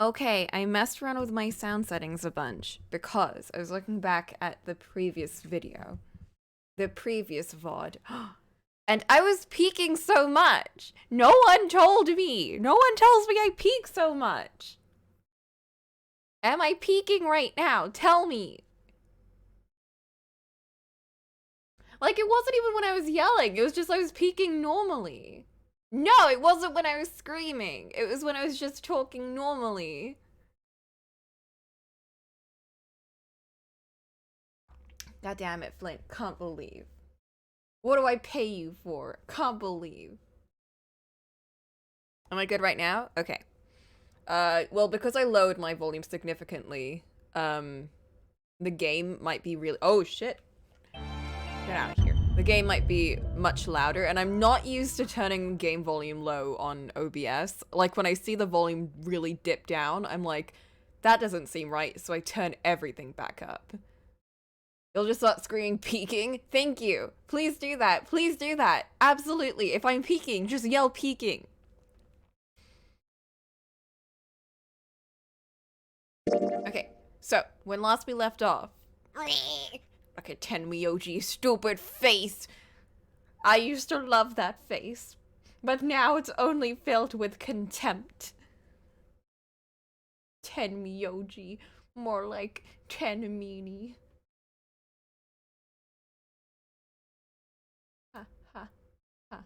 Okay, I messed around with my sound settings a bunch because I was looking back at the previous video. The previous VOD. And I was peaking so much. No one told me. No one tells me I peak so much. Am I peaking right now? Tell me. Like, it wasn't even when I was yelling. It was just I was peaking normally. No, it wasn't when I was screaming. It was when I was just talking normally. God damn it, Flint. Can't believe. What do I pay you for? Can't believe. Am I good right now? Okay. Well, because I lowered my volume significantly, the game might be really— oh, shit. Get out of here. The game might be much louder, and I'm not used to turning game volume low on OBS. Like, when I see the volume really dip down, I'm like, that doesn't seem right, so I turn everything back up. You'll just start screaming peaking? Thank you. Please do that. Please do that. Absolutely. If I'm peaking, just yell peaking. Okay, so, when last we left off— okay, Tenmyoji, stupid face. I used to love that face, but now it's only filled with contempt. Tenmyoji, more like Tenmini. Ha ha ha.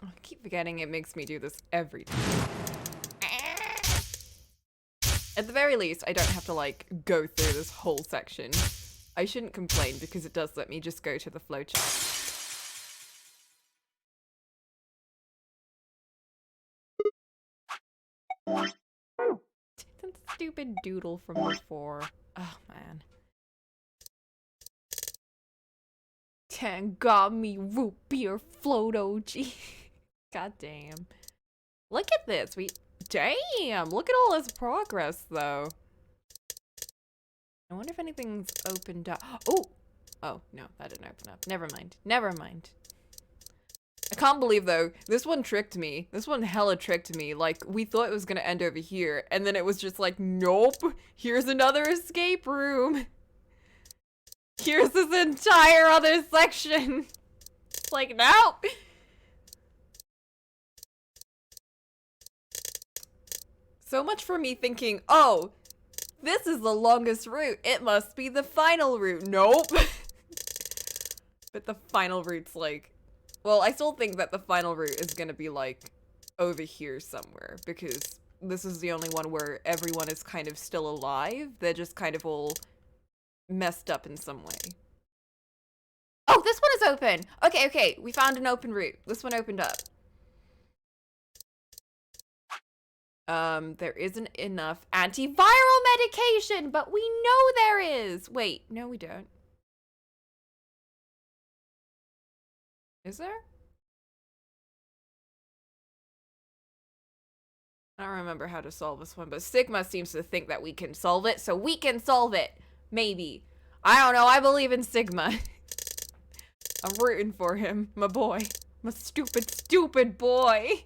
I keep forgetting it makes me do this every time. At the very least, I don't have to, like, go through this whole section. I shouldn't complain because it does let me just go to the flowchart. That stupid doodle from before. Oh, man. Tangami root beer float OG. God damn. Look at this. Damn! Look at all this progress, though. I wonder if anything's opened up. Oh! Oh, no, that didn't open up. Never mind. Never mind. I can't believe, though, this one tricked me. This one hella tricked me. Like, we thought it was gonna end over here, and then it was just like, nope! Here's another escape room! Here's this entire other section! It's like, no! So much for me thinking, oh, this is the longest route. It must be the final route. Nope. But the final route's like— well, I still think that the final route is gonna be like over here somewhere, because this is the only one where everyone is kind of still alive. They're just kind of all messed up in some way. Oh, this one is open. Okay, okay. We found an open route. This one opened up. There isn't enough antiviral medication, but we know there is. Wait, no, we don't. Is there? I don't remember how to solve this one, but Sigma seems to think that we can solve it, so we can solve it. Maybe. I don't know. I believe in Sigma. I'm rooting for him, my boy. My stupid, stupid boy.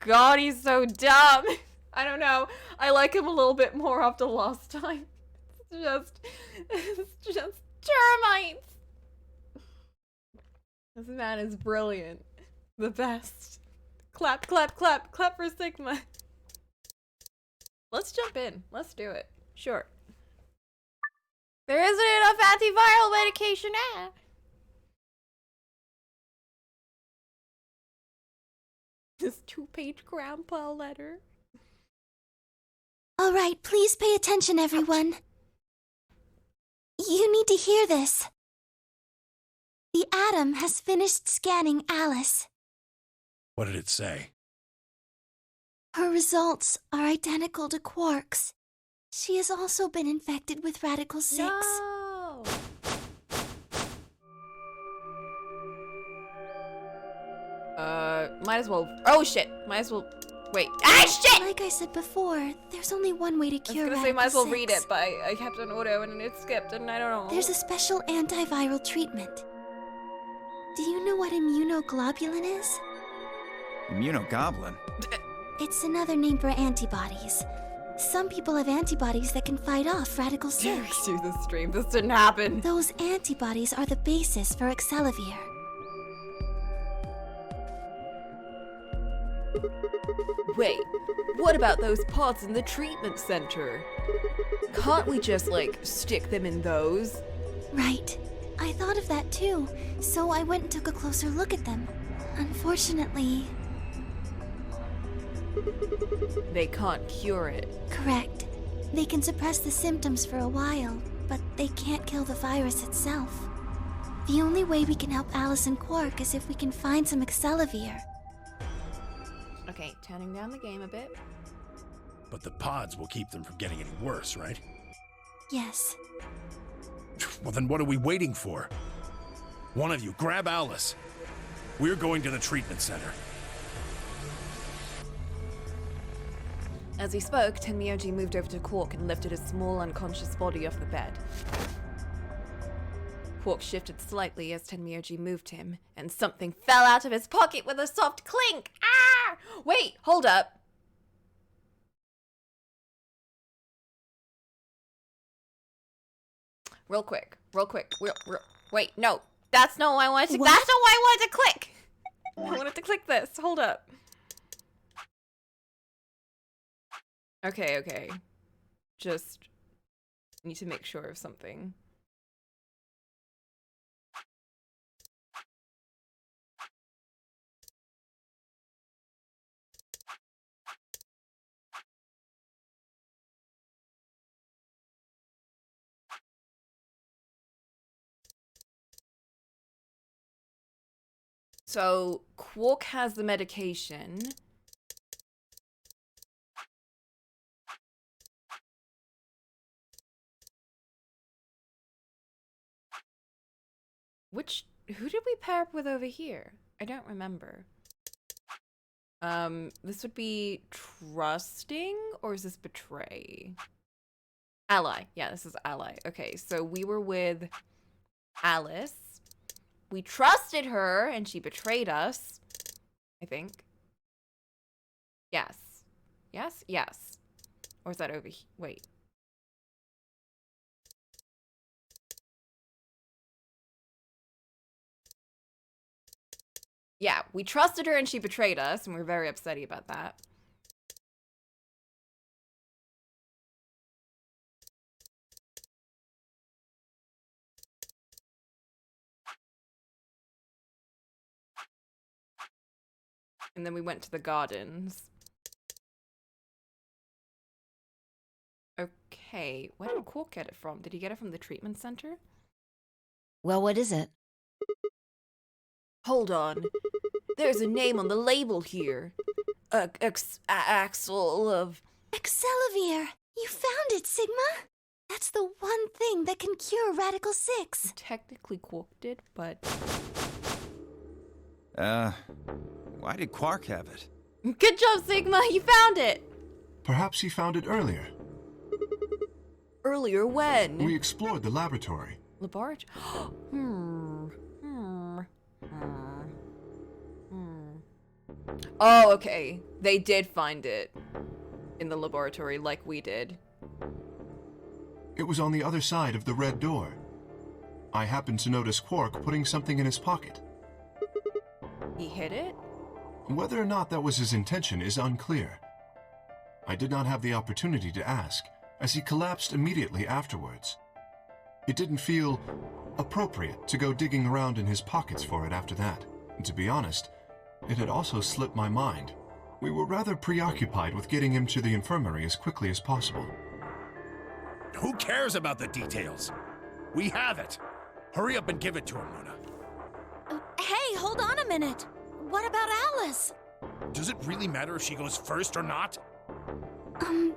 God, he's so dumb. I don't know. I like him a little bit more after last time. It's just termites. This man is brilliant. The best. Clap, clap, clap, clap for Sigma. Let's jump in. Let's do it. Sure. There isn't enough antiviral medication. This 2-page grandpa letter. All right, please pay attention, everyone. You need to hear this. The Atom has finished scanning Alice. What did it say? Her results are identical to Quark's. She has also been infected with Radical 6. No. Might as well— oh shit! Might as well Wait. Ah, shit! Like I said before, there's only one way to I was cure gonna say, might as well read 6. it, but I kept on auto and it skipped, and I don't know. There's a special antiviral treatment. Do you know what immunoglobulin is? Immunogoblin? It's another name for antibodies. Some people have antibodies that can fight off Radical 6. Do the stream. This didn't happen. Those antibodies are the basis for Excelavir. Wait, what about those pods in the treatment center? Can't we just, like, stick them in those? Right. I thought of that too, so I went and took a closer look at them. Unfortunately... They can't cure it. Correct. They can suppress the symptoms for a while, but they can't kill the virus itself. The only way we can help Alice and Quark is if we can find some Excelavir. Okay, turning down the game a bit. But the pods will keep them from getting any worse, right? Yes. Well, then what are we waiting for? One of you, grab Alice. We're going to the treatment center. As he spoke, Tenmyoji moved over to Quark and lifted his small, unconscious body off the bed. Quark shifted slightly as Tenmyoji moved him, and something fell out of his pocket with a soft clink. Ah! Wait, hold up. Real quick. Wait, no. That's not what I wanted to- What? That's not what I wanted to click! I wanted to click this. Hold up. Okay. Just need to make sure of something. So, Quark has the medication. Who did we pair up with over here? I don't remember. This would be trusting, or is this betray? Ally. Yeah, this is ally. Okay, so we were with Alice. We trusted her, and she betrayed us. I think. Yes. Yes. Or is that over here? Wait. Yeah, we trusted her and she betrayed us, and we're very upsetty about that. And then we went to the gardens. Okay, where did Quark get it from? Did he get it from the treatment center? Well, what is it? Hold on. There's a name on the label here. Axel of... Excelavir! You found it, Sigma! That's the one thing that can cure Radical 6. Technically Quark did, but... Why did Quark have it? Good job, Sigma! You found it! Perhaps he found it earlier. Earlier when? We explored the laboratory. Laboratory? Oh, okay. They did find it in the laboratory like we did. It was on the other side of the red door. I happened to notice Quark putting something in his pocket. He hid it? Whether or not that was his intention is unclear. I did not have the opportunity to ask, as he collapsed immediately afterwards. It didn't feel appropriate to go digging around in his pockets for it after that. And to be honest, it had also slipped my mind. We were rather preoccupied with getting him to the infirmary as quickly as possible. Who cares about the details? We have it. Hurry up and give it to him, Luna. Hey, hold on a minute. What about Alice? Does it really matter if she goes first or not? I'm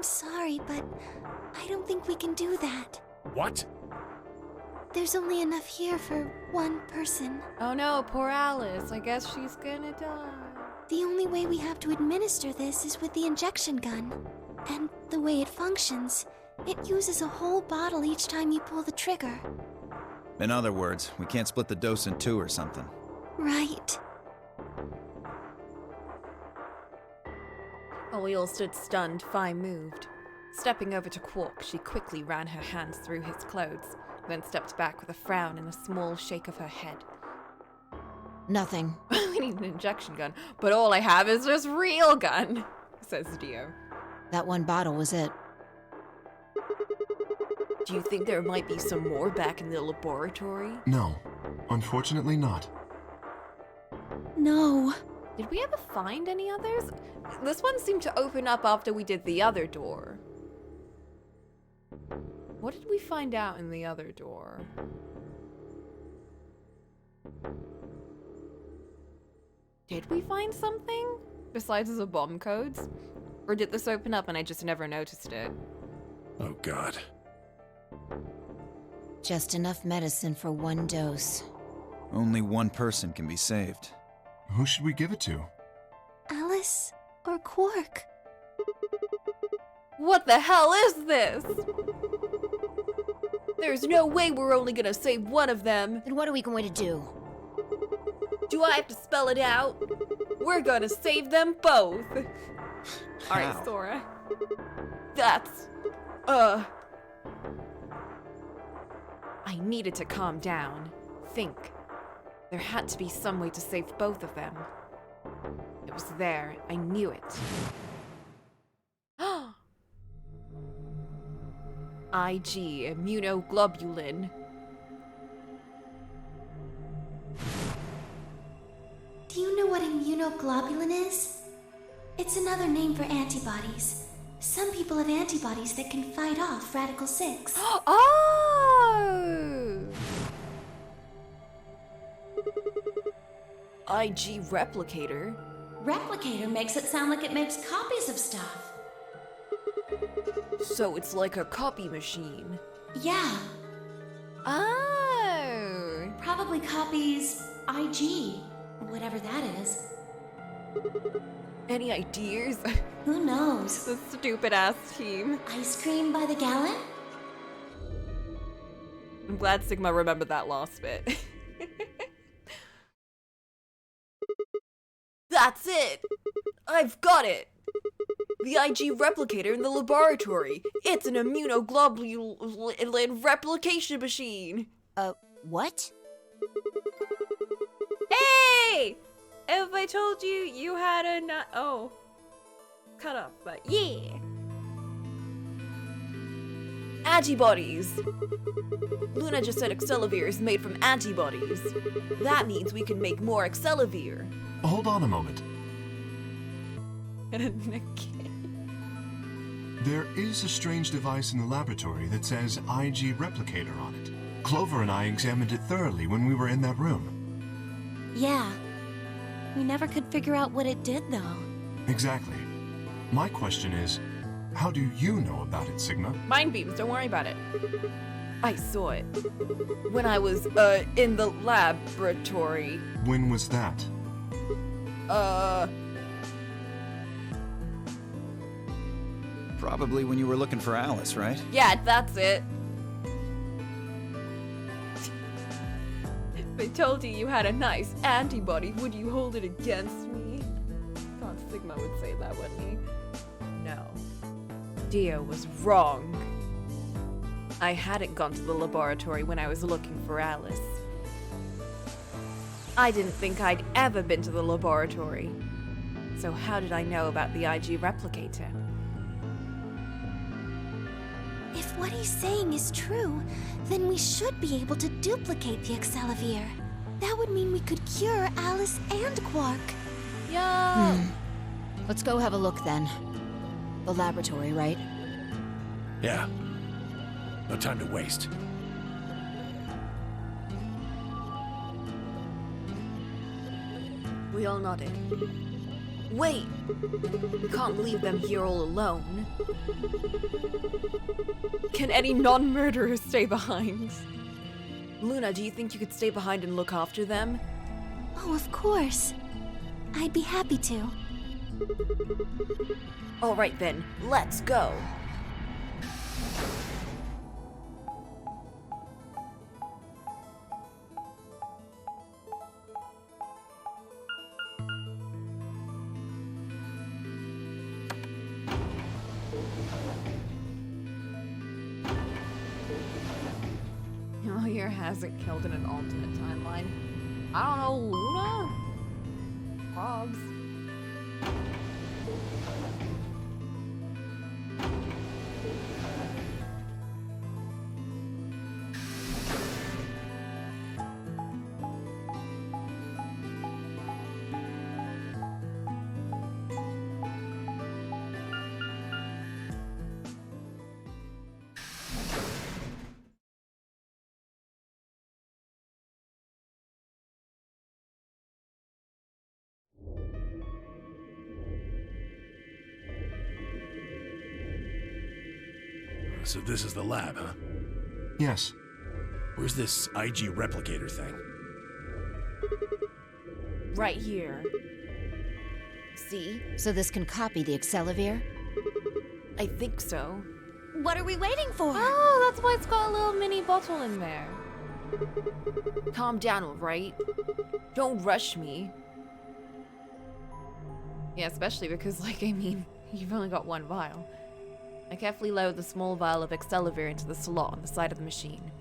sorry, but I don't think we can do that. What? There's only enough here for one person. Oh no, poor Alice. I guess she's gonna die. The only way we have to administer this is with the injection gun. And the way it functions, it uses a whole bottle each time you pull the trigger. In other words, we can't split the dose in two or something. Right. While we all stood stunned, Fi moved. Stepping over to Quark, she quickly ran her hands through his clothes, then stepped back with a frown and a small shake of her head. Nothing. We need an injection gun, but all I have is this real gun, says Dio. That one bottle was it. Do you think there might be some more back in the laboratory? No, unfortunately not. No. Did we ever find any others? This one seemed to open up after we did the other door. What did we find out in the other door? Did we find something? Besides the bomb codes? Or did this open up and I just never noticed it? Oh, God. Just enough medicine for one dose. Only one person can be saved. Who should we give it to? Alice or Quark? What the hell is this? There's no way we're only gonna save one of them. Then what are we going to do? Do I have to spell it out? We're gonna save them both. Alright, How? Sora. That's... I needed to calm down. Think. There had to be some way to save both of them. It was there. I knew it. IG, immunoglobulin. Do you know what immunoglobulin is? It's another name for antibodies. Some people have antibodies that can fight off Radical 6. Oh! IG replicator? Replicator makes it sound like it makes copies of stuff. So it's like a copy machine. Yeah, Oh! probably copies IG, whatever that is. Any ideas? Who knows? The stupid ass team. Ice cream by the gallon? I'm glad Sigma remembered that last bit. That's it! I've got it! The IG replicator in the laboratory. It's an immunoglobulin replication machine. What? Hey! If I told you you had a oh. Cut off, but yeah. Antibodies. Luna just said Accelavir is made from antibodies. That means we can make more Accelavir. Hold on a moment. There is a strange device in the laboratory that says IG replicator on it. Clover and I examined it thoroughly when we were in that room. Yeah. We never could figure out what it did, though. Exactly. My question is, how do you know about it, Sigma? Mind beams, don't worry about it. I saw it. When I was, in the laboratory. When was that? Probably when you were looking for Alice, right? Yeah, that's it. If they told you you had a nice antibody, would you hold it against me? God, Sigma would say that, wouldn't he? No. Dio was wrong. I hadn't gone to the laboratory when I was looking for Alice. I didn't think I'd ever been to the laboratory. So how did I know about the IG replicator? If what he's saying is true, then we should be able to duplicate the Accelavir. That would mean we could cure Alice and Quark. Yeah. Let's go have a look then. The laboratory, right? Yeah. No time to waste. We all nodded. Wait! We can't leave them here all alone. Can any non-murderer stay behind? Luna, do you think you could stay behind and look after them? Oh, of course. I'd be happy to. All right then, let's go. Here hasn't killed in an alternate timeline. I don't know, Luna? Hobbs. So this is the lab, huh? Yes. Where's this IG replicator thing? Right here. See? So this can copy the Excelavir? I think so. What are we waiting for? Oh, that's why it's got a little mini bottle in there. Calm down, all right? Don't rush me. Yeah, especially because, like, I mean, you've only got one vial. I carefully lowered the small vial of Excelavir into the slot on the side of the machine.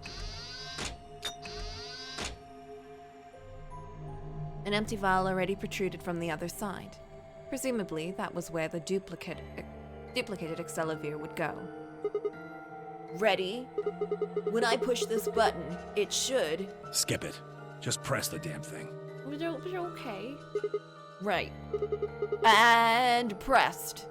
An empty vial already protruded from the other side. Presumably, that was where the duplicated Excelavir would go. Ready? When I push this button, it should... Skip it. Just press the damn thing. But you're okay. Right. And pressed.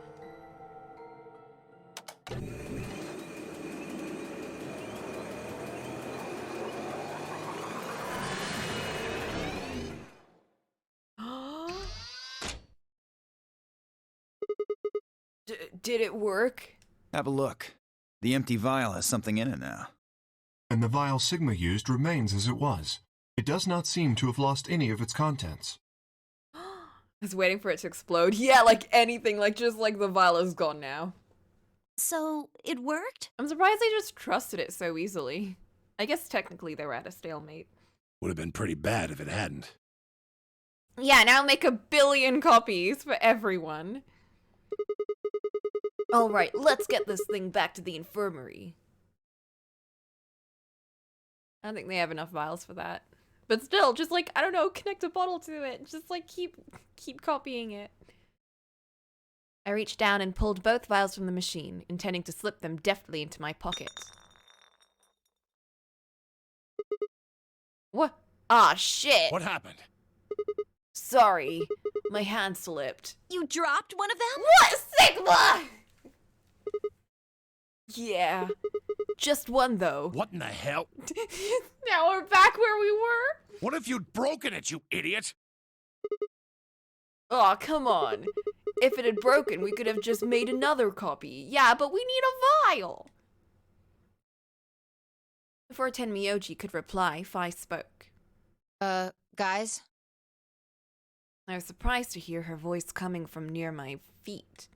Did it work? Have a look. The empty vial has something in it now. And the vial Sigma used remains as it was. It does not seem to have lost any of its contents. I was waiting for it to explode. Yeah, like anything, like just like the vial is gone now. So, it worked? I'm surprised they just trusted it so easily. I guess technically they were at a stalemate. Would have been pretty bad if it hadn't. Yeah, now make 1 billion copies for everyone. All right, let's get this thing back to the infirmary. I don't think they have enough vials for that. But still, just like, I don't know, connect a bottle to it. Just like keep copying it. I reached down and pulled both vials from the machine, intending to slip them deftly into my pocket. What? Ah, shit! What happened? Sorry, my hand slipped. You dropped one of them? What? Sigma! Yeah, just one though. What in the hell? Now we're back where we were? What if you'd broken it, you idiot? Aw, come on. If it had broken, we could have just made another copy. Yeah, but we need a vial. Before Tenmyoji could reply, Phi spoke. Guys? I was surprised to hear her voice coming from near my feet.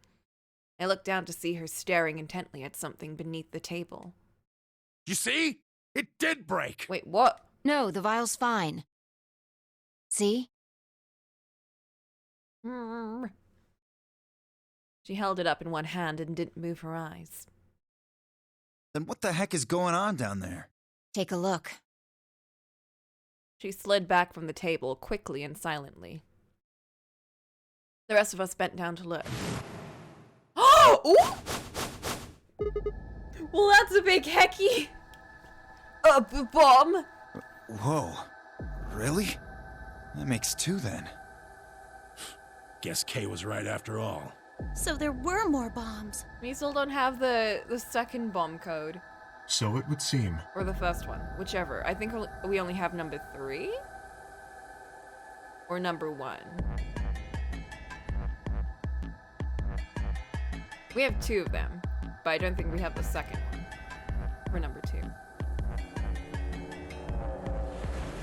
I looked down to see her staring intently at something beneath the table. You see? It did break! Wait, what? No, the vial's fine. See? She held it up in one hand and didn't move her eyes. Then what the heck is going on down there? Take a look. She slid back from the table quickly and silently. The rest of us bent down to look. Oh! Well, that's a big hecky. A bomb? Whoa. Really? That makes 2 then. Guess Kay was right after all. So there were more bombs. We still don't have the second bomb code. So it would seem. Or the first one, whichever. I think we only have number 3? Or number 1? We have 2 of them, but I don't think we have the second one. Or number 2.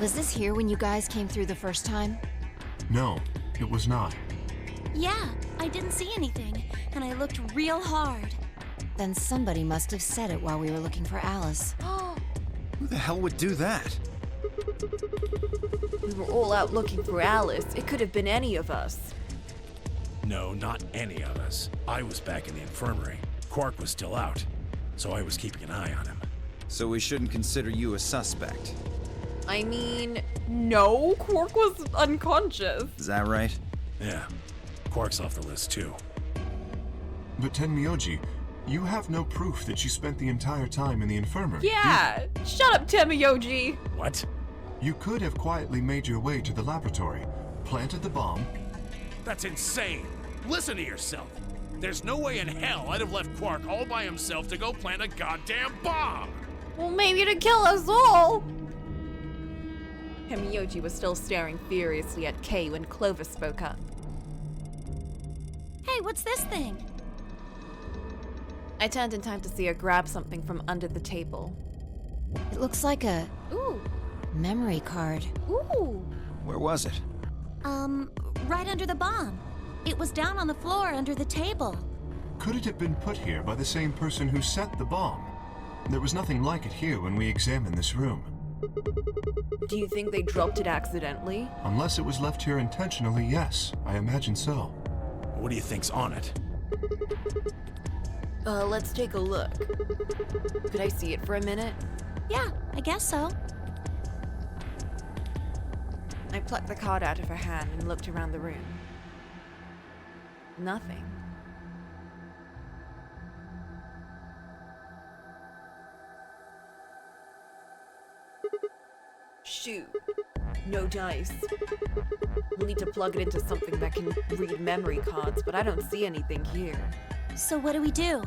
Was this here when you guys came through the first time? No, it was not. Yeah, I didn't see anything, and I looked real hard. Then somebody must have said it while we were looking for Alice. Who the hell would do that? We were all out looking for Alice. It could have been any of us. No, not any of us. I was back in the infirmary. Quark was still out, so I was keeping an eye on him. So we shouldn't consider you a suspect. I mean, no, Quark was unconscious. Is that right? Yeah, Quark's off the list too. But Tenmyoji, you have no proof that you spent the entire time in the infirmary. Yeah, shut up, Tenmyoji. What? You could have quietly made your way to the laboratory, planted the bomb. That's insane! Listen to yourself! There's no way in hell I'd have left Quark all by himself to go plant a goddamn bomb! Well, maybe to kill us all. Tenmyoji was still staring furiously at Kay when Clovis spoke up. Hey, what's this thing? I turned in time to see her grab something from under the table. It looks like a Ooh, memory card. ooh. Where was it? Right under the bomb. It was down on the floor under the table. Could it have been put here by the same person who set the bomb? There was nothing like it here when we examined this room. Do you think they dropped it accidentally? Unless it was left here intentionally, yes, I imagine so. What do you think's on it? Let's take a look. Could I see it for a minute? Yeah, I guess so. I plucked the card out of her hand and looked around the room. Nothing. Shoot. No dice. We'll need to plug it into something that can read memory cards, but I don't see anything here. So what do we do?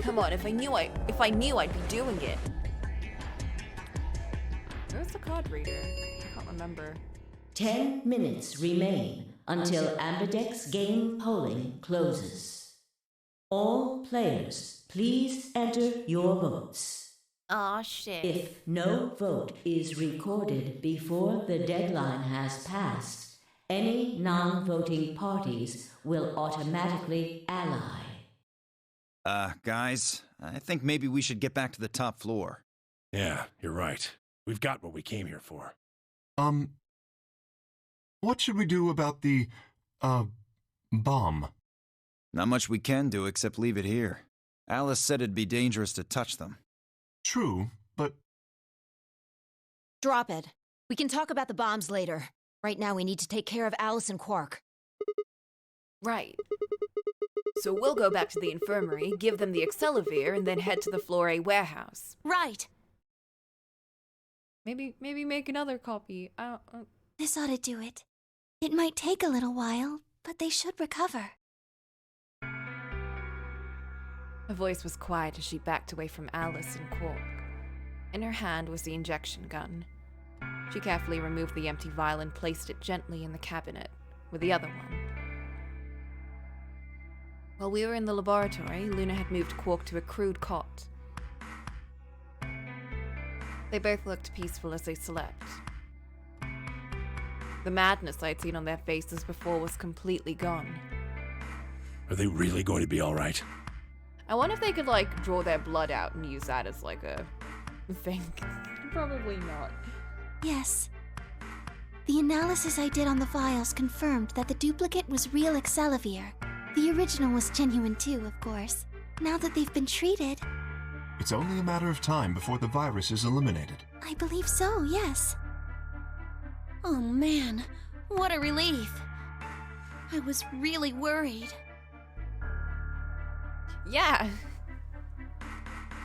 Come on, if I knew I'd be doing it. Where's the card reader? I can't remember. 10 minutes remain until Ambidex game polling closes. All players, please enter your votes. Aw, shit. If no vote is recorded before the deadline has passed, any non-voting parties will automatically ally. Guys, I think maybe we should get back to the top floor. Yeah, you're right. We've got what we came here for. What should we do about the, bomb? Not much we can do except leave it here. Alice said it'd be dangerous to touch them. True, but Drop it. We can talk about the bombs later. Right now we need to take care of Alice and Quark. Right. So we'll go back to the infirmary, give them the Accelavir, and then head to the Floor A warehouse. Right. Maybe make another copy. I don't... This ought to do it. It might take a little while, but they should recover. Her voice was quiet as she backed away from Alice and Quark. In her hand was the injection gun. She carefully removed the empty vial and placed it gently in the cabinet with the other one. While we were in the laboratory, Luna had moved Quark to a crude cot. They both looked peaceful as they slept. The madness I'd seen on their faces before was completely gone. Are they really going to be all right? I wonder if they could, like, draw their blood out and use that as, like, a thing. Probably not. Yes. The analysis I did on the vials confirmed that the duplicate was real Accelavir. The original was genuine too, of course. Now that they've been treated... it's only a matter of time before the virus is eliminated. I believe so, yes. Oh man, what a relief. I was really worried. Yeah.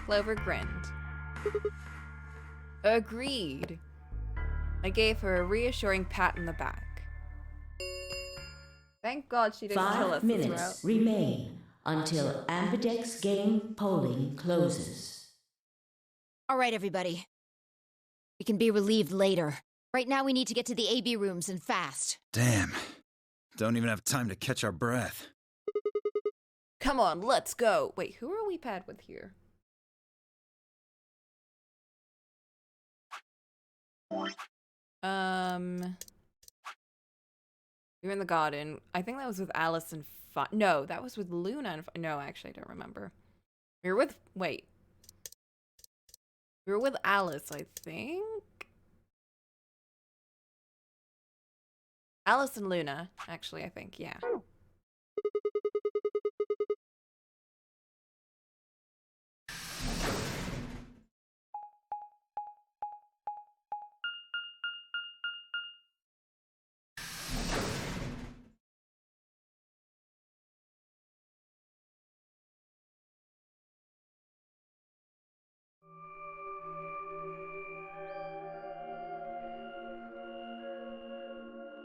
Clover grinned. Agreed. I gave her a reassuring pat on the back. Thank God she didn't kill us 5 minutes remain until Ambidex game polling closes. All right, everybody. We can be relieved later. Right now we need to get to the AB rooms and fast. Damn. Don't even have time to catch our breath. Come on, let's go. Wait, who are we paired with here? We were in the garden. I think that was with Alice and no, that was with Luna and no, actually, I don't remember. We were with, wait. We were with Alice, I think. Alice and Luna, actually, I think, yeah.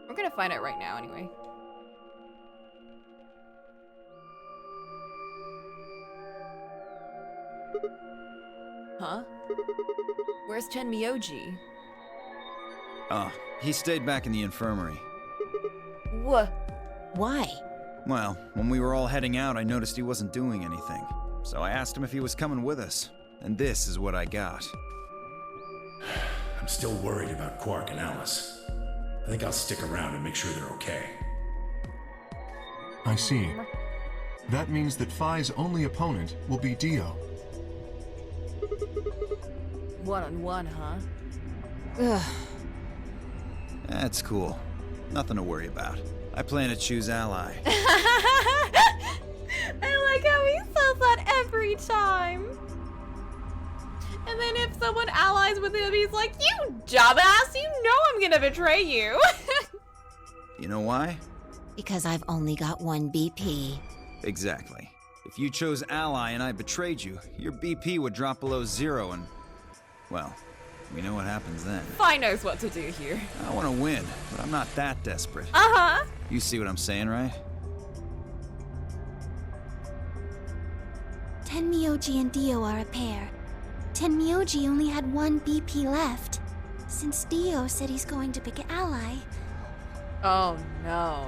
We're gonna find out right now anyway. Huh? Where's Tenmyoji? Oh, he stayed back in the infirmary. What? Why? Well, when we were all heading out, I noticed he wasn't doing anything. So I asked him if he was coming with us. And this is what I got. I'm still worried about Quark and Alice. I think I'll stick around and make sure they're okay. I see. That means that Phi's only opponent will be Dio. One-on-one, huh? Ugh. That's cool. Nothing to worry about. I plan to choose Ally. I like how he says that every time. And then if someone allies with him, he's like, you dumbass, you know I'm gonna betray you. You know why? Because I've only got one BP. Exactly. If you chose Ally and I betrayed you, your BP would drop below 0 and... well, we know what happens then. Phi knows what to do here. I want to win, but I'm not that desperate. Uh-huh. You see what I'm saying, right? Tenmyoji and Dio are a pair. Tenmyoji only had one BP left. Since Dio said he's going to pick Ally, Oh no.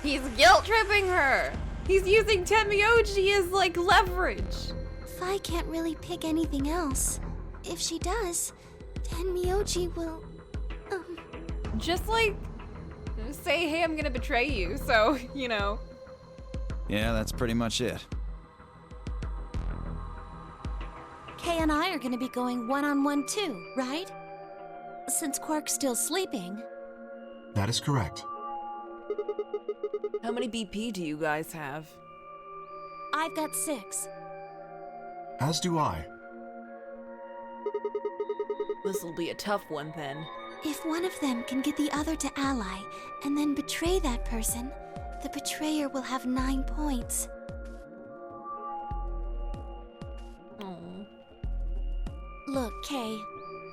He's guilt tripping her. He's using Tenmyoji as like leverage. Phi can't really pick anything else. If she does, Tenmyoji will... Just like say, hey, I'm gonna betray you, so, you know. Yeah, that's pretty much it. Kay and I are gonna be going one-on-one too, right? Since Quark's still sleeping. That is correct. How many BP do you guys have? I've got 6. As do I. This'll be a tough one then. If one of them can get the other to Ally and then betray that person, the betrayer will have 9 points. Aww. Look, Kay,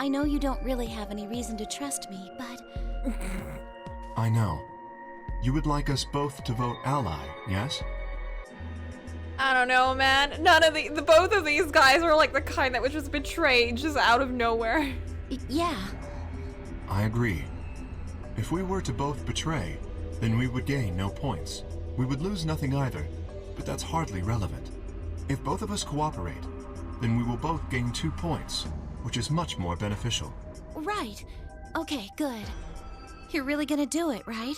I know you don't really have any reason to trust me, but... I know. You would like us both to vote Ally, yes? I don't know, man. None of the both of these guys are like the kind that would just betray just out of nowhere. Yeah. I agree. If we were to both betray, then we would gain no points. We would lose nothing either, but that's hardly relevant. If both of us cooperate, then we will both gain 2 points, which is much more beneficial. Right. Okay, good. You're really gonna do it, right?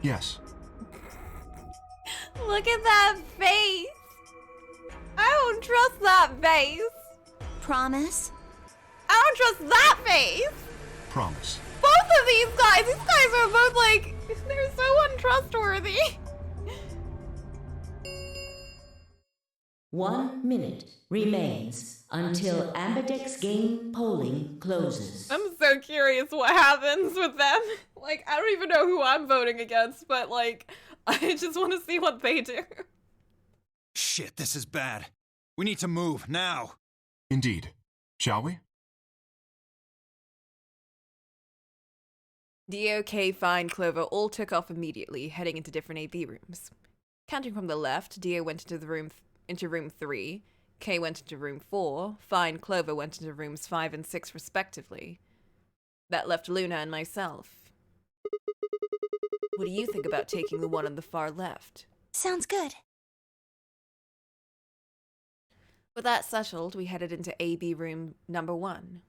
Yes. Look at that face. I don't trust that face. Promise? I don't trust that face. Promise. Both of these guys are both like, they're so untrustworthy. 1 minute remains until Ambidex game polling closes. I'm so curious what happens with them. Like, I don't even know who I'm voting against, but like, I just want to see what they do. Shit, this is bad. We need to move, now. Indeed. Shall we? Dio, Kay, Fine, Clover all took off immediately, heading into different AB rooms. Counting from the left, Dio went into room 3, Kay went into room 4, Fine, Clover went into rooms 5 and 6 respectively. That left Luna and myself. What do you think about taking the one on the far left? Sounds good. With that settled, we headed into AB room number 1.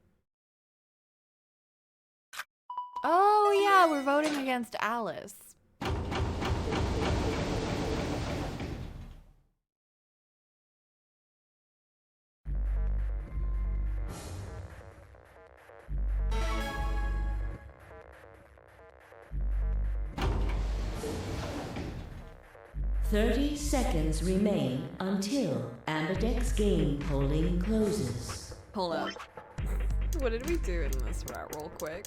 Oh yeah, we're voting against Alice. 30 seconds remain until Ambidex game polling closes. Hold up. What did we do in this route real quick?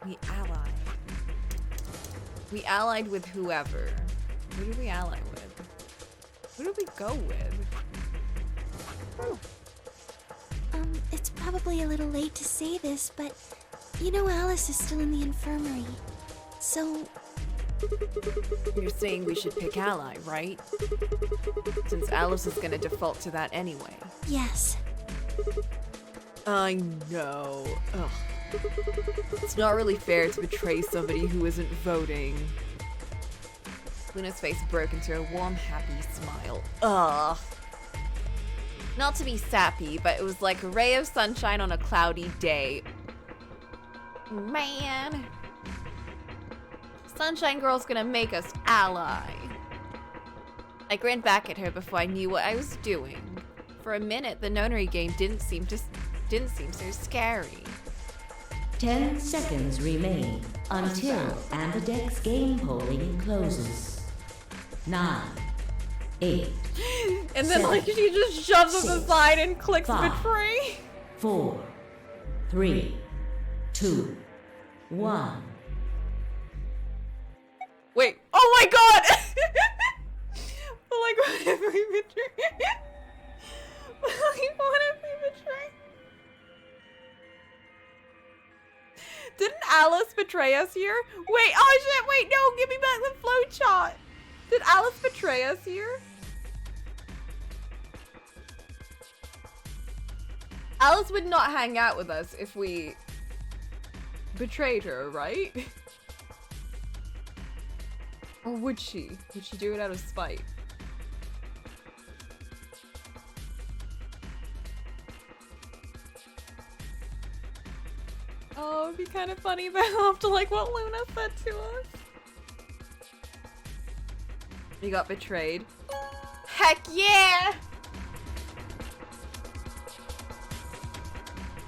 We allied. We allied with whoever. Who did we ally with? Who did we go with? It's probably a little late to say this, but you know Alice is still in the infirmary. So, You're saying we should pick ally, right? Since Alice is gonna default to that anyway. yes. I know. Ugh. It's not really fair to betray somebody who isn't voting. Luna's face broke into a warm, happy smile. Ugh. Not to be sappy, but it was like a ray of sunshine on a cloudy day. Man. Sunshine Girl's gonna make us ally. I grinned back at her before I knew what I was doing. For a minute, the nonary game didn't seem so scary. 10 seconds remain until Ambidex game polling closes. 9, 8, And then, like, she just shoves us aside and clicks betray. 4, 3, 2, 1. Wait. Oh my god! But, like, what if we betray? Like, what if we betray? Didn't Alice betray us here? Wait, oh shit, wait, no, give me back the flowchart. Did Alice betray us here? Alice would not hang out with us if we betrayed her, right? Or would she? Would she do it out of spite? Oh, it'd be kind of funny if I after like what Luna said to us. We got betrayed. Heck yeah!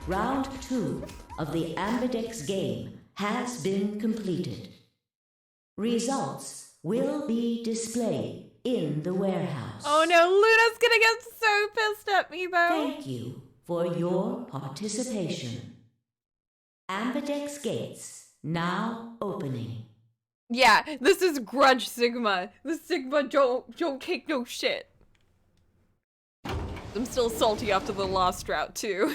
Round 2 of the Ambidex game has been completed. Results will be displayed in the warehouse. Oh no, Luna's gonna get so pissed at me though. Thank you for your participation. Ambidex gates now opening. Yeah, this is grudge Sigma. The Sigma don't take no shit. I'm still salty after the last drought too.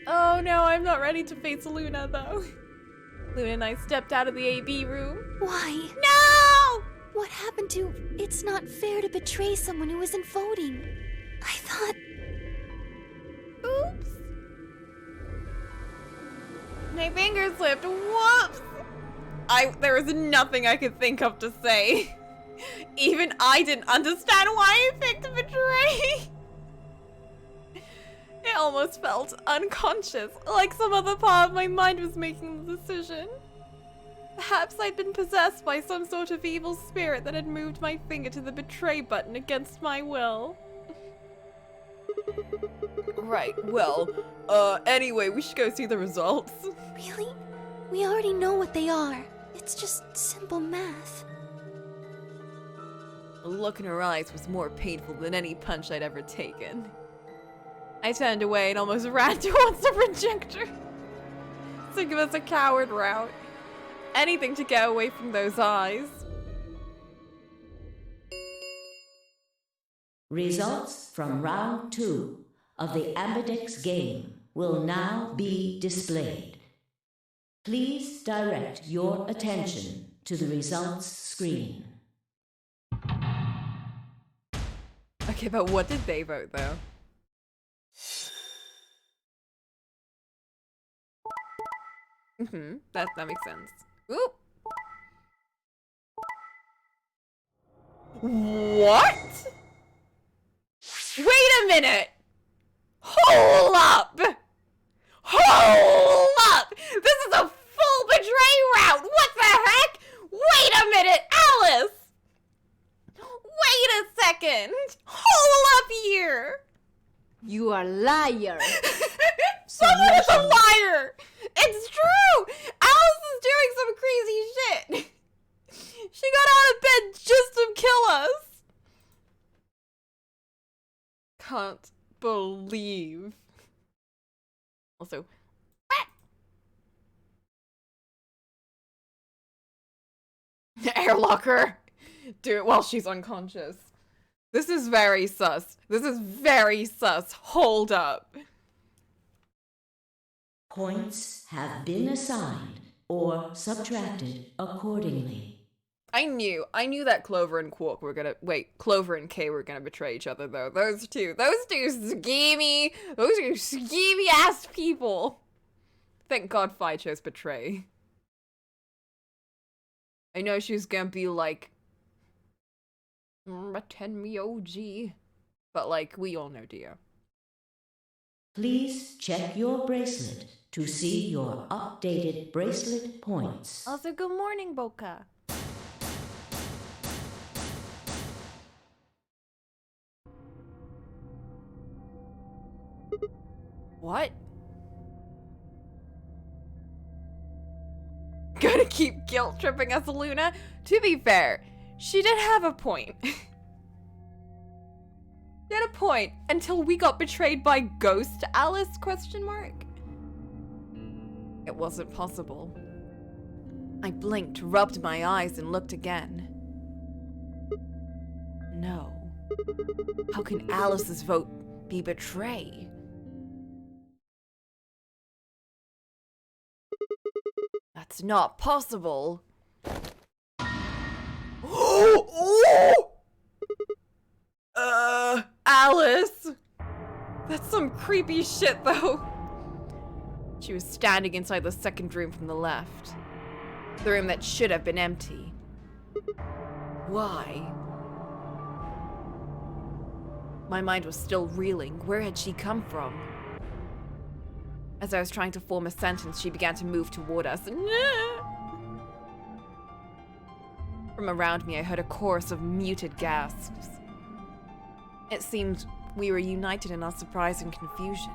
Oh no, I'm not ready to face Luna though. Luna and I stepped out of the AB room. Why? No! What happened to it's not fair to betray someone who isn't voting? I thought... Oops. My finger slipped. Whoops! There was nothing I could think of to say. Even I didn't understand why I picked betray. It almost felt unconscious, like some other part of my mind was making the decision. Perhaps I'd been possessed by some sort of evil spirit that had moved my finger to the betray button against my will. Right, well, anyway, we should go see the results. Really? We already know what they are. It's just simple math. The look in her eyes was more painful than any punch I'd ever taken. I turned away and almost ran towards the projector. So give us a coward route. Anything to get away from those eyes. Results from round 2 of the Ambidex game will now be displayed. Please direct your attention to the results screen. Okay, but what did they vote though? That makes sense. Oop! What? Wait a minute! Hold up! Hold up! This is a full betray route! What the heck? Wait a minute, Alice! Wait a second! Hold up here! You are liar. Someone is a liar! It's true! Alice is doing some crazy shit! She got out of bed just to kill us! Can't believe. Also, airlock her! Do it while she's unconscious. This is very sus. This is very sus. Hold up. Points have been assigned or subtracted accordingly. I knew that Clover and Quark were gonna, Clover and Kay were gonna betray each other though. Those two schemy ass people. Thank God Phi chose betray. I know she was gonna be like, attend me OG. But like, we all know dear. Please check your bracelet to see your updated bracelet points. Also, good morning, Boca. What? Gonna keep guilt tripping us, Luna? To be fair, she did have a point. She had a point until we got betrayed by Ghost Alice, question mark? It wasn't possible. I blinked, rubbed my eyes, and looked again. No. How can Alice's vote be betray? That's not possible. Alice! That's some creepy shit, though. She was standing inside the second room from the left. The room that should have been empty. Why? My mind was still reeling. Where had she come from? As I was trying to form a sentence, she began to move toward us. From around me, I heard a chorus of muted gasps. It seemed we were united in our surprise and confusion.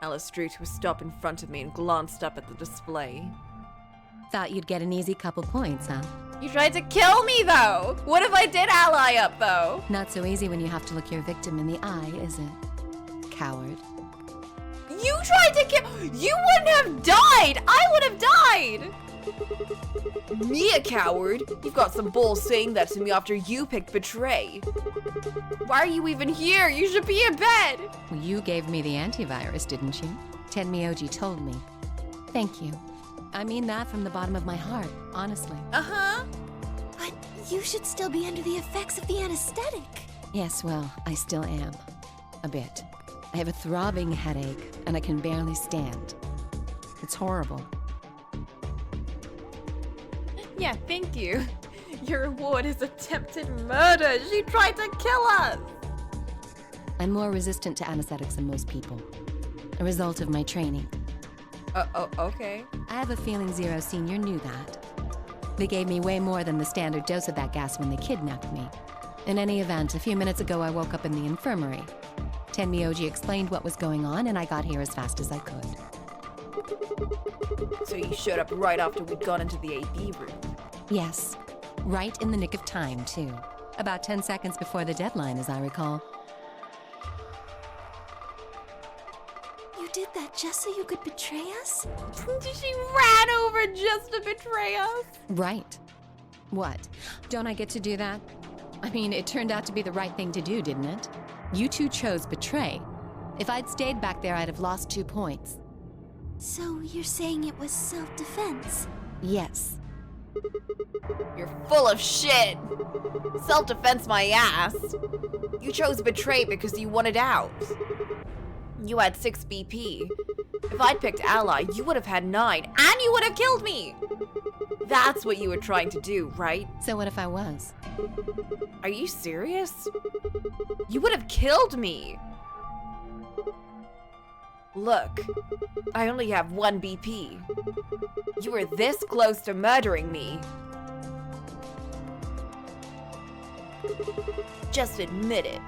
Alice drew to a stop in front of me and glanced up at the display. Thought you'd get an easy couple points, huh? You tried to kill me, though! What if I did ally up, though? Not so easy when you have to look your victim in the eye, is it? Coward. You tried to kill— You wouldn't have died! I would have died! Me a coward? You've got some balls saying that to me after you picked betray. Why are you even here? You should be in bed! Well, you gave me the antivirus, didn't you? Tenmyoji told me. Thank you. I mean that from the bottom of my heart, honestly. Uh-huh. But you should still be under the effects of the anesthetic. Yes, well, I still am. A bit. I have a throbbing headache, and I can barely stand. It's horrible. Yeah, thank you. Your reward is attempted murder. She tried to kill us. I'm more resistant to anesthetics than most people. A result of my training. Okay. I have a feeling Zero Senior knew that. They gave me way more than the standard dose of that gas when they kidnapped me. In any event, a few minutes ago I woke up in the infirmary. Tenmyoji explained what was going on, and I got here as fast as I could. So you showed up right after we'd gone into the AB room? Yes. Right in the nick of time, too. About 10 seconds before the deadline, as I recall. You did that just so you could betray us? She ran over just to betray us? Right. What? Don't I get to do that? I mean, it turned out to be the right thing to do, didn't it? You two chose betray. If I'd stayed back there, I'd have lost 2 points. So you're saying it was self-defense? Yes. You're full of shit! Self-defense my ass! You chose betray because you wanted out. You had 6 BP. If I'd picked ally, you would have had 9, and you would have killed me! That's what you were trying to do, right? So what if I was? Are you serious? You would have killed me. Look, I only have 1 BP. You were this close to murdering me. Just admit it.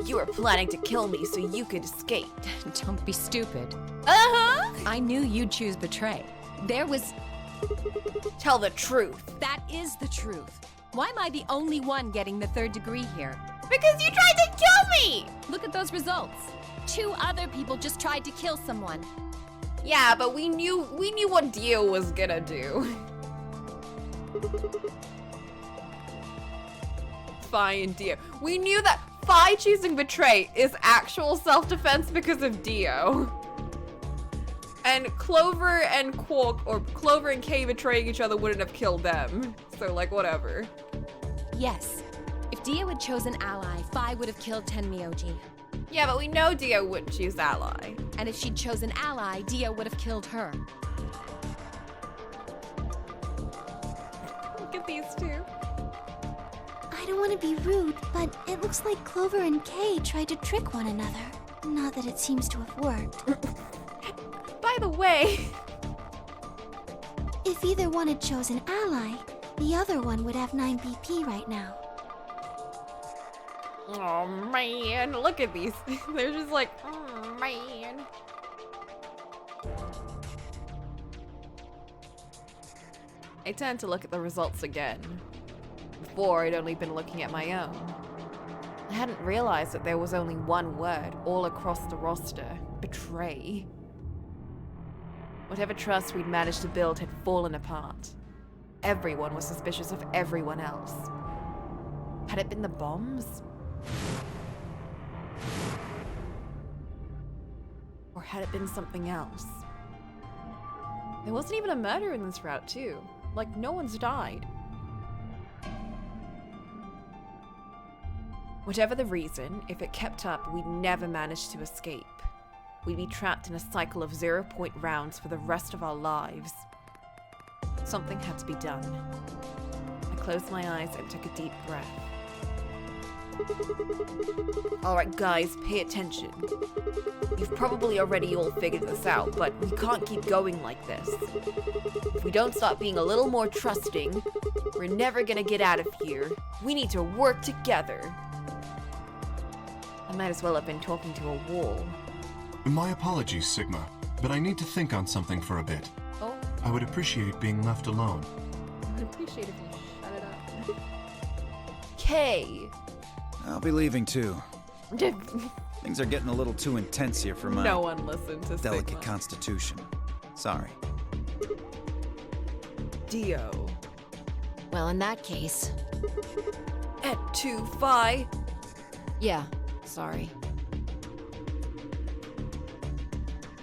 You were planning to kill me so you could escape. Don't be stupid. Uh-huh. I knew you'd choose betray. There was... Tell the truth. That is the truth. Why am I the only one getting the 3rd degree here? Because you tried to kill me! Look at those results. 2 other people just tried to kill someone. Yeah, but we knew what Dio was gonna do. Fine, Dio. We knew that Phi choosing betray is actual self-defense because of Dio. And Clover and Quark, or Clover and Kay betraying each other wouldn't have killed them. So, like, whatever. Yes. If Dio had chosen ally, Phi would have killed Tenmyoji. Yeah, but we know Dio wouldn't choose ally. And if she'd chosen ally, Dio would have killed her. Look at these two. I don't want to be rude, but it looks like Clover and Kay tried to trick one another. Not that it seems to have worked. By the way, If either one had chosen ally, the other one would have 9 BP right now. oh man, look at these. They're just like, oh man. I tend to look at the results again. Before, I'd only been looking at my own. I hadn't realized that there was only one word all across the roster: betray. Whatever trust we'd managed to build had fallen apart. Everyone was suspicious of everyone else. Had it been the bombs? Or had it been something else? There wasn't even a murder in this route, too. Like, no one's died. Whatever the reason, if it kept up, we'd never manage to escape. We'd be trapped in a cycle of 0-point rounds for the rest of our lives. Something had to be done. I closed my eyes and took a deep breath. Alright guys, pay attention. You've probably already all figured this out, but we can't keep going like this. If we don't stop being a little more trusting, we're never gonna get out of here. We need to work together. I might as well have been talking to a wall. My apologies, Sigma, but I need to think on something for a bit. Oh, I would appreciate being left alone. I would appreciate if you shut it up. Kay! I'll be leaving too. Things are getting a little too intense here for my No one listened to delicate Sigma. constitution. Sorry. Dio. Well, in that case... Et tu, Phi. Yeah, sorry.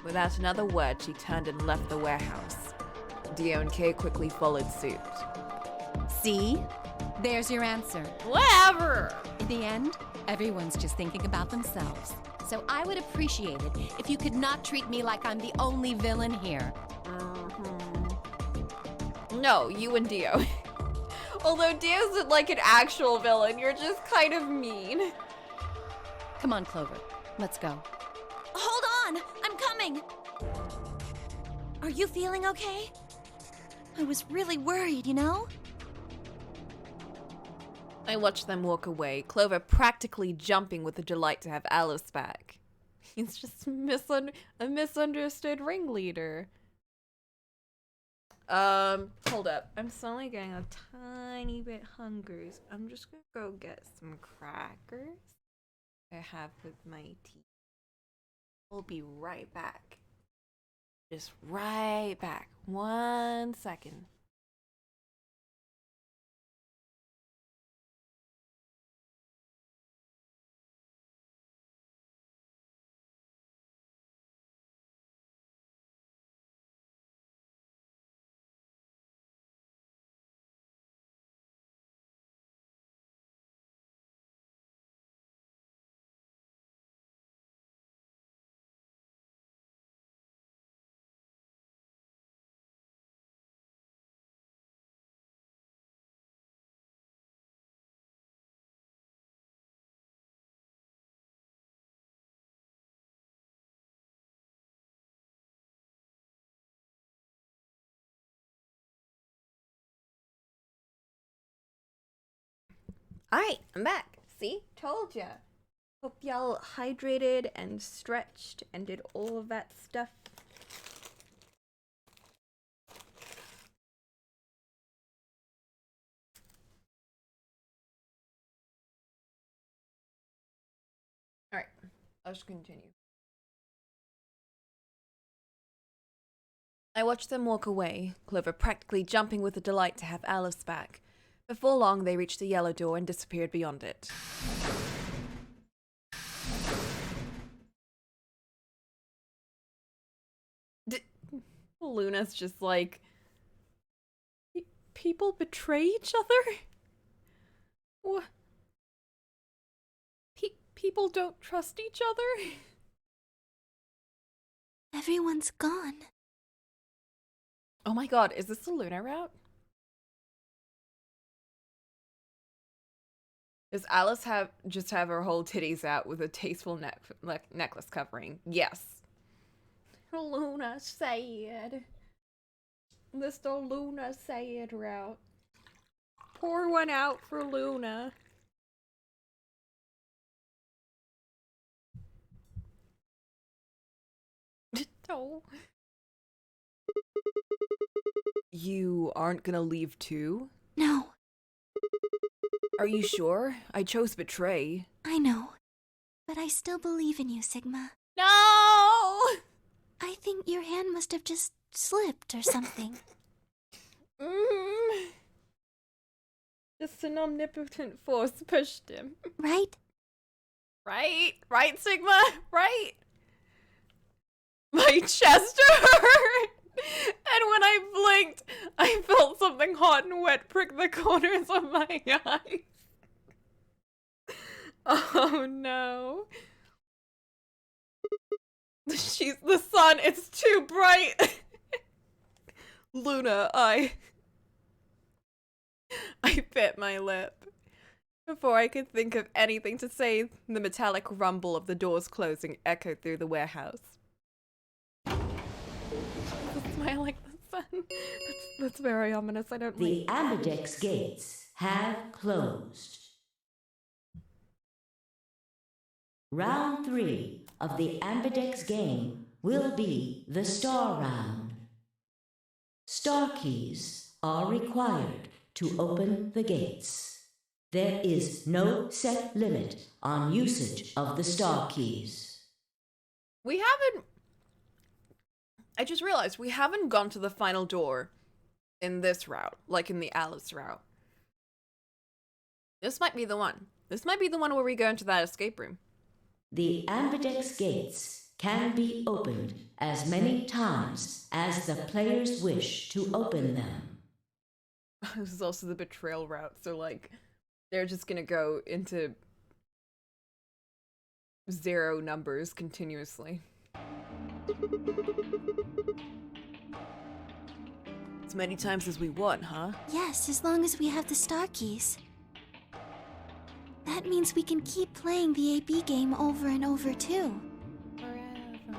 Without another word, she turned and left the warehouse. Dio and Kay quickly followed suit. See? There's your answer. Whatever! In the end, everyone's just thinking about themselves. So I would appreciate it if you could not treat me like I'm the only villain here. No, you and Dio. Although Dio's like an actual villain, you're just kind of mean. Come on, Clover. Let's go. Hold on! I'm coming! Are you feeling okay? I was really worried, you know? I watched them walk away, Clover practically jumping with the delight to have Alice back. He's just a misunderstood ringleader. Hold up. I'm suddenly getting a tiny bit hungry. So I'm just gonna go get some crackers I have with my tea. We'll be right back. Just right back. 1 second. Alright, I'm back. See? Told ya. Hope y'all hydrated and stretched and did all of that stuff. Alright, I'll just continue. I watched them walk away, Clover practically jumping with the delight to have Alice back. Before long, they reached the yellow door and disappeared beyond it. Luna's just like, people betray each other? What? People don't trust each other? Everyone's gone. Oh my god, is this the Luna route? Does Alice just have her whole titties out with a tasteful necklace covering? Yes. Luna said. Mr. Luna said route. Pour one out for Luna. Oh. You aren't gonna leave too? No. Are you sure? I chose betray. I know. But I still believe in you, Sigma. No! I think your hand must have just slipped or something. Just an omnipotent force pushed him. Right? Right? Right, Sigma? Right? My chest hurt! And when I blinked, I felt something hot and wet prick the corners of my eyes. Oh no. She's the sun, it's too bright! Luna, I bit my lip. Before I could think of anything to say, the metallic rumble of the doors closing echoed through the warehouse. Smile like the sun. That's very ominous. I don't The like. ambidex gates have closed. Round 3 of the ambidex game will be the star round. Star keys are required to open the gates. There is no set limit on usage of the star keys. We haven't. I just realized we haven't gone to the final door in this route, like in the Alice route. This might be the one. This might be the one where we go into that escape room. The ambidex gates can be opened as many times as the players wish to open them. This is also the betrayal route, so like, they're just gonna go into 0 numbers continuously. As many times as we want, huh? Yes, as long as we have the star keys. That means we can keep playing the AB game over and over, too. Forever.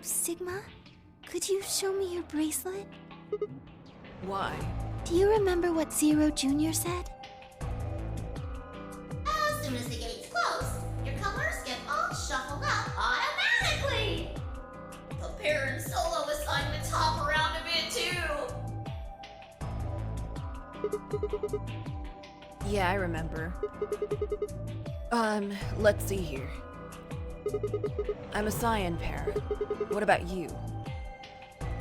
Sigma? Could you show me your bracelet? Why? Do you remember what Zero Jr. said? As soon as the gates close, your colors get all shuffled up automatically. The pair and solo assignments hop around a bit too. Yeah, I remember. Let's see here. I'm a cyan pair. What about you?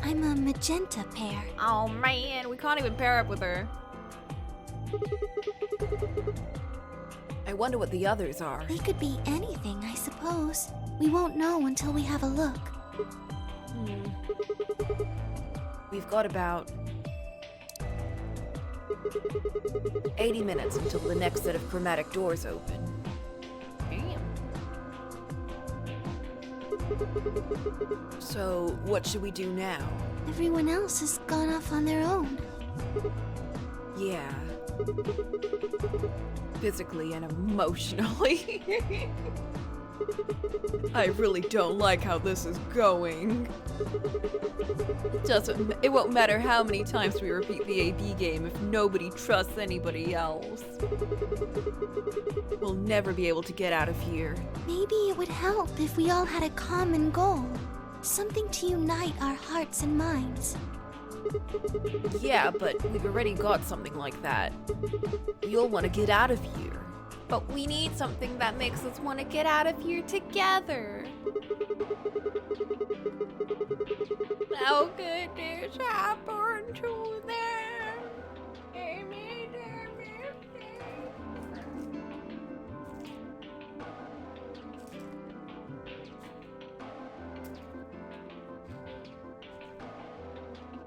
I'm a magenta pair. Oh man, we can't even pair up with her. I wonder what the others are. They could be anything, I suppose. We won't know until we have a look. We've got about 80 minutes until the next set of chromatic doors open. Damn. So, what should we do now? Everyone else has gone off on their own. Yeah. Physically and emotionally. I really don't like how this is going. It won't matter how many times we repeat the AB game if nobody trusts anybody else. We'll never be able to get out of here. Maybe it would help if we all had a common goal. Something to unite our hearts and minds. Yeah, but we've already got something like that. We all want to get out of here. But we need something that makes us want to get out of here together. How could this happen to them?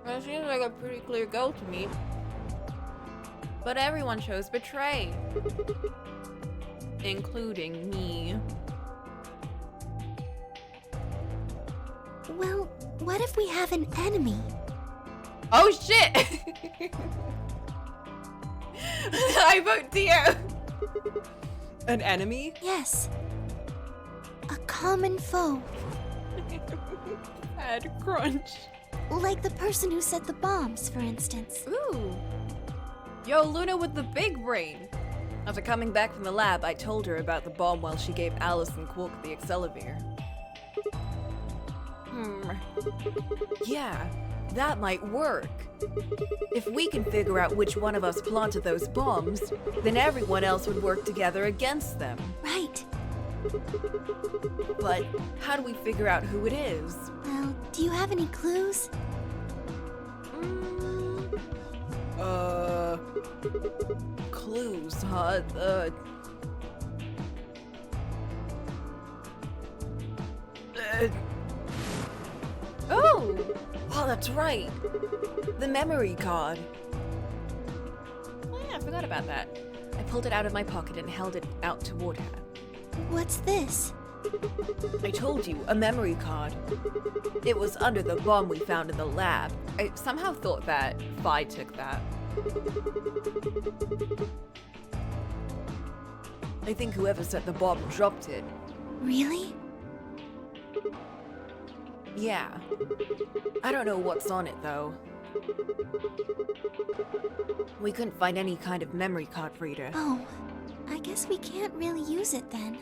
That seems like a pretty clear goal to me. But everyone chose betray. Including me. Well, what if we have an enemy? Oh shit! I vote Dio! An enemy? Yes. A common foe. Bad crunch. Like the person who set the bombs, for instance. Ooh. Yo, Luna with the big brain. After coming back from the lab, I told her about the bomb while she gave Alice and Quark the Accelavir. Yeah, that might work. If we can figure out which one of us planted those bombs, then everyone else would work together against them. Right. But how do we figure out who it is? Well, do you have any clues? Clues, huh? Oh, that's right. The memory card. Oh yeah, I forgot about that. I pulled it out of my pocket and held it out toward her. What's this? I told you, a memory card. It was under the bomb we found in the lab. I somehow thought that Vi took that. I think whoever set the bomb dropped it. Really? Yeah. I don't know what's on it, though. We couldn't find any kind of memory card reader. Oh, I guess we can't really use it then.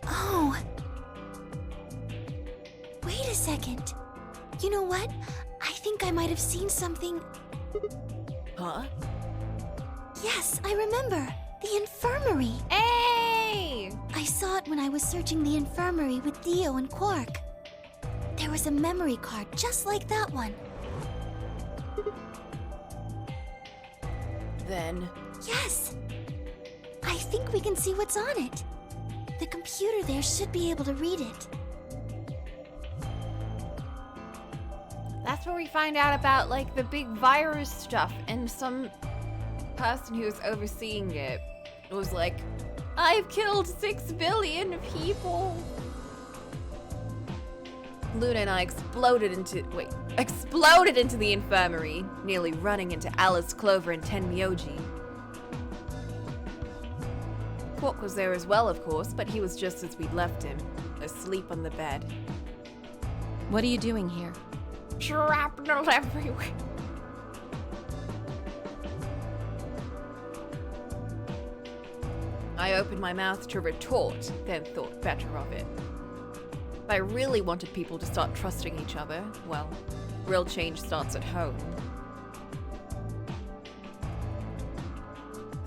Oh! Wait a second. You know what? I think I might have seen something. Huh? Yes, I remember. The infirmary. Hey! I saw it when I was searching the infirmary with Dio and Quark. There was a memory card just like that one. Then... Yes! I think we can see what's on it. The computer there should be able to read it. That's where we find out about, like, the big virus stuff, and some person who was overseeing it was like, I've killed 6 billion people. Luna and I exploded into the infirmary, nearly running into Alice, Clover, and Tenmyoji. Quark was there as well, of course, but he was just as we'd left him, asleep on the bed. What are you doing here? Shrapnel everywhere. I opened my mouth to retort, then thought better of it. If I really wanted people to start trusting each other, well, real change starts at home.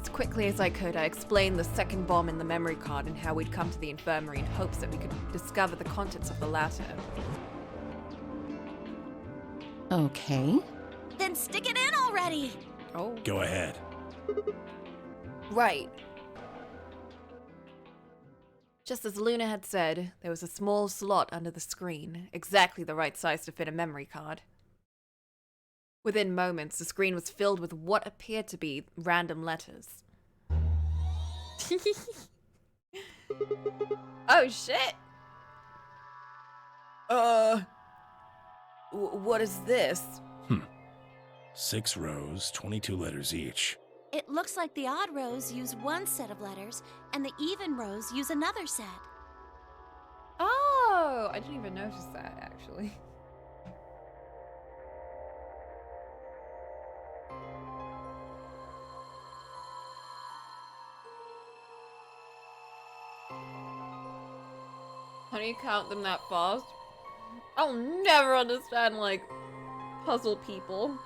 As quickly as I could, I explained the second bomb in the memory card and how we'd come to the infirmary in hopes that we could discover the contents of the latter. Okay. Then stick it in already! Oh. Go ahead. Right. Just as Luna had said, there was a small slot under the screen, exactly the right size to fit a memory card. Within moments, the screen was filled with what appeared to be random letters. Oh shit! What is this? 6 rows, 22 letters each. It looks like the odd rows use one set of letters, and the even rows use another set. Oh, I didn't even notice that, actually. How do you count them that fast? I'll never understand, like, puzzle people.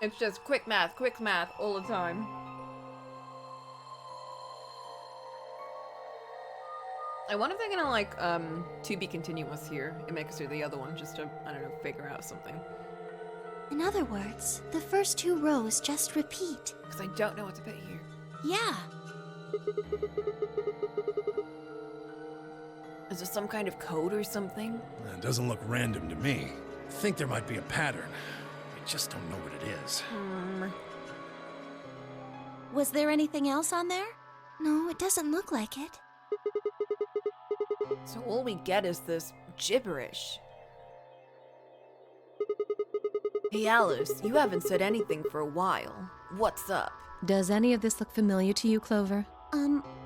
It's just quick math all the time. I wonder if they're gonna, like, to be continuous here and make us do the other one just to, I don't know, figure out something. In other words, the first 2 rows just repeat. Because I don't know what to put here. Yeah. Is there some kind of code or something? It doesn't look random to me. I think there might be a pattern. I just don't know what it is. Was there anything else on there? No, it doesn't look like it. So all we get is this gibberish. Hey Alice, you haven't said anything for a while. What's up? Does any of this look familiar to you, Clover?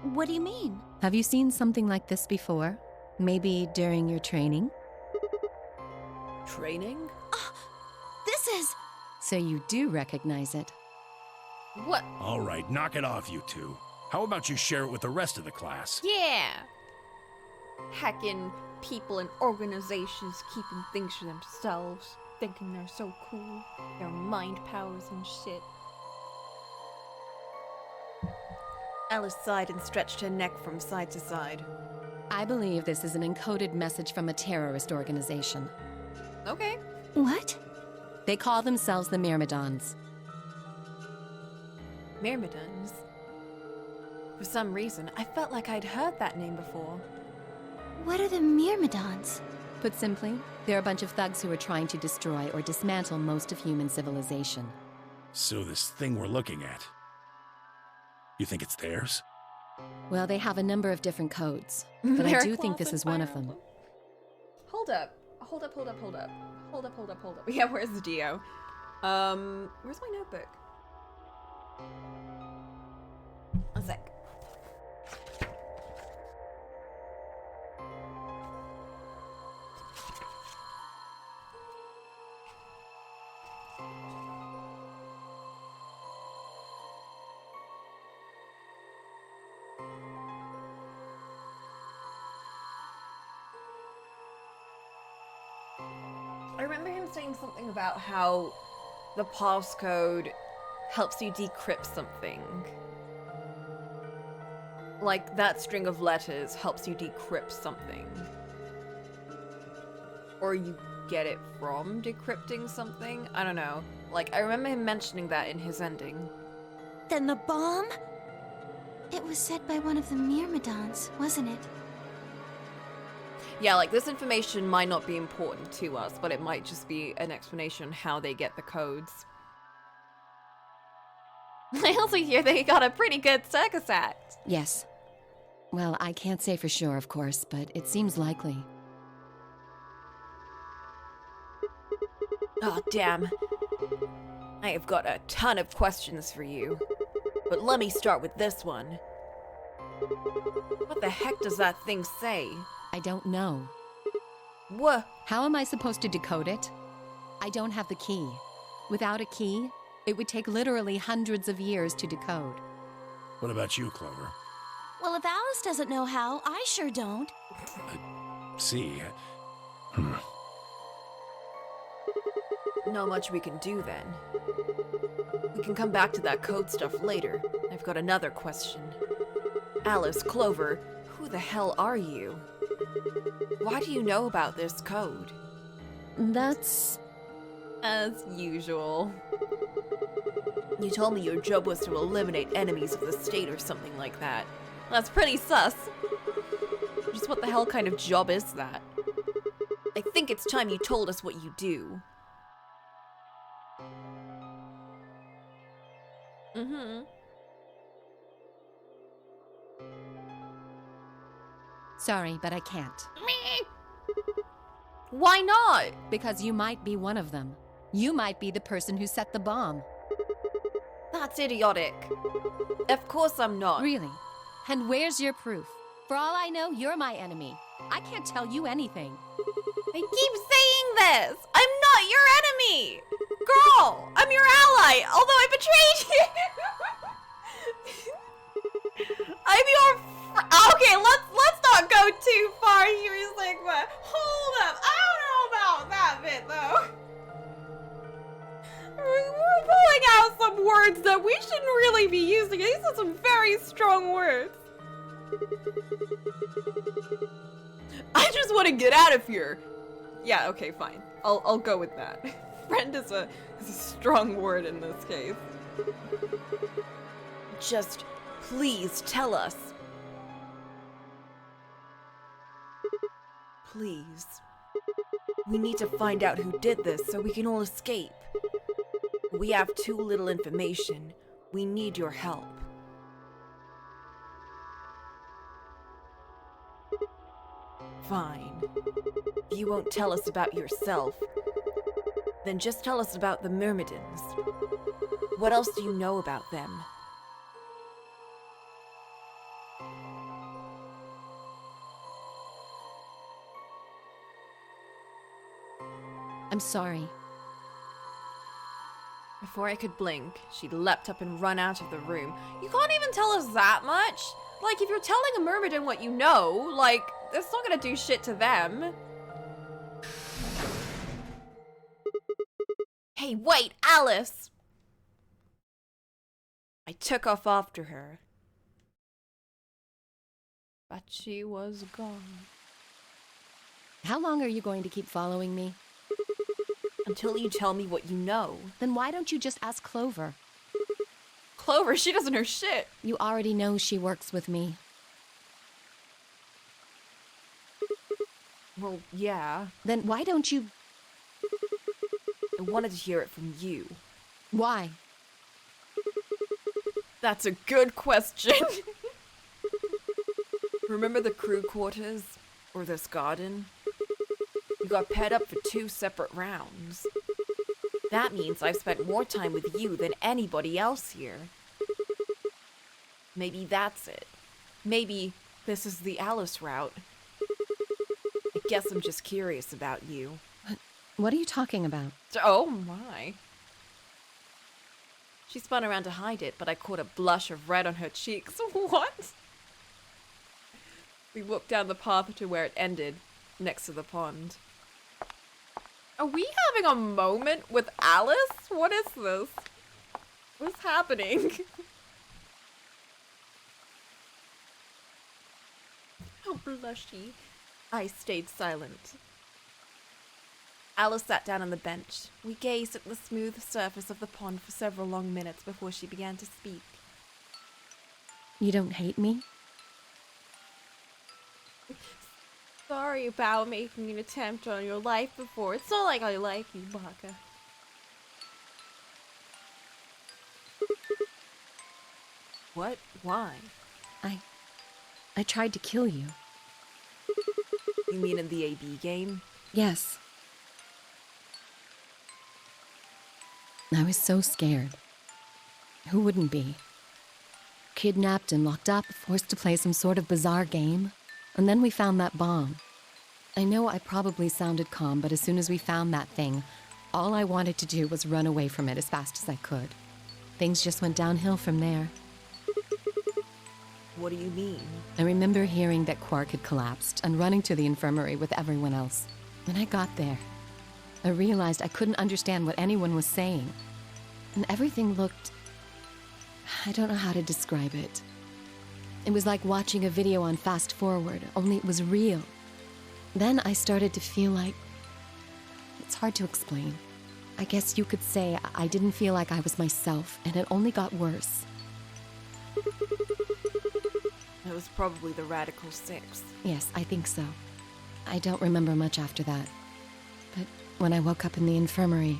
What do you mean? Have you seen something like this before? Maybe during your training? Training? This is... So you do recognize it. What? All right, knock it off, you two. How about you share it with the rest of the class? Yeah! Hacking people and organizations keeping things for themselves, thinking they're so cool, their mind powers and shit. Alice sighed and stretched her neck from side to side. I believe this is an encoded message from a terrorist organization. Okay. What? They call themselves the Myrmidons. Myrmidons? For some reason, I felt like I'd heard that name before. What are the Myrmidons? Put simply, they're a bunch of thugs who are trying to destroy or dismantle most of human civilization. So this thing we're looking at, you think it's theirs? Well, they have a number of different codes, but I do think this is one of them. Hold up. Yeah, where's the Dio? Where's my notebook? A sec. I remember him saying something about how the passcode helps you decrypt something. Like, that string of letters helps you decrypt something. Or you get it from decrypting something? I don't know. Like, I remember him mentioning that in his ending. Then the bomb? It was said by one of the Myrmidons, wasn't it? Yeah, like, this information might not be important to us, but it might just be an explanation on how they get the codes. I also hear they got a pretty good circus act. Yes. Well, I can't say for sure, of course, but it seems likely. Oh, damn. I have got a ton of questions for you. But let me start with this one. What the heck does that thing say? I don't know. What? How am I supposed to decode it? I don't have the key. Without a key, it would take literally hundreds of years to decode. What about you, Clover? Well, if Alice doesn't know how, I sure don't. See. Not much we can do then. We can come back to that code stuff later. I've got another question. Alice, Clover, who the hell are you? Why do you know about this code? That's... as usual. You told me your job was to eliminate enemies of the state or something like that. That's pretty sus. Just what the hell kind of job is that? I think it's time you told us what you do. Sorry, but I can't. Why not? Because you might be one of them. You might be the person who set the bomb. That's idiotic. Of course I'm not. Really? And where's your proof? For all I know, you're my enemy. I can't tell you anything. I keep saying this. I'm not your enemy. Girl, I'm your ally, although I betrayed you. I'm your okay, let's not go too far here, Sigma. Hold up. I don't know about that bit, though. We're pulling out some words that we shouldn't really be using. These are some very strong words. I just want to get out of here. Yeah, okay, fine. I'll go with that. Friend is a strong word in this case. Just please tell us. Please. We need to find out who did this so we can all escape. We have too little information. We need your help. Fine. If you won't tell us about yourself, then just tell us about the Myrmidons. What else do you know about them? I'm sorry. Before I could blink, she leapt up and run out of the room. You can't even tell us that much? Like, if you're telling a Myrmidon what you know, like, that's not gonna do shit to them. Hey, wait, Alice! I took off after her. But she was gone. How long are you going to keep following me? Until you tell me what you know. Then why don't you just ask Clover? Clover, she doesn't know shit. You already know she works with me. Well, yeah. Then why don't you... I wanted to hear it from you. Why? That's a good question. Remember the crew quarters? Or this garden? You got paired up for 2 separate rounds. That means I've spent more time with you than anybody else here. Maybe that's it. Maybe this is the Alice route. I guess I'm just curious about you. What are you talking about? Oh my. She spun around to hide it, but I caught a blush of red on her cheeks. What? We walked down the path to where it ended, next to the pond. Are we having a moment with Alice? What is this? What's happening? How blushy. I stayed silent. Alice sat down on the bench. We gazed at the smooth surface of the pond for several long minutes before she began to speak. You don't hate me? Sorry about making an attempt on your life before. It's not like I like you, Baka. What? Why? I tried to kill you. You mean in the AB game? Yes. I was so scared. Who wouldn't be? Kidnapped and locked up, forced to play some sort of bizarre game. And then we found that bomb. I know I probably sounded calm, but as soon as we found that thing, all I wanted to do was run away from it as fast as I could. Things just went downhill from there. What do you mean? I remember hearing that Quark had collapsed and running to the infirmary with everyone else. When I got there, I realized I couldn't understand what anyone was saying. And everything looked... I don't know how to describe it. It was like watching a video on fast forward, only it was real. Then I started to feel like... It's hard to explain. I guess you could say I didn't feel like I was myself, and it only got worse. It was probably the Radical 6. Yes, I think so. I don't remember much after that. But when I woke up in the infirmary,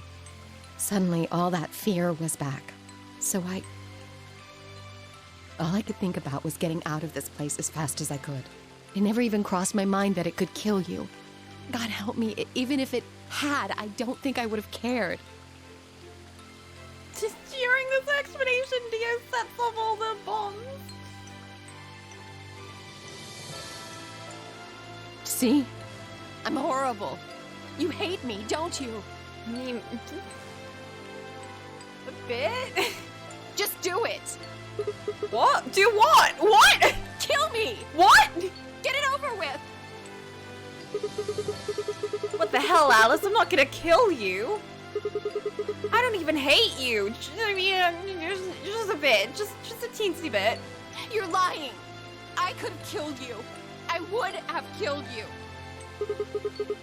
suddenly all that fear was back. So all I could think about was getting out of this place as fast as I could. It never even crossed my mind that it could kill you. God help me, even if it had, I don't think I would have cared. Just during this explanation, Dio sets off all the bombs. See? I'm horrible. You hate me, don't you? I mean, a bit. Just do it! What? Do what? What? Kill me! What? Get it over with! What the hell, Alice? I'm not gonna kill you. I don't even hate you. I mean, just a bit. Just a teensy bit. You're lying! I could have killed you. I would have killed you.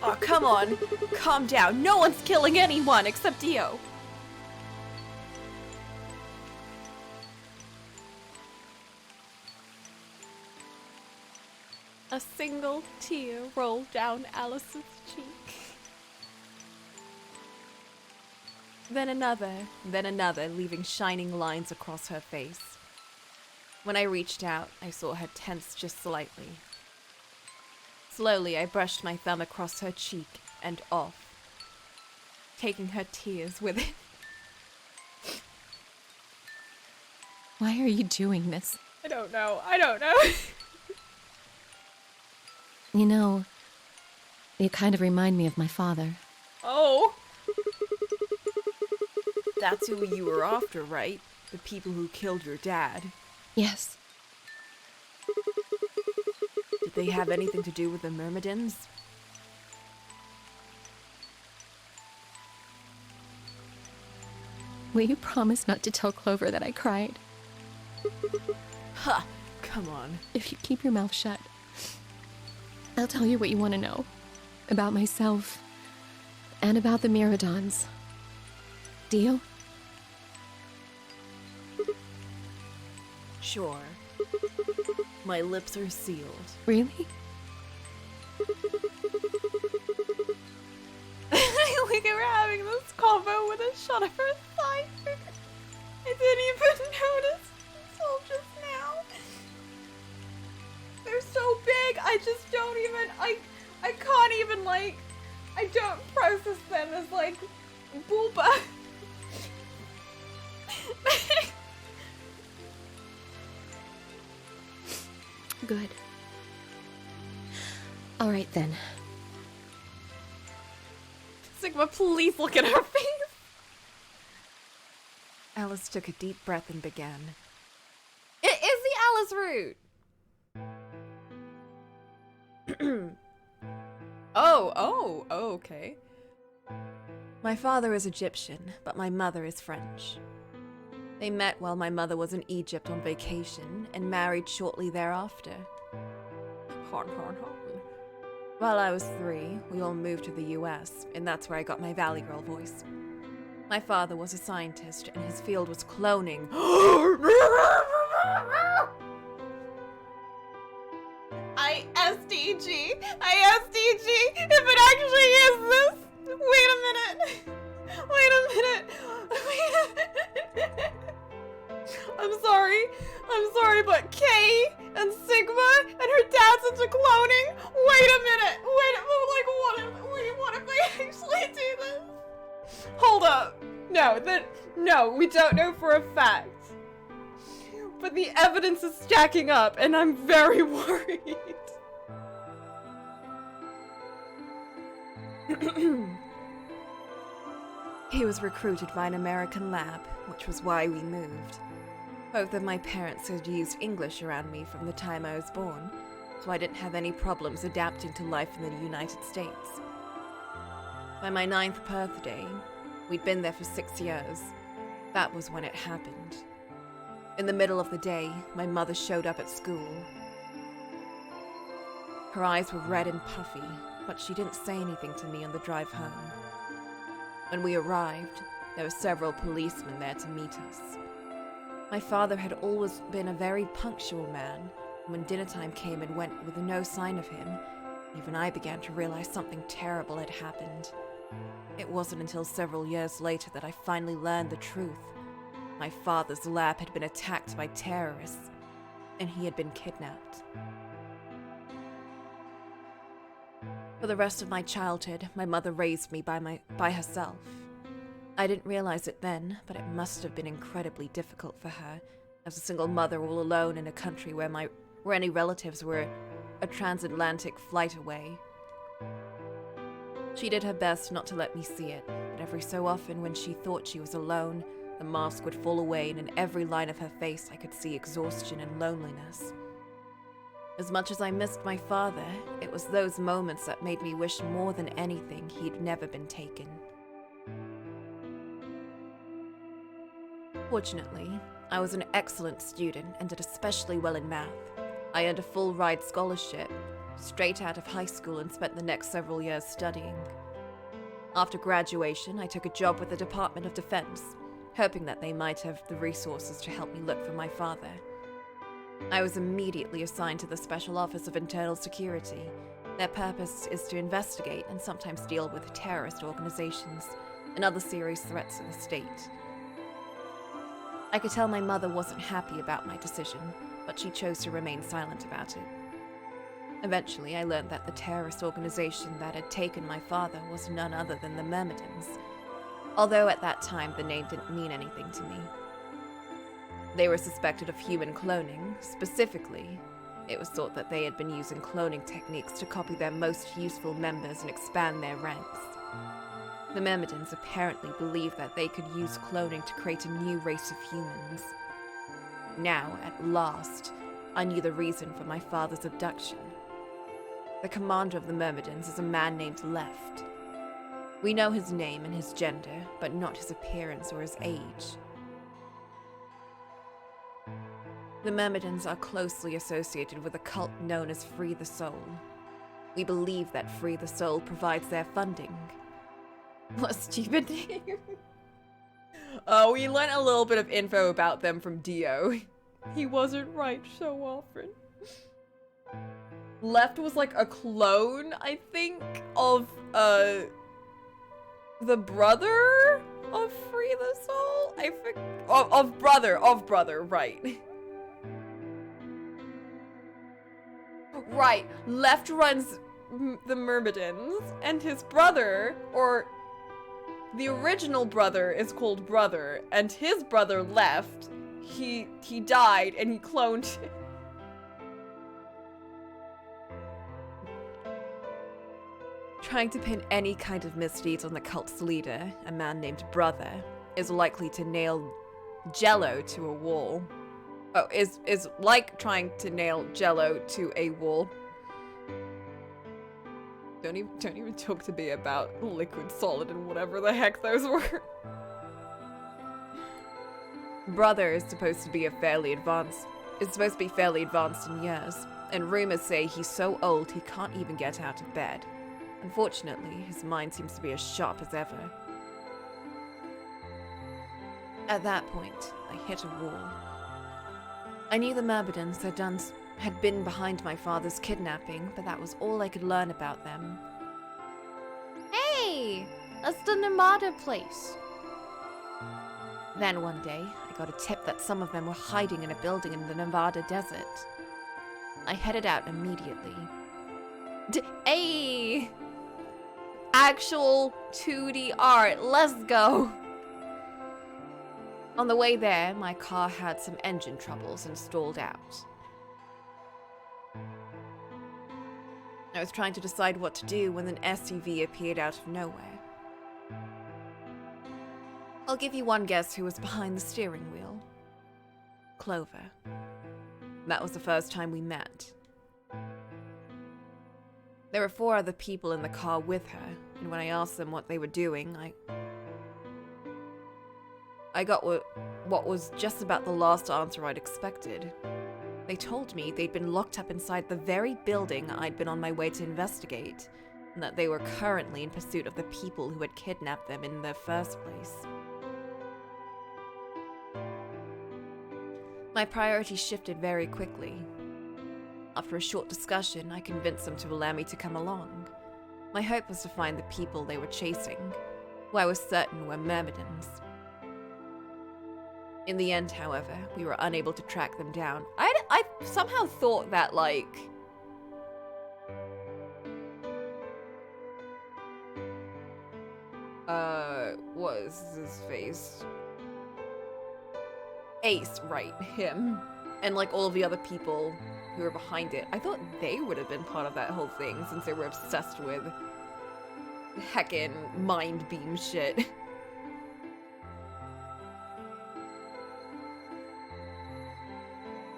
Oh, come on. Calm down. No one's killing anyone except Dio. A single tear rolled down Alice's cheek. Then another, leaving shining lines across her face. When I reached out, I saw her tense just slightly. Slowly, I brushed my thumb across her cheek and off, taking her tears with it. Why are you doing this? I don't know. You know, you kind of remind me of my father. Oh. That's who you were after, right? The people who killed your dad. Yes. Did they have anything to do with the Myrmidons? Will you promise not to tell Clover that I cried? Ha! Come on. If you keep your mouth shut, I'll tell you what you want to know. About myself. And about the Myrmidons. Deal? Sure. My lips are sealed. Really? Like we were having this combo with a shot of her thigh. I didn't even notice until just now. They're so big, I just don't even, I can't even, like, I don't process them as, like, bulba. Good. Alright then. Sigma, please look at her face. Alice took a deep breath and began. It is the Alice route. Oh, okay. My father is Egyptian, but my mother is French. They met while my mother was in Egypt on vacation and married shortly thereafter. Hon. While I was 3, we all moved to the US, and that's where I got my Valley Girl voice. My father was a scientist, and his field was cloning. ISDG, if it actually is this. Wait a minute. I'm sorry, but Kay and Sigma and her dad's into cloning. Wait a minute. What if they actually do this? Hold up. No, we don't know for a fact. But the evidence is stacking up, and I'm very worried. He was recruited by an American lab, which was why we moved. Both of my parents had used English around me from the time I was born, so I didn't have any problems adapting to life in the United States. By my 9th birthday, we'd been there for 6 years. That was when it happened. In the middle of the day, my mother showed up at school. Her eyes were red and puffy, but she didn't say anything to me on the drive home. When we arrived, there were several policemen there to meet us. My father had always been a very punctual man, and when dinner time came and went with no sign of him, even I began to realize something terrible had happened. It wasn't until several years later that I finally learned the truth. My father's lab had been attacked by terrorists, and he had been kidnapped. For the rest of my childhood, my mother raised me by herself. I didn't realize it then, but it must have been incredibly difficult for her, as a single mother all alone in a country where any relatives were a transatlantic flight away. She did her best not to let me see it, but every so often when she thought she was alone, the mask would fall away and in every line of her face I could see exhaustion and loneliness. As much as I missed my father, it was those moments that made me wish more than anything he'd never been taken. Fortunately, I was an excellent student and did especially well in math. I earned a full-ride scholarship, straight out of high school, and spent the next several years studying. After graduation, I took a job with the Department of Defense, hoping that they might have the resources to help me look for my father. I was immediately assigned to the Special Office of Internal Security. Their purpose is to investigate and sometimes deal with terrorist organizations and other serious threats to the state. I could tell my mother wasn't happy about my decision, but she chose to remain silent about it. Eventually, I learned that the terrorist organization that had taken my father was none other than the Myrmidons, although at that time the name didn't mean anything to me. They were suspected of human cloning. Specifically, it was thought that they had been using cloning techniques to copy their most useful members and expand their ranks. The Myrmidons apparently believed that they could use cloning to create a new race of humans. Now, at last, I knew the reason for my father's abduction. The commander of the Myrmidons is a man named Left. We know his name and his gender, but not his appearance or his age. The Myrmidons are closely associated with a cult known as Free the Soul. We believe that Free the Soul provides their funding. What a stupid name. We learned a little bit of info about them from Dio. He wasn't right so often. Left was like a clone, I think, of the brother of Free the Soul? Of brother, right. Right, Left runs the Myrmidons, and his brother, or the original brother, is called Brother, and his brother Left, he died and he cloned him. Trying to pin any kind of misdeeds on the cult's leader, a man named Brother, is likely to nail Jello to a wall. Oh, is like trying to nail Jello to a wall. Don't even talk to me about liquid, solid, and whatever the heck those were. Brother is supposed to be fairly advanced in years, and rumors say he's so old he can't even get out of bed. Unfortunately, his mind seems to be as sharp as ever. At that point, I hit a wall. I knew the Myrmidons had been behind my father's kidnapping, but that was all I could learn about them. Hey! That's the Nevada place. Then one day, I got a tip that some of them were hiding in a building in the Nevada desert. I headed out immediately. Hey! Actual 2D art, let's go! On the way there, my car had some engine troubles and stalled out. I was trying to decide what to do when an SUV appeared out of nowhere. I'll give you one guess who was behind the steering wheel. Clover. That was the first time we met. There were 4 other people in the car with her, and when I asked them what they were doing, I got what was just about the last answer I'd expected. They told me they'd been locked up inside the very building I'd been on my way to investigate, and that they were currently in pursuit of the people who had kidnapped them in the first place. My priorities shifted very quickly. After a short discussion, I convinced them to allow me to come along. My hope was to find the people they were chasing, who I was certain were Myrmidons. In the end, however, we were unable to track them down. I somehow thought that, like, his face? Ace, right, him. And like all of the other people who were behind it. I thought they would have been part of that whole thing since they were obsessed with heckin' mind beam shit.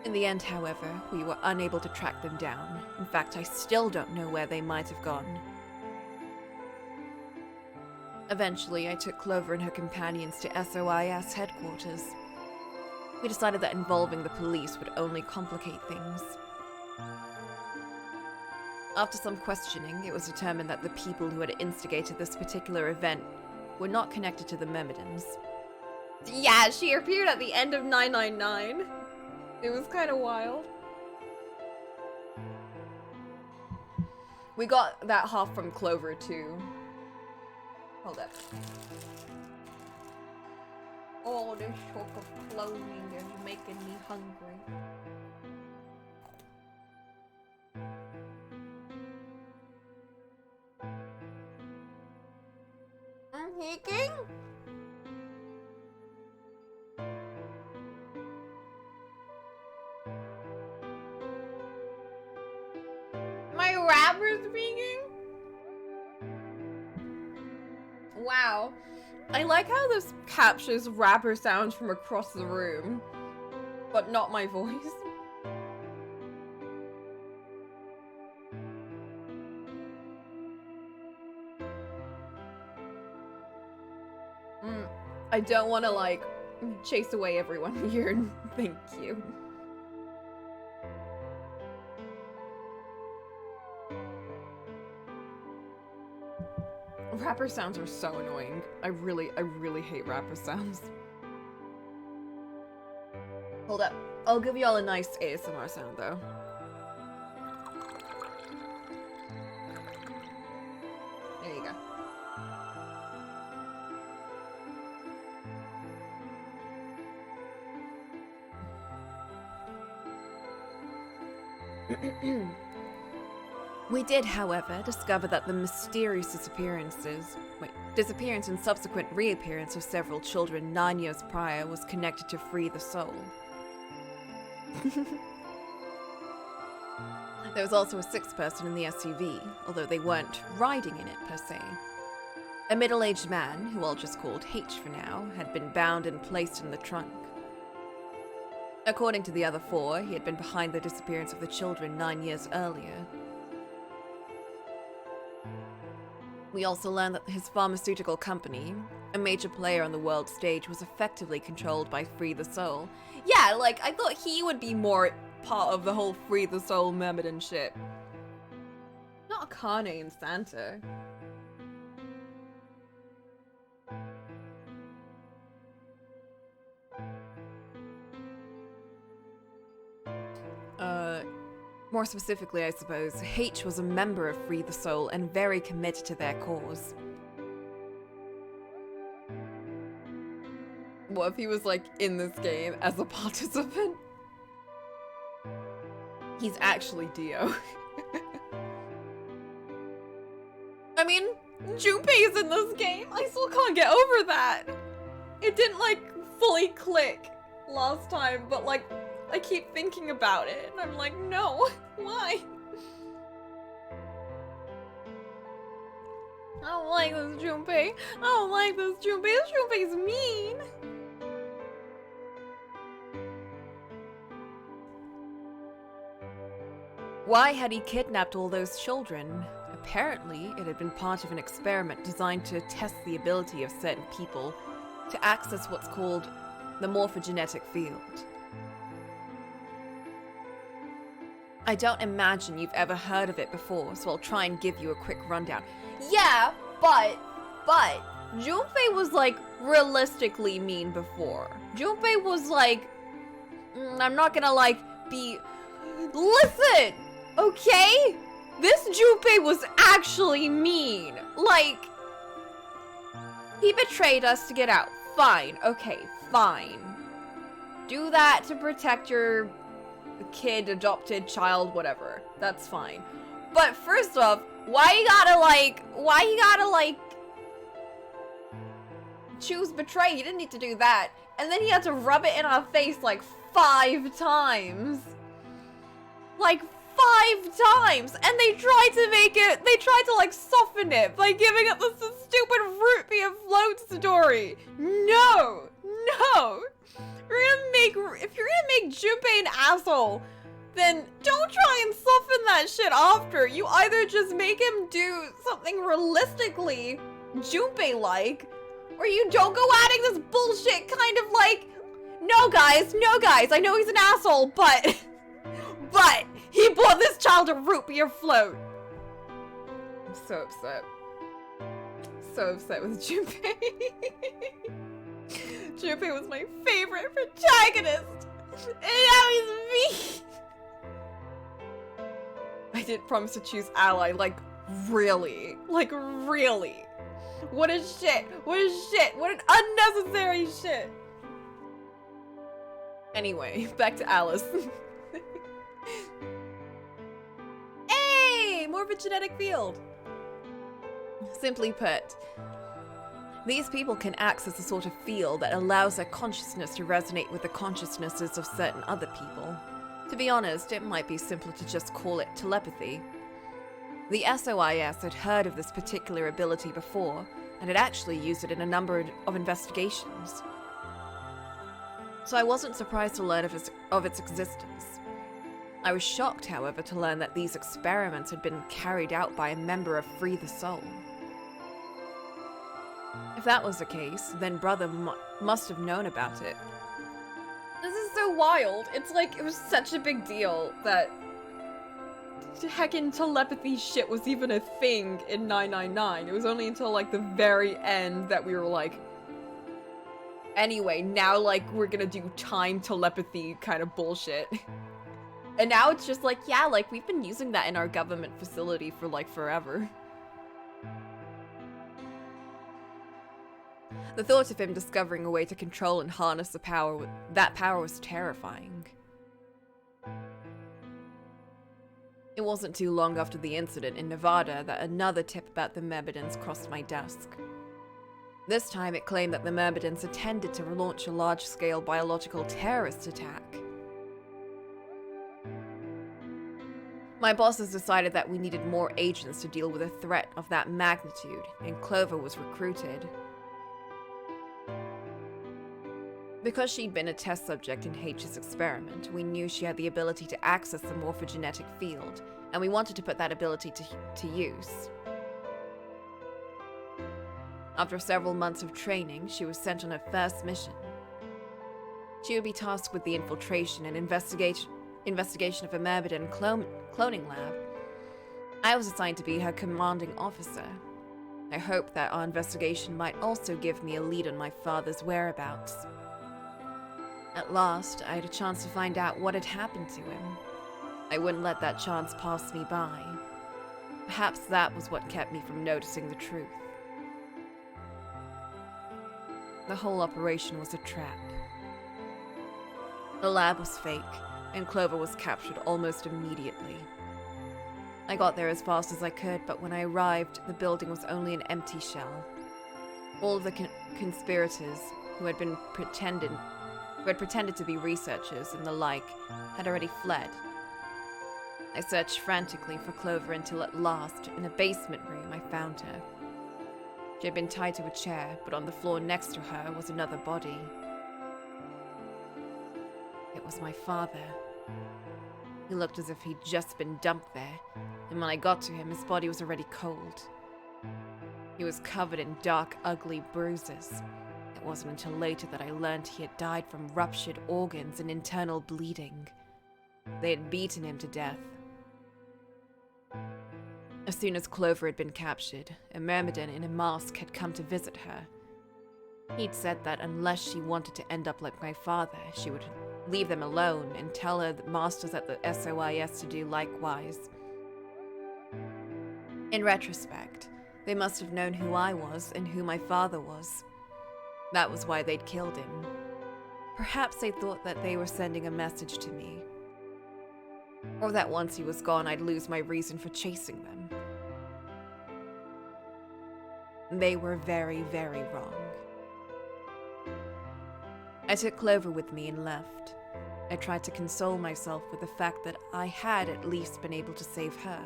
In the end, however, we were unable to track them down. In fact, I still don't know where they might have gone. Eventually, I took Clover and her companions to SOIS headquarters. We decided that involving the police would only complicate things. After some questioning, it was determined that the people who had instigated this particular event were not connected to the Myrmidons. Yeah, she appeared at the end of 999. It was kind of wild. We got that half from Clover too. Hold up. Oh, this talk of clothing is making me hungry. I'm hicking? My rapper speaking? Wow. I like how this captures rapper sounds from across the room, but not my voice. I don't want to like chase away everyone here. Thank you. Rapper sounds are so annoying. I really hate rapper sounds. Hold up. I'll give y'all a nice ASMR sound though. There you go. We did, however, discover that the mysterious disappearance and subsequent reappearance of several children 9 years prior was connected to Free the Soul. There was also a sixth person in the SUV, although they weren't riding in it per se. A middle-aged man, who I'll just call H for now, had been bound and placed in the trunk. According to the other four, he had been behind the disappearance of the children 9 years earlier. We also learned that his pharmaceutical company, a major player on the world stage, was effectively controlled by Free the Soul. Yeah, like, I thought he would be more part of the whole Free the Soul Myrmidon shit. Not Akane and Santa. More specifically, I suppose, H was a member of Free the Soul and very committed to their cause. What if he was, like, in this game as a participant? He's actually Dio. I mean, Junpei's in this game. I still can't get over that. It didn't, like, fully click last time, but, like, I keep thinking about it, and I'm like, no, why? I don't like this Junpei. I don't like this Junpei. This Junpei's mean. Why had he kidnapped all those children? Apparently, it had been part of an experiment designed to test the ability of certain people to access what's called the morphogenetic field. I don't imagine you've ever heard of it before, so I'll try and give you a quick rundown. Yeah, but, Junpei was, like, realistically mean before. Junpei was, like, I'm not gonna, like, be... Listen! Okay? This Junpei was actually mean. Like, he betrayed us to get out. Fine, okay, fine. Do that to protect your kid, adopted child, whatever. That's fine. But first off, why you gotta choose betray. He didn't need to do that. And then he had to rub it in our face like 5 times. Like 5 times. And they tried to make it, they tried to like soften it by giving it this stupid root beer float story. No, no. If you're gonna make Junpei an asshole, then don't try and soften that shit after. You either just make him do something realistically Junpei-like, or you don't go adding this bullshit kind of like, no guys, I know he's an asshole, but he bought this child a root beer float. I'm so upset. So upset with Junpei. Junpei was my favorite protagonist, and now he's me. I did promise to choose ally, like really? Like really? What a shit, what a shit, what an unnecessary shit. Anyway, back to Alice. Hey, more of a genetic field. Simply put, these people can access a sort of field that allows their consciousness to resonate with the consciousnesses of certain other people. To be honest, it might be simpler to just call it telepathy. The SOIS had heard of this particular ability before, and had actually used it in a number of investigations. So I wasn't surprised to learn of its existence. I was shocked, however, to learn that these experiments had been carried out by a member of Free the Soul. If that was the case, then Brother must have known about it. This is so wild. It's like, it was such a big deal that heckin' telepathy shit was even a thing in 999. It was only until like the very end that we were like, anyway, now like we're gonna do time telepathy kind of bullshit. And now it's just like, yeah, like we've been using that in our government facility for like forever. The thought of him discovering a way to control and harness that power was terrifying. It wasn't too long after the incident in Nevada that another tip about the Myrmidons crossed my desk. This time it claimed that the Myrmidons intended to launch a large-scale biological terrorist attack. My bosses decided that we needed more agents to deal with a threat of that magnitude, and Clover was recruited. Because she'd been a test subject in H's experiment, we knew she had the ability to access the morphogenetic field, and we wanted to put that ability to use. After several months of training, she was sent on her first mission. She would be tasked with the infiltration and investigation of a Myrmidon cloning lab. I was assigned to be her commanding officer. I hoped that our investigation might also give me a lead on my father's whereabouts. At last, I had a chance to find out what had happened to him. I wouldn't let that chance pass me by. Perhaps that was what kept me from noticing the truth. The whole operation was a trap. The lab was fake, and Clover was captured almost immediately. I got there as fast as I could, but when I arrived, the building was only an empty shell. All of the conspirators who had pretended to be researchers and the like had already fled. I searched frantically for Clover until at last, in a basement room, I found her. She had been tied to a chair, but on the floor next to her was another body. It was my father. He looked as if he'd just been dumped there, and when I got to him, his body was already cold. He was covered in dark, ugly bruises. It wasn't until later that I learned he had died from ruptured organs and internal bleeding. They had beaten him to death. As soon as Clover had been captured, a Myrmidon in a mask had come to visit her. He'd said that unless she wanted to end up like my father, she would leave them alone and tell her the masters at the SOIS to do likewise. In retrospect, they must have known who I was and who my father was. That was why they'd killed him. Perhaps they thought that they were sending a message to me. Or that once he was gone, I'd lose my reason for chasing them. They were very, very wrong. I took Clover with me and left. I tried to console myself with the fact that I had at least been able to save her.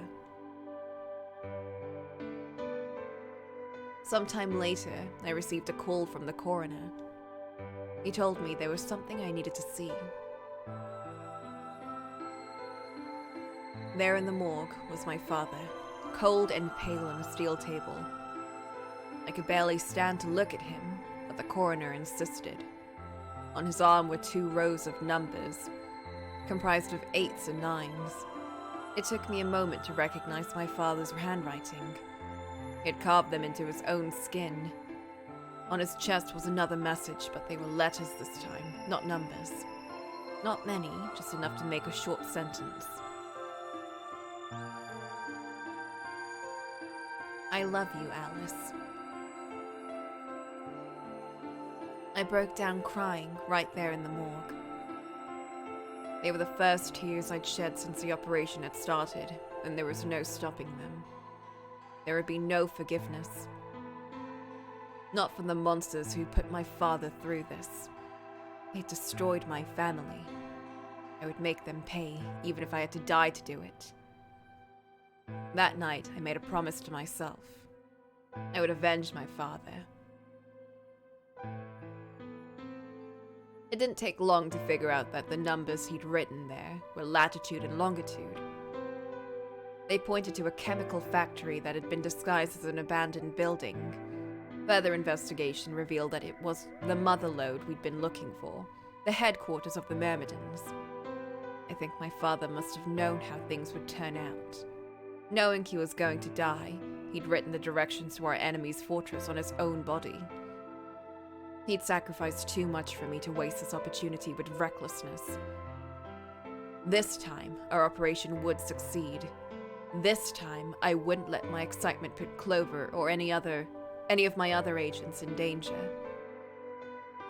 Sometime later, I received a call from the coroner. He told me there was something I needed to see. There in the morgue was my father, cold and pale on a steel table. I could barely stand to look at him, but the coroner insisted. On his arm were 2 rows of numbers, comprised of 8s and 9s. It took me a moment to recognize my father's handwriting. He had carved them into his own skin. On his chest was another message, but they were letters this time, not numbers. Not many, just enough to make a short sentence. I love you, Alice. I broke down crying right there in the morgue. They were the first tears I'd shed since the operation had started, and there was no stopping them. There would be no forgiveness. Not from the monsters who put my father through this. They destroyed my family. I would make them pay, even if I had to die to do it. That night, I made a promise to myself. I would avenge my father. It didn't take long to figure out that the numbers he'd written there were latitude and longitude. They pointed to a chemical factory that had been disguised as an abandoned building. Further investigation revealed that it was the mother lode we'd been looking for, the headquarters of the Myrmidons. I think my father must have known how things would turn out. Knowing he was going to die, he'd written the directions to our enemy's fortress on his own body. He'd sacrificed too much for me to waste this opportunity with recklessness. This time, our operation would succeed. This time, I wouldn't let my excitement put Clover or any of my other agents in danger.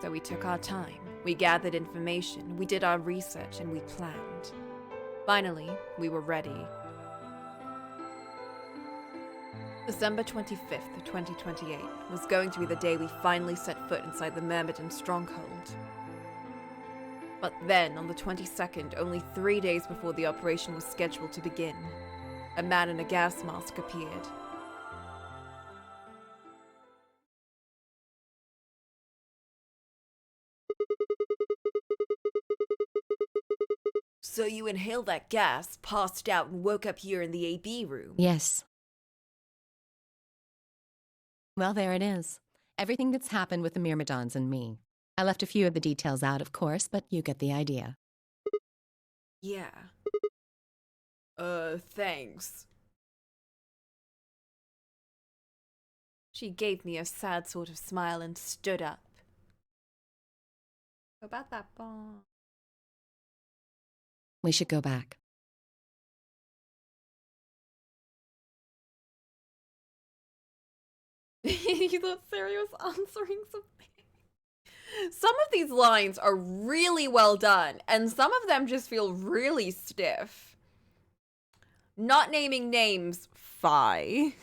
So we took our time. We gathered information, we did our research, and we planned. Finally, we were ready. December 25th, 2028 was going to be the day we finally set foot inside the Myrmidon stronghold. But then, on the 22nd, only 3 days before the operation was scheduled to begin, a man in a gas mask appeared. So you inhaled that gas, passed out, and woke up here in the AB room? Yes. Well, there it is. Everything that's happened with the Myrmidons and me. I left a few of the details out, of course, but you get the idea. Yeah. Thanks. She gave me a sad sort of smile and stood up. About that bomb. We should go back. You thought Sari was answering something? Some of these lines are really well done, and some of them just feel really stiff. Not naming names, fine.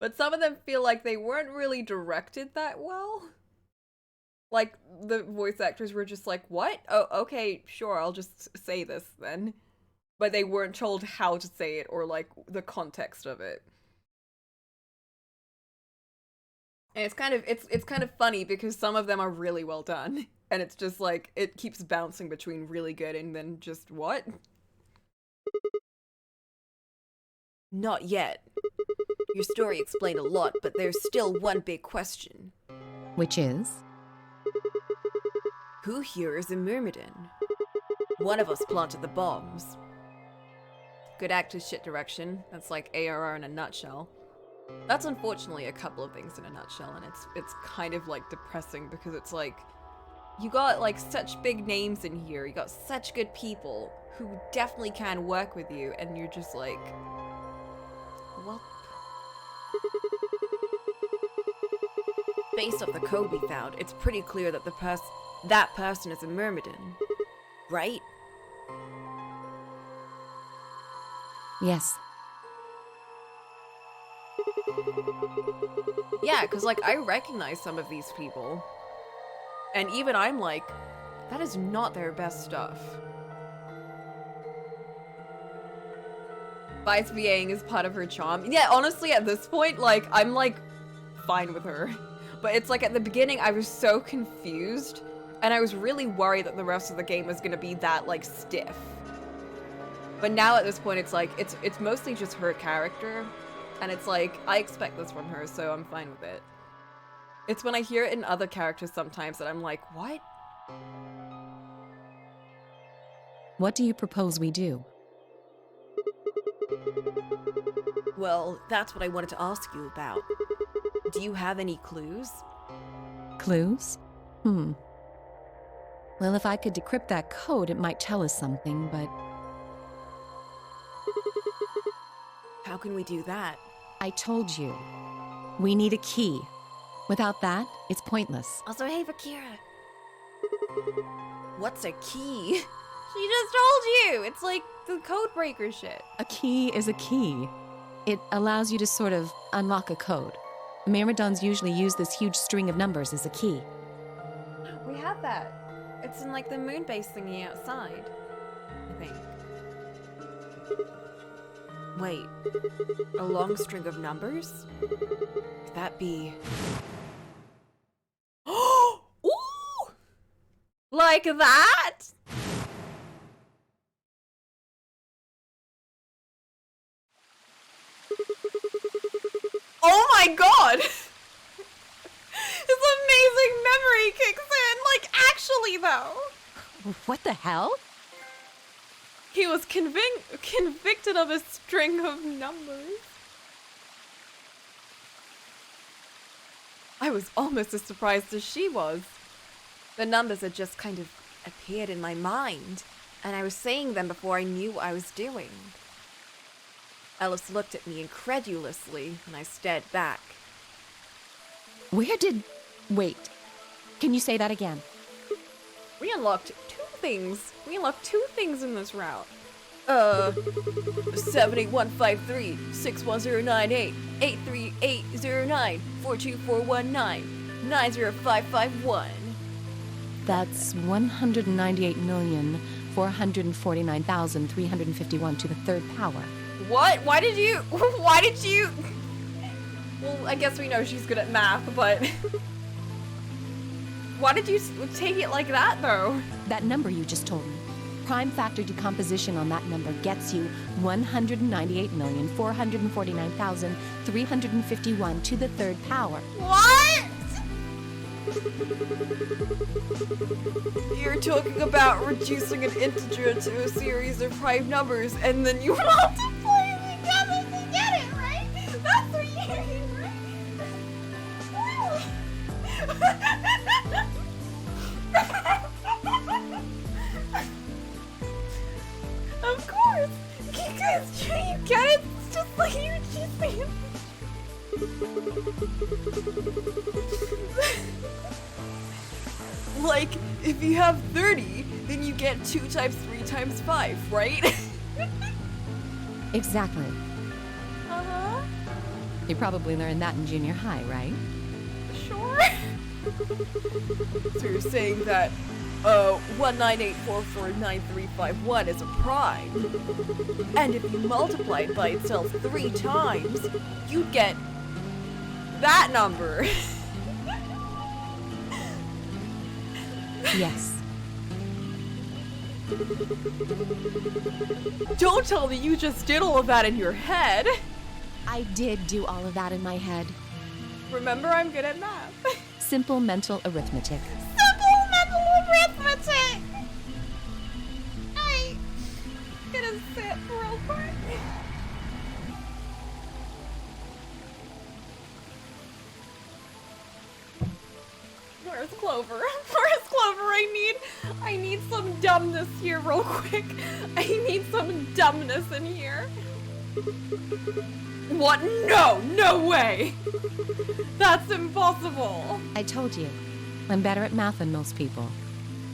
But some of them feel like they weren't really directed that well. Like, the voice actors were just like, what? Oh, okay, sure, I'll just say this then. But they weren't told how to say it or, like, the context of it. And it's kind of funny because some of them are really well done. And it's just like, it keeps bouncing between really good and then just, what? Not yet. Your story explained a lot, but there's still one big question. Which is? Who here is a Myrmidon? One of us planted the bombs. Good actor's shit direction. That's like ARR in a nutshell. That's unfortunately a couple of things in a nutshell, and it's kind of like depressing because it's like, you got like such big names in here, you got such good people who definitely can work with you, and you're just like, well. Based off the code we found, it's pretty clear that that person is a Myrmidon, right? Yes. Yeah, because, like, I recognize some of these people. And even I'm like, that is not their best stuff. Vice VAing is part of her charm. Yeah, honestly, at this point, like, I'm, like, fine with her. But it's like, at the beginning, I was so confused. And I was really worried that the rest of the game was gonna be that, like, stiff. But now at this point, it's like, it's mostly just her character. And it's like, I expect this from her, so I'm fine with it. It's when I hear it in other characters sometimes that I'm like, what? What do you propose we do? Well, that's what I wanted to ask you about. Do you have any clues? Clues? Well, if I could decrypt that code, it might tell us something, but How can we do that? I told you. We need a key. Without that, it's pointless. Also, hey, Vakira. What's a key? She just told you! It's like the code breaker shit. A key is a key. It allows you to sort of unlock a code. Myrmidons usually use this huge string of numbers as a key. We have that. It's in like the moon base thingy outside, I think. Wait, a long string of numbers? Could that be... Ooh! Like that? Oh my god! This amazing memory kicks in! Like, actually, though! What the hell? He was convicted of a string of numbers. I was almost as surprised as she was. The numbers had just kind of appeared in my mind, and I was saying them before I knew what I was doing. Alice looked at me incredulously, and I stared back. Wait. Can you say that again? We unlocked two things. We unlocked two things in this route. 78153 61098 83809 42419 90551. That's 198,449,351 to the third power. What? Why did you... Well, I guess we know she's good at math, but... Why did you take it like that, though? That number you just told me. Prime factor decomposition on that number gets you 198,449,351 to the third power. What? You're talking about reducing an integer to a series of prime numbers, and then you multiply it together to get it, right? That's what you mean, right? Of course! Because you get it, it's just like you're choosing it. Like, if you have 30, then you get 2 times 3 times 5, right? Exactly. Uh-huh. You probably learned that in junior high, right? Sure. So you're saying that 198449351 is a prime, and if you multiply it by itself 3 times, you'd get that number. Yes. Don't tell me you just did all of that in your head. I did do all of that in my head. Remember, I'm good at math. Simple mental arithmetic. Simple mental arithmetic! I'm gonna sit real quick. Where's Clover? Where's Clover? I need some dumbness here real quick. I need some dumbness in here. What? No! No way! That's impossible! I told you. I'm better at math than most people.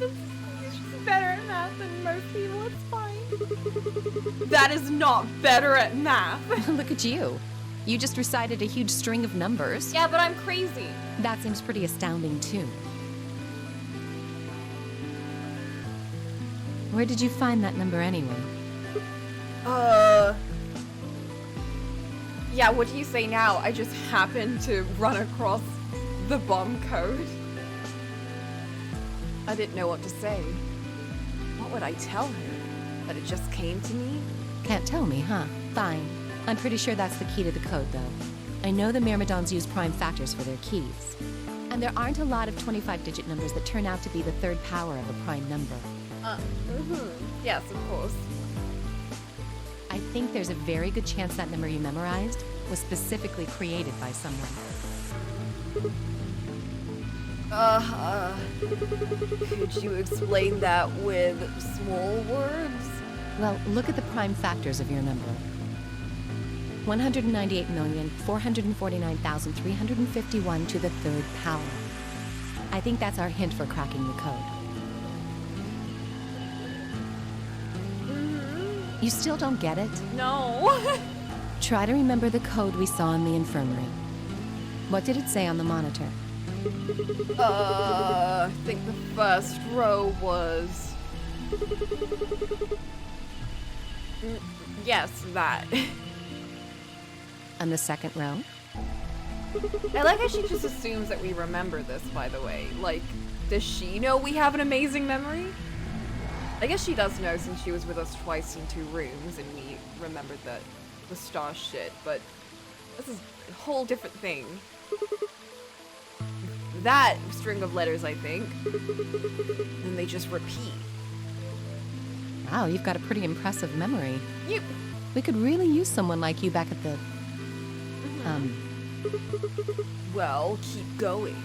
She's better at math than most people, it's fine. That is not better at math. Look at you. You just recited a huge string of numbers. Yeah, but I'm crazy. That seems pretty astounding, too. Where did you find that number anyway? Yeah, what do you say now? I just happened to run across the bomb code. I didn't know what to say. What would I tell her? That it just came to me? Can't tell me, huh? Fine. I'm pretty sure that's the key to the code, though. I know the Myrmidons use prime factors for their keys. And there aren't a lot of 25-digit numbers that turn out to be the third power of a prime number. Yes, of course. I think there's a very good chance that number you memorized was specifically created by someone. Could you explain that with small words? Well, look at the prime factors of your number. 198,449,351 to the third power. I think that's our hint for cracking the code. You still don't get it? No. Try to remember the code we saw in the infirmary. What did it say on the monitor? I think the first row was... Yes, that. And the second row? I like how she just assumes that we remember this, by the way. Like, does she know we have an amazing memory? I guess she does know since she was with us twice in 2 rooms and we remembered the star shit, but this is a whole different thing. That string of letters, I think. And they just repeat. Wow, you've got a pretty impressive memory. We could really use someone like you back at the... Well, keep going.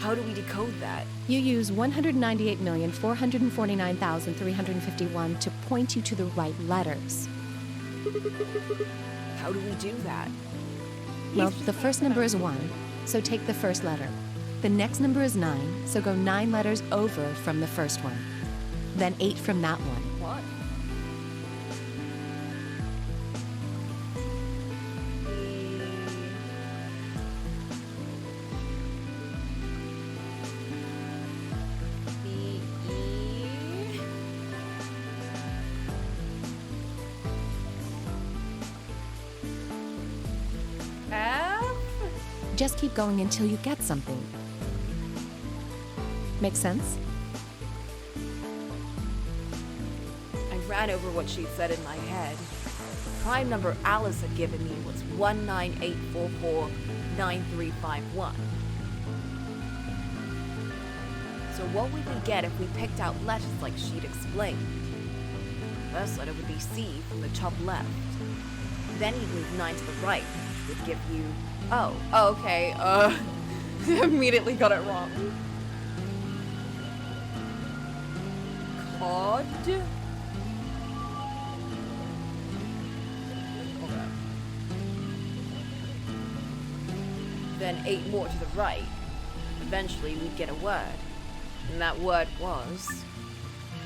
How do we decode that? You use 198,449,351 to point you to the right letters. How do we do that? Well, the first number is 1, so take the first letter. The next number is 9, so go 9 letters over from the first one. Then 8 from that one. What? Just keep going until you get something. Make sense? I ran over what she'd said in my head. The prime number Alice had given me was 198449351. So what would we get if we picked out letters like she'd explained? The first letter would be C from the top left. Then you'd move 9 to the right, which would give you... Oh, okay, immediately got it wrong. Cod? Then 8 more to the right. Eventually, we'd get a word. And that word was...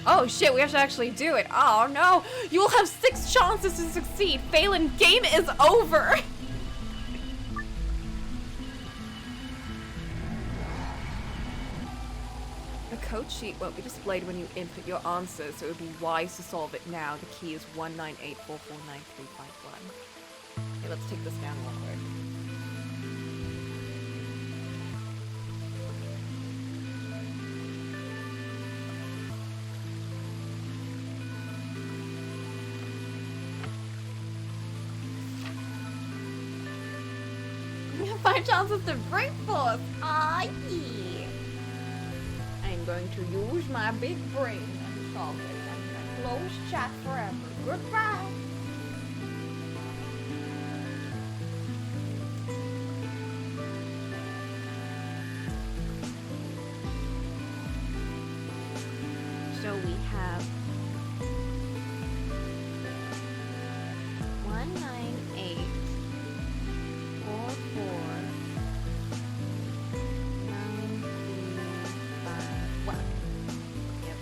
Oh shit, we have to actually do it. Oh no! You will have 6 chances to succeed. Phelan, game is over! The code sheet won't be displayed when you input your answers, so it would be wise to solve it now. The key is 198449351. Okay, let's take this down one word. We have 5 chances to break force! Ah, yeah! I'm going to use my big brain and solve it. I'm gonna close chat forever. Goodbye! So we have 198449351. Yep.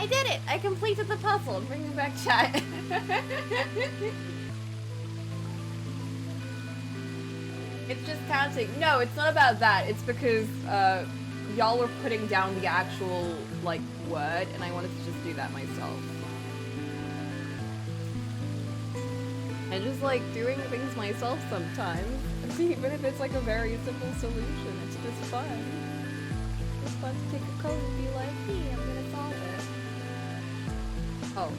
I did it! I completed the puzzle. Bring me back chat. It's just counting. No, it's not about that. It's because y'all were putting down the actual like word, and I wanted to just do that myself. And just like doing things myself sometimes, even if it's like a very simple solution, it's just fun. It's fun to take a code and be like, hey, I'm gonna solve it. Oh.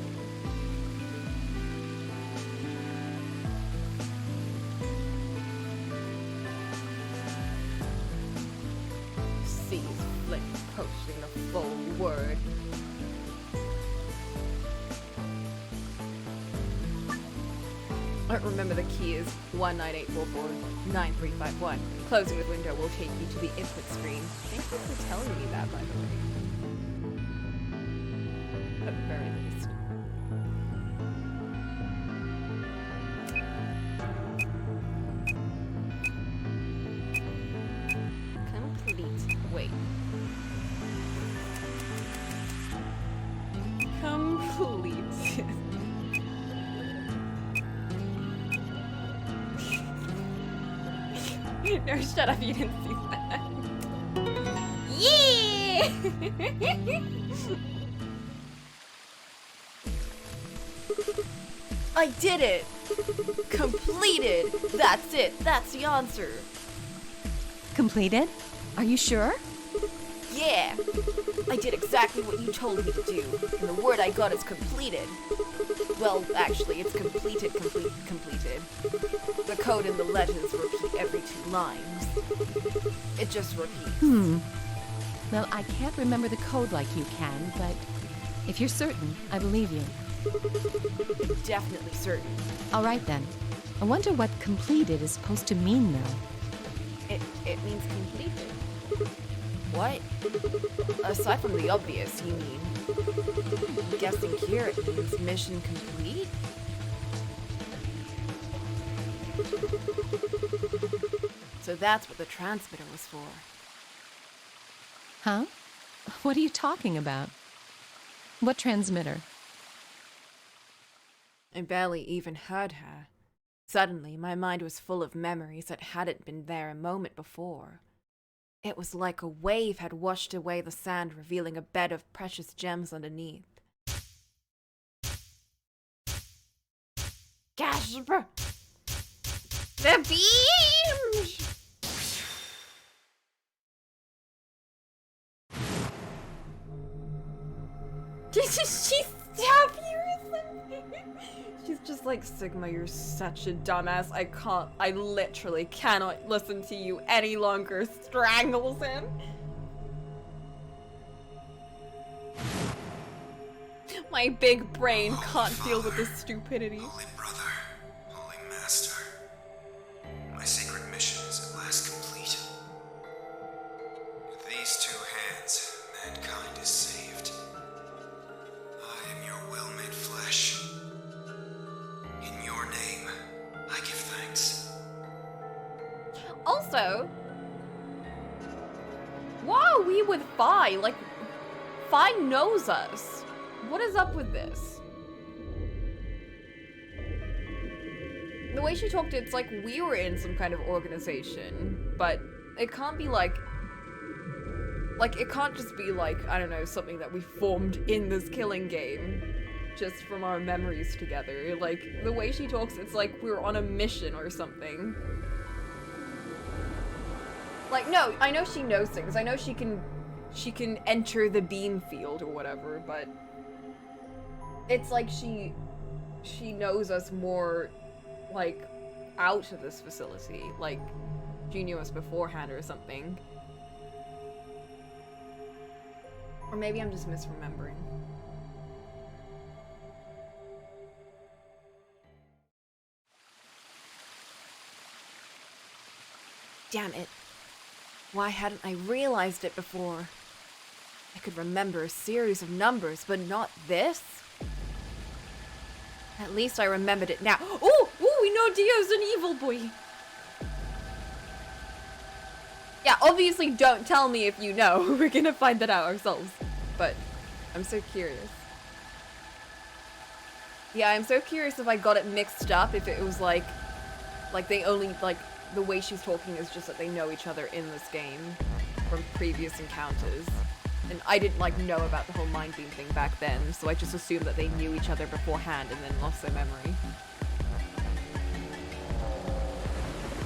See, flick posting the full word. I remember the key is 198449351. Closing the window will take you to the input screen. Thank you for telling me that, by the way. At the very least. Complete. Wait. Complete. No, shut up, you didn't see that. Yeah! I did it! Completed! That's it, that's the answer. Completed? Are you sure? Yeah! I did exactly what you told me to do, and the word I got is completed. Well, actually, it's completed. The code and the letters repeat every 2 lines. It just repeats. Well, I can't remember the code like you can, but if you're certain, I believe you. Definitely certain. All right, then. I wonder what completed is supposed to mean, though. It means completed. What? Aside from the obvious, you mean? I'm guessing here it means mission complete? So that's what the transmitter was for. Huh? What are you talking about? What transmitter? I barely even heard her. Suddenly, my mind was full of memories that hadn't been there a moment before. It was like a wave had washed away the sand, revealing a bed of precious gems underneath. Gasper! The beams! Did she stab you or something? She's just like, Sigma, you're such a dumbass. I literally cannot listen to you any longer. Strangles him. My big brain can't deal with this stupidity. Holy brother, holy master, my sacred mission is at last complete. With these 2 hands, mankind is saved. I am your will made flesh. In your name, I give thanks. Also, why are we with Fi? Like, Fi knows us. What is up with this? The way she talked, it's like we were in some kind of organization, but it can't be like, it can't just be like, I don't know, something that we formed in this killing game, just from our memories together. Like, the way she talks, it's like we're on a mission or something. Like, no, I know she knows things. I know she can enter the beam field or whatever, but it's like she knows us more, like, out of this facility. Like, she knew us beforehand or something. Or maybe I'm just misremembering. Damn it. Why hadn't I realized it before? I could remember a series of numbers, but not this? At least I remembered it now. Ooh, we know Dio's an evil boy. Yeah, obviously don't tell me if you know. We're gonna find that out ourselves. But I'm so curious. Yeah, I'm so curious if I got it mixed up, if it was like they only, like, the way she's talking is just that they know each other in this game from previous encounters. And I didn't, like, know about the whole mind beam thing back then, so I just assumed that they knew each other beforehand and then lost their memory.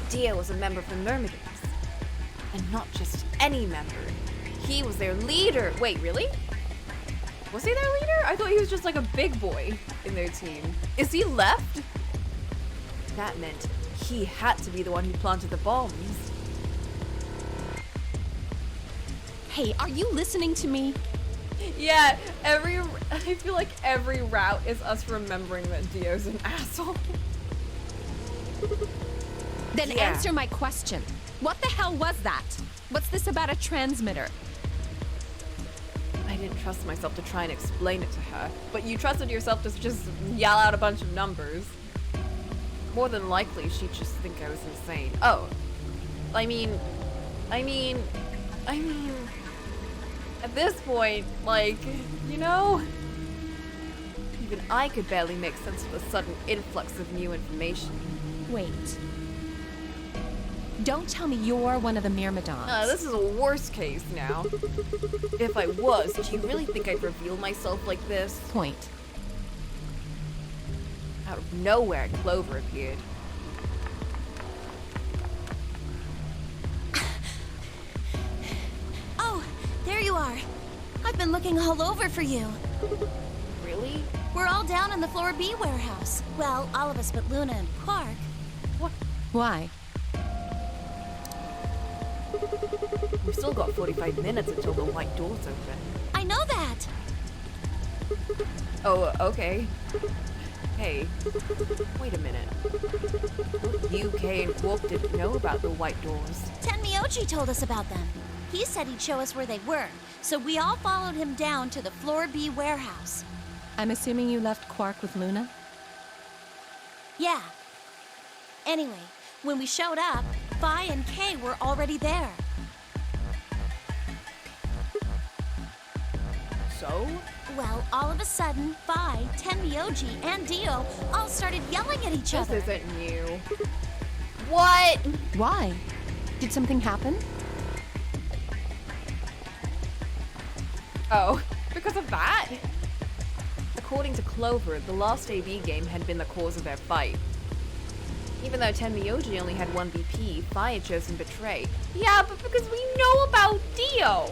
Dio was a member of the Myrmidons. And not just any member. He was their leader. Wait, really? Was he their leader? I thought he was just like a big boy in their team. Is he left? That meant he had to be the one who planted the bombs. Hey, are you listening to me? Yeah, I feel like every route is us remembering that Dio's an asshole. Then answer my question. What the hell was that? What's this about a transmitter? I didn't trust myself to try and explain it to her, but you trusted yourself to just yell out a bunch of numbers. More than likely, she'd just think I was insane. Oh, I mean, at this point, like, you know, even I could barely make sense of the sudden influx of new information. Wait. Don't tell me you're one of the Myrmidons. This is a worst case now. If I was, do you really think I'd reveal myself like this? Point. Out of nowhere, Clover appeared. Oh, there you are. I've been looking all over for you. Really? We're all down in the Floor B warehouse. Well, all of us but Luna and Quark. What? Why? We've still got 45 minutes until the white door's open. I know that! Oh, okay. Hey, wait a minute. You, Kay, and Quark didn't know about the white doors. Tenmyoji told us about them. He said he'd show us where they were, so we all followed him down to the Floor B warehouse. I'm assuming you left Quark with Luna? Yeah. Anyway, when we showed up, Vi and Kay were already there. So? Well, all of a sudden, Vi, Tenmyoji, and Dio all started yelling at each other. This isn't new. What? Why? Did something happen? Oh, because of that? According to Clover, the last AB game had been the cause of their fight. Even though Tenmyoji only had one BP, Vi had chosen Betray. Yeah, but because we know about Dio!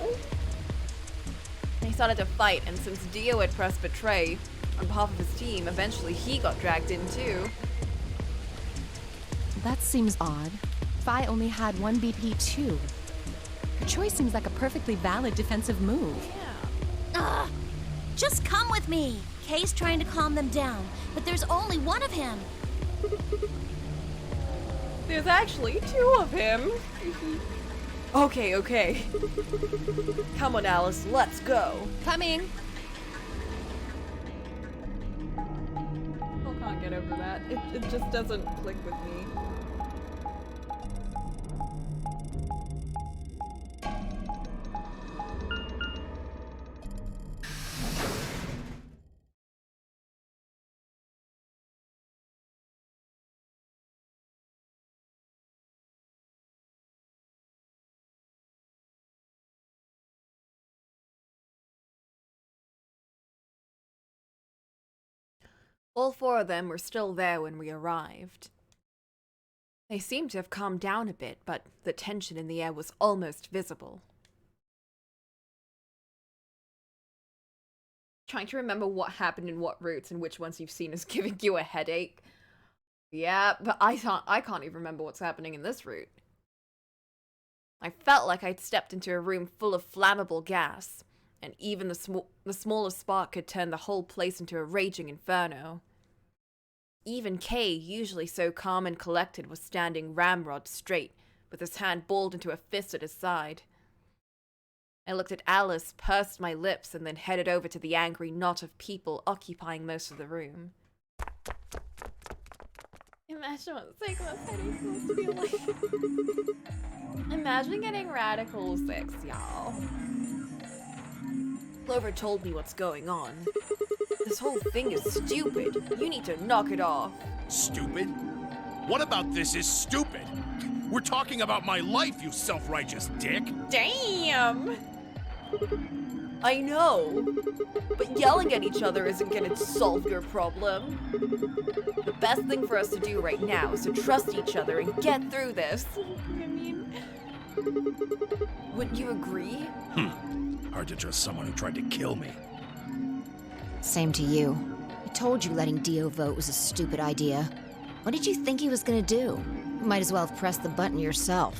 They started to fight, and since Dio had pressed Betray on behalf of his team, eventually he got dragged in too. That seems odd. Vi only had one BP too. Her choice seems like a perfectly valid defensive move. Yeah. Ugh! Just come with me! Kay's trying to calm them down, but there's only one of him. There's actually two of him. Okay. Come on, Alice, let's go. Coming. I can't get over that. It just doesn't click with me. All four of them were still there when we arrived. They seemed to have calmed down a bit, but the tension in the air was almost visible. Trying to remember what happened in what routes and which ones you've seen is giving you a headache. Yeah, but I can't even remember what's happening in this route. I felt like I'd stepped into a room full of flammable gas, and even the smallest spark could turn the whole place into a raging inferno. Even Kay, usually so calm and collected, was standing ramrod straight, with his hand balled into a fist at his side. I looked at Alice, pursed my lips, and then headed over to the angry knot of people occupying most of the room. Imagine what Cyclops headache must feel like. Imagine getting radical 6, y'all. Clover told me what's going on. This whole thing is stupid. You need to knock it off. Stupid? What about this is stupid? We're talking about my life, you self-righteous dick. Damn! I know, but yelling at each other isn't gonna solve your problem. The best thing for us to do right now is to trust each other and get through this. I mean, wouldn't you agree? Hard to trust someone who tried to kill me. Same to you. I told you letting Dio vote was a stupid idea. What did you think he was gonna do? You might as well have pressed the button yourself.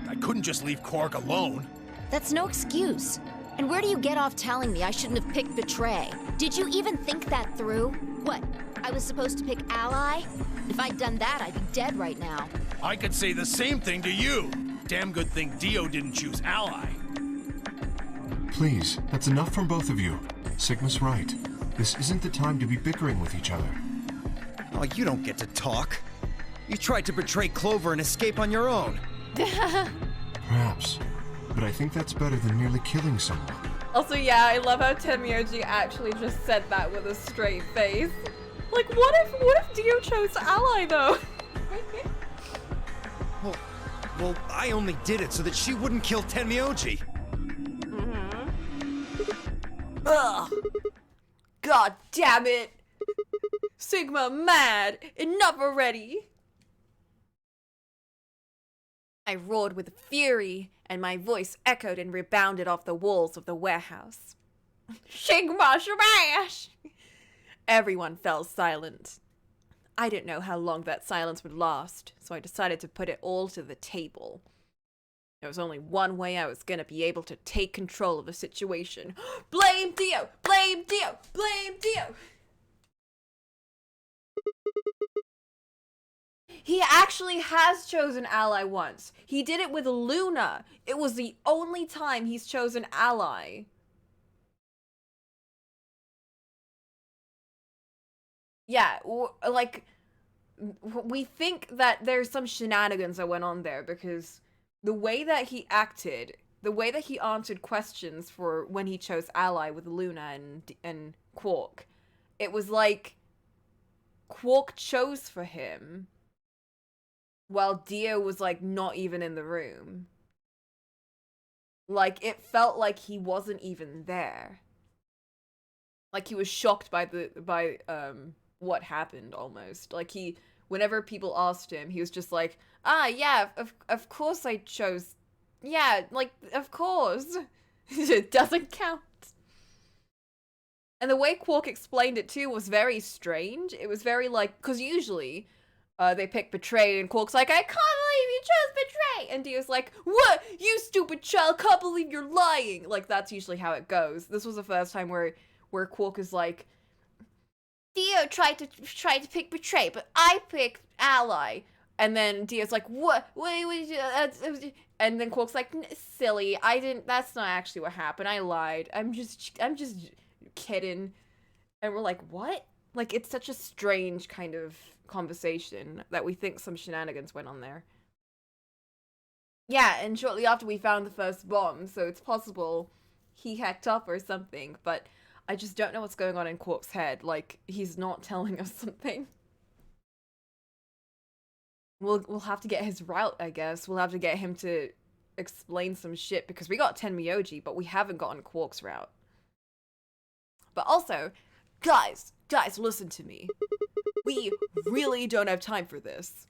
I couldn't just leave Quark alone. That's no excuse. And where do you get off telling me I shouldn't have picked Betray? Did you even think that through? What, I was supposed to pick Ally? If I'd done that, I'd be dead right now. I could say the same thing to you. Damn good thing Dio didn't choose Ally. Please, that's enough from both of you. Sigma's right. This isn't the time to be bickering with each other. Oh, you don't get to talk. You tried to betray Clover and escape on your own. Perhaps. But I think that's better than merely killing someone. Also, yeah, I love how Tenmyoji actually just said that with a straight face. Like, what if Dio chose Ally, though? Well, I only did it so that she wouldn't kill Tenmyoji. Ugh. God damn it! Sigma mad! Enough already! I roared with fury, and my voice echoed and rebounded off the walls of the warehouse. Sigma smash! Everyone fell silent. I didn't know how long that silence would last, so I decided to put it all to the table. There was only one way I was gonna be able to take control of the situation. Blame Dio! Blame Dio! Blame Dio! He actually has chosen Ally once. He did it with Luna. It was the only time he's chosen Ally. Yeah, like, we think that there's some shenanigans that went on there because the way that he acted, the way that he answered questions for when he chose Ally with Luna and Quark, it was like Quark chose for him while Dio was like not even in the room. Like, it felt like he wasn't even there. Like, he was shocked by what happened almost. Like, whenever people asked him, he was just like, yeah, of course I chose, yeah, like, of course. It doesn't count. And the way Quark explained it too was very strange. It was very like, because usually they pick Betray and Quark's like, I can't believe you chose Betray! And Dio's like, what? You stupid child, can't believe you're lying! Like, that's usually how it goes. This was the first time where Quark is like, Dio tried to pick Betray, but I picked Ally. And then Dio's like, what? And then Quark's like, silly, that's not actually what happened. I lied. I'm just kidding. And we're like, what? Like, it's such a strange kind of conversation that we think some shenanigans went on there. Yeah, and shortly after we found the first bomb, so it's possible he hacked up or something, but I just don't know what's going on in Quark's head. Like, he's not telling us something. We'll have to get his route, I guess. We'll have to get him to explain some shit, because we got Tenmyoji, but we haven't gotten Quark's route. But also, guys, listen to me. We really don't have time for this.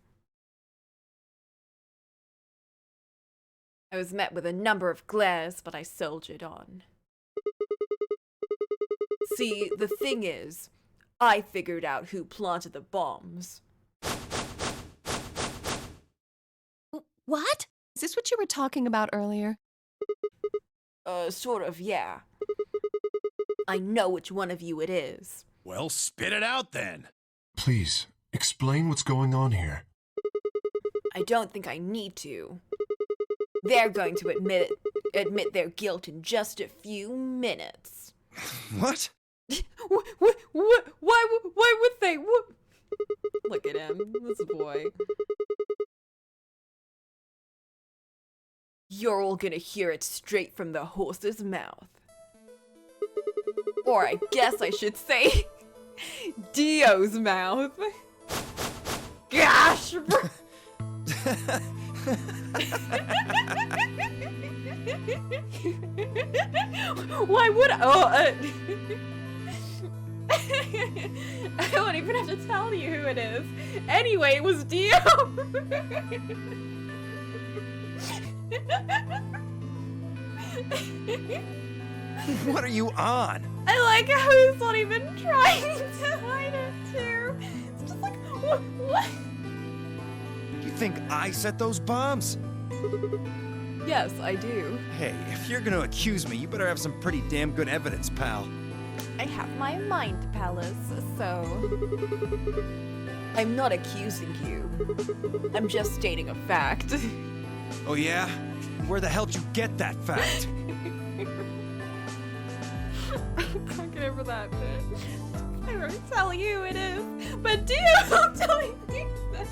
I was met with a number of glares, but I soldiered on. See, the thing is, I figured out who planted the bombs. What? Is this what you were talking about earlier? Sort of, yeah. I know which one of you it is. Well, spit it out then. Please, explain what's going on here. I don't think I need to. They're going to admit their guilt in just a few minutes. What? What? Why would they? What? Look at him, this boy. You're all gonna hear it straight from the horse's mouth. Or I guess I should say, Dio's mouth. Gosh! Why would I don't even have to tell you who it is. Anyway, it was Dio. What are you on? I like how he's not even trying to hide it too. It's just like, what? You think I set those bombs? Yes, I do. Hey, if you're gonna accuse me, you better have some pretty damn good evidence, pal. I have my mind palace, so... I'm not accusing you. I'm just stating a fact. Oh yeah? Where the hell did you get that fact? I can't get over that bit. I won't tell you who it is, but Dio, I'm telling you that.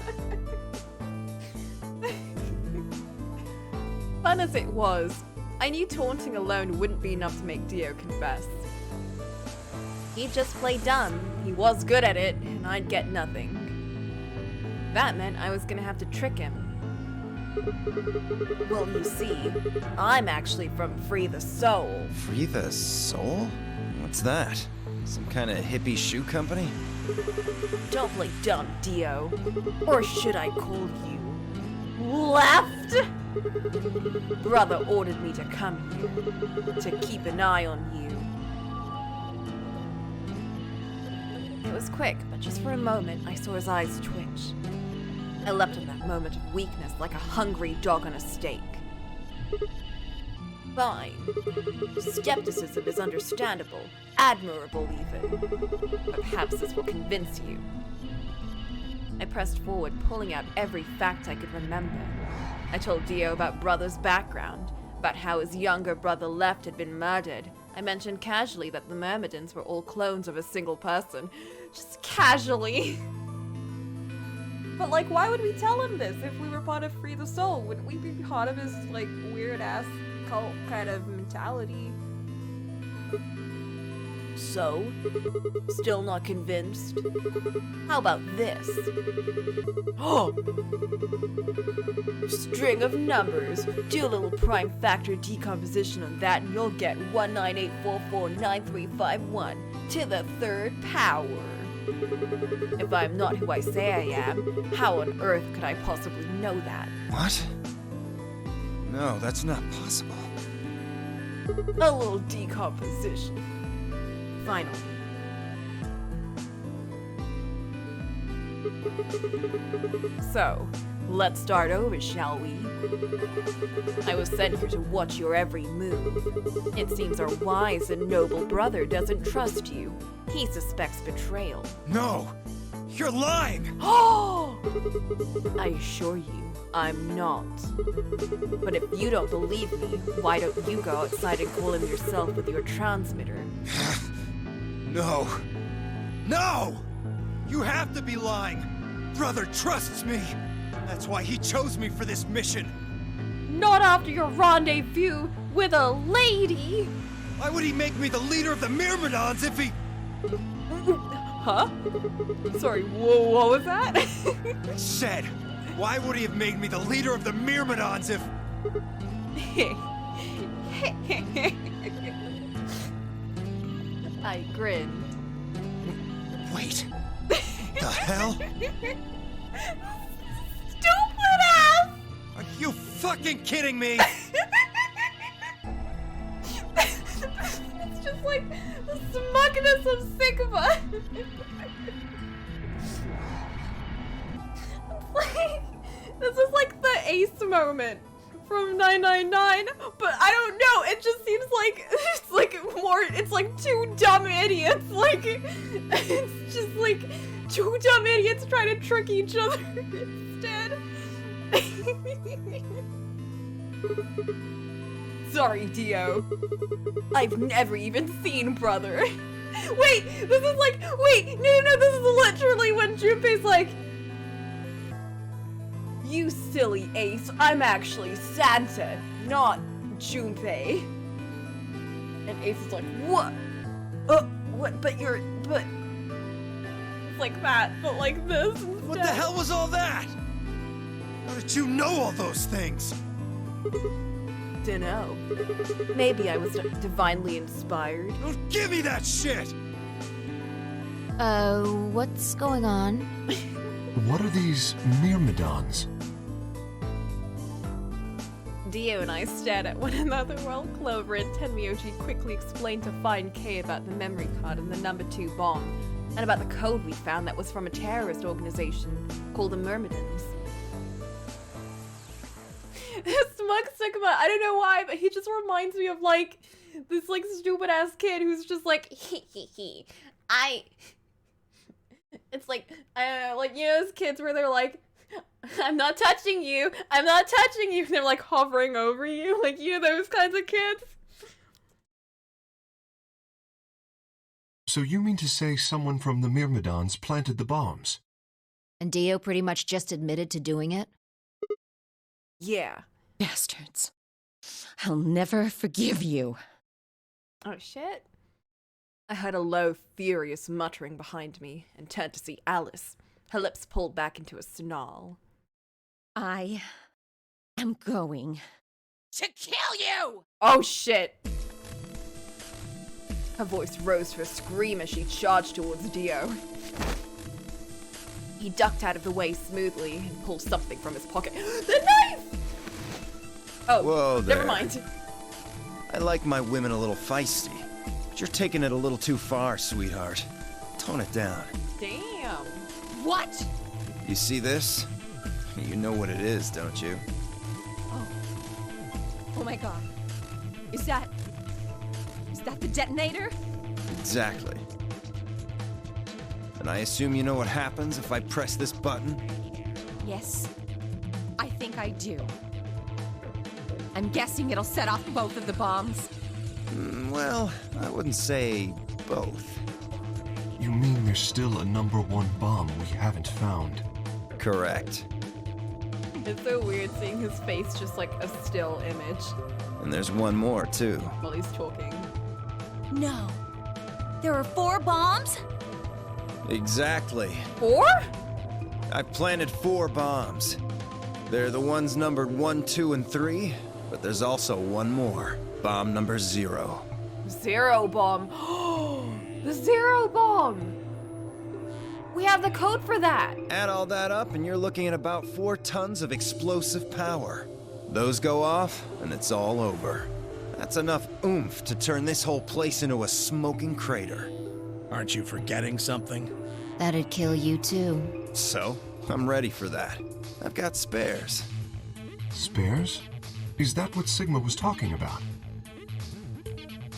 Fun as it was, I knew taunting alone wouldn't be enough to make Dio confess. He'd just play dumb. He was good at it, and I'd get nothing. That meant I was gonna have to trick him. Well, you see, I'm actually from Free the Soul. Free the Soul? What's that? Some kind of hippie shoe company? Don't play dumb, Dio. Or should I call you left? Brother ordered me to come here, to keep an eye on you. It was quick, but just for a moment, I saw his eyes twitch. I leapt in that moment of weakness like a hungry dog on a steak. Fine. Skepticism is understandable, admirable even. Perhaps this will convince you. I pressed forward, pulling out every fact I could remember. I told Dio about Brother's background, about how his younger brother Left had been murdered. I mentioned casually that the Myrmidons were all clones of a single person. Just casually. But like, why would we tell him this if we were part of Free the Soul? Wouldn't we be part of his, like, weird-ass cult kind of mentality? So? Still not convinced? How about this? Oh! String of numbers. Do a little prime factor decomposition on that and you'll get 198449351 to the third power. If I'm not who I say I am, how on earth could I possibly know that? What? No, that's not possible. A little decomposition. Finally. So, let's start over, shall we? I was sent here to watch your every move. It seems our wise and noble brother doesn't trust you. He suspects betrayal. No! You're lying! Oh! I assure you, I'm not. But if you don't believe me, why don't you go outside and call him yourself with your transmitter? No. No! You have to be lying! Brother trusts me! That's why he chose me for this mission! Not after your rendezvous with a lady! Why would he make me the leader of the Myrmidons if he... Huh? Sorry, what was that? I said, why would he have made me the leader of the Myrmidons if... I grinned. Wait. The hell? Stupid ass! Are you fucking kidding me? It's just like the smugness of Sigma. Like, this is like the Ace moment from 999, but I don't know, it just seems like it's like more, it's like two dumb idiots, like it's just like two dumb idiots trying to trick each other instead. Sorry, Dio. I've never even seen Brother. Wait, this is like, wait, no, this is literally when Junpei's like, you silly Ace, I'm actually Santa, not Junpei. And Ace is like, what? What? But like that, but like this instead. What the hell was all that? How did you know all those things? Dunno. Maybe I was divinely inspired. Don't give me that shit! What's going on? What are these myrmidons? Dio and I stared at one another while Clover and Tenmyoji quickly explained to Fine K about the memory card and the number 2 bomb, and about the code we found that was from a terrorist organization called the Myrmidons. Smug Sigma, I don't know why, but he just reminds me of like this like stupid ass kid who's just like it's like like you know those kids where they're like, I'm not touching you, I'm not touching you, and they're like hovering over you, like you know those kinds of kids. So you mean to say someone from the Myrmidons planted the bombs? And Dio pretty much just admitted to doing it? Yeah. Bastards. I'll never forgive you. Oh shit. I heard a low, furious muttering behind me and turned to see Alice, her lips pulled back into a snarl. I am going to kill you! Oh shit! Her voice rose to a scream as she charged towards Dio. He ducked out of the way smoothly and pulled something from his pocket. The knife! Oh, whoa there. Never mind. I like my women a little feisty, but you're taking it a little too far, sweetheart. Tone it down. Damn. What? You see this? You know what it is, don't you? Oh my god. Is that the detonator? Exactly. And I assume you know what happens if I press this button? Yes, I think I do. I'm guessing it'll set off both of the bombs. Well, I wouldn't say both. You mean there's still a number 1 bomb we haven't found? Correct. It's so weird seeing his face just like a still image. And there's one more, too. While he's talking. No. There are 4 bombs? Exactly. 4? I've planted 4 bombs. They're the ones numbered 1, 2, and 3, but there's also one more. Bomb number 0. 0 bomb. The 0 bomb! We have the code for that! Add all that up and you're looking at about 4 tons of explosive power. Those go off, and it's all over. That's enough oomph to turn this whole place into a smoking crater. Aren't you forgetting something? That'd kill you too. So, I'm ready for that. I've got spares. Spares? Is that what Sigma was talking about?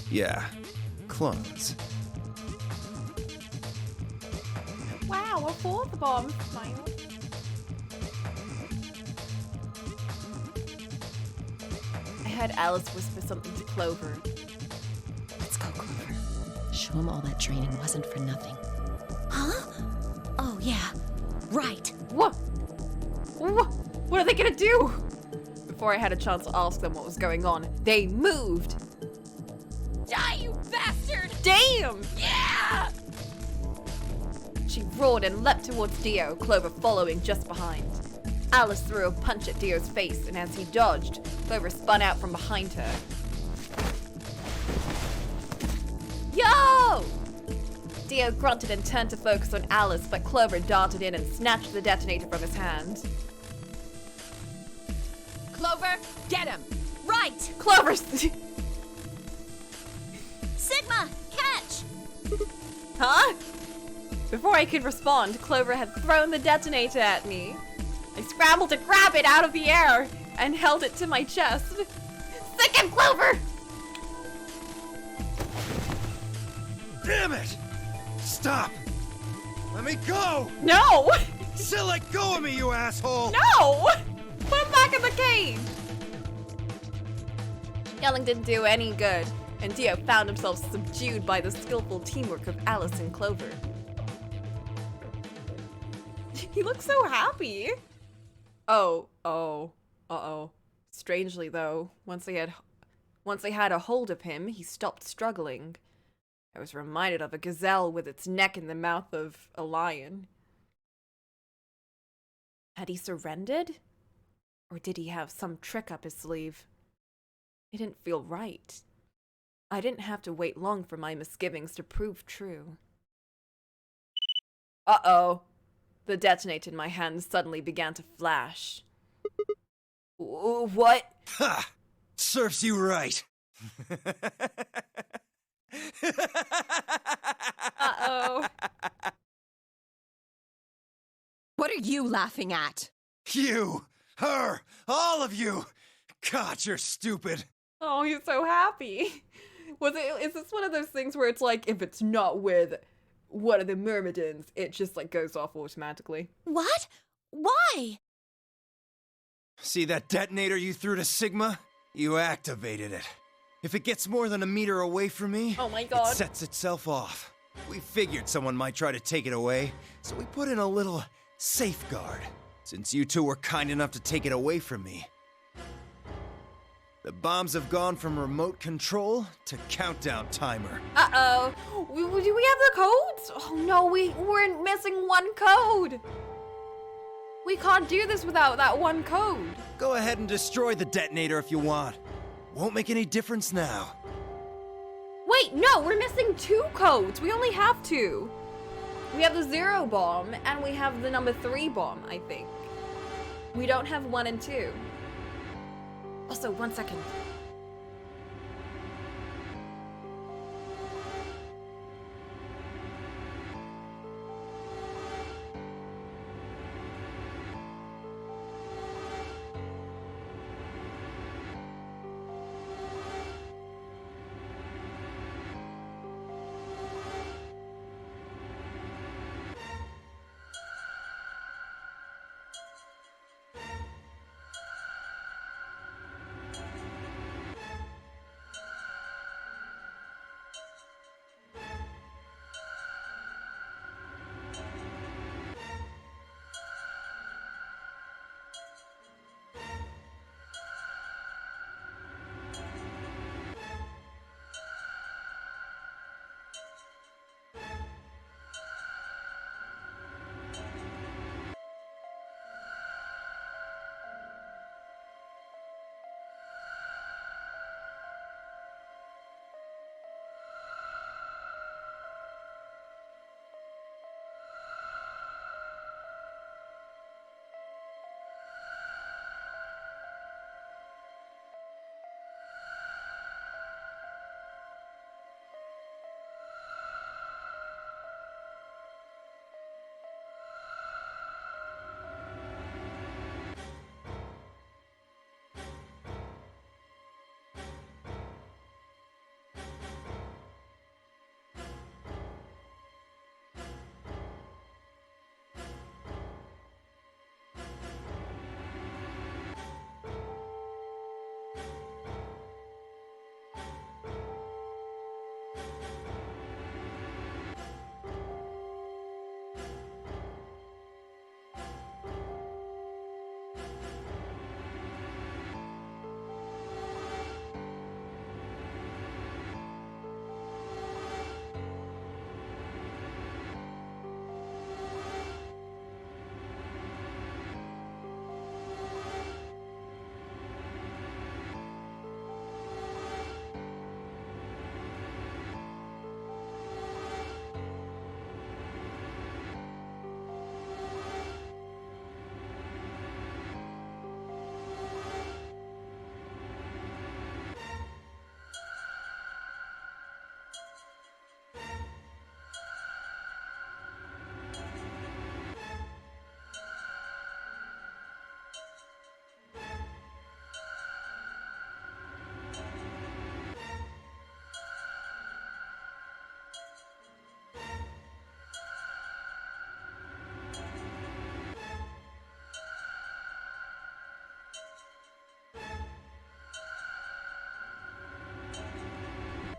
Yeah, clones. Wow, a 4th bomb. Smile. I heard Alice whisper something to Clover. Let's go, Clover. Show him all that training wasn't for nothing. Huh? Oh, yeah. Right. What? What are they gonna do? Before I had a chance to ask them what was going on, they moved. Die, you bastard! Damn! Yeah! She roared and leapt towards Dio, Clover following just behind. Alice threw a punch at Dio's face, and as he dodged, Clover spun out from behind her. Yo! Dio grunted and turned to focus on Alice, but Clover darted in and snatched the detonator from his hand. Clover, get him! Right! Clover! Sigma, catch! Huh? Before I could respond, Clover had thrown the detonator at me. I scrambled to grab it out of the air and held it to my chest. Stick him, Clover! Damn it! Stop! Let me go! No! Still let go of me, you asshole! No! Put him back in the cage! Yelling didn't do any good, and Dio found himself subdued by the skillful teamwork of Alice and Clover. He looks so happy. Uh-oh. Strangely though, once they had a hold of him, he stopped struggling. I was reminded of a gazelle with its neck in the mouth of a lion. Had he surrendered? Or did he have some trick up his sleeve? It didn't feel right. I didn't have to wait long for my misgivings to prove true. Uh-oh. The detonator in my hand suddenly began to flash. What? Ha! Serves you right. Uh-oh. What are you laughing at? You! Her! All of you! God, you're stupid. Oh, he's so happy. Is this one of those things where it's like, if it's not with one of the myrmidons, it just like goes off automatically? What? Why? See that detonator you threw to Sigma? You activated it. If it gets more than a meter away from me, oh my God, it sets itself off. We figured someone might try to take it away, so we put in a little safeguard. Since you two were kind enough to take it away from me. The bombs have gone from remote control to countdown timer. Uh-oh. Do we have the codes? Oh no, we're missing one code. We can't do this without that one code. Go ahead and destroy the detonator if you want. Won't make any difference now. Wait, no, we're missing 2 codes. We only have 2. We have the 0 bomb, and we have the number 3 bomb, I think. We don't have 1 and 2. Also, 1 second.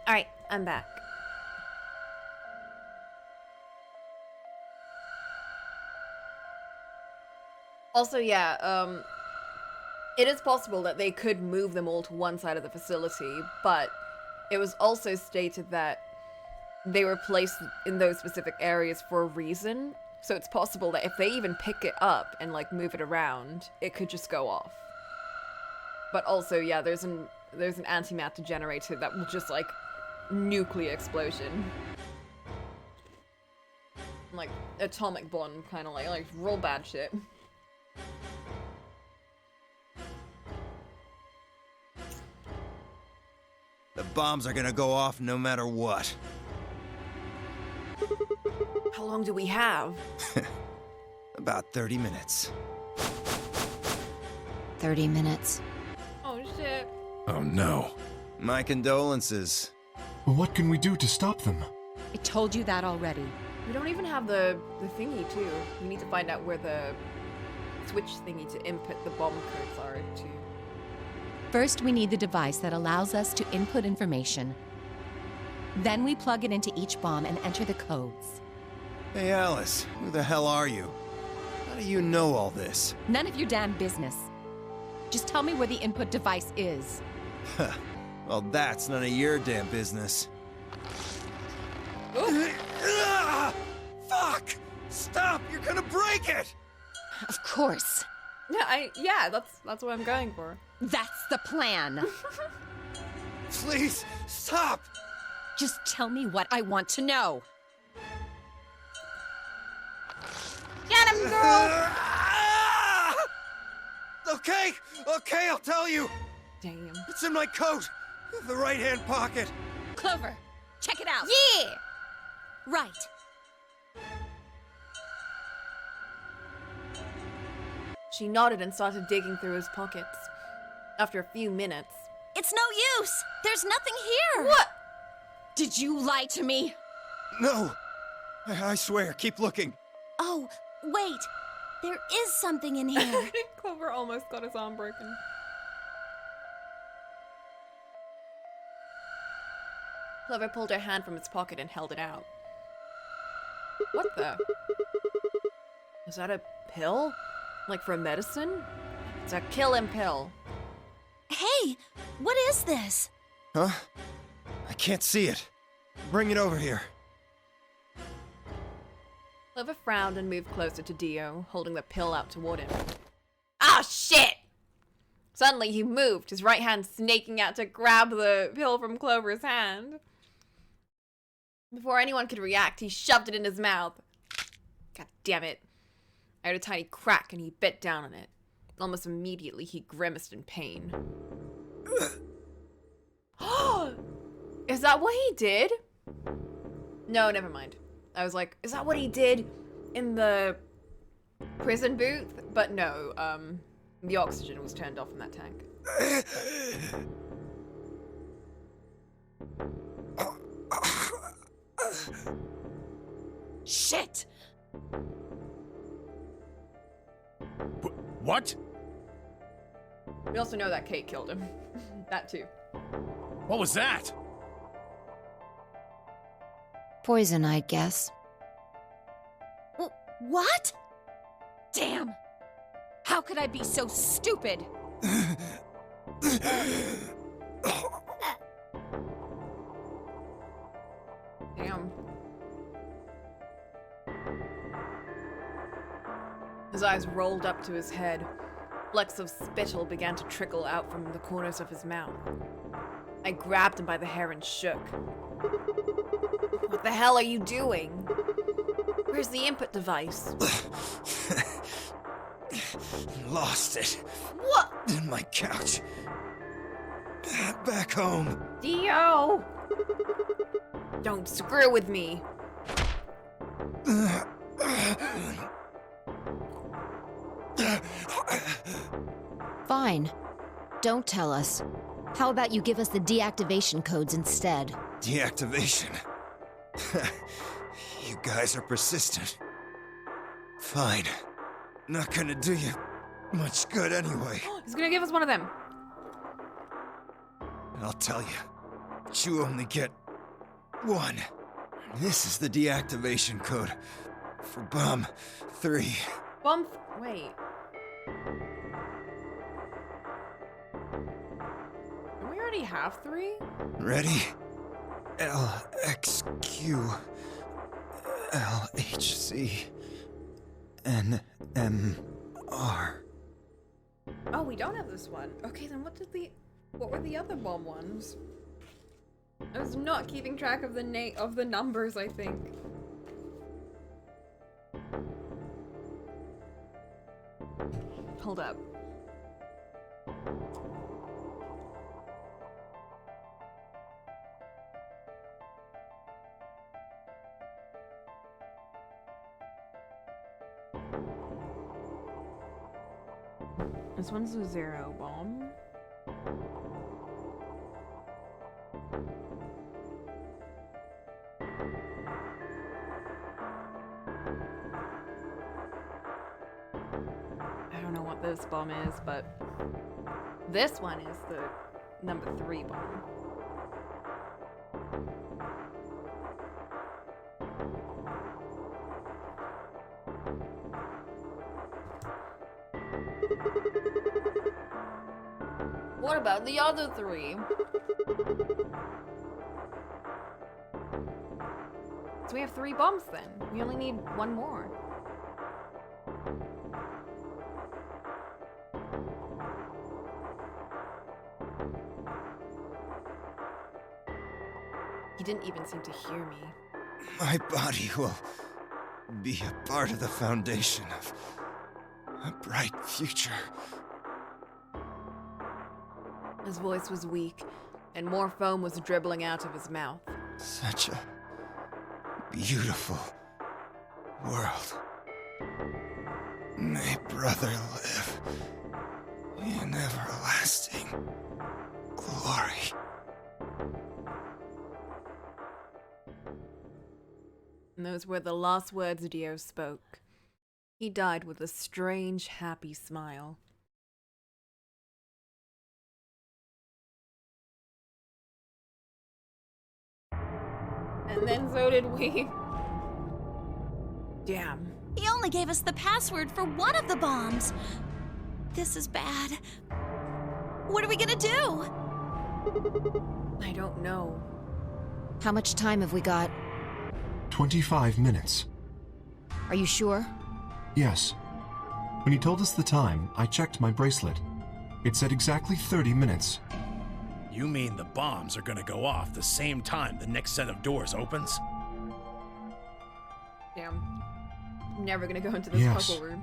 Alright, I'm back. Also, yeah, it is possible that they could move them all to one side of the facility, but it was also stated that they were placed in those specific areas for a reason. So it's possible that if they even pick it up and like move it around, it could just go off. But also, yeah, there's an antimatter generator that will just like nuclear explosion. Like atomic bomb, kind of like real bad shit. The bombs are gonna go off no matter what. How long do we have? About 30 minutes. 30 minutes. Oh shit. Oh no. My condolences. What can we do to stop them? I told you that already. We don't even have the thingy too. We need to find out where the switch thingy to input the bomb codes are to. First, we need the device that allows us to input information. Then we plug it into each bomb and enter the codes. Hey Alice, who the hell are you? How do you know all this? None of your damn business. Just tell me where the input device is. Well, that's none of your damn business. Fuck! Stop! You're gonna break it! Of course. Yeah, that's what I'm going for. That's the plan. Please, stop! Just tell me what I want to know. Get him, girl! Okay, I'll tell you. Damn. It's in my coat, the right-hand pocket. Clover, check it out. Yeah! Right. She nodded and started digging through his pockets. After a few minutes. It's no use! There's nothing here! What? Did you lie to me? No! I swear, keep looking. Oh, wait. There is something in here. Clover almost got his arm broken. Clover pulled her hand from its pocket and held it out. What the? Is that a pill? Like for medicine? It's a killing pill. Hey, what is this? Huh? I can't see it. Bring it over here. Clover frowned and moved closer to Dio, holding the pill out toward him. Ah, shit! Suddenly he moved, his right hand snaking out to grab the pill from Clover's hand. Before anyone could react, he shoved it in his mouth. God damn it. I heard a tiny crack and he bit down on it. Almost immediately, he grimaced in pain. Is that what he did? No, never mind. I was like, is that what he did in the prison booth? But no, the oxygen was turned off in that tank. Shit! What? We also know that Kate killed him. That too. What was that? Poison, I guess. What? Damn! How could I be so stupid? Damn. His eyes rolled up to his head. Flecks of spittle began to trickle out from the corners of his mouth. I grabbed him by the hair and shook. What the hell are you doing? Where's the input device? Lost it. What? In my couch. Back home. Dio! Don't screw with me. Fine. Don't tell us. How about you give us the deactivation codes instead? Deactivation? You guys are persistent. Fine. Not gonna do you much good anyway. He's gonna give us one of them. I'll tell you. But you only get one. This is the deactivation code for Bomb 3. Wait. Don't we already have 3? Ready? LXQ LHC NMR. Oh, we don't have this one. Okay, then what were the other bomb ones? I was not keeping track of the numbers, I think. Hold up. This one's a 0 bomb. I don't know what this bomb is, but this one is the number 3 bomb. What about the other 3? So we have 3 bombs then. We only need 1 more. He didn't even seem to hear me. My body will be a part of the foundation of a bright future. His voice was weak, and more foam was dribbling out of his mouth. Such a beautiful world. May brother live in everlasting glory. And those were the last words Dio spoke. He died with a strange, happy smile. And then so did we. Damn. He only gave us the password for one of the bombs. This is bad. What are we gonna do? I don't know. How much time have we got? 25 minutes. Are you sure? Yes. When he told us the time, I checked my bracelet. It said exactly 30 minutes. You mean the bombs are gonna go off the same time the next set of doors opens? Damn. I'm never gonna go into this Yes. puzzle room.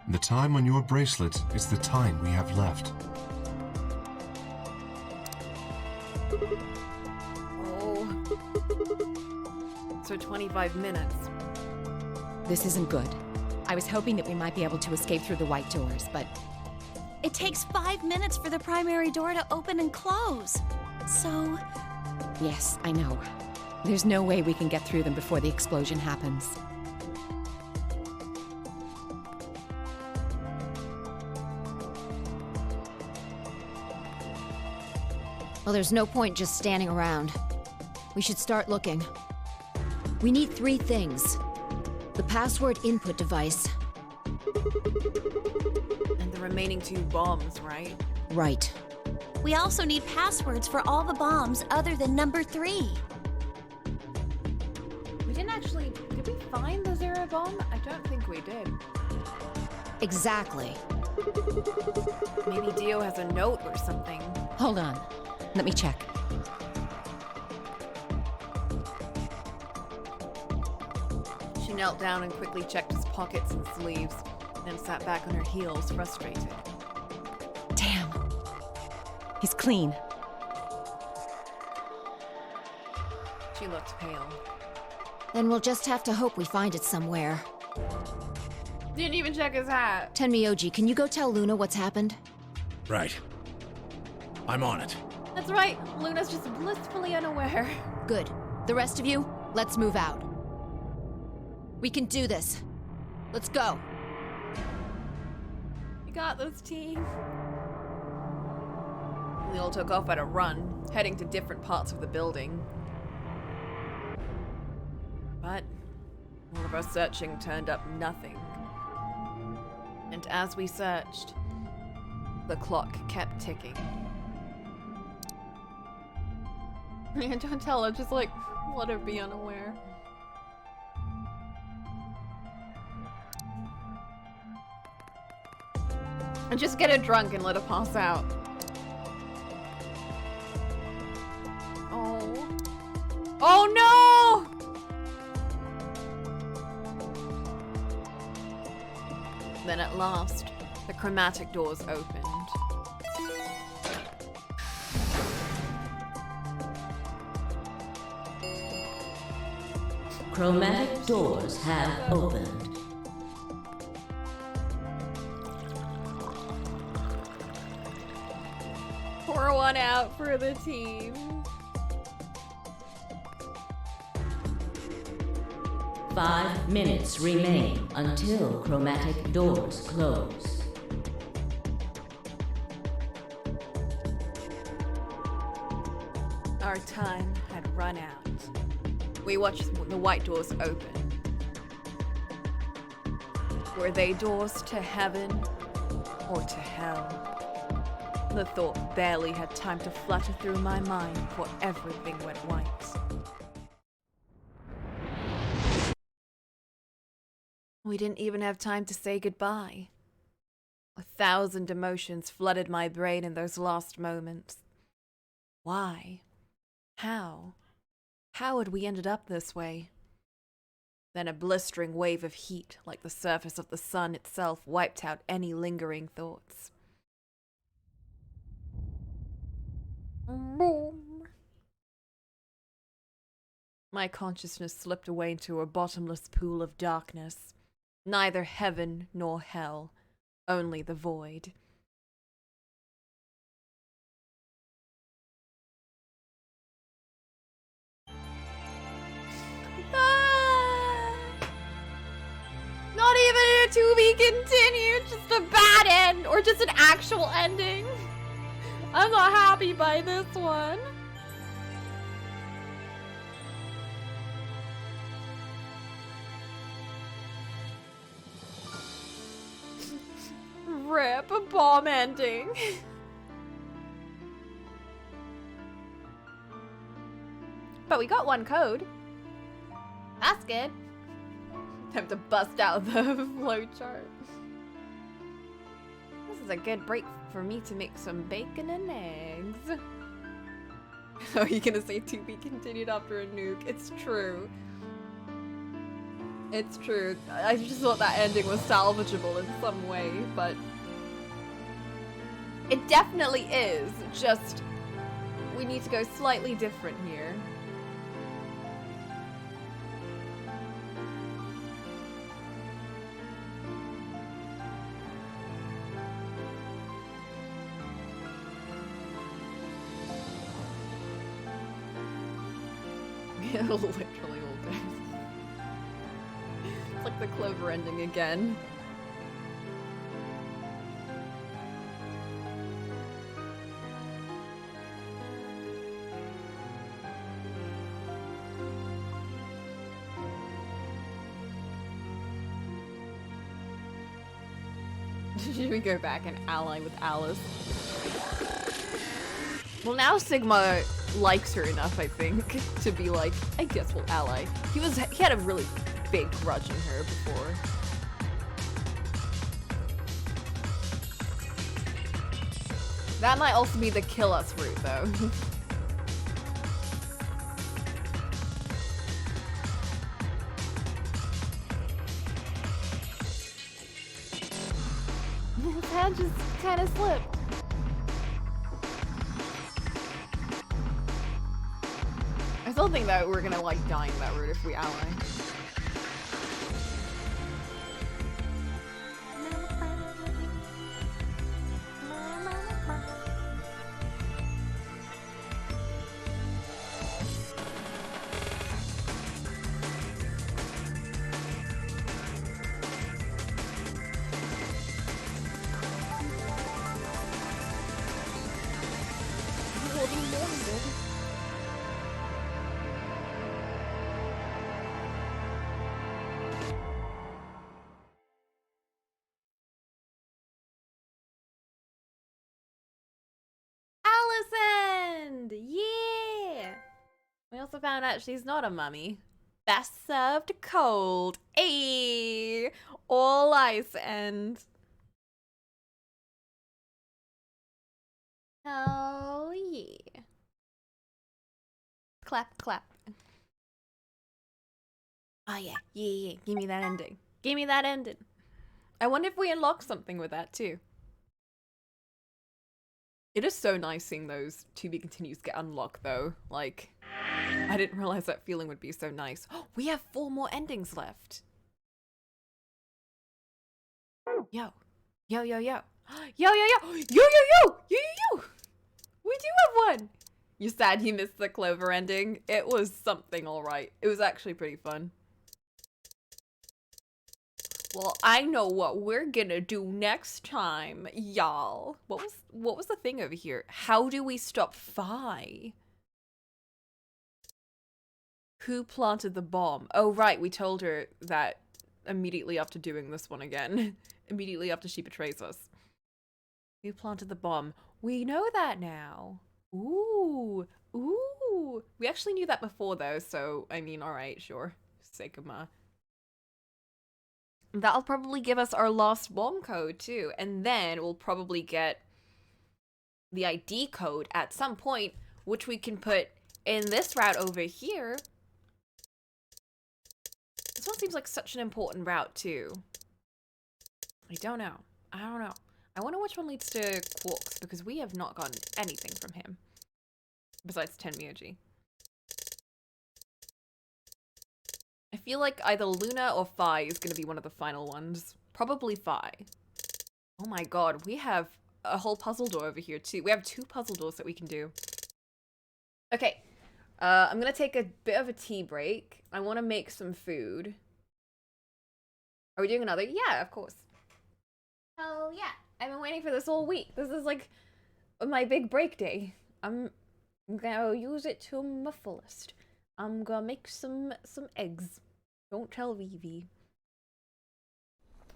The time on your bracelet is the time we have left. Oh. So 25 minutes. This isn't good. I was hoping that we might be able to escape through the white doors, but It takes 5 minutes for the primary door to open and close. So, yes, I know. There's no way we can get through them before the explosion happens. Well, there's no point just standing around. We should start looking. We need 3 things. The password input device. And the remaining 2 bombs, right? Right. we also need passwords for all the bombs other than number 3. We didn't actually... Did we find the 0 bomb? I don't think we did. Exactly. Maybe Dio has a note or something. Hold on. Let me check. She knelt down and quickly checked his pockets and sleeves, then sat back on her heels, frustrated. Damn. He's clean. She looked pale. Then we'll just have to hope we find it somewhere. Didn't even check his hat. Tenmyoji, can you go tell Luna what's happened? Right. I'm on it. That's right. Luna's just blissfully unaware. Good. The rest of you, let's move out. We can do this. Let's go. You got this, team. We all took off at a run, heading to different parts of the building. But all of our searching turned up nothing. And as we searched, the clock kept ticking. Don't tell her, just like, let her be unaware. And just get her drunk and let her pass out. Oh. Oh no! Then at last, the chromatic doors opened. Chromatic doors have opened. Pour one out for the team. Five minutes remain until chromatic doors close. Our time had run out. We watched the white doors open. Were they doors to heaven or to hell? The thought barely had time to flutter through my mind before everything went white. We didn't even have time to say goodbye. 1,000 emotions flooded my brain in those last moments. Why? How? How had we ended up this way? Then a blistering wave of heat, like the surface of the sun itself, wiped out any lingering thoughts. Boom. My consciousness slipped away into a bottomless pool of darkness. Neither heaven nor hell, only the void. Not even a to be continued, just a bad end, or just an actual ending. I'm not happy by this one. Rip, a bomb ending. But we got one code. That's good. Time to bust out the flowchart. This is a good break for me to make some bacon and eggs. Oh, you're gonna say to be continued after a nuke? It's true. It's true. I just thought that ending was salvageable in some way, but it definitely is. Just we need to go slightly different here. Literally all day. It's like the Clover ending again. Should we go back and ally with Alice? Well, now Sigma likes her enough, I think, to be like, I guess we'll ally. He had a really big grudge in her before. That might also be the kill us route, though. His hand just kind of slipped. I still think that we're gonna like die in that route if we ally. also found out she's not a mummy. Best served cold. Ayy! All ice and... Oh, yeah. Clap, clap. Oh, yeah. Yeah. Give me that ending. Give me that ending. I wonder if we unlock something with that, too. It is so nice seeing those to be continues get unlocked, though. Like, I didn't realize that feeling would be so nice. We have 4 more endings left. Yo. Yo, yo, yo. Yo, yo, yo. Yo, yo, yo. Yo, yo, yo. We do have one. You sad you missed the Clover ending? It was something alright. It was actually pretty fun. Well, I know what we're gonna do next time, y'all. What was the thing over here? How do we stop Phi? Who planted the bomb? Oh, right, we told her that immediately after doing this one again. Immediately after she betrays us. Who planted the bomb? We know that now. Ooh, ooh. We actually knew that before though, so I mean, alright, sure. Sake of ma. That'll probably give us our lost bomb code too, and then we'll probably get the ID code at some point, which we can put in this route over here. This one seems like such an important route too. I don't know. I don't know. I wonder which one leads to Quarks, because we have not gotten anything from him. Besides Tenmyoji. I feel like either Luna or Phi is going to be one of the final ones. Probably Phi. Oh my god, we have a whole puzzle door over here too. We have 2 puzzle doors that we can do. Okay. I'm going to take a bit of a tea break. I want to make some food. Are we doing another? Yeah, of course. Oh yeah. I've been waiting for this all week. This is like my big break day. I'm gonna use it to my fullest. I'm gonna make some eggs. Don't tell Vivi.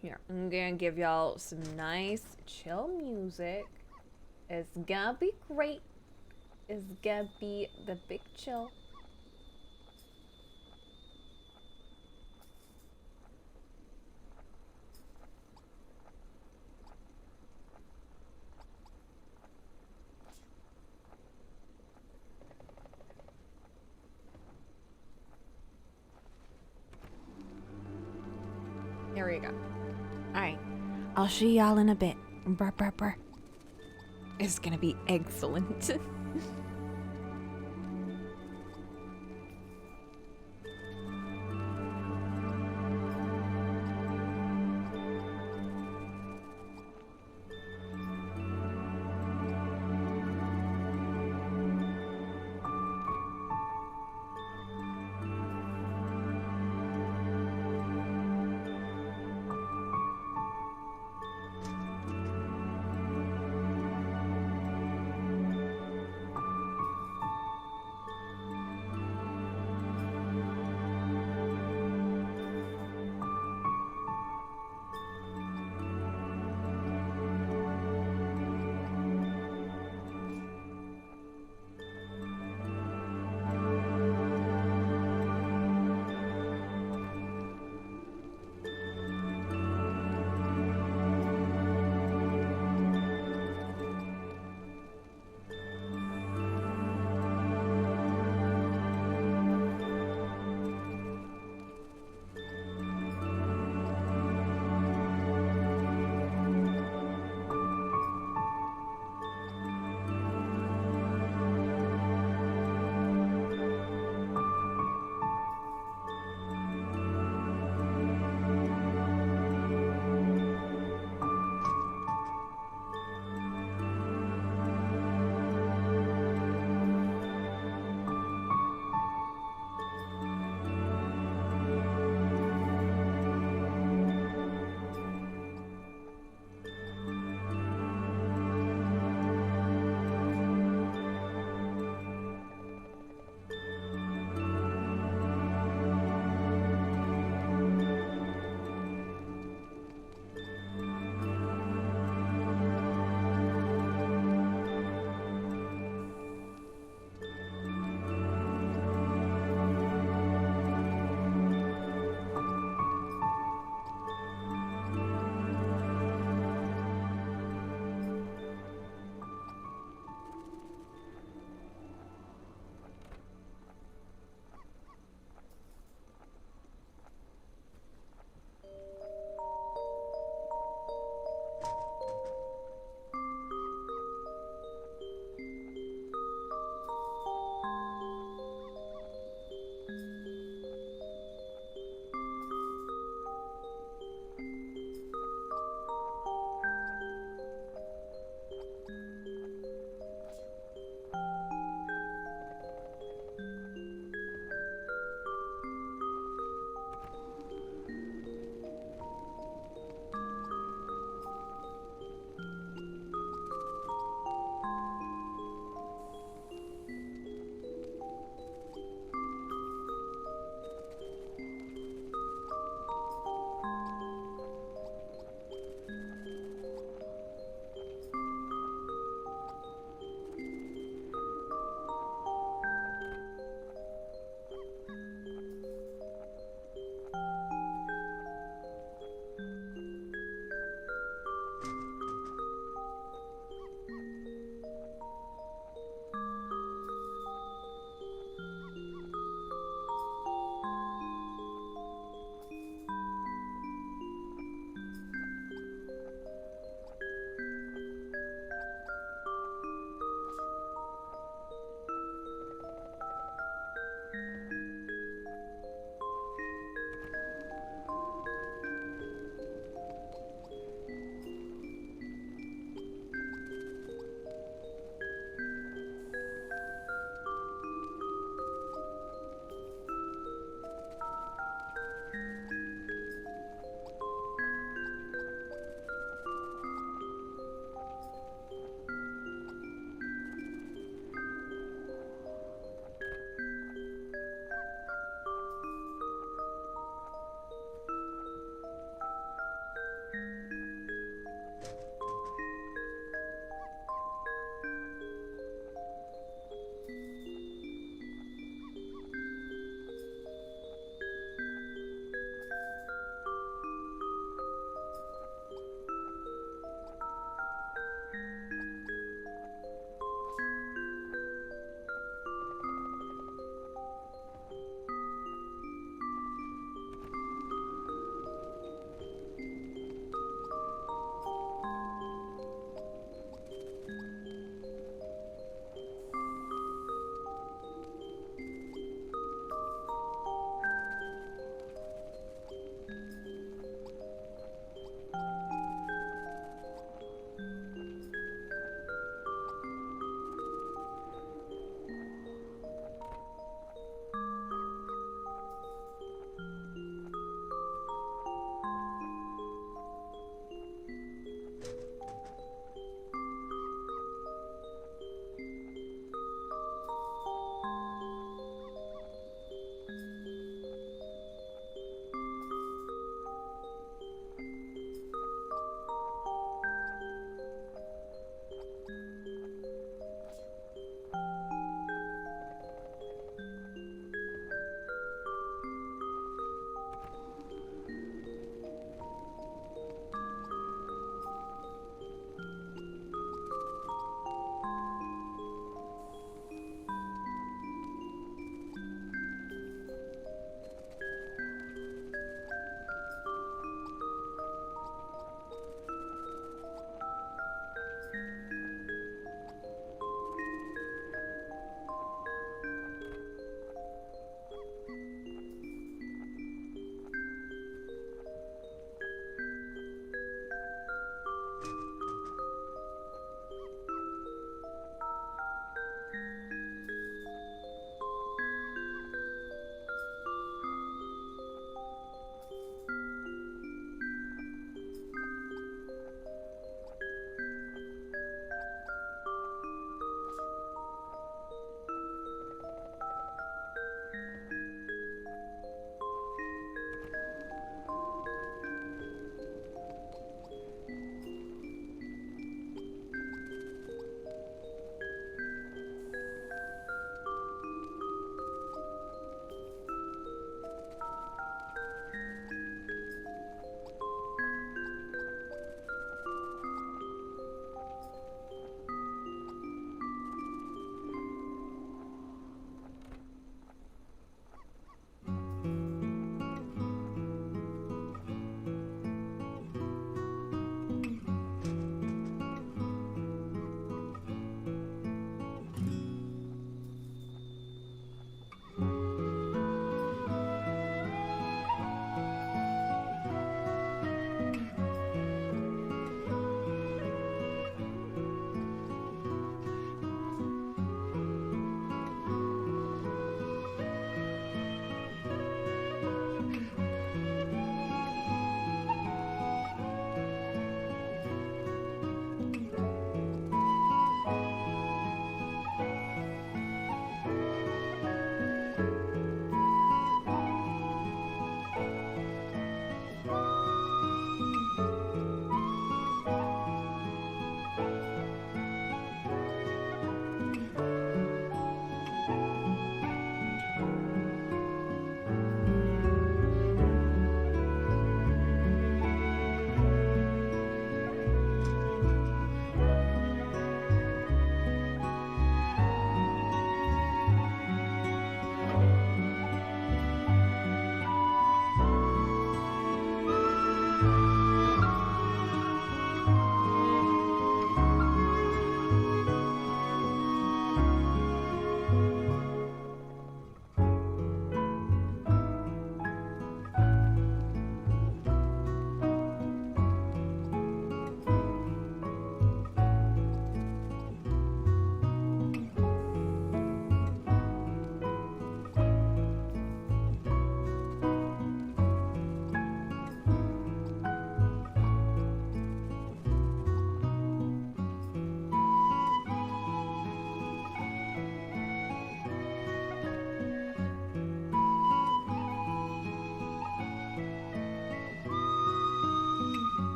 Here, I'm gonna give y'all some nice chill music. It's gonna be great. It's gonna be the big chill. Here we go. Alright. I'll see y'all in a bit. Brr, brr, brr. It's gonna be excellent.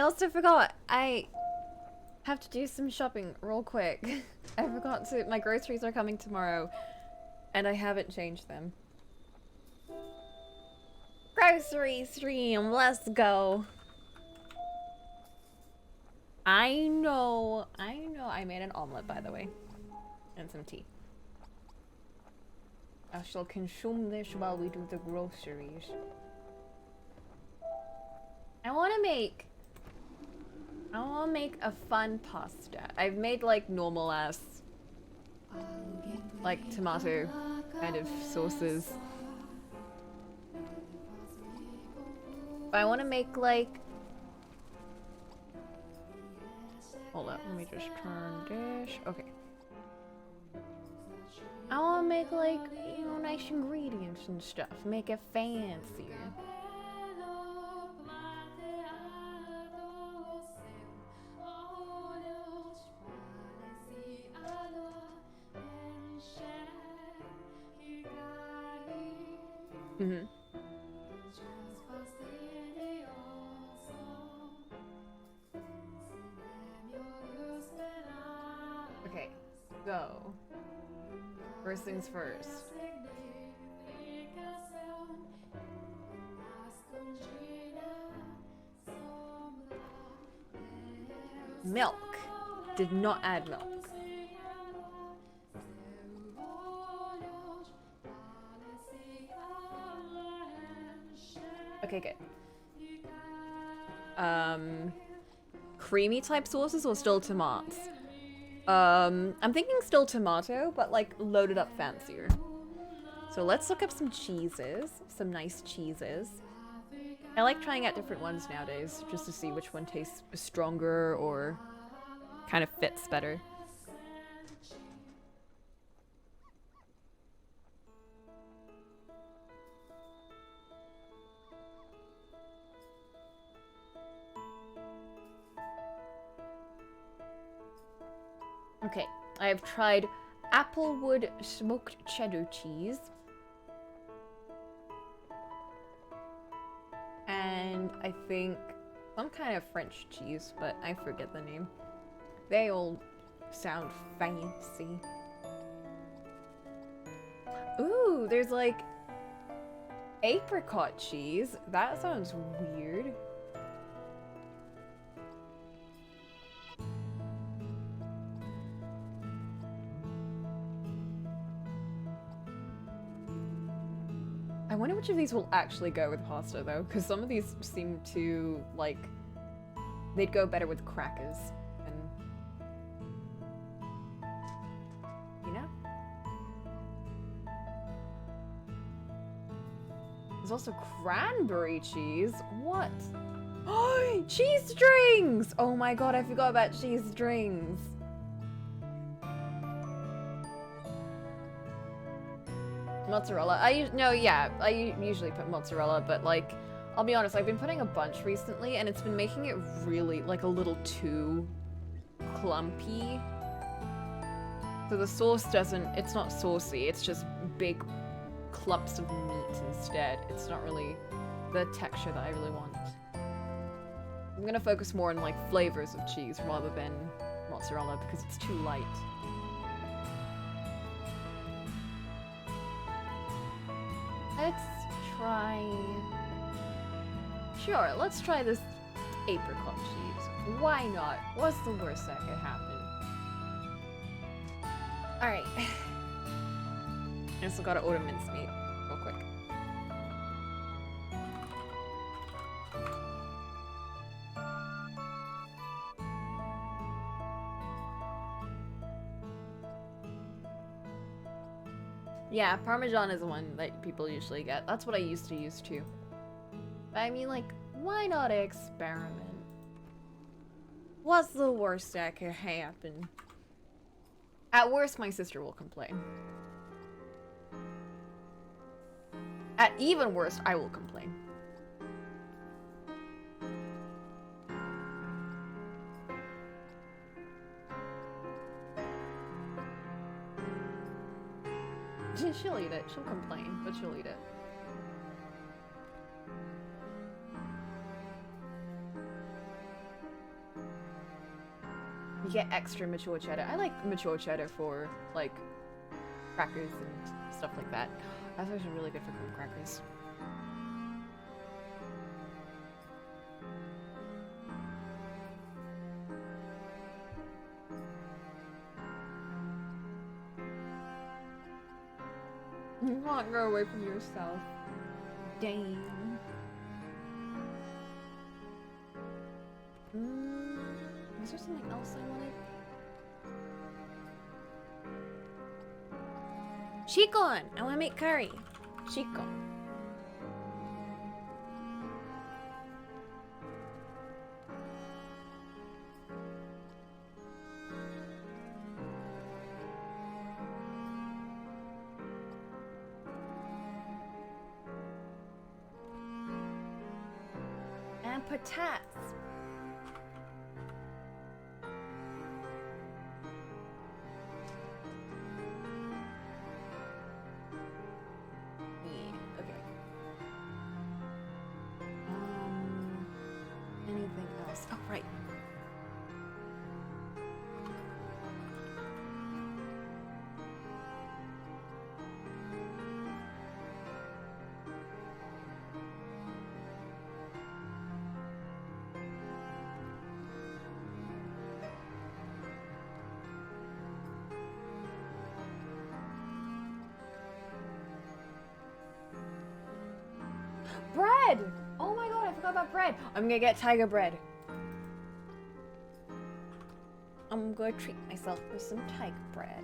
also forgot. I have to do some shopping real quick. I forgot to. My groceries are coming tomorrow, and I haven't changed them. Grocery stream, let's go. I know. I made an omelet, by the way, and some tea. I shall consume this while we do the groceries. I want to make a fun pasta. I've made like normal ass, like tomato kind of sauces. But I want to make like, hold up, let me just turn this. Okay. I want to make like, you know, nice ingredients and stuff. Make it fancier. Mm-hmm. Okay, so first things first. Milk. Did not add milk. Okay, good. Creamy type sauces or still tomatoes? I'm thinking still tomato, but like loaded up fancier. So let's look up some cheeses, some nice cheeses. I like trying out different ones nowadays, just to see which one tastes stronger or kind of fits better. Okay, I have tried Applewood smoked cheddar cheese. And I think some kind of French cheese, but I forget the name. They all sound fancy. Ooh, there's like apricot cheese. That sounds weird. I wonder which of these will actually go with pasta though, because some of these seem to, like, they'd go better with crackers and, you know? There's also cranberry cheese. What? Oh, cheese strings! Oh my god, I forgot about cheese strings. Mozzarella. I usually put mozzarella, but like, I'll be honest, I've been putting a bunch recently and it's been making it really like a little too clumpy. So the sauce it's not saucy, it's just big clumps of meat instead. It's not really the texture that I really want. I'm gonna focus more on like flavors of cheese rather than mozzarella because it's too light. Let's try... Sure, let's try this apricot cheese. Why not? What's the worst that could happen? Alright. I still gotta order mincemeat real quick. Yeah, Parmesan is the one that people usually get. That's what I used to use too. But I mean, like, why not experiment? What's the worst that could happen? At worst, my sister will complain. At even worst, I will complain. She'll eat it. She'll complain, but she'll eat it. You get extra mature cheddar. I like mature cheddar for, like, crackers and stuff like that. That's actually really good for graham crackers. You can't go away from yourself. Damn. Is there something else I wanted? Chicken! I want to make curry. Chicken. And patatas. Anything else? Oh, right. Bread! Oh my god, I forgot about bread. I'm gonna get tiger bread. I'm gonna treat myself with some tiger bread.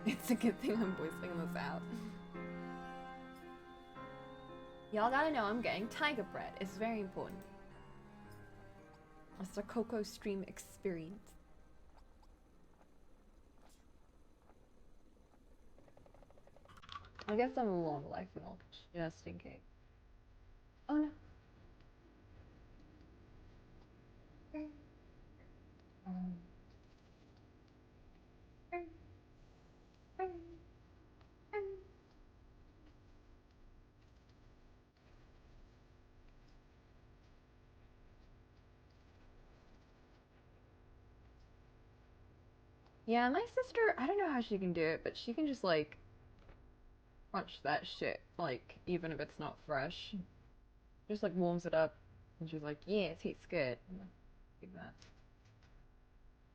It's a good thing I'm voicing this out. Y'all gotta know I'm getting tiger bread. It's very important. It's a Coco stream experience. I guess I'm a long life milk, just in case. Oh no. Yeah, my sister, I don't know how she can do it, but she can just like crunch that shit, like, even if it's not fresh. Just like warms it up and she's like, yeah, it tastes good. Do that.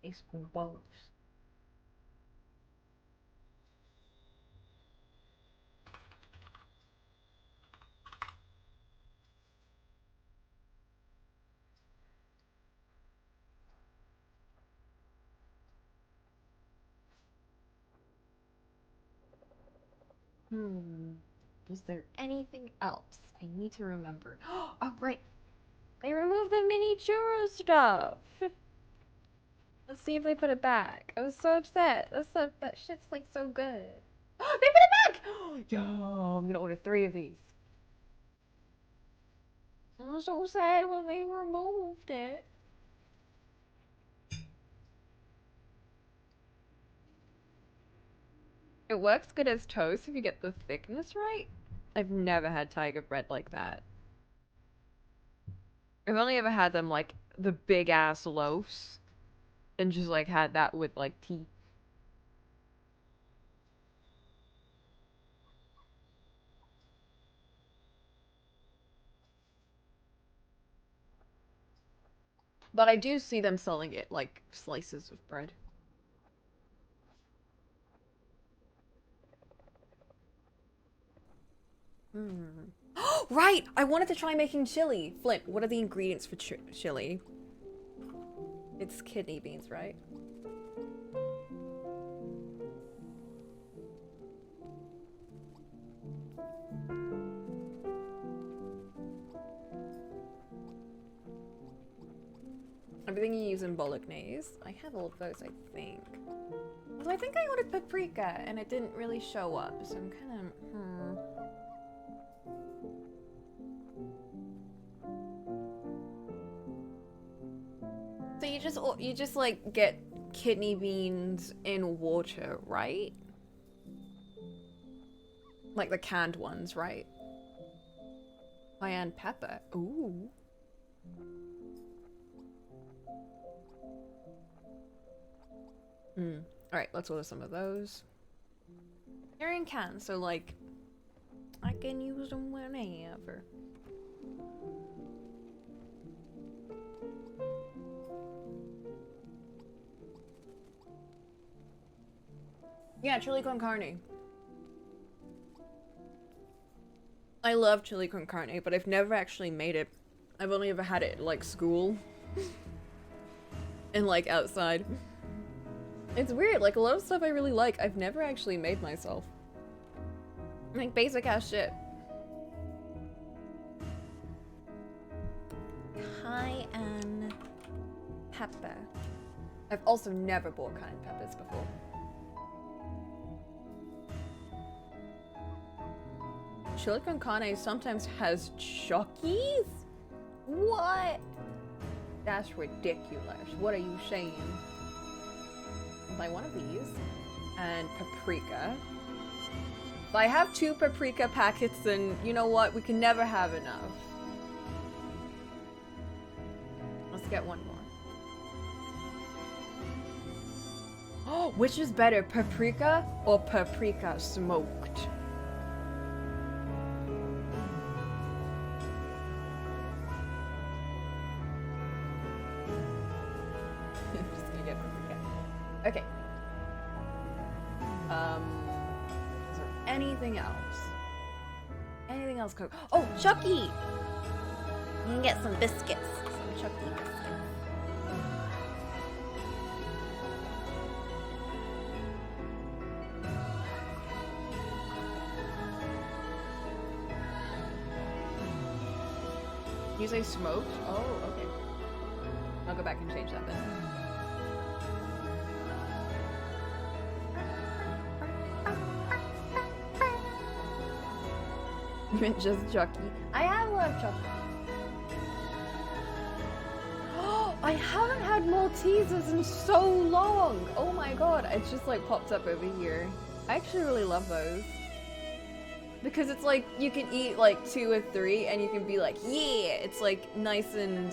Tastes balls. Is there anything else I need to remember? Oh, right. They removed the mini churro stuff. Let's see if they put it back. I was so upset. That shit's like so good. They put it back! Yo, I'm gonna order 3 of these. I was so sad when they removed it. It works good as toast if you get the thickness right. I've never had tiger bread like that. I've only ever had them like the big ass loaves and just like had that with like tea. But I do see them selling it like slices of bread. Right! I wanted to try making chili. Flint, what are the ingredients for chili? It's kidney beans, right? Everything you use in bolognese. I have all of those, I think. Although I think I ordered paprika and it didn't really show up, so I'm kind of So you just like get kidney beans in water, right? Like the canned ones, right? Cayenne pepper. Ooh. Alright, let's order some of those. They're in cans, so like I can use them whenever. Yeah, chili con carne. I love chili con carne, but I've never actually made it. I've only ever had it at, like, school. And, like, outside. It's weird, like, a lot of stuff I really like, I've never actually made myself. Like, basic ass shit. Cayenne pepper. I've also never bought cayenne peppers before. Chili con carne sometimes has Chuckies? What? That's ridiculous. What are you saying? I'll buy one of these. And paprika. If I have 2 paprika packets, then you know what? We can never have enough. Let's get one more. Oh, which is better, paprika or paprika smoked? Okay. Is there anything else? Anything else cook? Oh, Chucky! You can get some biscuits. Some Chucky biscuits. You say smoked? Oh, okay. I'll go back and change that then. You meant just Chucky? I have loved Chucky. Oh, I haven't had Maltesers in so long! Oh my god, it's just like popped up over here. I actually really love those. Because it's like, you can eat like 2 or 3 and you can be like, yeah! It's like nice and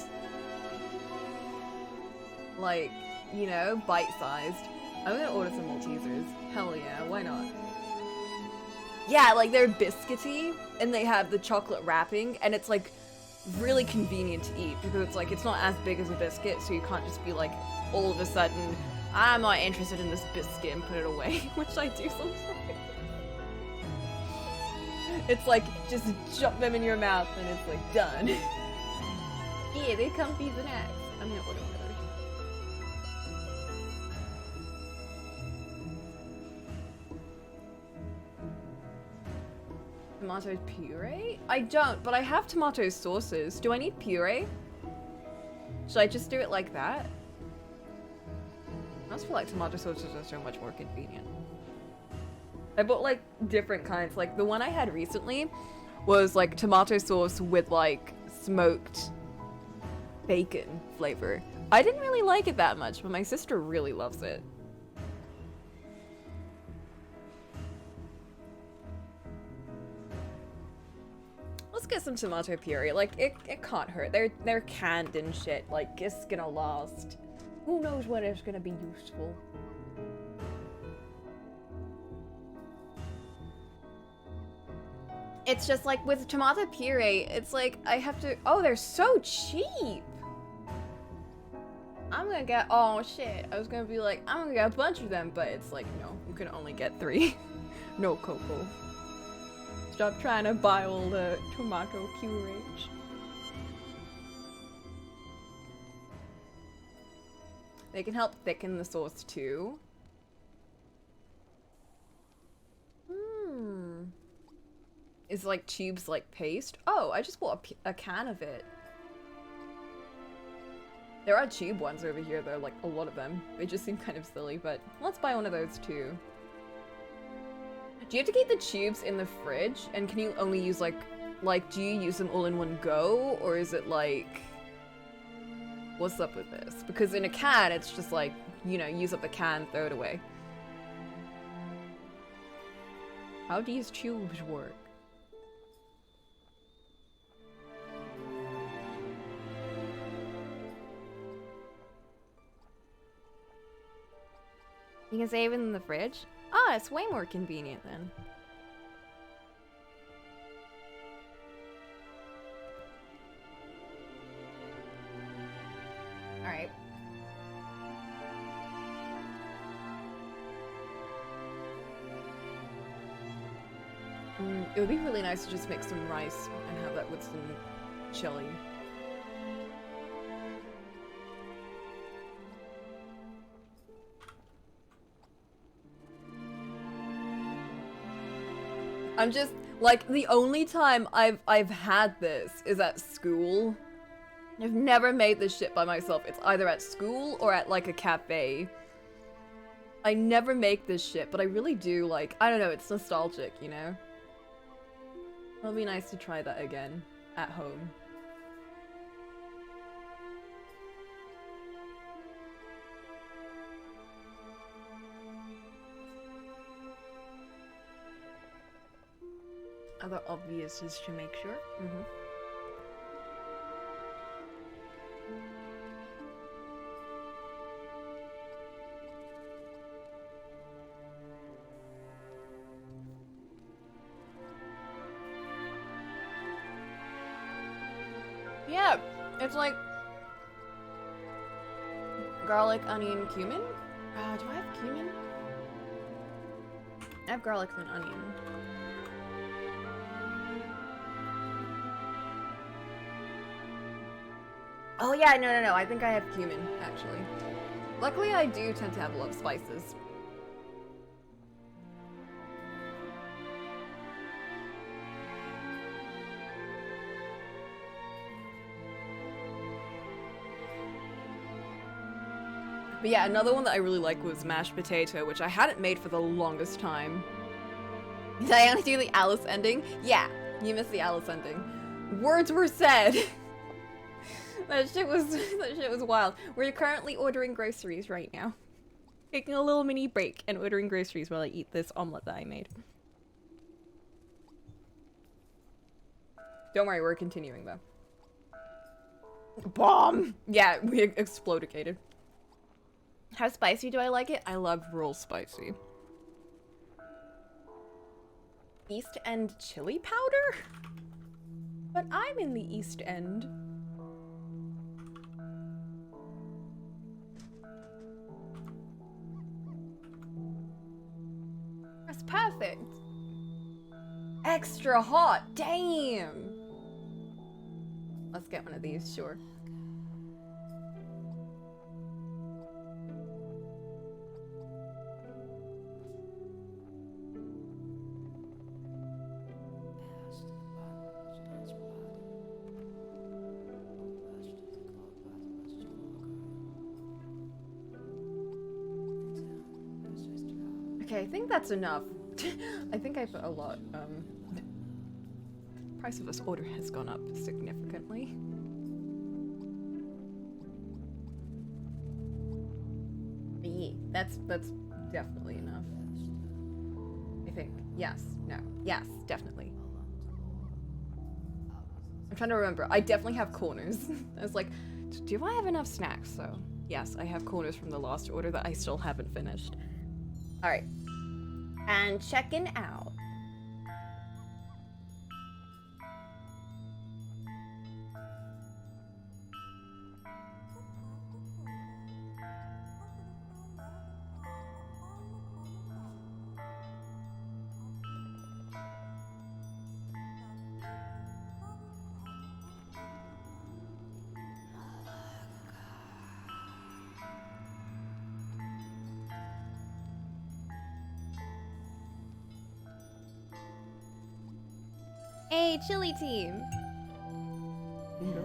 like, you know, bite-sized. I'm gonna order some Maltesers. Hell yeah, why not? Yeah, like they're biscuity and they have the chocolate wrapping and it's like really convenient to eat because it's like it's not as big as a biscuit, so you can't just be like all of a sudden I'm not interested in this biscuit and put it away, which I do sometimes. It's like just jump them in your mouth and it's like done. Yeah, they comfy the next. I'm gonna order one of those. Tomato puree? I don't, but I have tomato sauces. Do I need puree? Should I just do it like that? I just feel like tomato sauces are so much more convenient. I bought like different kinds. Like the one I had recently was like tomato sauce with like smoked bacon flavor. I didn't really like it that much, but my sister really loves it. Let's get some tomato puree. Like it can't hurt. They're canned and shit. Like it's gonna last. Who knows when it's gonna be useful. It's just like with tomato puree, it's like I have to. Oh, they're so cheap. I'm gonna get. Oh shit. I was gonna be like, I'm gonna get a bunch of them, but it's like, no, you can only get 3. No cocoa. Stop trying to buy all the tomato purees. They can help thicken the sauce too. Is like tubes like paste? Oh, I just bought a can of it. There are tube ones over here though, like a lot of them. They just seem kind of silly, but let's buy one of those too. Do you have to keep the tubes in the fridge? And can you only use like do you use them all in one go? Or is it like... what's up with this? Because in a can, it's just like, you know, use up the can, throw it away. How do these tubes work? You can save it in the fridge? Ah, it's way more convenient then. Alright. It would be really nice to just make some rice and have that with some chili. I'm just like, the only time I've had this is at school. I've never made this shit by myself. It's either at school or at like a cafe. I never make this shit, but I really do like, I don't know, it's nostalgic, you know? It'll be nice to try that again at home. Other obvious just to make sure. Yeah, it's like garlic, onion, cumin. Do I have cumin? I have garlic and onion. Oh yeah, no, I think I have cumin, actually. Luckily, I do tend to have a lot of spices. But yeah, another one that I really like was mashed potato, which I hadn't made for the longest time. Did I only do the Alice ending? Yeah, you missed the Alice ending. Words were said! That shit was wild. We're currently ordering groceries right now. Taking a little mini break and ordering groceries while I eat this omelet that I made. Don't worry, we're continuing though. Bomb! Yeah, we explodicated. How spicy do I like it? I love real spicy. East End chili powder? But I'm in the East End. That's perfect. Extra hot, damn. Let's get one of these, sure. Okay, I think that's enough. I think I put a lot. Price of this order has gone up significantly. Yeah, that's definitely enough. I think. Yes. No. Yes, definitely. I'm trying to remember. I definitely have corners. I was like, do I have enough snacks? So, yes, I have corners from the last order that I still haven't finished. Alright. And checking out. Hey, chili team! Which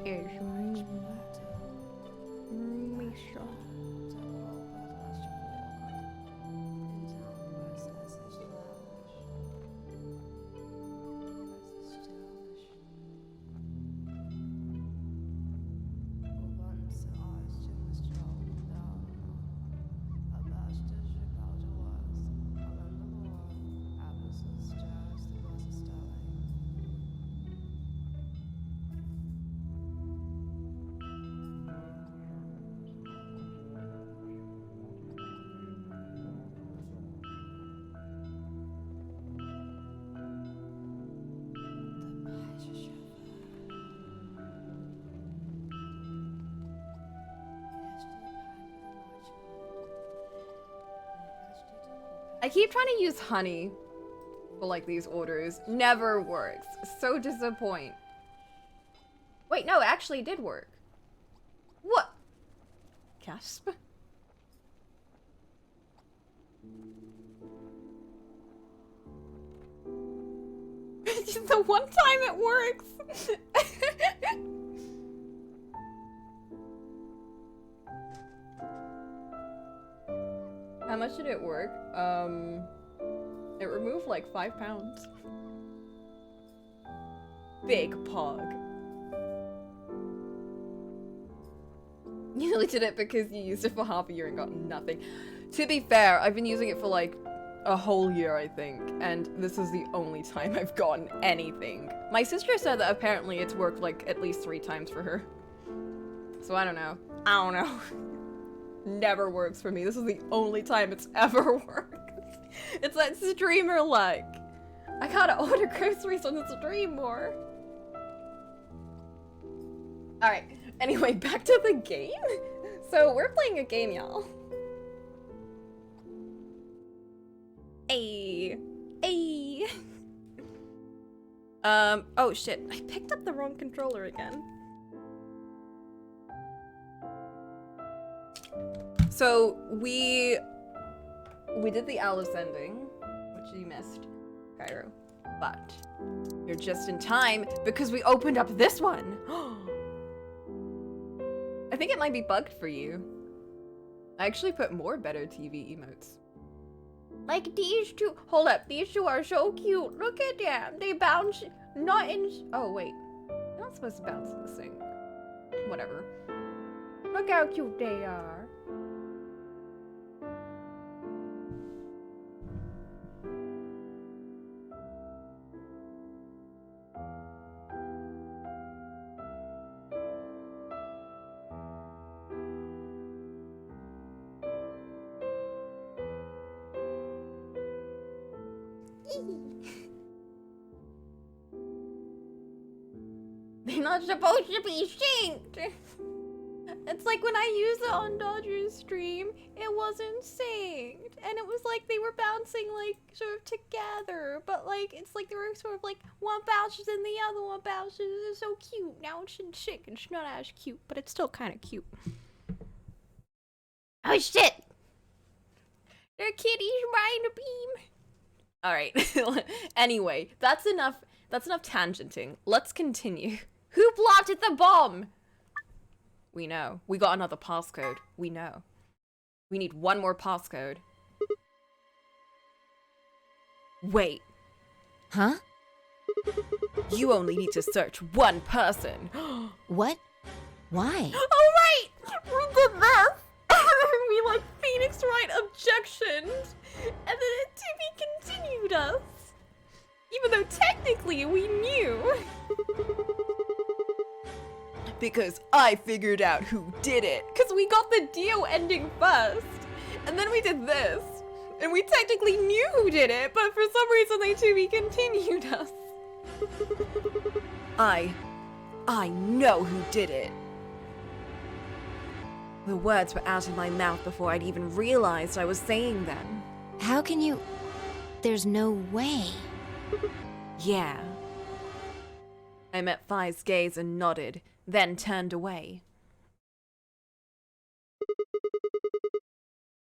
is Misha. I keep trying to use honey for like these orders. Never works. So disappoint. Wait, no, it actually did work. What? Gasp. Just the one time it works. How much did it work? It removed like 5 pounds. Big pog. You only did it because you used it for half a year and got nothing. To be fair, I've been using it for like a whole year, I think, and this is the only time I've gotten anything. My sister said that apparently it's worked like at least 3 times for her. So I don't know. I don't know. Never works for me. This is the only time it's ever worked. It's that streamer luck. I gotta order groceries on the stream more. Alright, anyway, back to the game. So we're playing a game, y'all. Ayy. Ayy. Oh shit, I picked up the wrong controller again. So we did the Alice ending, which you missed, Cairo, but you're just in time because we opened up this one. I think it might be bugged for you. I actually put more better TV emotes. Like these two. Hold up, these two are so cute. Look at them. They bounce, not in. Oh wait, they're not supposed to bounce in the sink. Whatever. Look how cute they are. They're not supposed to be synced. It's like when I used it on Dodger's stream, it wasn't synced. And it was like they were bouncing like sort of together. But like, it's like they were sort of like one bounces and the other one bounces. It's so cute. Now it's in sync. It's not as cute, but it's still kind of cute. Oh shit! There are kitties riding a beam. Alright. Anyway, that's enough tangenting. Let's continue. Who planted the bomb? We know. We got another passcode. We know. We need one more passcode. Wait. Huh? You only need to search one person. What? Why? Oh right! We did this! We like Phoenix Wright objections, and then it to be continued us. Even though technically we knew. Because I figured out who did it. Because we got the Dio ending first. And then we did this. And we technically knew who did it, but for some reason they to be continued us. I know who did it. The words were out of my mouth before I'd even realized I was saying them. How can you... There's no way. Yeah. I met Phi's gaze and nodded, then turned away.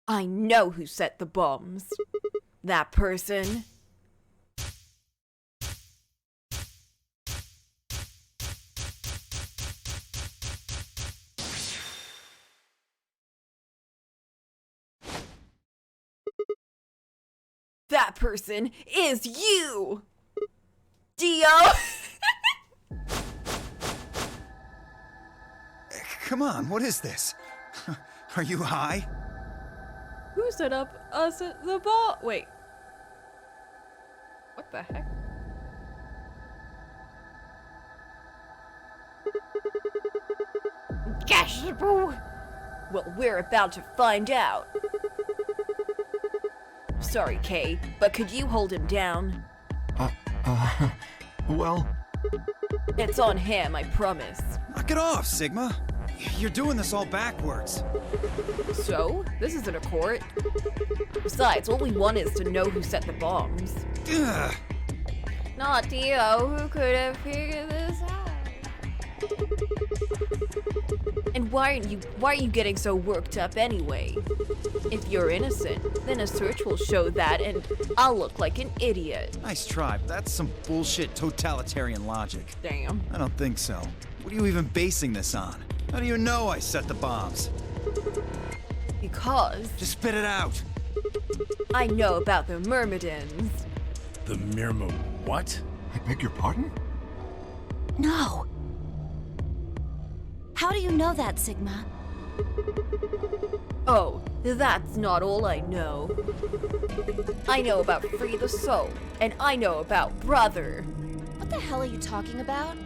I know who set the bombs. That person. That person is you! Dio! Come on, what is this? Are you high? Who set up us at the bar? Wait. What the heck? Gasp! Well, we're about to find out. Sorry, Kay, but could you hold him down? Well... It's on him, I promise. Knock it off, Sigma. You're doing this all backwards. So? This isn't a court. Besides, all we want is to know who set the bombs. Ugh. Not Dio, who could have figured this out? And why are you getting so worked up anyway? If you're innocent, then a search will show that and I'll look like an idiot. Nice try, but that's some bullshit totalitarian logic. Damn. I don't think so. What are you even basing this on? How do you know I set the bombs? Because... Just spit it out! I know about the Myrmidons. The Myrmo... what? I beg your pardon? No. How do you know that, Sigma? Oh, that's not all I know. I know about Free the Soul, and I know about Brother. What the hell are you talking about?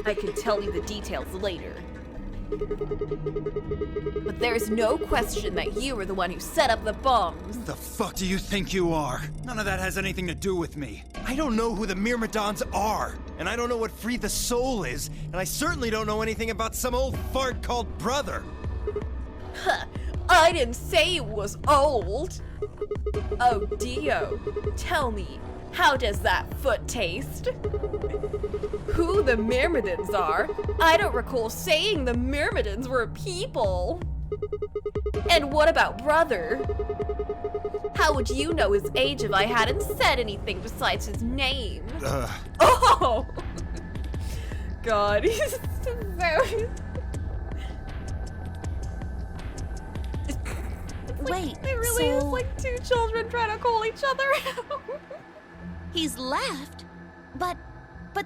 I can tell you the details later. But there's no question that you were the one who set up the bombs. Who the fuck do you think you are? None of that has anything to do with me. I don't know who the Myrmidons are, and I don't know what Free the Soul is, and I certainly don't know anything about some old fart called Brother. Huh, I didn't say it was old. Oh, Dio, tell me, how does that foot taste? Who the Myrmidons are? I don't recall saying the Myrmidons were people. And what about Brother? How would you know his age if I hadn't said anything besides his name? Oh! God, he's so... Wait, it really so... is like two children trying to call each other out. He's left? But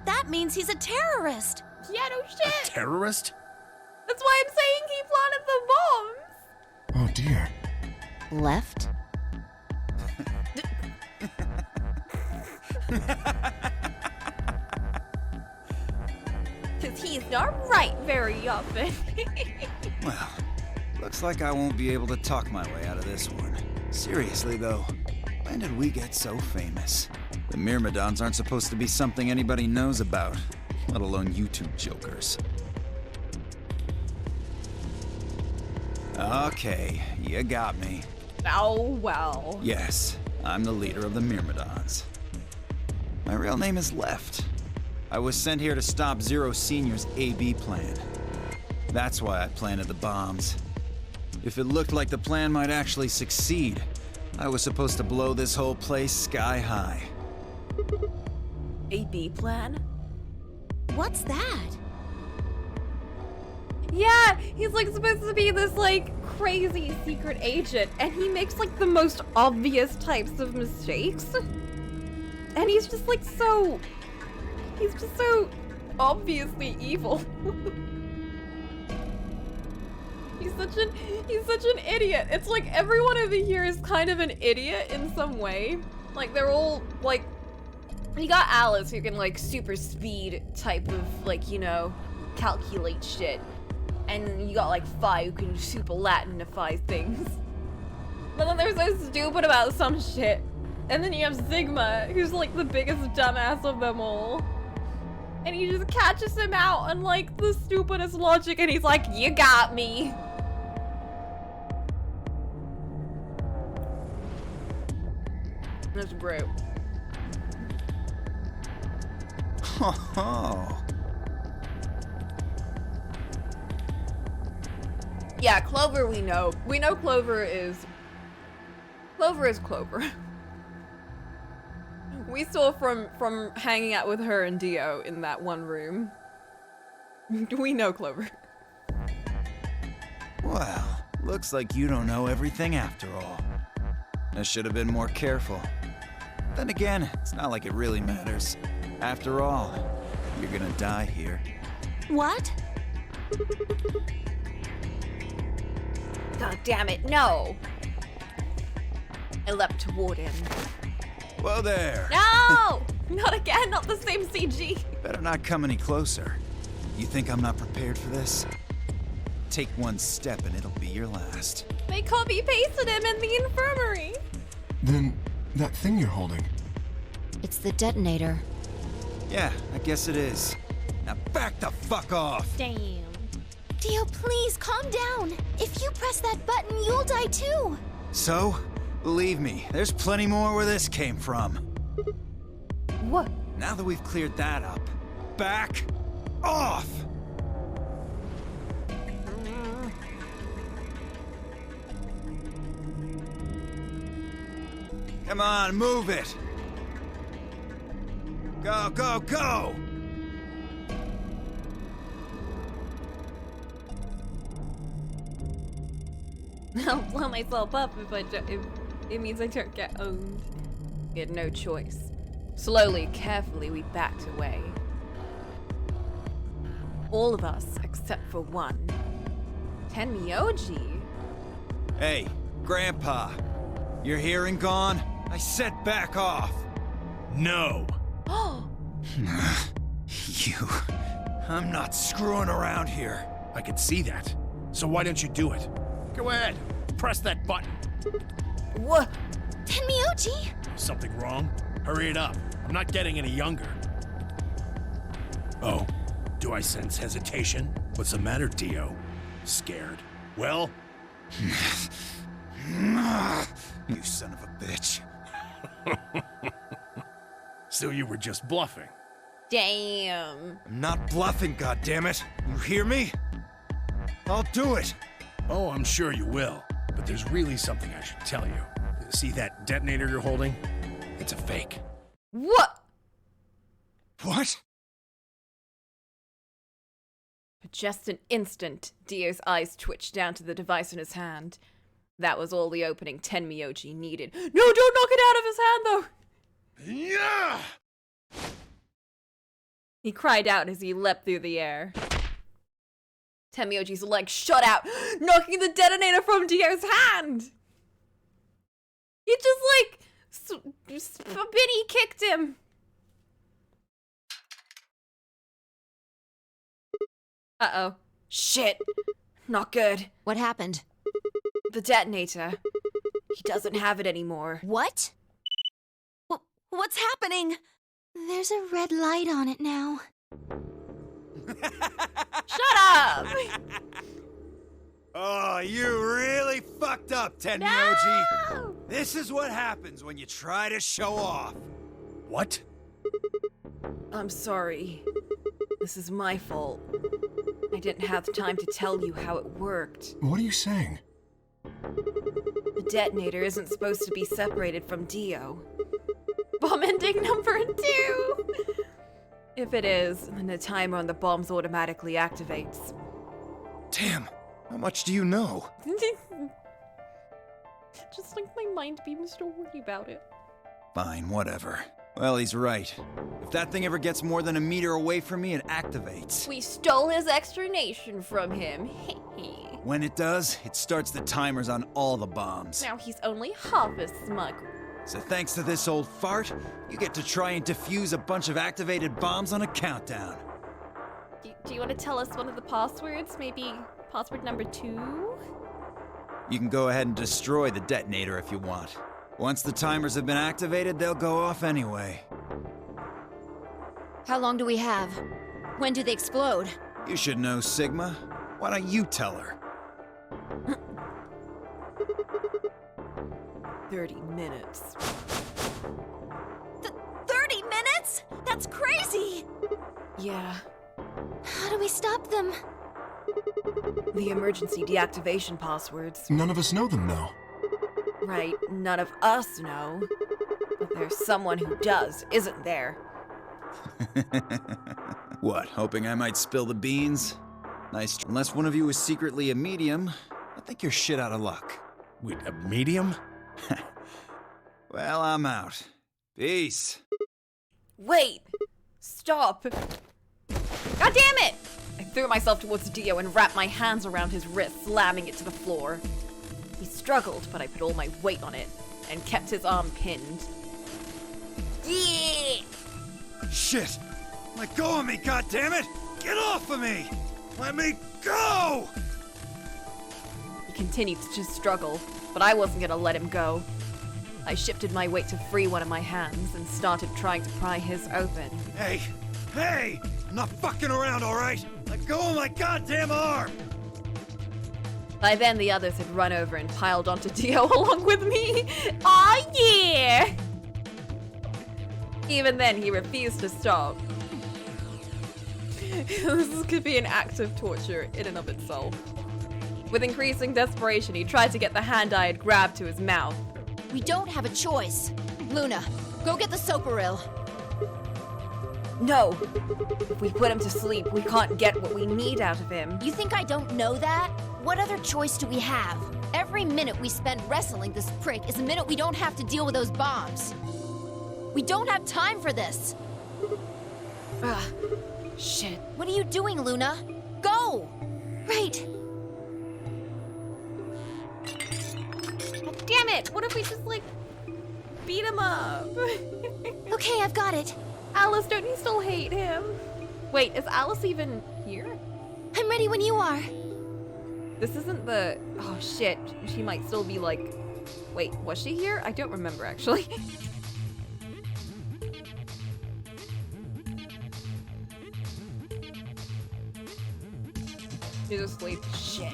that means he's a terrorist. Yeah, no shit. A terrorist? That's why I'm saying he planted the bombs. Oh dear. Left? Because he's not right very often. Well, looks like I won't be able to talk my way out of this one. Seriously though, when did we get so famous? The Myrmidons aren't supposed to be something anybody knows about, let alone YouTube jokers. Okay, you got me. Oh, well. Yes, I'm the leader of the Myrmidons. My real name is Left. I was sent here to stop Zero Senior's AB plan. That's why I planted the bombs. If it looked like the plan might actually succeed, I was supposed to blow this whole place sky high. AB plan? What's that? Yeah, he's like supposed to be this like crazy secret agent, and he makes like the most obvious types of mistakes. And he's just like so... He's just so obviously evil. He's such an idiot. It's like everyone over here is kind of an idiot in some way. Like they're all like, you got Alice who can like super speed type of like, you know, calculate shit. And you got like Fi who can super Latinify things. But then they're so stupid about some shit. And then you have Sigma, who's like the biggest dumbass of them all. And he just catches him out on like the stupidest logic and he's like, you got me. That's great. Oh. Yeah, Clover we know. We know Clover is Clover. We saw from hanging out with her and Dio in that one room. We know Clover. Well, looks like you don't know everything after all. I should have been more careful. Then again, it's not like it really matters. After all, you're gonna die here. What? God damn it, no! I leapt toward him. Whoa there! No! Not again, not the same CG. Better not come any closer. You think I'm not prepared for this? Take one step and it'll be your last. They copy-pasted him in the infirmary. Then, that thing you're holding. It's the detonator. Yeah, I guess it is. Now back the fuck off! Damn. Dio, please calm down. If you press that button, you'll die too. So? Believe me, there's plenty more where this came from. What? Now that we've cleared that up, back off! Come on, move it! Go, go, go! I'll blow myself up if it means I don't get owned. We had no choice. Slowly, carefully, we backed away. All of us, except for one. Tenmyoji. Hey, Grandpa. Your hearing gone? I said back off. No. You. I'm not screwing around here. I can see that. So why don't you do it? Go ahead. Press that button. What? Tenmyoji! Something wrong? Hurry it up. I'm not getting any younger. Oh, do I sense hesitation? What's the matter, Dio? Scared? Well? You son of a bitch. So you were just bluffing? Damn. I'm not bluffing, goddammit. You hear me? I'll do it. Oh, I'm sure you will. But there's really something I should tell you. See that detonator you're holding? It's a fake. What? What? For just an instant, Dio's eyes twitched down to the device in his hand. That was all the opening Tenmyoji needed. No, don't knock it out of his hand, though! Yeah! He cried out as he leapt through the air. Tenmyoji's leg shot out, knocking the detonator from Dio's hand! He just Benny kicked him! Uh-oh. Shit. Not good. What happened? The detonator. He doesn't have it anymore. What? What's happening? There's a red light on it now. Shut up! Oh, you really fucked up, Tenmyoji. No! This is what happens when you try to show off. What? I'm sorry. This is my fault. I didn't have time to tell you how it worked. What are you saying? The detonator isn't supposed to be separated from Dio. Bomb ending number 2! If it is, then the timer on the bombs automatically activates. Damn, how much do you know? Just like my mind beams, don't worry about it. Fine, whatever. Well, he's right. If that thing ever gets more than a meter away from me, it activates. We stole his explanation from him. When it does, it starts the timers on all the bombs. Now he's only half as smug. So thanks to this old fart, you get to try and defuse a bunch of activated bombs on a countdown. Do you want to tell us one of the passwords? Maybe password number 2? You can go ahead and destroy the detonator if you want. Once the timers have been activated, they'll go off anyway. How long do we have? When do they explode? You should know, Sigma. Why don't you tell her? 30 minutes. 30 minutes? That's crazy! Yeah. How do we stop them? The emergency deactivation passwords. None of us know them, though. Right, none of us know. But there's someone who does, isn't there? What, hoping I might spill the beans? Nice. Unless one of you is secretly a medium, I think you're shit out of luck. Wait, a medium? Well, I'm out. Peace. Wait! Stop! God damn it! I threw myself towards Dio and wrapped my hands around his wrist, slamming it to the floor. He struggled, but I put all my weight on it and kept his arm pinned. Yeah! Shit! Let go of me, goddammit! Get off of me! Let me go! He continued to struggle, but I wasn't gonna let him go. I shifted my weight to free one of my hands and started trying to pry his open. Hey! Hey! I'm not fucking around, alright? Let go of my goddamn arm! By then, the others had run over and piled onto Dio along with me. Aw, yeah! Even then, he refused to stop. This could be an act of torture in and of itself. With increasing desperation, he tried to get the hand I had grabbed to his mouth. We don't have a choice. Luna, go get the soparil. No! If we put him to sleep, we can't get what we need out of him. You think I don't know that? What other choice do we have? Every minute we spend wrestling this prick is a minute we don't have to deal with those bombs. We don't have time for this. Ugh. Shit. What are you doing, Luna? Go! Right. God damn it! What if we just, like, beat him up? Okay, I've got it. Alice, don't you still hate him? Wait, is Alice even here? I'm ready when you are. This isn't the... Oh, shit. She might still be, like... Wait, was she here? I don't remember, actually. She's asleep. Shit.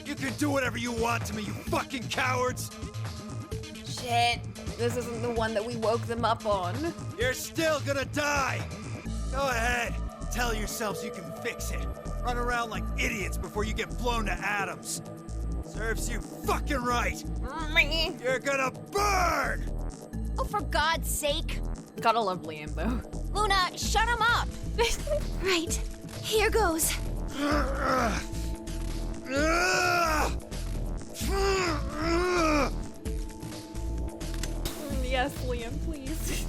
You can do whatever you want to me, you fucking cowards! Shit. This isn't the one that we woke them up on. You're still gonna die! Go ahead, tell yourselves you can fix it. Run around like idiots before you get blown to atoms. Serves you fucking right! You're gonna burn! Oh, for God's sake! Gotta love Liam, though. Luna, shut him up! Right. Here goes. Yes, Liam, please.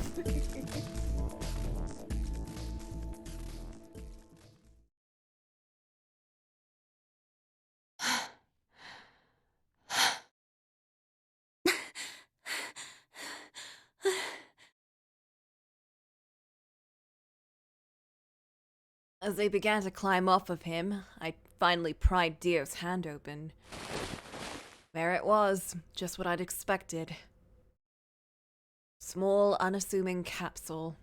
As they began to climb off of him, I finally pried Dio's hand open. There it was, just what I'd expected. Small, unassuming capsule.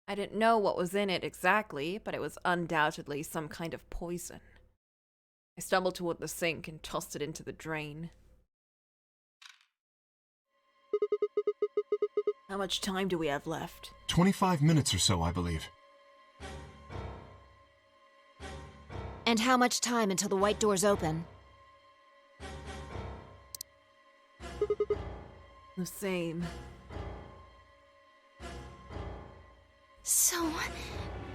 I didn't know what was in it exactly, but it was undoubtedly some kind of poison. I stumbled toward the sink and tossed it into the drain. How much time do we have left? 25 minutes or so, I believe. And how much time until the white doors open? The same. So,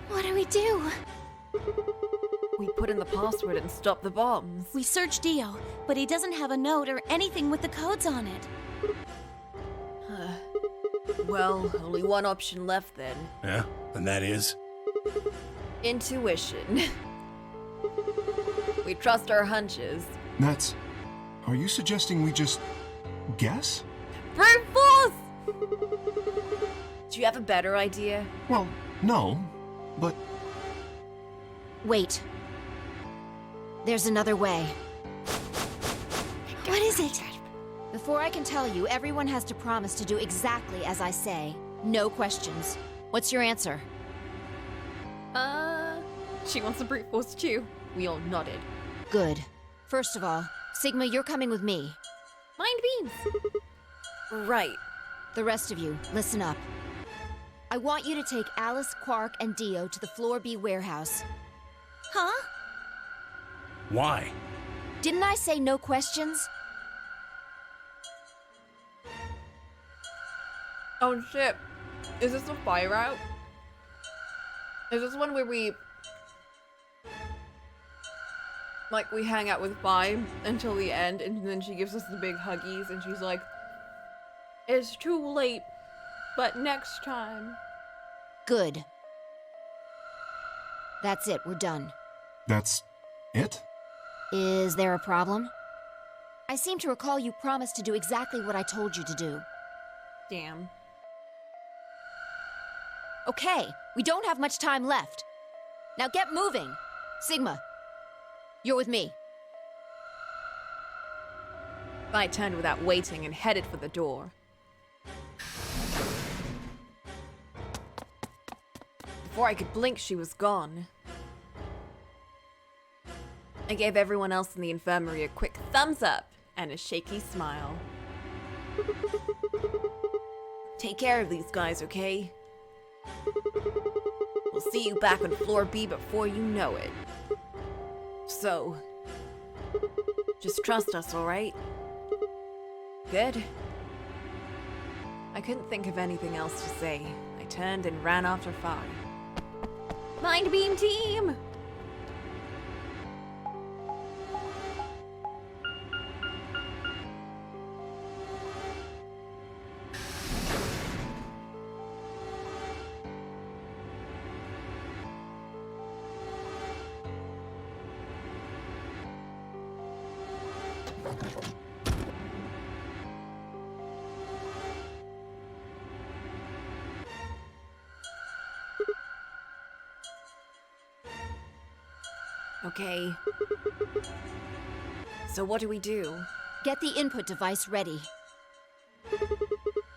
what do we do? We put in the password and stop the bombs. We searched Dio, but he doesn't have a note or anything with the codes on it. Well, only one option left then. Yeah? And that is? Intuition. We trust our hunches. That's... Are you suggesting we just... guess? Brute force! Do you have a better idea? Well, no, but... Wait. There's another way. What is it? Before I can tell you, everyone has to promise to do exactly as I say. No questions. What's your answer? She wants a brute force too. We all nodded. Good. First of all, Sigma, you're coming with me. Mind beams. Right. The rest of you, listen up. I want you to take Alice, Quark, and Dio to the Floor B warehouse. Huh? Why? Didn't I say no questions? Oh shit. Is this a fire out? Is this one where we... like, we hang out with Vi until the end, and then she gives us the big huggies, and she's like, it's too late, but next time. Good. That's it, we're done. That's... it? Is there a problem? I seem to recall you promised to do exactly what I told you to do. Damn. Okay, we don't have much time left. Now get moving. Sigma, you're with me. I turned without waiting and headed for the door. Before I could blink, she was gone. I gave everyone else in the infirmary a quick thumbs up and a shaky smile. Take care of these guys, okay? We'll see you back on floor B before you know it. So, just trust us, alright? Good. I couldn't think of anything else to say. I turned and ran after Fi. Mind beam team! Okay. So what do we do? Get the input device ready.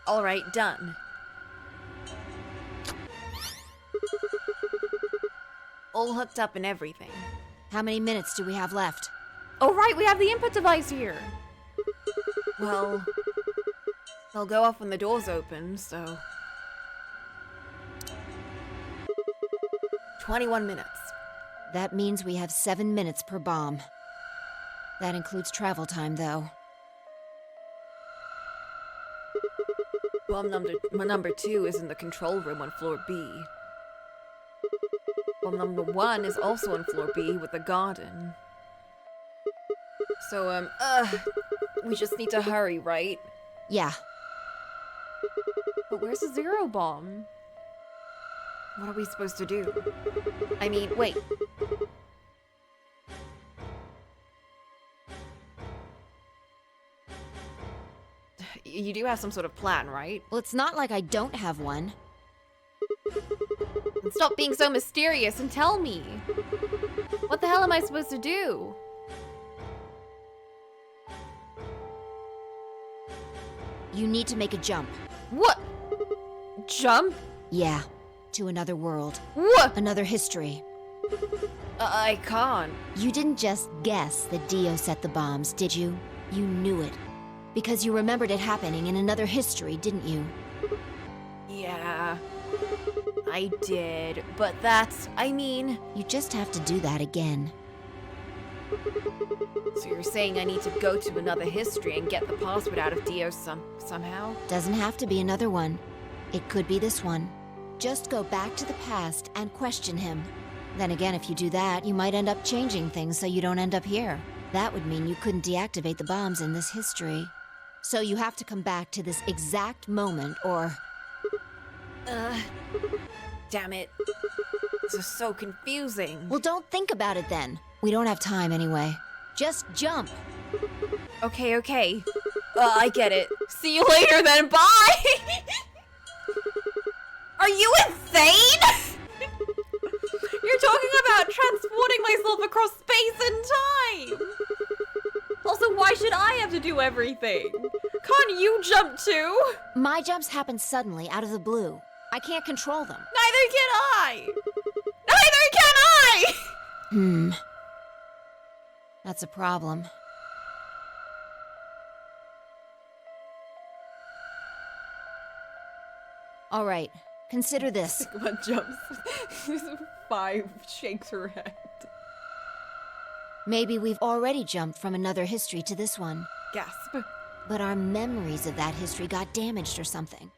Alright, done. All hooked up and everything. How many minutes do we have left? Oh right, we have the input device here! Well, they'll go off when the doors open, so... 21 minutes. That means we have 7 minutes per bomb. That includes travel time, though. Bomb number 2 is in the control room on floor B. Bomb number 1 is also on floor B with the garden. So, we just need to hurry, right? Yeah. But where's the zero bomb? What are we supposed to do? I mean, wait. You do have some sort of plan, right? Well, it's not like I don't have one. Stop being so mysterious and tell me. What the hell am I supposed to do? You need to make a jump. What? Jump? Yeah. To another world. What? Another history. I can't. You didn't just guess that Dio set the bombs, did you? You knew it. Because you remembered it happening in another history, didn't you? Yeah, I did, but that's, I mean... You just have to do that again. So you're saying I need to go to another history and get the password out of Dio somehow? Doesn't have to be another one. It could be this one. Just go back to the past and question him. Then again, if you do that, you might end up changing things so you don't end up here. That would mean you couldn't deactivate the bombs in this history. So you have to come back to this exact moment, or... Damn it. This is so confusing. Well, don't think about it then. We don't have time anyway. Just jump. Okay, okay. I get it. See you later then, bye! Are you insane? You're talking about transporting myself across space and time! Also, why should I have to do everything? Can't you jump too? My jumps happen suddenly, out of the blue. I can't control them. Neither can I! Neither can I! That's a problem. All right, consider this. Sigma jumps. 5 shakes her head. Maybe we've already jumped from another history to this one. Gasp. But our memories of that history got damaged or something.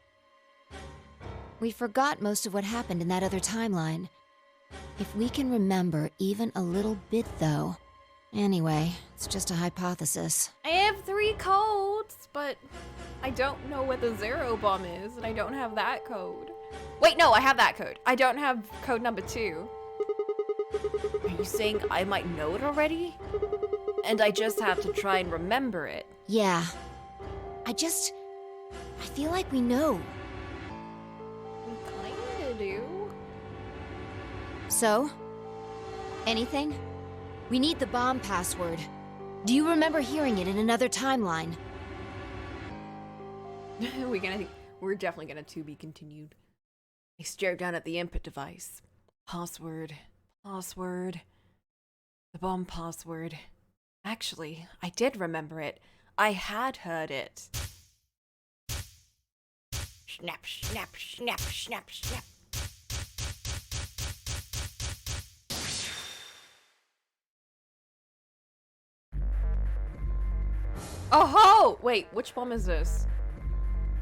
We forgot most of what happened in that other timeline. If we can remember even a little bit, though. Anyway, it's just a hypothesis. I have 3 codes, but I don't know what the zero bomb is, and I don't have that code. Wait, no, I have that code. I don't have code number 2. Are you saying I might know it already? And I just have to try and remember it? Yeah. I feel like we know. We kinda do. So? Anything? We need the bomb password. Do you remember hearing it in another timeline? We're definitely gonna to be continued. I stared down at the input device. Password. The bomb password. Actually, I did remember it. I had heard it. Snap, snap, snap, snap, snap. Oh ho! Wait, which bomb is this?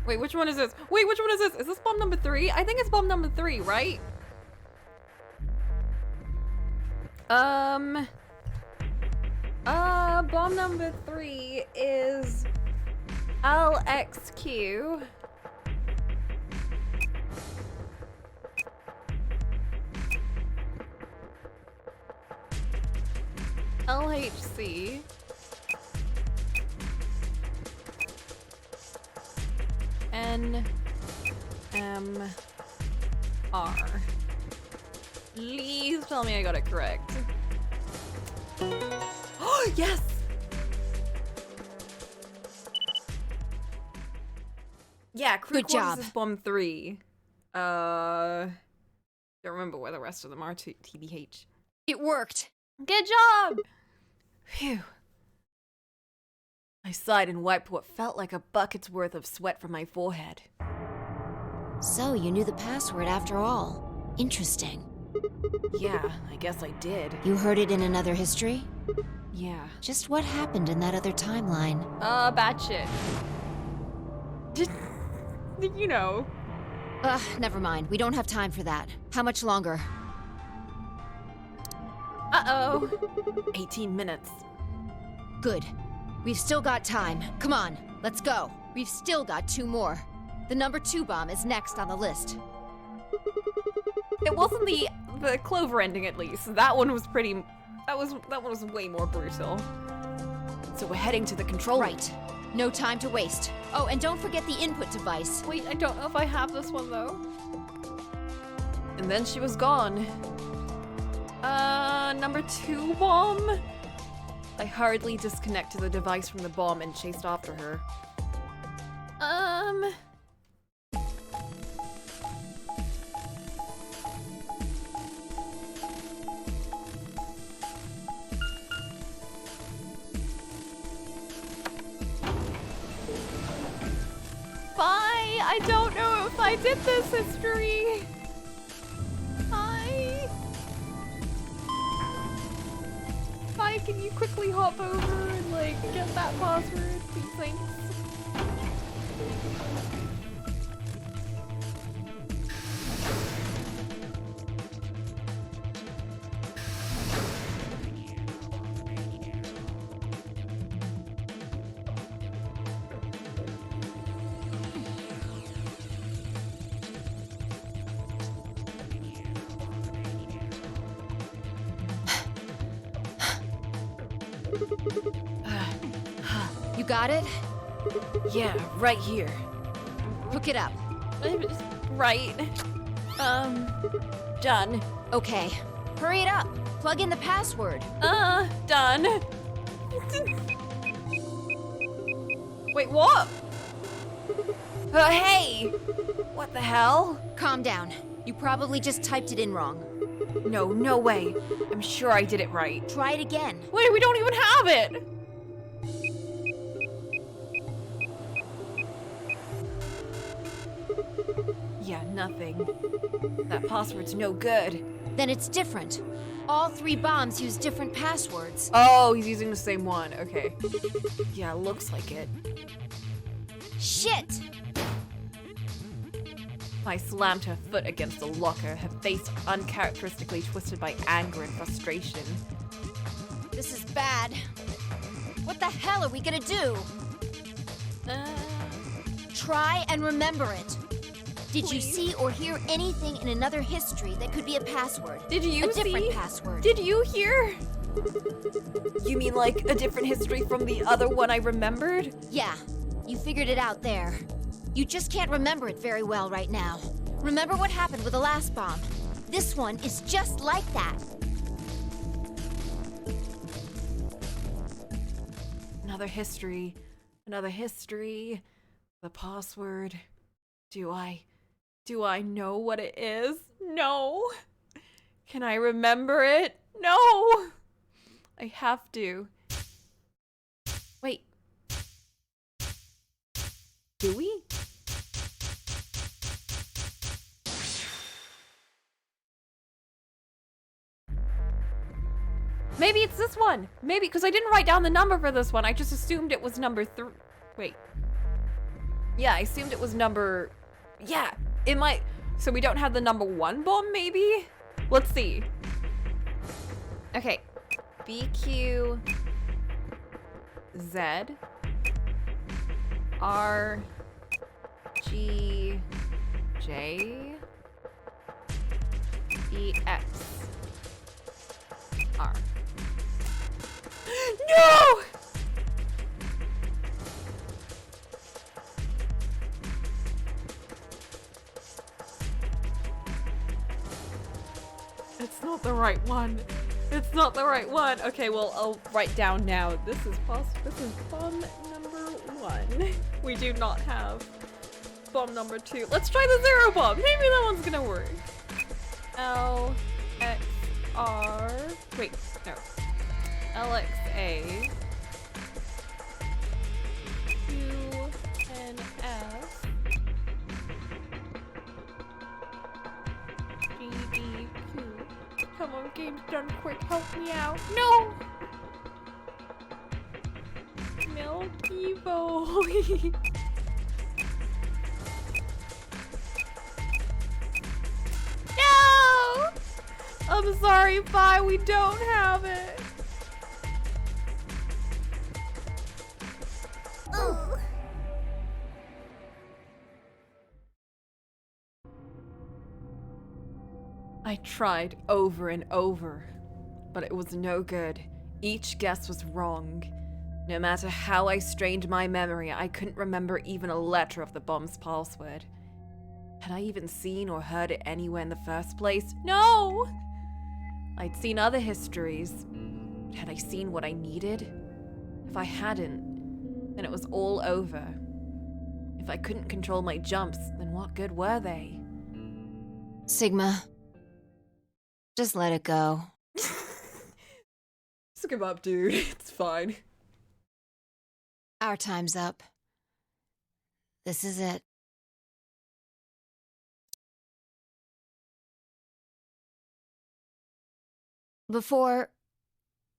Wait, which one is this? Wait, which one is this? Is this bomb number 3? I think it's bomb number 3, right? Bomb number 3 is LXQ. LHC. NMR. Please tell me I got it correct. Oh, yes! Yeah, Good job. This is bomb 3. Don't remember where the rest of them are, TBH. It worked. Good job! Phew. I sighed and wiped what felt like a bucket's worth of sweat from my forehead. So, you knew the password after all. Interesting. Yeah, I guess I did. You heard it in another history? Yeah. Just what happened in that other timeline? Bad shit. You know. Never mind. We don't have time for that. How much longer? Uh-oh. 18 minutes. Good. We've still got time. Come on, let's go. We've still got 2 more. The number 2 bomb is next on the list. It wasn't the Clover ending, at least. That one was pretty... That one was way more brutal. So we're heading to the control room. Right. No time to waste. Oh, and don't forget the input device. Wait, I don't know if I have this one, though. And then she was gone. Number 2 bomb? I hurriedly disconnected the device from the bomb and chased after her. Bye! I don't know if I did this history. Bye! Bye, can you quickly hop over and, like, get that password, please? Thanks. You got it? Yeah, right here. Hook it up. Right. Done. Okay. Hurry it up. Plug in the password. Done. Wait, what? Hey! What the hell? Calm down. You probably just typed it in wrong. No, no way. I'm sure I did it right. Try it again. Wait, we don't even have it! Yeah, nothing. That password's no good. Then it's different. All 3 bombs use different passwords. Oh, he's using the same one. Okay. Yeah, looks like it. Shit! I slammed her foot against the locker, her face uncharacteristically twisted by anger and frustration. This is bad. What the hell are we gonna do? Try and remember it. Did you see or hear anything in another history that could be a password? Did you see? A different password. Did you hear? You mean like a different history from the other one I remembered? Yeah, you figured it out there. You just can't remember it very well right now. Remember what happened with the last bomb. This one is just like that. Another history. Another history. The password. Do I know what it is? No. Can I remember it? No. I have to. Wait. Do we? Maybe it's this one. Maybe, because I didn't write down the number for this one. I just assumed it was number 3. Wait. Yeah, I assumed it was number... Yeah, it might... So we don't have the number 1 bomb, maybe? Let's see. Okay. BQ... Z... R... G... J... E... X... R... No! It's not the right one. It's not the right one. Okay, well, I'll write down now. This is bomb number 1. We do not have bomb number 2. Let's try the 0 bomb. Maybe that one's gonna work. L, X, R. Wait, no. LXA, Q, and F, G, D, Q. Come on, game's done quick, help me out. No! Milky Boy. No! I'm sorry, Phi, we don't have it. I tried over and over, but it was no good. Each guess was wrong. No matter how I strained my memory, I couldn't remember even a letter of the bomb's password. Had I even seen or heard it anywhere in the first place? No! I'd seen other histories, but had I seen what I needed? If I hadn't, then it was all over. If I couldn't control my jumps, then what good were they? Sigma. Just let it go. Just give up, dude. It's fine. Our time's up. This is it. Before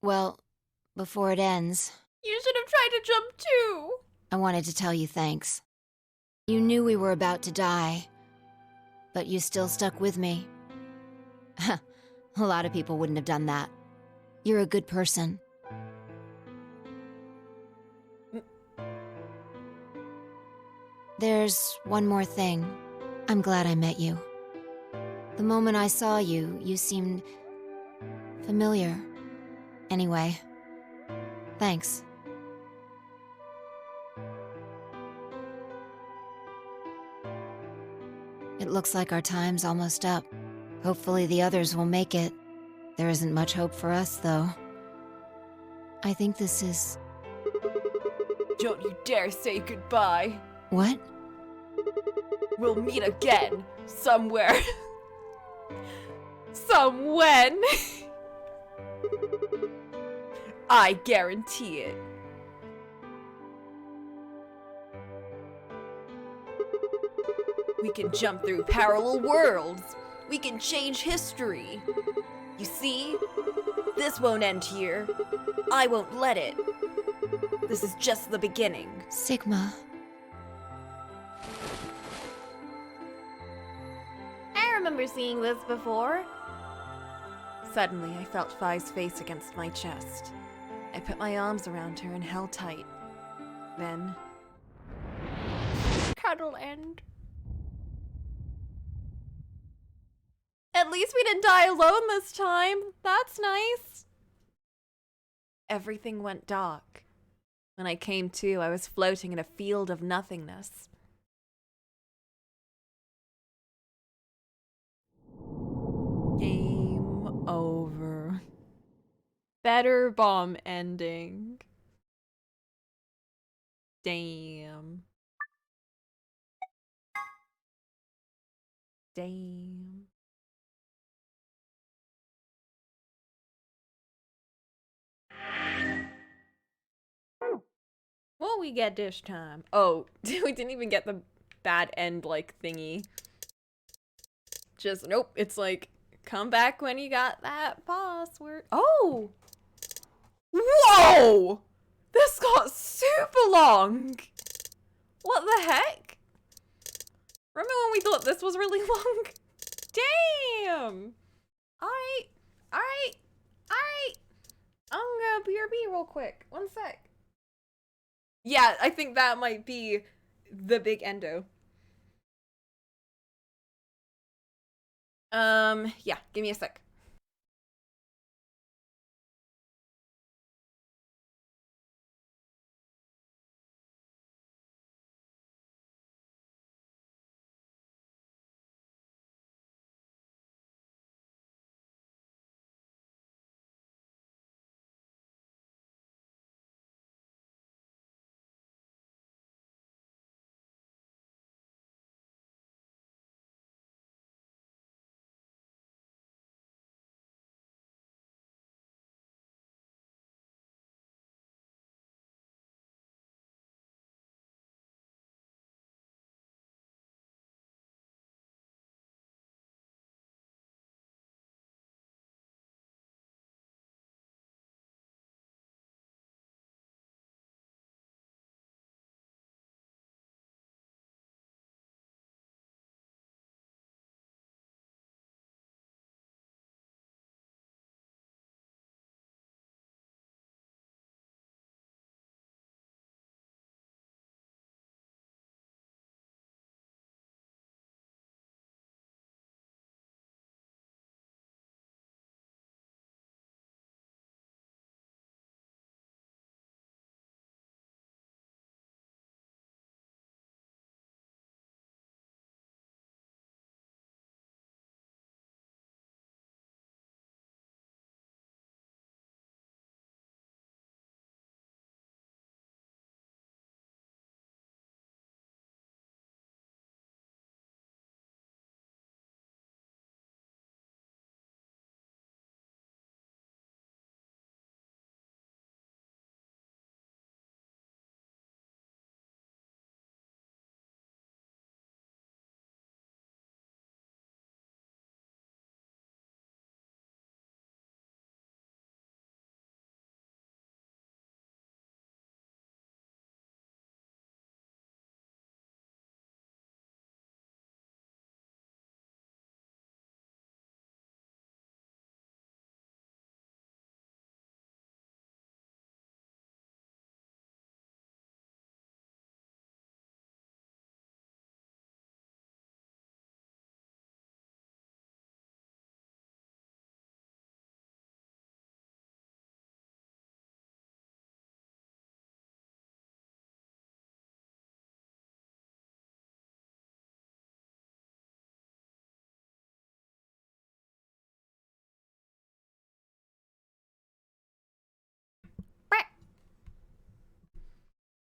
it ends, You should have tried to jump too. I wanted to tell you thanks. You knew we were about to die, but you still stuck with me. A lot of people wouldn't have done that. You're a good person. There's one more thing. I'm glad I met you. The moment I saw you, you seemed familiar. Anyway, thanks. It looks like our time's almost up. Hopefully the others will make it. There isn't much hope for us, though. I think this is... Don't you dare say goodbye. What? We'll meet again, somewhere. Somewhen. I guarantee it. We can jump through parallel worlds. We can change history. You see? This won't end here. I won't let it. This is just the beginning. Sigma. I remember seeing this before. Suddenly, I felt Phi's face against my chest. I put my arms around her and held tight. Then... cuddle end. At least we didn't die alone this time. That's nice. Everything went dark. When I came to, I was floating in a field of nothingness. Game over. Better bomb ending. Damn. Damn. what we get this time? Oh, we didn't even get the bad end, like, thingy. Just, nope, it's like, come back when you got that password. Oh! Whoa! This got super long! What the heck? Remember when we thought this was really long? Damn! Alright, alright, alright. I'm gonna BRB real quick. One sec. Yeah, I think that might be the big endo. Yeah, give me a sec.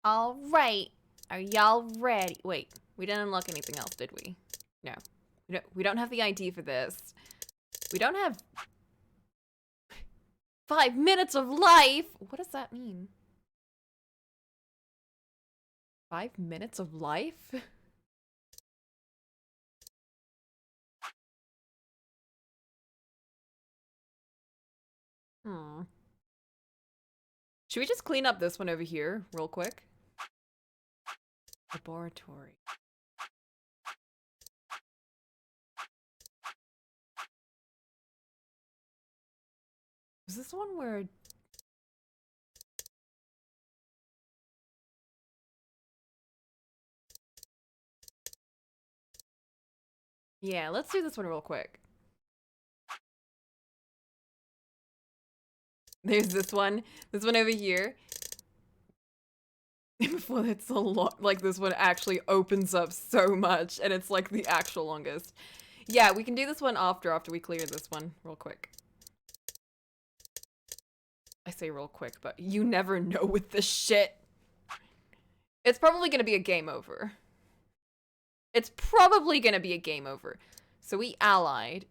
Alright. Are y'all ready? Wait, we didn't unlock anything else, did we? No. We don't have the ID for this. We don't have 5 minutes of life! What does that mean? 5 minutes of life? Should we just clean up this one over here real quick? Laboratory. Is this one where... Yeah, let's do this one real quick. There's this one over here. Before it's a lot, like this one actually opens up so much and it's like the actual longest. Yeah, we can do this one after we clear this one real quick. I say real quick, but you never know with this shit. It's probably gonna be a game over. It's probably gonna be a game over. So we allied.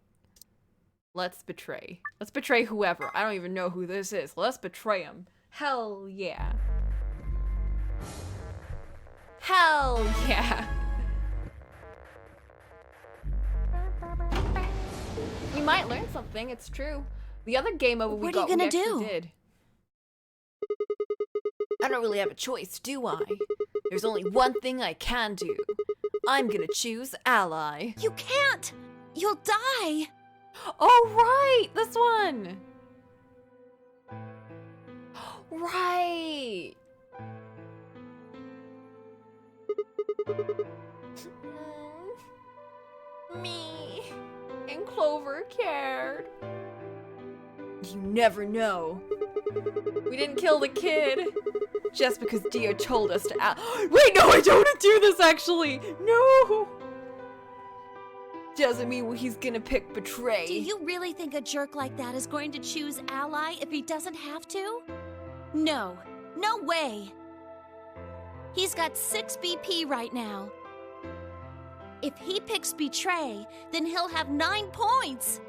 Let's betray. Let's betray whoever. I don't even know who this is. Let's betray him. Hell yeah. Hell yeah. You might learn something, it's true. The other game over we got, we actually did. I don't really have a choice, do I? There's only one thing I can do. I'm gonna choose ally. You can't! You'll die! Oh, right! This one! Right! Me and Clover cared. You never know. We didn't kill the kid just because Dio told us to Wait, no, I don't want to do this actually! No! Doesn't mean he's gonna pick betray. Do you really think a jerk like that is going to choose ally if he doesn't have to? No. No way. He's got 6 BP right now. If he picks betray, then he'll have 9 points.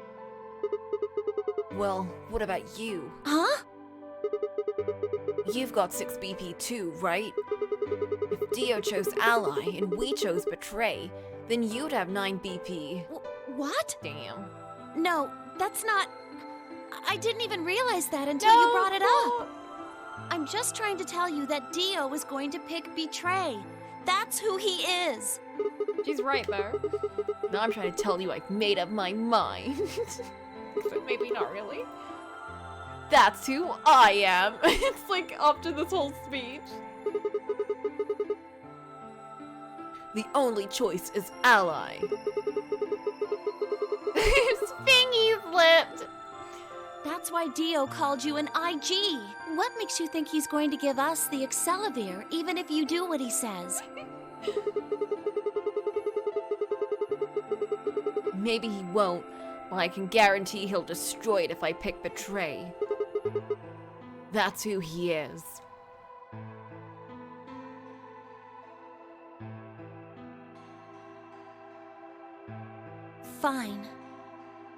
Well, what about you? Huh? You've got 6 BP too, right? If Dio chose ally and we chose betray, then you'd have 9 BP. What? Damn. No, that's not... I didn't even realize that until you brought it up. I'm just trying to tell you that Dio was going to pick betray. That's who he is. She's right there. Now I'm trying to tell you I've made up my mind. But maybe not really. That's who I am. It's like after this whole speech. The only choice is ally. His fingy flipped. That's why Dio called you an IG. What makes you think he's going to give us the Accelavir, even if you do what he says? Maybe he won't, but I can guarantee he'll destroy it if I pick betray. That's who he is. Fine.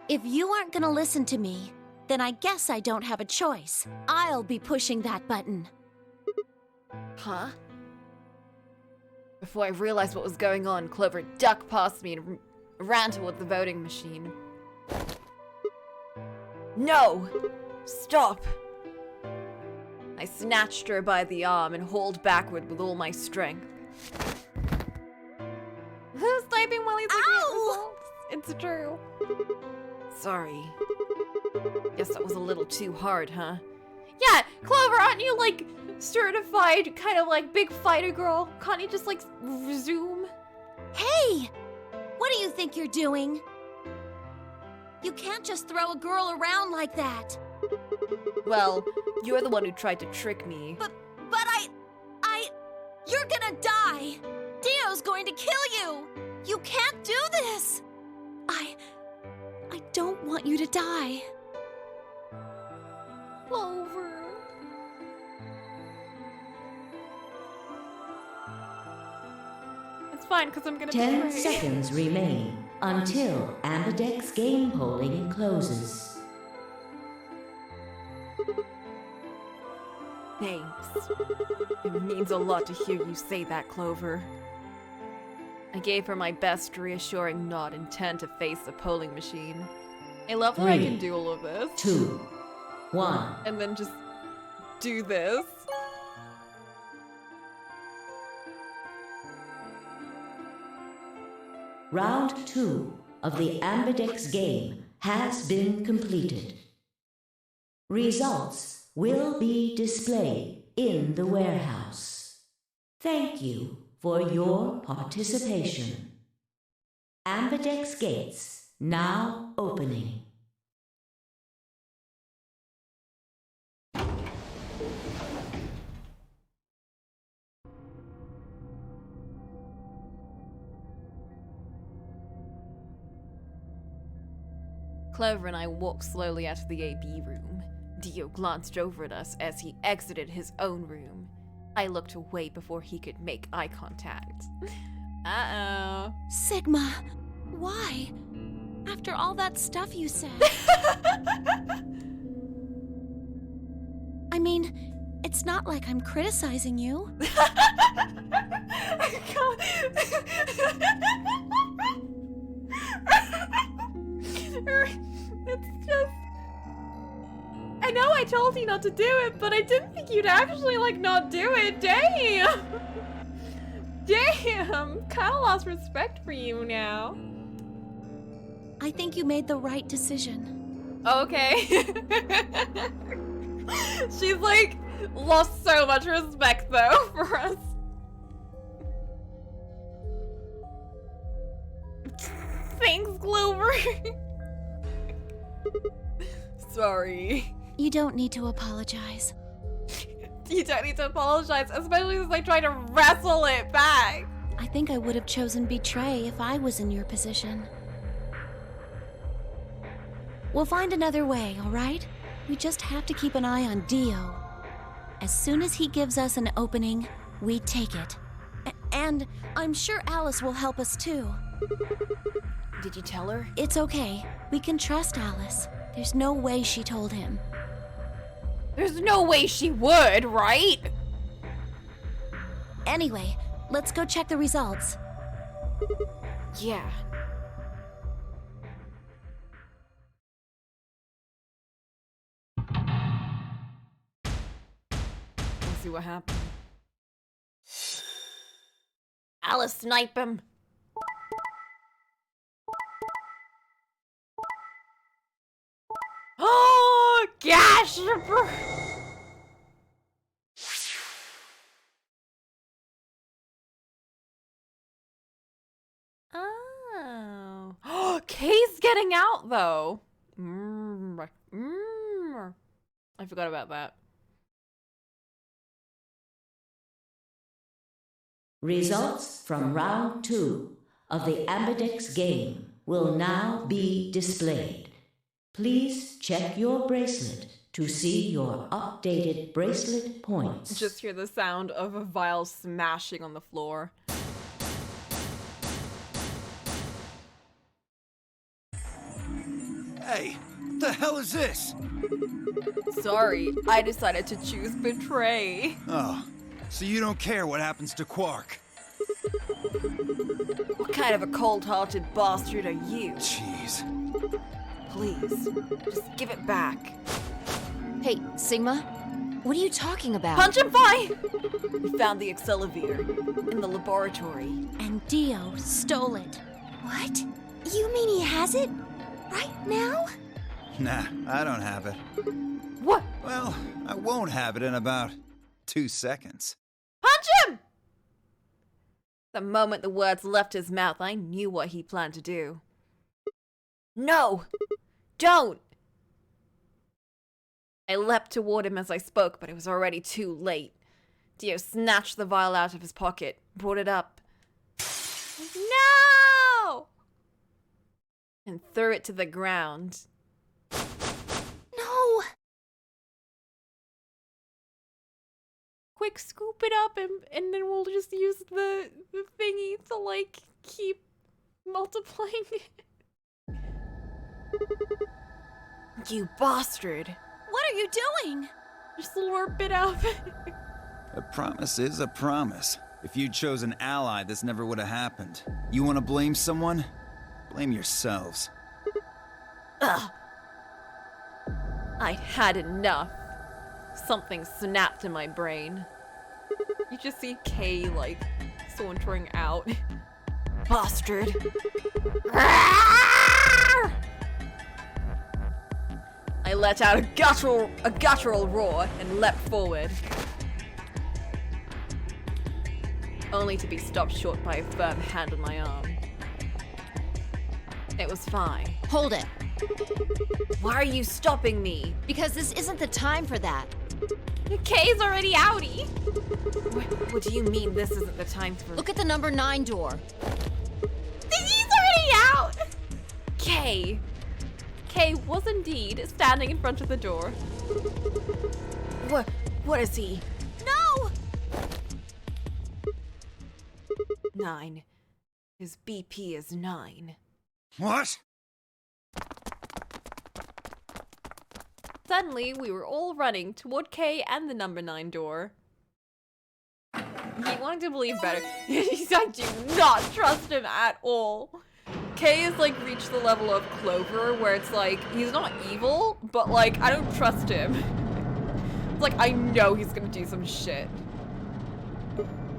If you aren't gonna listen to me, then I guess I don't have a choice. I'll be pushing that button. Huh? Before I realized what was going on, Clover ducked past me and ran toward the voting machine. No! Stop! I snatched her by the arm and hauled backward with all my strength. Who's typing while he's looking at results? It's true. Sorry. Guess that was a little too hard, huh? Yeah, Clover, aren't you like certified kind of like big fighter girl? Can't you just like resume? Hey! What do you think you're doing? You can't just throw a girl around like that. Well, you're the one who tried to trick me. But you're gonna die! Dio's going to kill you! You can't do this! I don't want you to die. Clover. It's fine, because I'm gonna 10 pray. seconds remain until Ambidex game polling closes. Thanks. It means a lot to hear you say that, Clover. I gave her my best reassuring nod and turned to face the polling machine. I love that I can do all of this. 2, 1. And then just do this. Round 2 of the Ambidex game has been completed. Results will be displayed in the warehouse. Thank you for your participation. Ambidex gates now opening. Clover and I walked slowly out of the AB room. Dio glanced over at us as he exited his own room. I looked away before he could make eye contact. Uh-oh. Sigma, why? After all that stuff you said. I mean, it's not like I'm criticizing you. I It's just... I know I told you not to do it, but I didn't think you'd actually, like, not do it. Damn! Damn! Kinda lost respect for you now. I think you made the right decision. Okay. She's, like, lost so much respect, though, for us. Thanks, Clover. Sorry. You don't need to apologize. You don't need to apologize, especially since I tried to wrestle it back. I think I would have chosen betray if I was in your position. We'll find another way, all right? We just have to keep an eye on Dio. As soon as he gives us an opening, we take it. And I'm sure Alice will help us too. Did you tell her? It's okay. We can trust Alice. There's no way she told him. There's no way she would, right? Anyway, let's go check the results. Yeah. Let's see what happened. Alice, snipe him. Oh, gosh! Oh. Kay's getting out, though. I forgot about that. Results from round 2 of the Ambidex game will now be displayed. Please check your bracelet to see your updated bracelet points. Just hear the sound of a vial smashing on the floor. Hey, what the hell is this? Sorry, I decided to choose betray. Oh, so you don't care what happens to Quark? What kind of a cold-hearted bastard are you? Jeez. Please, just give it back. Hey, Sigma, what are you talking about? Punch him fine! We found the accelevator in the laboratory. And Dio stole it. What? You mean he has it? Right now? Nah, I don't have it. What? Well, I won't have it in about 2 seconds. Punch him! The moment the words left his mouth, I knew what he planned to do. No! Don't! I leapt toward him as I spoke, but it was already too late. Dio snatched the vial out of his pocket, brought it up. No! And threw it to the ground. No! Quick, scoop it up and then we'll just use the thingy to, like, keep multiplying it. You bastard! What are you doing? Just slurp it up. A promise is a promise. If you'd chose an ally, this never would have happened. You want to blame someone? Blame yourselves. Ugh. I'd had enough. Something snapped in my brain. You just see Kay, like, sauntering out. Bastard. I let out a guttural roar and leapt forward. Only to be stopped short by a firm hand on my arm. It was fine. Hold it. Why are you stopping me? Because this isn't the time for that. Kay's already outie. What do you mean this isn't the time for... Look at the number 9 door. He's already out! Kay. Kay was indeed standing in front of the door. What is he? No! 9. His BP is 9. What? Suddenly, we were all running toward Kay and the number 9 door. He wanted to believe better. I do not trust him at all. Kay has like reached the level of Clover where it's like, he's not evil, but like, I don't trust him. It's like, I know he's gonna do some shit.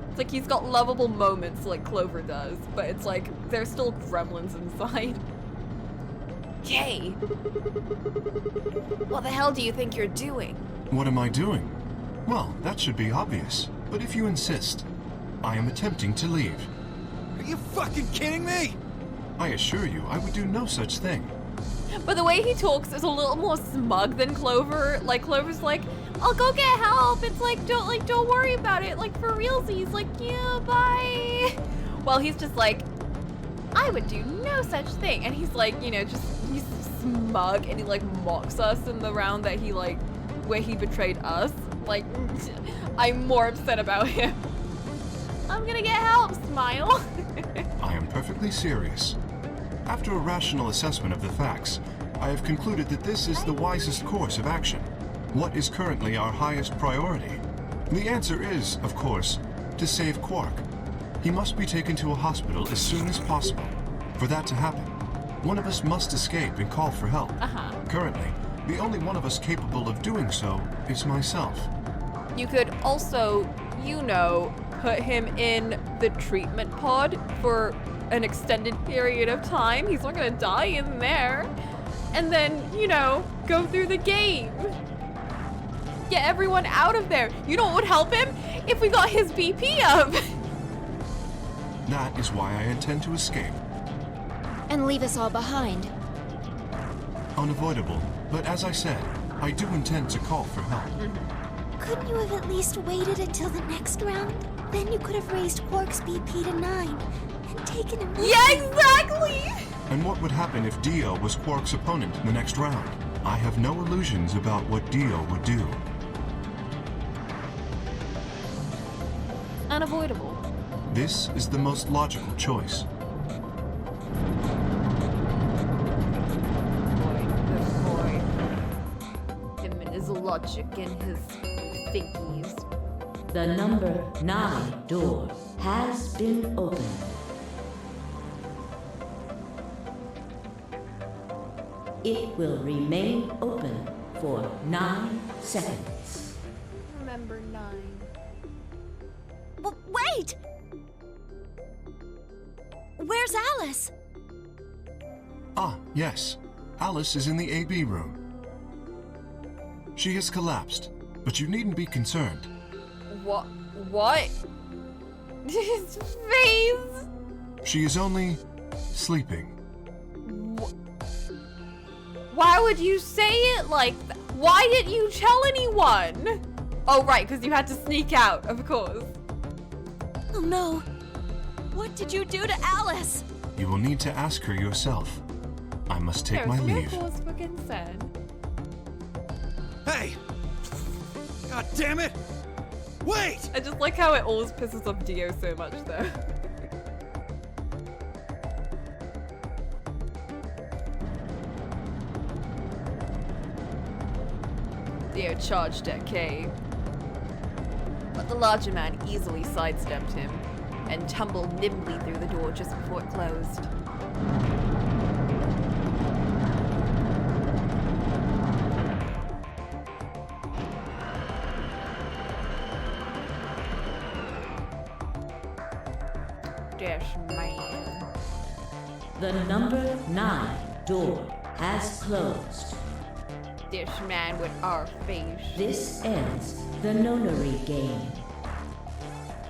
It's like he's got lovable moments like Clover does, but it's like, there's still gremlins inside. Kay! What the hell do you think you're doing? What am I doing? Well, that should be obvious, but if you insist, I am attempting to leave. Are you fucking kidding me? I assure you, I would do no such thing. But the way he talks is a little more smug than Clover. Like, Clover's like, I'll go get help. It's like, don't worry about it. Like, for realsies. Like, yeah, bye. Well, he's just like, I would do no such thing. And he's like, you know, just, he's smug and he like mocks us in the round that he like, where he betrayed us. Like, I'm more upset about him. I'm gonna get help, smile. I am perfectly serious. After a rational assessment of the facts, I have concluded that this is the wisest course of action. What is currently our highest priority? The answer is, of course, to save Quark. He must be taken to a hospital as soon as possible. For that to happen, one of us must escape and call for help. Currently, the only one of us capable of doing so is myself. You could also, you know, put him in the treatment pod for an extended period of time. He's not gonna die in there. And then, you know, go through the game. Get everyone out of there. You know what would help him? If we got his BP up. That is why I intend to escape. And leave us all behind. Unavoidable, but as I said, I do intend to call for help. Couldn't you have at least waited until the next round? Then you could have raised Quark's BP to 9 and taken him with Yeah, you. exactly! And what would happen if Dio was Quark's opponent in the next round? I have no illusions about what Dio would do. Unavoidable. This is the most logical choice. Boy. Him and his logic and his thinkies. The number 9 door has been opened. It will remain open for 9 seconds. Remember 9. Wait! Where's Alice? Ah, yes. Alice is in the AB room. She has collapsed, but you needn't be concerned. What? His face! She is only sleeping. Why would you say it like that? Why didn't you tell anyone? Oh, right, because you had to sneak out, of course. Oh no. What did you do to Alice? You will need to ask her yourself. I must take my leave. No cause for concern. Hey! God damn it! Wait! I just like how it always pisses off Dio so much, though. Dio charged at Kay, but the larger man easily sidestepped him and tumbled nimbly through the door just before it closed. Dash man. The number 9 door has closed. This man with our face. This ends the nonary game.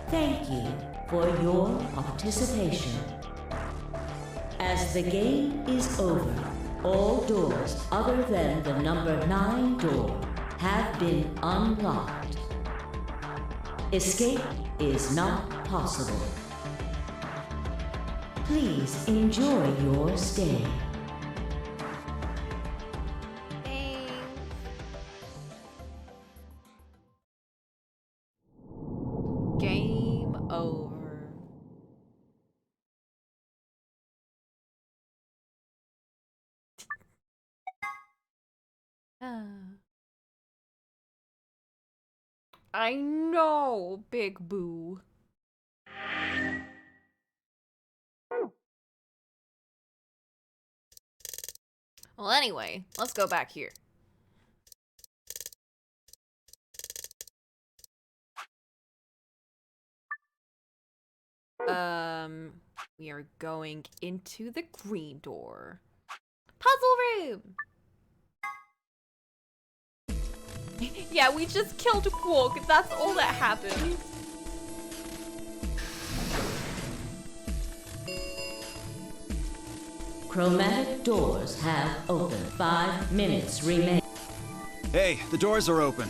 Thank you for your participation. As the game is over, all doors other than the number 9 door have been unlocked. Escape is not possible. Please enjoy your stay. Game over. I know, Big Boo. Well, anyway, let's go back here. We are going into the green door. Puzzle room! Yeah, we just killed Quark. That's all that happened. Chromatic doors have opened. 5 minutes remain. Hey, the doors are open.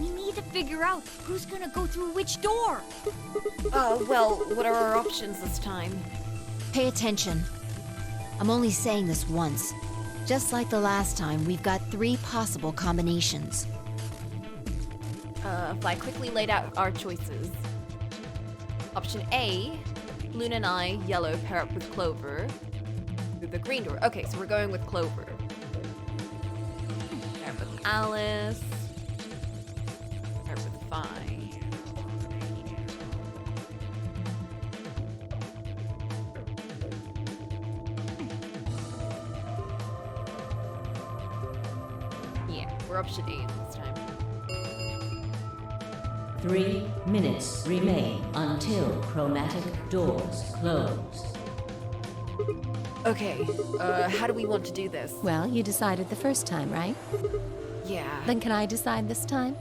We need to figure out who's gonna go through which door. Well, what are our options this time? Pay attention. I'm only saying this once. Just like the last time, we've got 3 possible combinations. If I quickly laid out our choices. Option A, Luna and I, yellow, pair up with Clover. Through the green door. Okay, so we're going with Clover. Pair up with Alice. Pair up with Vi. Yeah, we're option A this time. 3 minutes remain until chromatic doors close. Okay, how do we want to do this? Well, you decided the first time, right? Yeah. Then can I decide this time?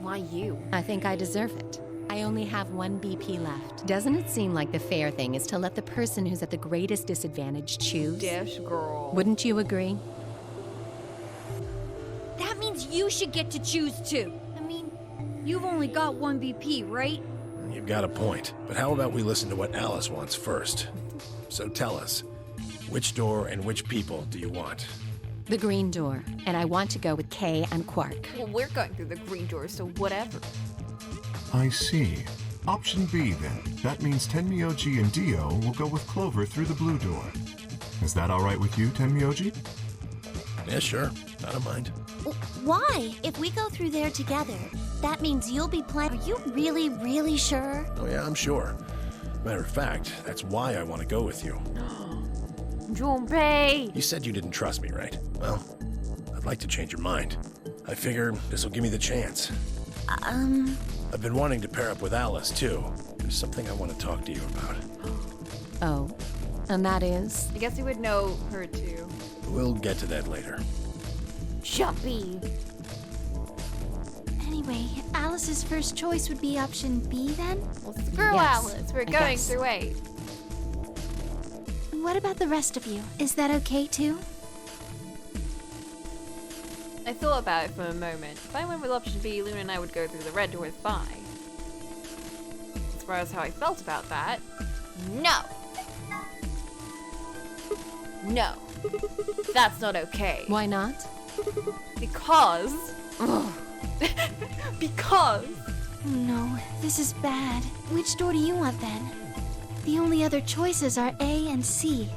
Why you? I think I deserve it. I only have 1 BP left. Doesn't it seem like the fair thing is to let the person who's at the greatest disadvantage choose? Dish girl. Wouldn't you agree? That means you should get to choose too. I mean, you've only got 1 BP, right? You've got a point, but how about we listen to what Alice wants first? So tell us, which door and which people do you want? The green door, and I want to go with Kay and Quark. Well, we're going through the green door, so whatever. I see. Option B, then. That means Tenmyoji and Dio will go with Clover through the blue door. Is that all right with you, Tenmyoji? Yeah, sure. I don't mind. Why? If we go through there together, that means you'll be playing. Are you really, really sure? Oh yeah, I'm sure. Matter of fact, that's why I want to go with you. Junpei! You said you didn't trust me, right? Well, I'd like to change your mind. I figure this will give me the chance. I've been wanting to pair up with Alice, too. There's something I want to talk to you about. Oh, and that is? I guess you would know her too. We'll get to that later. Jumpy! Anyway, Alice's first choice would be option B then? Well, screw Yes, Alice. We're I going guess. through 8. What about the rest of you? Is that okay too? I thought about it for a moment. If I went with option B, Luna and I would go through the red door with Vi. As far as how I felt about that, no! No. That's not okay. Why not? Because... because... Oh no, this is bad. Which door do you want then? The only other choices are A and C.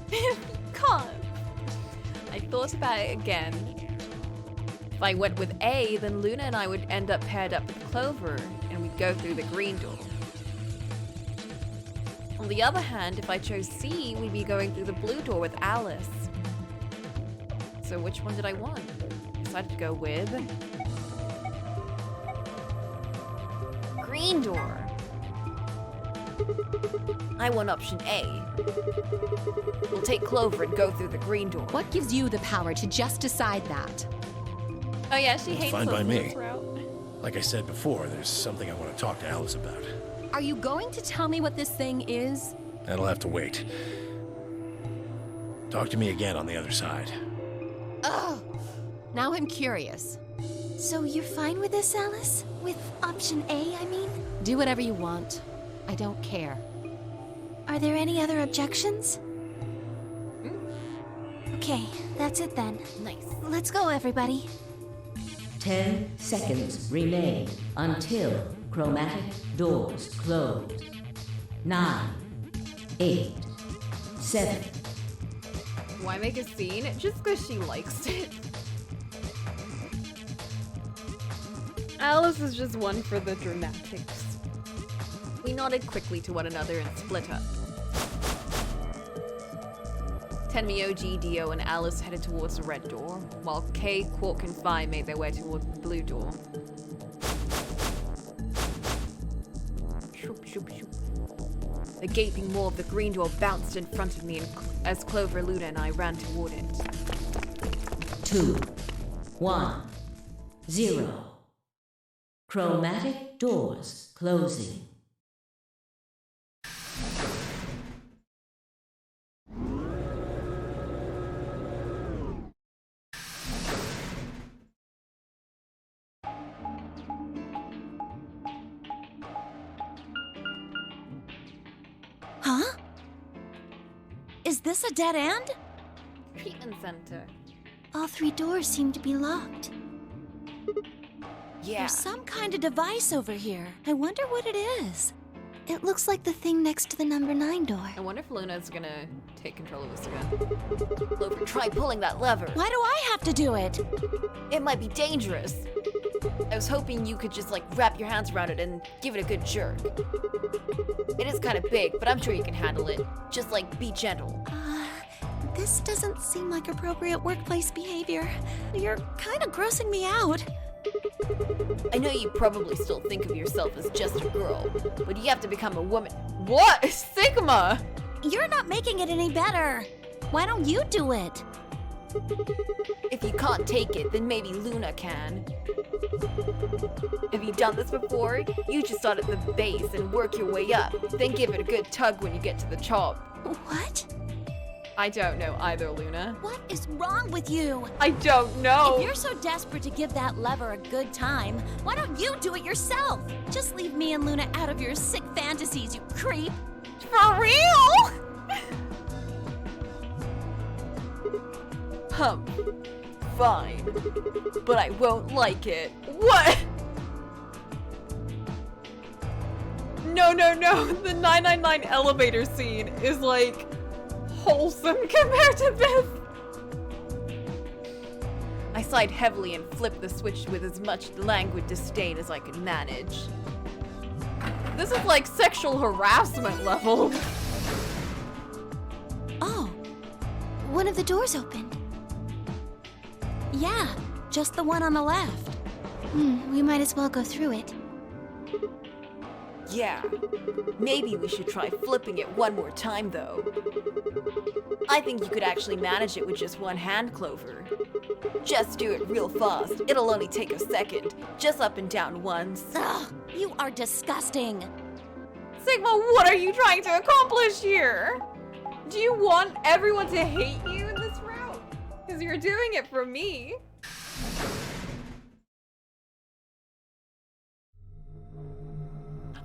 Because... I thought about it again. If I went with A, then Luna and I would end up paired up with Clover, and we'd go through the green door. On the other hand, if I chose C, we'd be going through the blue door with Alice. So which one did I want? I decided to go with... green door. I want option A. We'll take Clover and go through the green door. What gives you the power to just decide that? Oh yeah, she hates Fine by me. this route. Like I said before, there's something I want to talk to Alice about. Are you going to tell me what this thing is? That'll have to wait. Talk to me again on the other side. Ugh! Now I'm curious. So you're fine with this, Alice? With option A, I mean? Do whatever you want. I don't care. Are there any other objections? Okay, that's it then. Nice. Let's go, everybody. 10 seconds remain until chromatic doors close. 9, 8, 7. Why make a scene? Just because she likes it. Alice is just one for the dramatics. We nodded quickly to one another and split up. Tenmi, OG, Dio, and Alice headed towards the red door, while Kay, Quark, and Phi made their way towards the blue door. Shoop, shoop, shoop. The gaping maw of the green door bounced in front of me as Clover, Luna, and I ran toward it. 2, 1, 0. Chromatic doors closing. Huh? Is this a dead end? Treatment center. All 3 doors seem to be locked. Yeah. There's some kind of device over here. I wonder what it is. It looks like the thing next to the number 9 door. I wonder if Luna's gonna take control of this again. Clover, try pulling that lever. Why do I have to do it? It might be dangerous. I was hoping you could just, like, wrap your hands around it and give it a good jerk. It is kind of big, but I'm sure you can handle it. Just, like, be gentle. This doesn't seem like appropriate workplace behavior. You're kind of grossing me out. I know you probably still think of yourself as just a girl, but you have to become a woman. What? Sigma! You're not making it any better. Why don't you do it? If you can't take it, then maybe Luna can. Have you done this before? You just start at the base and work your way up, then give it a good tug when you get to the top. What? I don't know either, Luna. What is wrong with you? I don't know. If you're so desperate to give that lever a good time, why don't you do it yourself? Just leave me and Luna out of your sick fantasies, you creep. For real? Fine. But I won't like it. What? No, no, no. The 999 elevator scene is like wholesome compared to this. I sighed heavily and flipped the switch with as much languid disdain as I could manage. This is like sexual harassment level. Oh, one of the doors opened. Yeah, just the one on the left. We might as well go through it. Yeah, maybe we should try flipping it one more time though. I think you could actually manage it with just one hand, Clover. Just do it real fast. It'll only take a second. Just up and down once. Ugh, you are disgusting. Sigma, what are you trying to accomplish here? Do you want everyone to hate you in this route? Because you're doing it for me.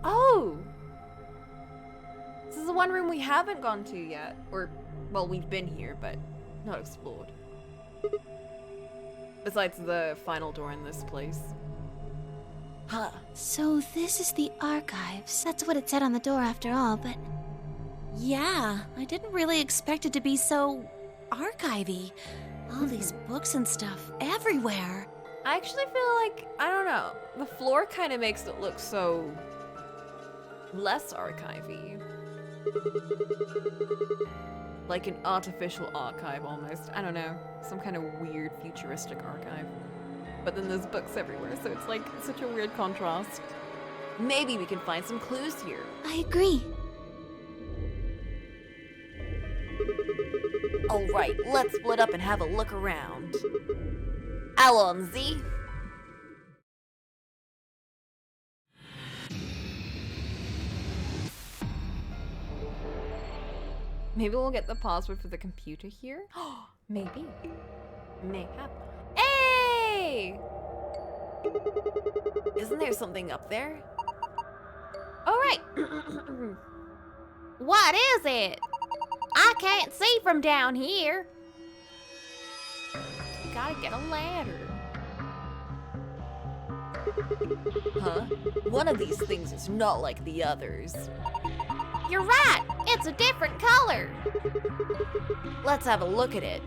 Oh! This is the one room we haven't gone to yet. Or, well, we've been here, but not explored. Besides the final door in this place. Huh. So this is the archives. That's what it said on the door after all, but... Yeah, I didn't really expect it to be so archivy. All these books and stuff everywhere. I actually feel like, I don't know, the floor kind of makes it look so less archivy. Like an artificial archive almost. I don't know, some kind of weird futuristic archive. But then there's books everywhere, so it's like such a weird contrast. Maybe we can find some clues here. I agree. Alright, let's split up and have a look around. Alonzi. Maybe we'll get the password for the computer here? Maybe. Mayhap. Hey! Isn't there something up there? Alright. What is it? I can't see from down here. Gotta get a ladder. Huh? One of these things is not like the others. You're right. It's a different color. Let's have a look at it.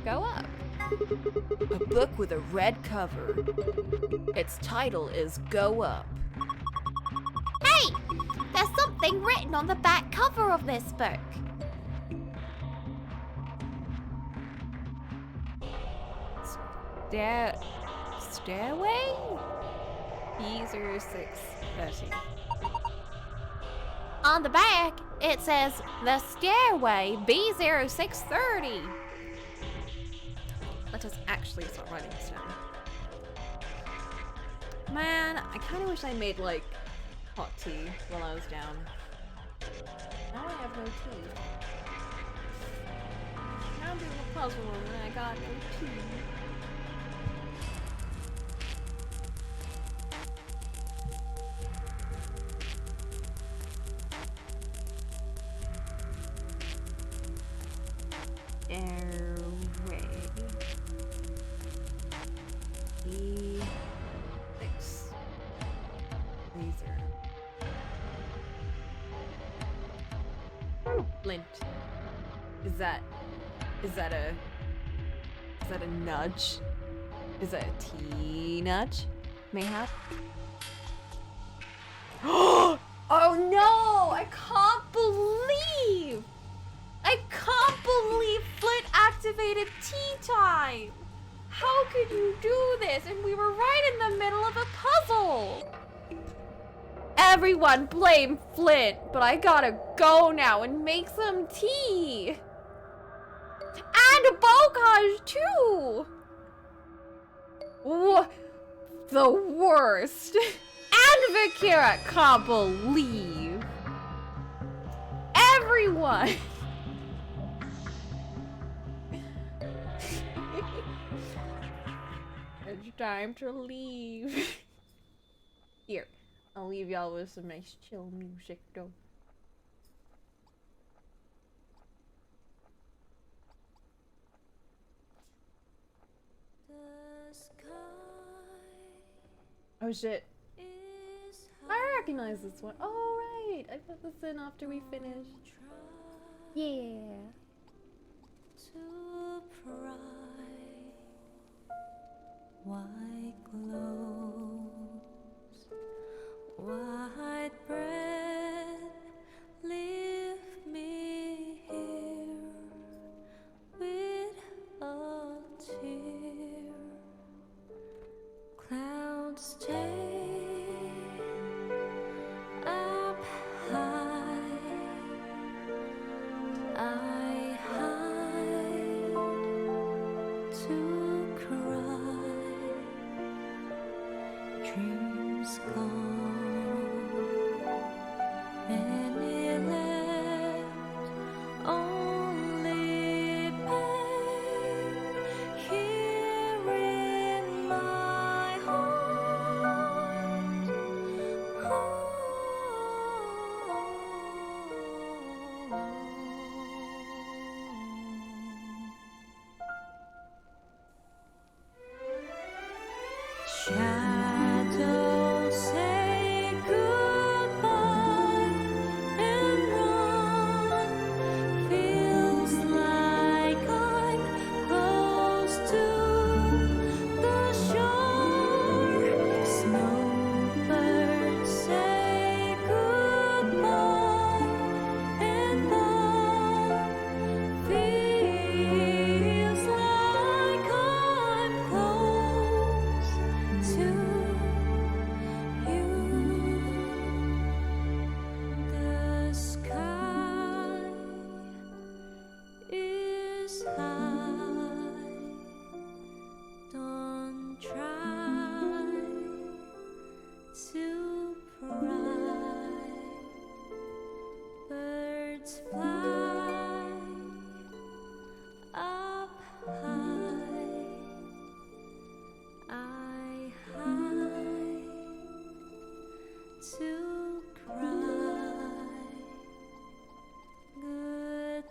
Go up. A book with a red cover. Its title is Go Up. Hey! There's something written on the back cover of this book. Stairway? B0630. On the back, it says the stairway B0630. Let us actually start writing this down. Man, I kind of wish I made like hot tea while I was down. Now I have no tea. Now I'm doing a puzzle and I got no tea. Airway. E6. Laser. Flint. Is that a nudge? Is that a T nudge? Mayhap? Oh no! I can't believe Flint activated tea time! How could you do this? And we were right in the middle of a puzzle! Everyone blame Flint, but I gotta go now and make some tea! And a bocage too! The worst! And Vakira can't believe! Everyone! It's time to leave. Here, I'll leave y'all with some nice chill music though. Oh shit. I recognize this one. Oh right, I put this in after we finished. Yeah. To pry white clothes, white bread, leave me here with a tear. Clouds stay up high. I hide to cry. Dreams gone, any left, only pain here in my heart. Shadows say goodbye and run. Feels like I'm close to the shore. Snowbirds say goodbye and dawn feels like I'm close to you. The sky is high. Don't try to pry. Birds fly up high. I hide to cry goodbye.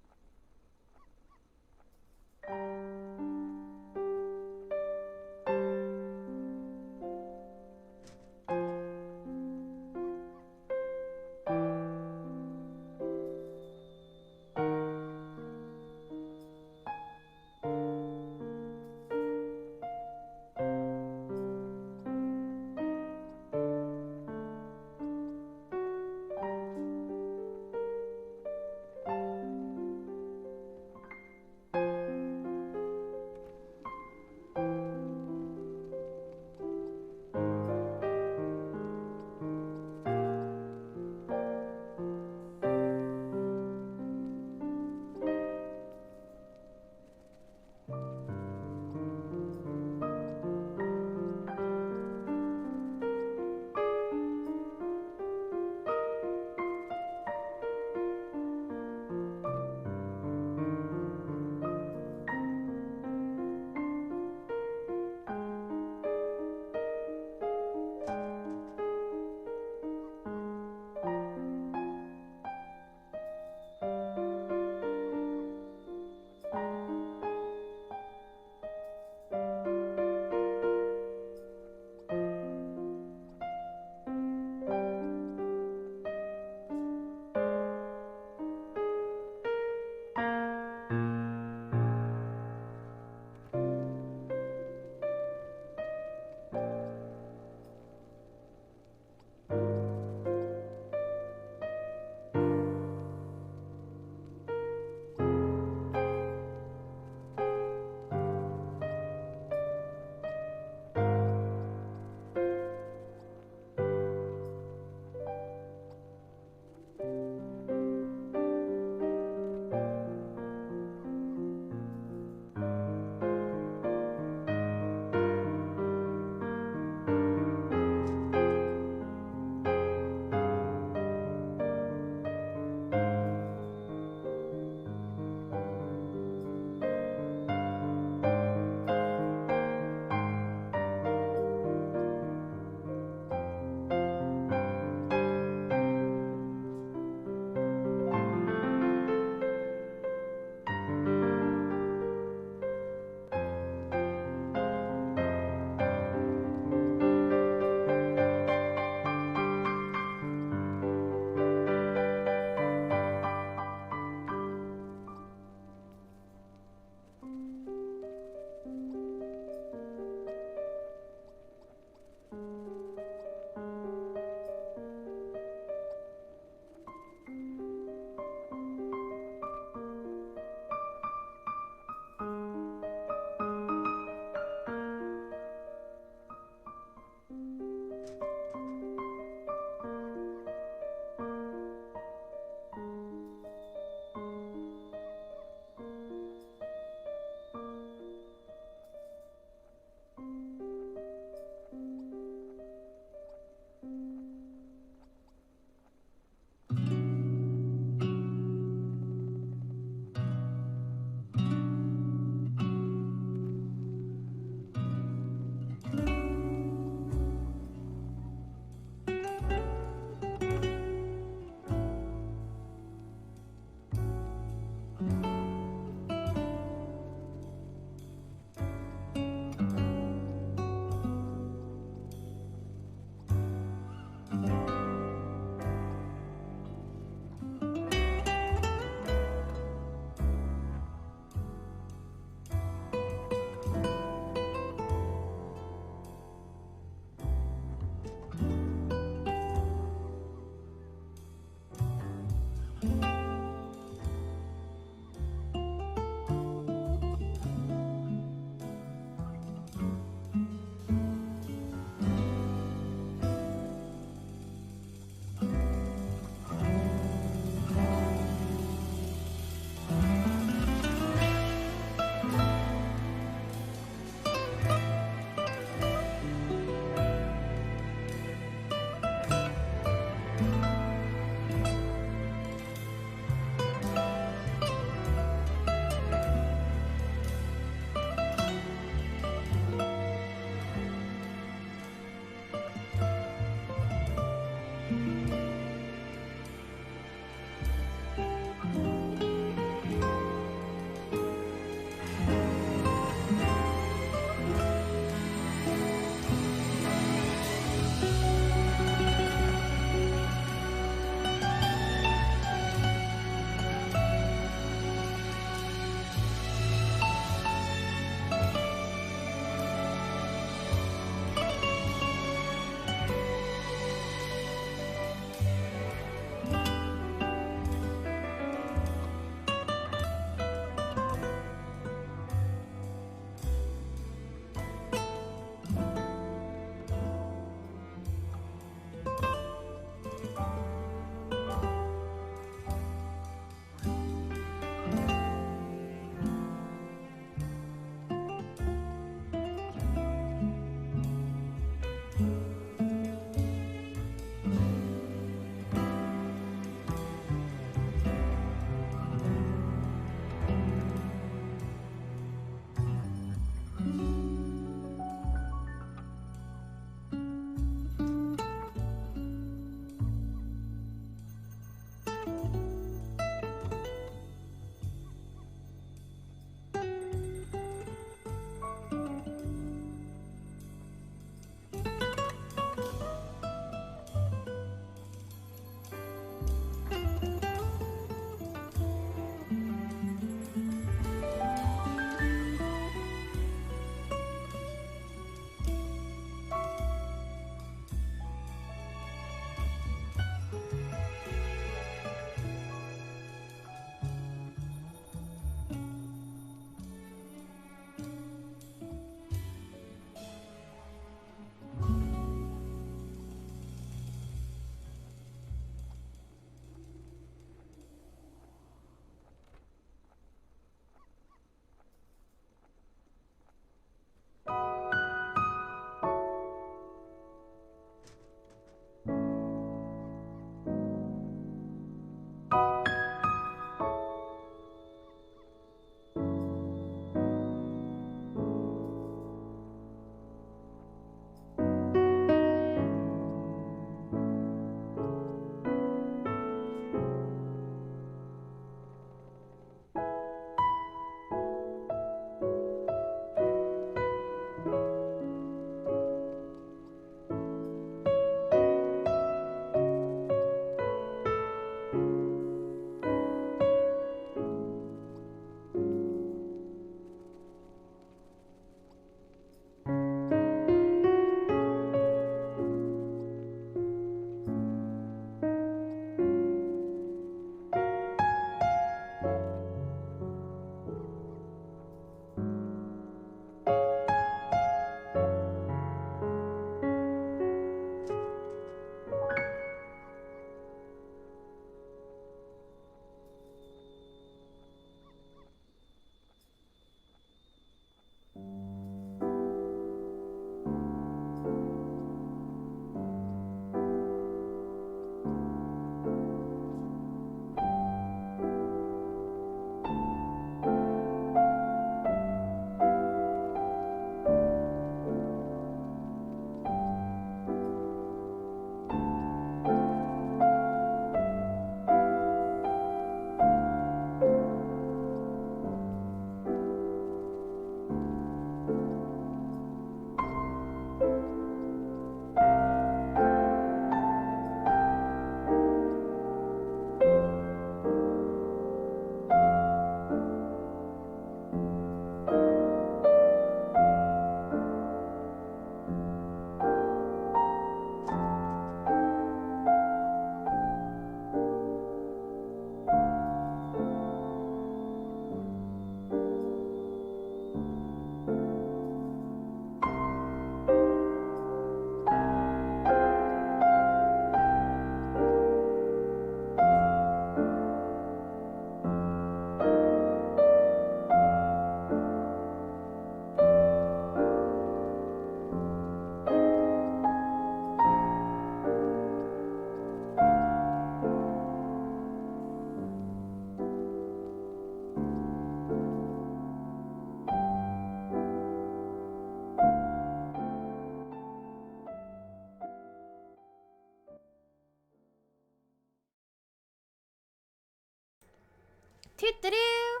Toot-a-doo!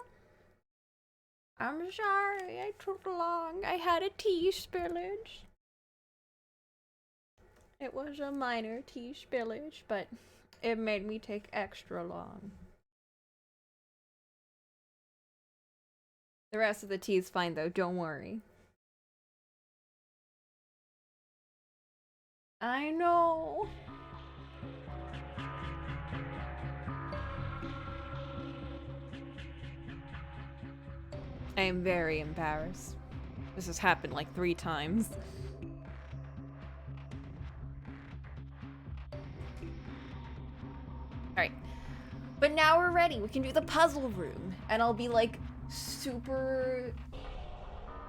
I'm sorry, I took long. I had a tea spillage. It was a minor tea spillage, but it made me take extra long. The rest of the tea is fine though, don't worry. I know. I am very embarrassed. This has happened like 3 times. Alright. But now we're ready. We can do the puzzle room. And I'll be like super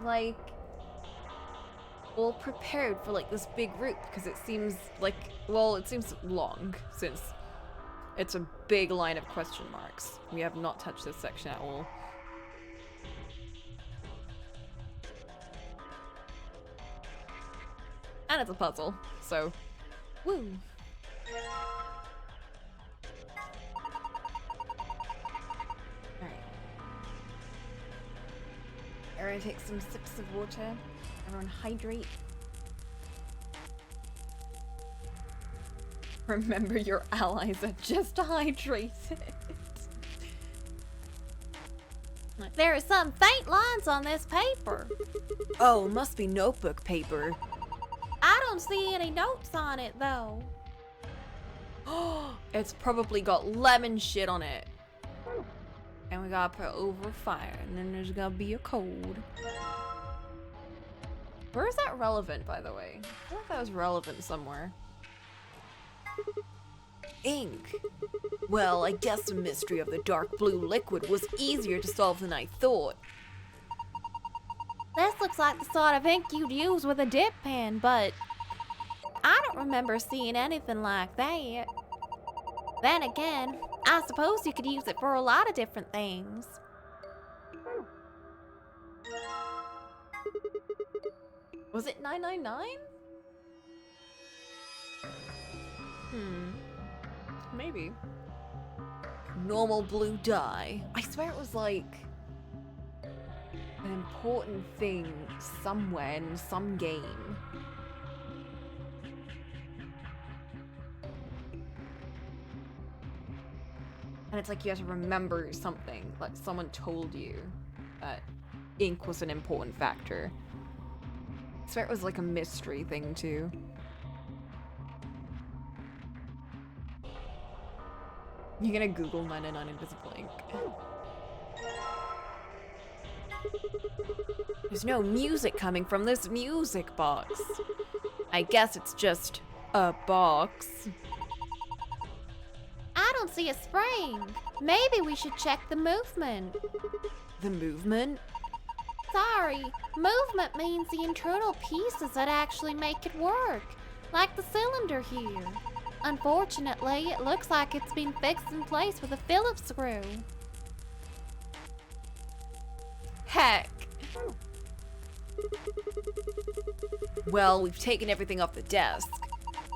like all prepared for like this big route because it seems like, well, it seems long since it's a big line of question marks. We have not touched this section at all. And it's a puzzle, so woo. Alright. Everyone take some sips of water. Everyone hydrate. Remember your allies are just hydrated. There are some faint lines on this paper. Oh, must be notebook paper. I don't see any notes on it, though. It's probably got lemon shit on it. And we gotta put over fire, and then there's gonna be a code. Where is that relevant, by the way? I feel like that was relevant somewhere. Ink. Well, I guess the mystery of the dark blue liquid was easier to solve than I thought. This looks like the sort of ink you'd use with a dip pen, but I don't remember seeing anything like that. Then again, I suppose you could use it for a lot of different things. Was it 999? Maybe. Normal blue dye. I swear it was like an important thing somewhere in some game. And it's like you have to remember something, like someone told you that ink was an important factor. I swear it was like a mystery thing too. You're gonna Google 99 Invisible Ink. There's no music coming from this music box. I guess it's just a box. I don't see a spring. Maybe we should check the movement. The movement? Sorry, movement means the internal pieces that actually make it work, like the cylinder here. Unfortunately, it looks like it's been fixed in place with a Phillips screw. Heck. Well, we've taken everything off the desk.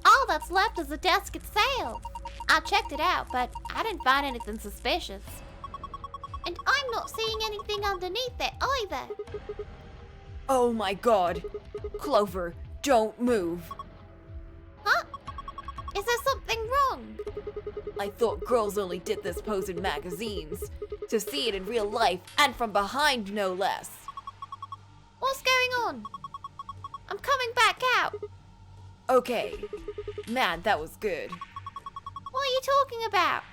All that's left is the desk itself. I checked it out, but I didn't find anything suspicious. And I'm not seeing anything underneath it either. Oh my god. Clover, don't move. Huh? Is there something wrong? I thought girls only did this pose in magazines. To see it in real life, and from behind no less. What's going on? I'm coming back out. Okay. Man, that was good. What are you talking about?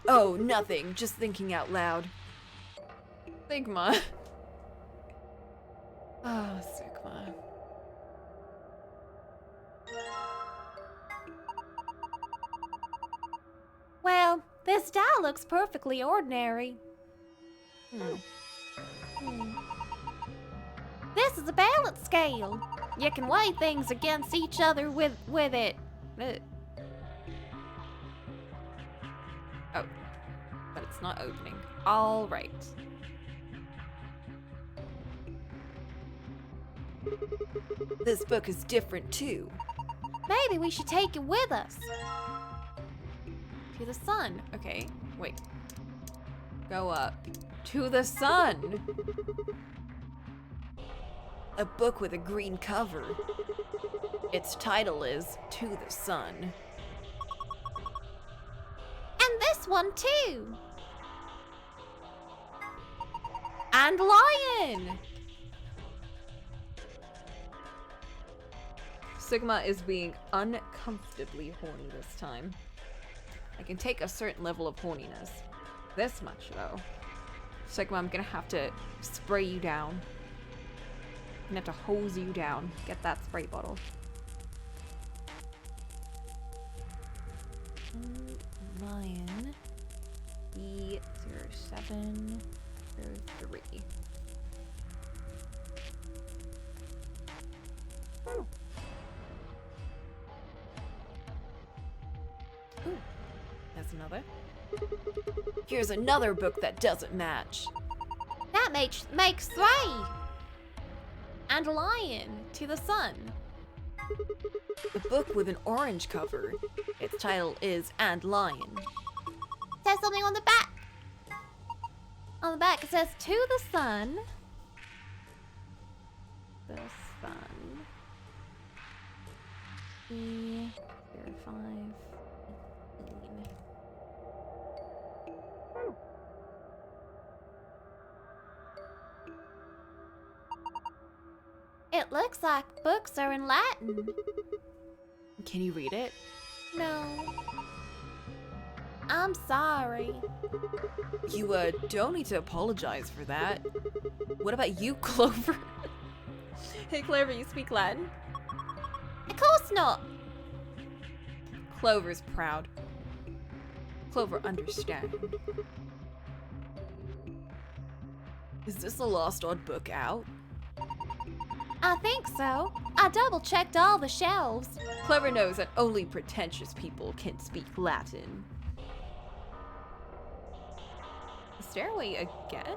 Oh, nothing. Just thinking out loud. Sigma. Oh, Sigma. Well, this dial looks perfectly ordinary. This is a balance scale. You can weigh things against each other with it. Oh, but it's not opening. All right. This book is different too. Maybe we should take it with us. To the sun. Okay, wait. Go up. To the sun! A book with a green cover. Its title is To the Sun. And this one too. And Lion! Sigma is being uncomfortably horny this time. I can take a certain level of horniness. This much, though. Sigma, I'm gonna have to spray you down. I'm gonna have to hose you down. Get that spray bottle. Lion. E0703. Ooh, that's another. Here's another book that doesn't match. That makes 3. And Lion, To the Sun. The book with an orange cover. Its title is And Lion. Says something on the back. On the back it says To the Sun. The Sun. E05. It looks like books are in Latin. Can you read it? No. I'm sorry. You, don't need to apologize for that. What about you, Clover? Hey, Clover, you speak Latin? Of course not. Clover's proud. Clover understands. Is this the Lost Odd book out? I think so. I double-checked all the shelves. Clover knows that only pretentious people can speak Latin. The stairway again?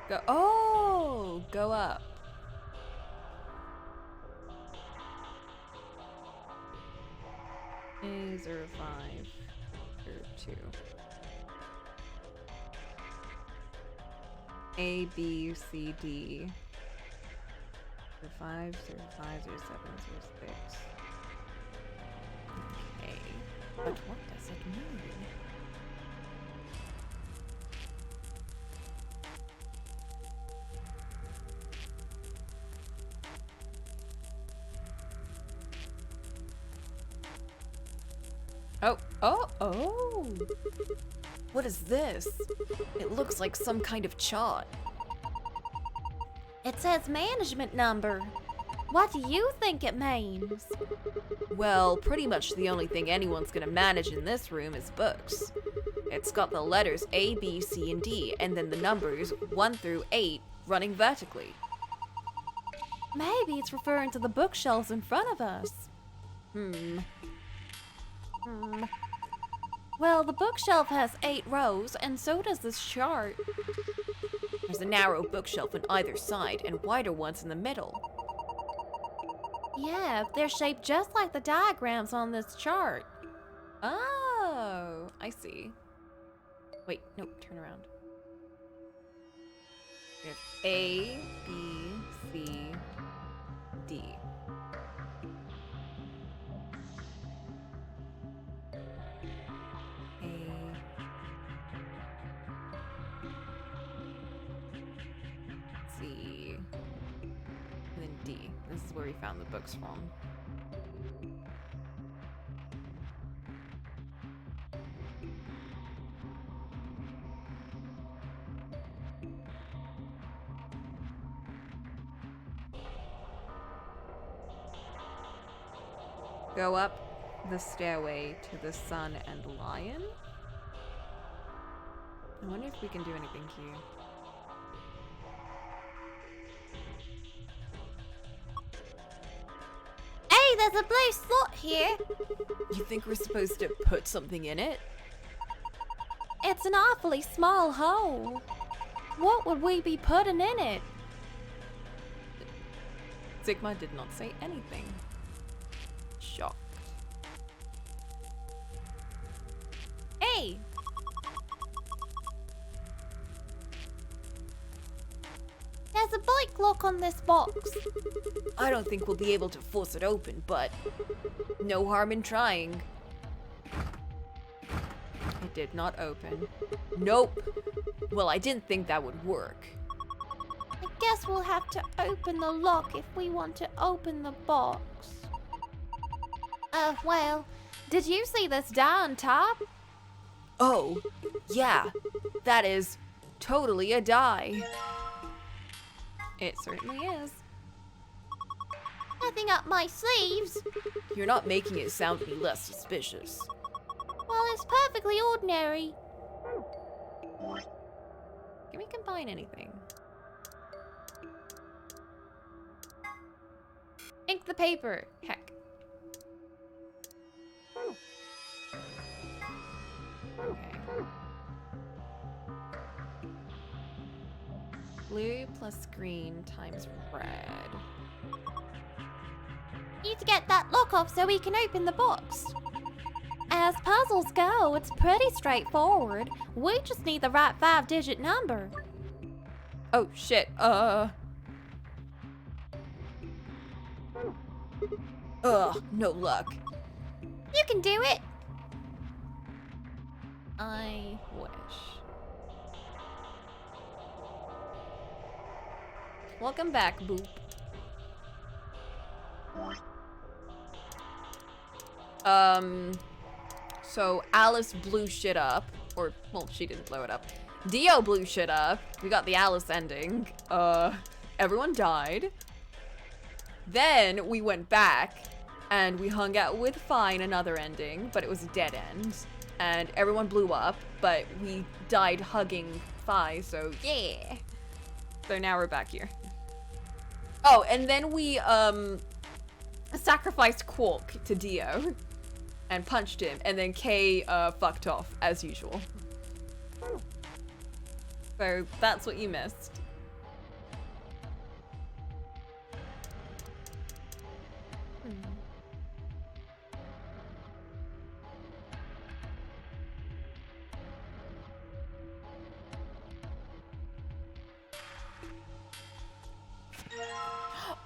Go up. A05, 2. A, B, C, D. 05, 05, 07, 06. Okay. But what does it mean? Oh! What is this? It looks like some kind of chart. It says management number. What do you think it means? Well, pretty much the only thing anyone's gonna manage in this room is books. It's got the letters A, B, C, and D, and then the numbers 1 through 8 running vertically. Maybe it's referring to the bookshelves in front of us. Well, the bookshelf has 8 rows, and so does this chart. There's a narrow bookshelf on either side and wider ones in the middle. Yeah, they're shaped just like the diagrams on this chart. Oh, I see. Wait, no, turn around. We have A, B, C, D. C, and then D. This is where we found the books from. Go up the stairway to the Sun and Lion. I wonder if we can do anything here. Hey, there's a blue slot here. You think we're supposed to put something in it? It's an awfully small hole. What would we be putting in it? Sigma did not say anything. Shocked. Hey! There's a bike lock on this box. I don't think we'll be able to force it open, but no harm in trying. It did not open. Nope. Well, I didn't think that would work. I guess we'll have to open the lock if we want to open the box. Well, did you see this die on top? Oh, yeah. That is totally a die. It certainly is. Nothing up my sleeves. You're not making it sound any less suspicious. Well, it's perfectly ordinary. Can we combine anything? Ink the paper. Heck. Okay. Blue plus green times red. Need to get that lock off so we can open the box. As puzzles go, it's pretty straightforward. We just need the right 5-digit number. Oh shit, Ugh, no luck. You can do it. I wish. Welcome back, Boop. So Alice blew shit up. Or, well, she didn't blow it up. Dio blew shit up. We got the Alice ending. Everyone died. Then we went back and we hung out with Fine, another ending, but it was a dead end. And everyone blew up, but we died hugging Fi, so yeah. So now we're back here. Oh, and then we, sacrificed Quark to Dio and punched him, and then Kay, fucked off, as usual. So that's what you missed.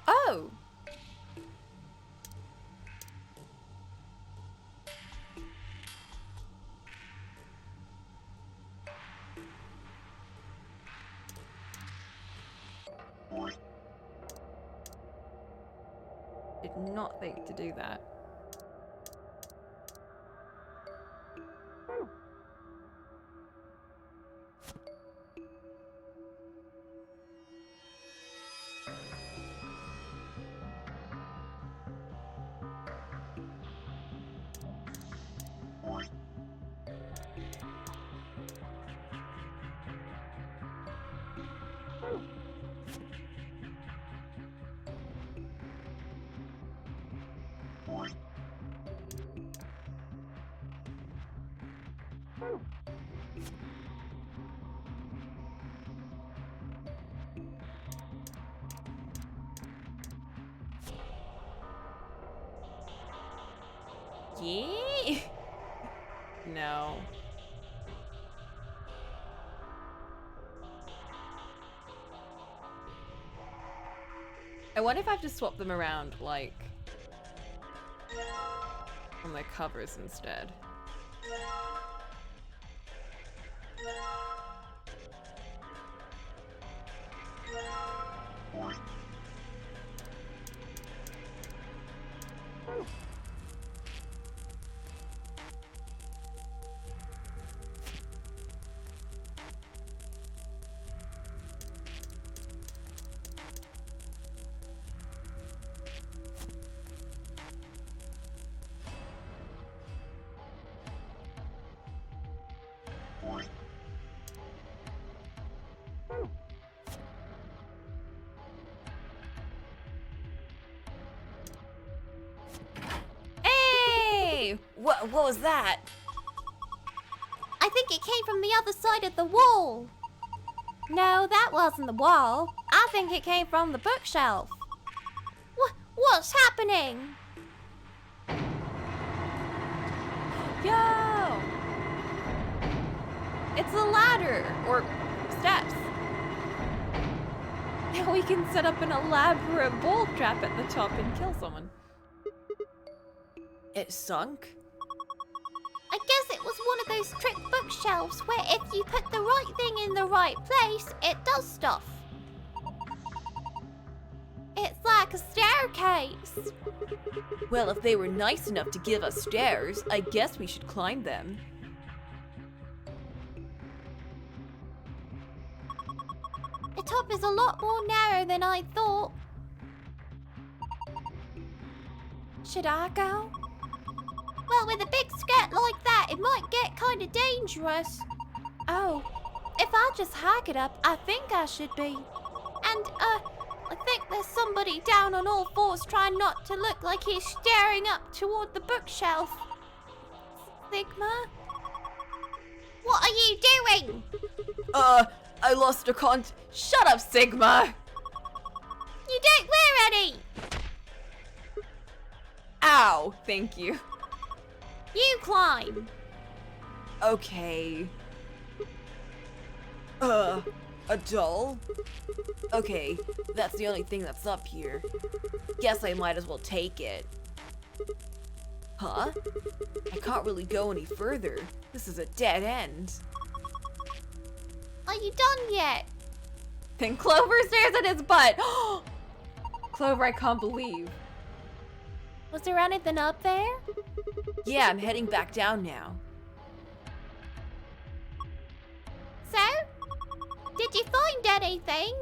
Oh! Did not think to do that. Yeah. No. I wonder if I have to swap them around, like, on their covers instead. Hey! What was that? I think it came from the other side of the wall. No, that wasn't the wall. I think it came from the bookshelf. What's happening? Yo! It's the ladder, or steps. we can set up an elaborate ball trap at the top and kill someone. It sunk? I guess it was one of those trick bookshelves where if you put the right thing in the right place, it does stuff. It's like a staircase. Well, if they were nice enough to give us stairs, I guess we should climb them. The top is a lot more narrow than I thought. Should I go? Well, with a big skirt like that, it might get kind of dangerous. Oh, if I just hike it up, I think I should be. And, I think there's somebody down on all fours trying not to look like he's staring up toward the bookshelf. Sigma? What are you doing? I lost a Shut up, Sigma! You don't wear any! Ow, thank you. You climb. Okay. A doll? Okay, that's the only thing that's up here. Guess I might as well take it. Huh? I can't really go any further. This is a dead end. Are you done yet? Then Clover stares at his butt. Clover, I can't believe. Was there anything up there? Yeah, I'm heading back down now. So? Did you find anything?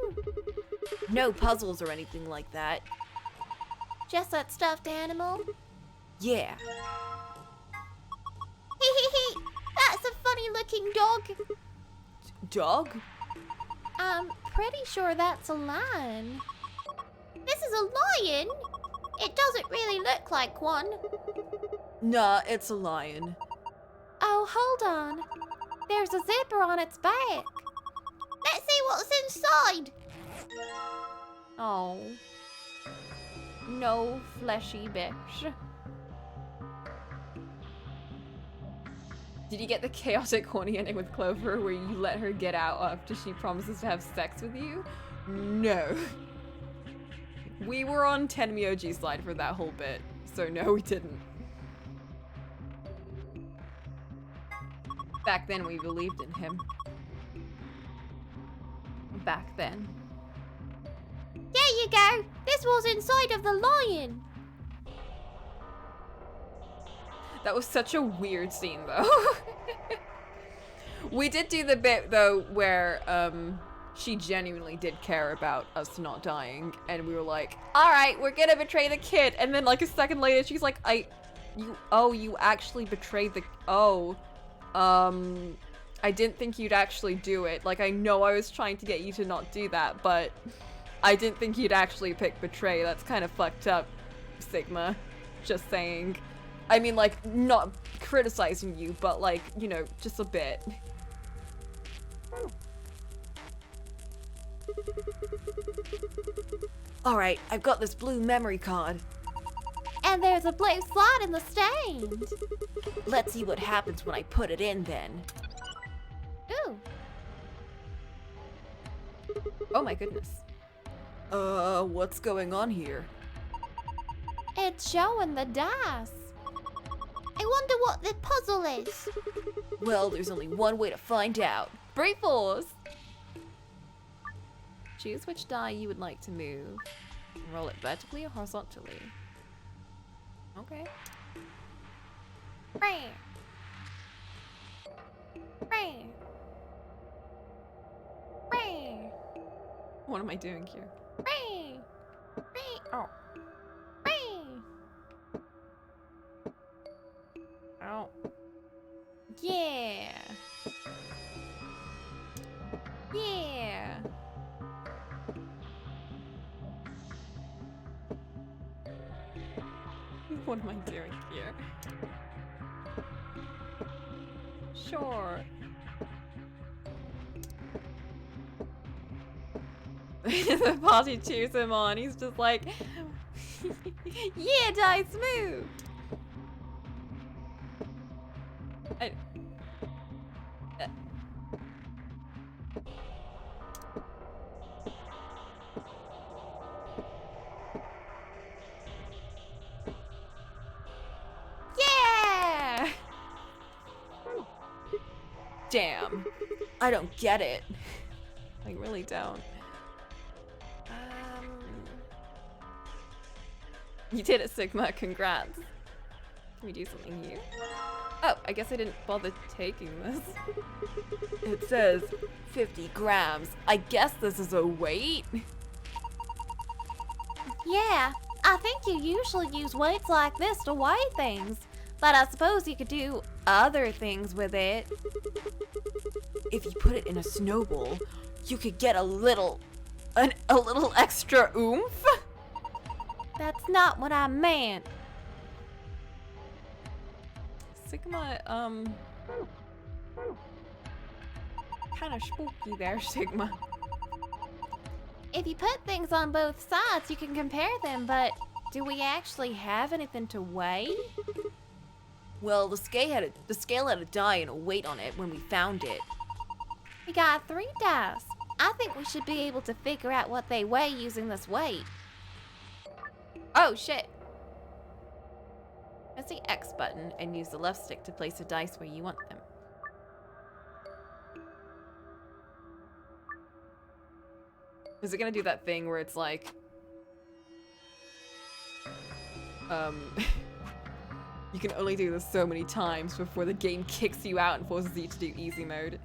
No puzzles or anything like that. Just that stuffed animal? Yeah. Hehehe, that's a funny looking dog. Dog? I'm pretty sure that's a lion. This is a lion? It doesn't really look like one. Nah, it's a lion. Oh, hold on. There's a zipper on its back. Let's see what's inside. Oh. No fleshy bitch. Did you get the chaotic horny ending with Clover where you let her get out after she promises to have sex with you? No. We were on Tenmyoji's side for that whole bit, so no, we didn't. Back then, we believed in him. Back then. There you go. This was inside of the lion. That was such a weird scene, though. We did do the bit, though, where she genuinely did care about us not dying, and we were like, all right, we're gonna betray the kid. And then, like, a second later, she's like, you actually betrayed the, I didn't think you'd actually do it. Like, I know I was trying to get you to not do that, but I didn't think you'd actually pick betray. That's kind of fucked up, Sigma. Just saying. I mean, like, not criticizing you, but, like, you know, just a bit. Alright, I've got this blue memory card. And there's a blue slot in the stand. Let's see what happens when I put it in, then. Ooh. Oh my goodness. What's going on here? It's showing the dice. I wonder what the puzzle is. Well, there's only one way to find out. Brute force! Choose which die you would like to move. Roll it vertically or horizontally. Okay. What am I doing here? Oh. Ow. Yeah. Yeah. What am I doing here? Sure. The party cheers him on. He's just like, yeah, dice move. Damn. I don't get it. I really don't. You did it, Sigma. Congrats. Can we do something here? Oh, I guess I didn't bother taking this. It says 50 grams. I guess this is a weight? Yeah, I think you usually use weights like this to weigh things, but I suppose you could do other things with it. If you put it in a snowball, you could get a little extra oomph? That's not what I meant. Sigma, kind of spooky there, Sigma. If you put things on both sides, you can compare them, but do we actually have anything to weigh? Well, the scale had a die and a weight on it when we found it. We got 3 dice. I think we should be able to figure out what they weigh using this weight. Oh, shit. Press the X button and use the left stick to place the dice where you want them. Is it gonna do that thing where it's like... you can only do this so many times before the game kicks you out and forces you to do easy mode?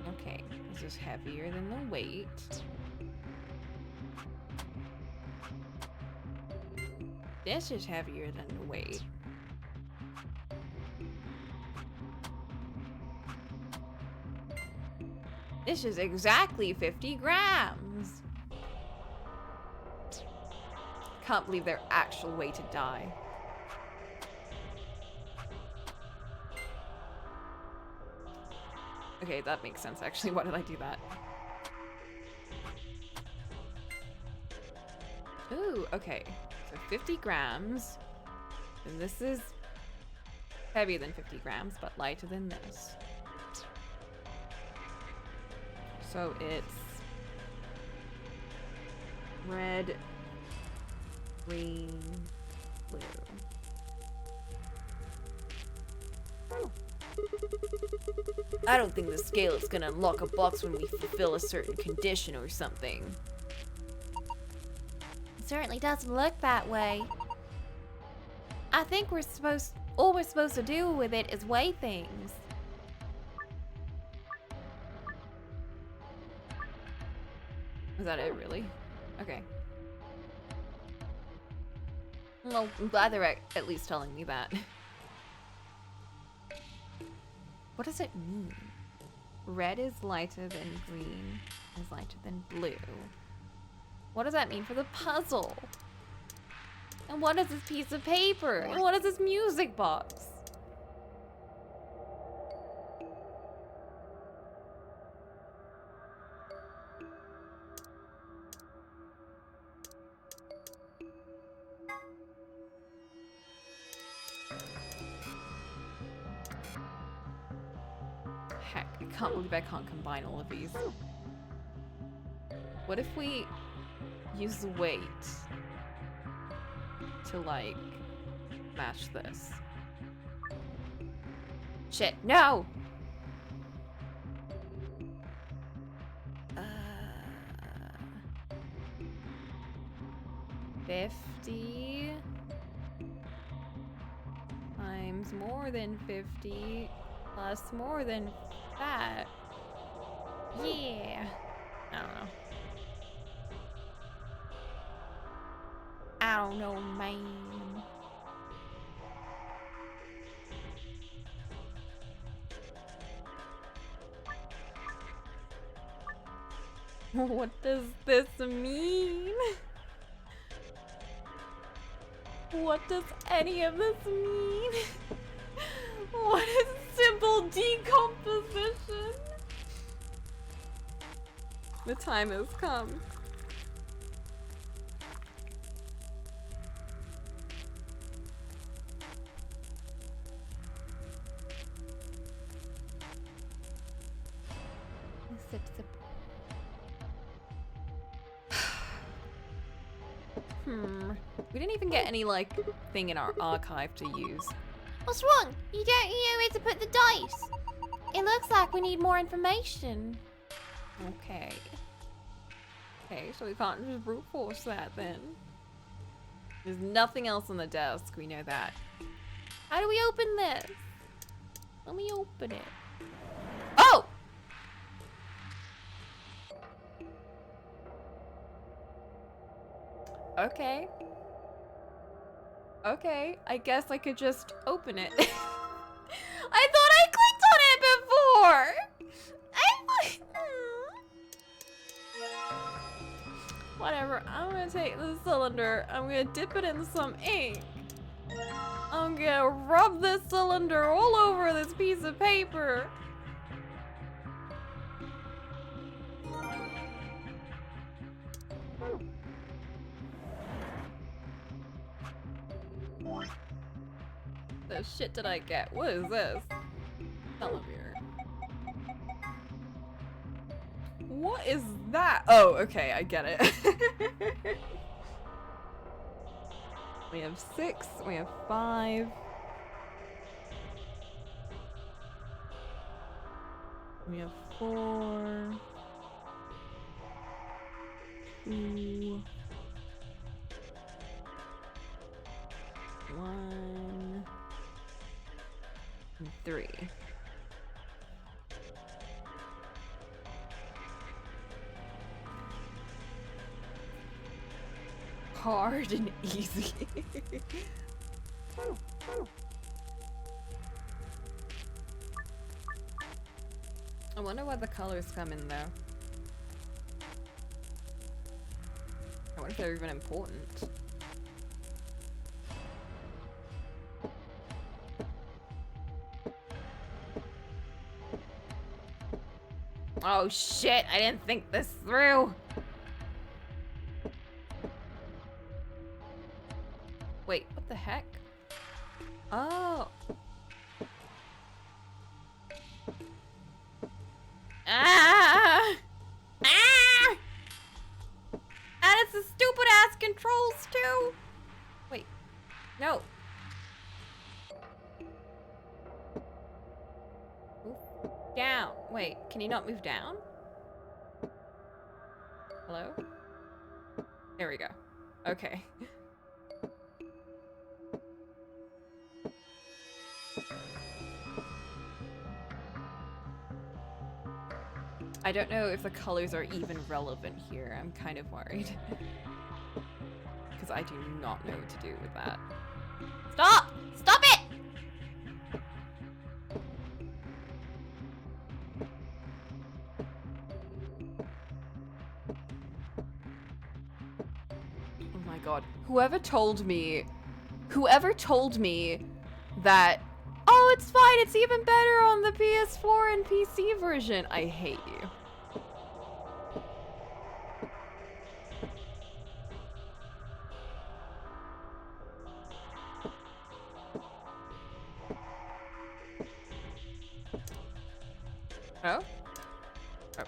Okay, this is heavier than the weight. This is heavier than the weight. This is exactly 50 grams. Can't believe their actual weighted die. Okay, that makes sense actually. Why did I do that? Ooh, okay. So 50 grams. And this is heavier than 50 grams, but lighter than this. So it's red, green, blue. I don't think the scale is gonna unlock a box when we fulfill a certain condition or something. It certainly doesn't look that way. I think all we're supposed to do with it is weigh things. Is that it, really? Okay. Well, I'm glad they're at least telling me that. What does it mean? Red is lighter than green, is lighter than blue. What does that mean for the puzzle? And what is this piece of paper? And what is this music box? Heck, I can't believe I can't combine all of these. What if we use the weight to, like, match this? Shit, no! 50 times more than 50 plus more than that. Yeah. I don't know. I don't know, man. What does this mean? What does any of this mean? What is simple decomposition? The time has come. Sip, sip. We didn't even get any, like, thing in our archive to use. What's wrong? You don't know where to put the dice. It looks like we need more information. Okay. Okay, so we can't just brute force that then. There's nothing else on the desk, we know that. How do we open this? Let me open it. Oh! Okay. Okay, I guess I could just open it. I thought I clicked on it before! Whatever, I'm gonna take the cylinder, I'm gonna dip it in some ink. I'm gonna rub this cylinder all over this piece of paper. The shit did I get? What is this? Television. What is that? Oh, okay, I get it. We have 6, we have 5. We have 4. 2. 1. And 3. Hard and easy. I wonder where the colors come in though. I wonder if they're even important. Oh shit, I didn't think this through. Wait, what the heck? Oh. Ah! Ah! And it's the stupid ass controls too. Wait. No. Move down. Wait, can you not move down? Hello? There we go. Okay. I don't know if the colors are even relevant here. I'm kind of worried. Because I do not know what to do with that. Stop! Stop it! Oh my god. Whoever told me that, oh, it's fine, it's even better on the PS4 and PC version. I hate you. Oh? Oh.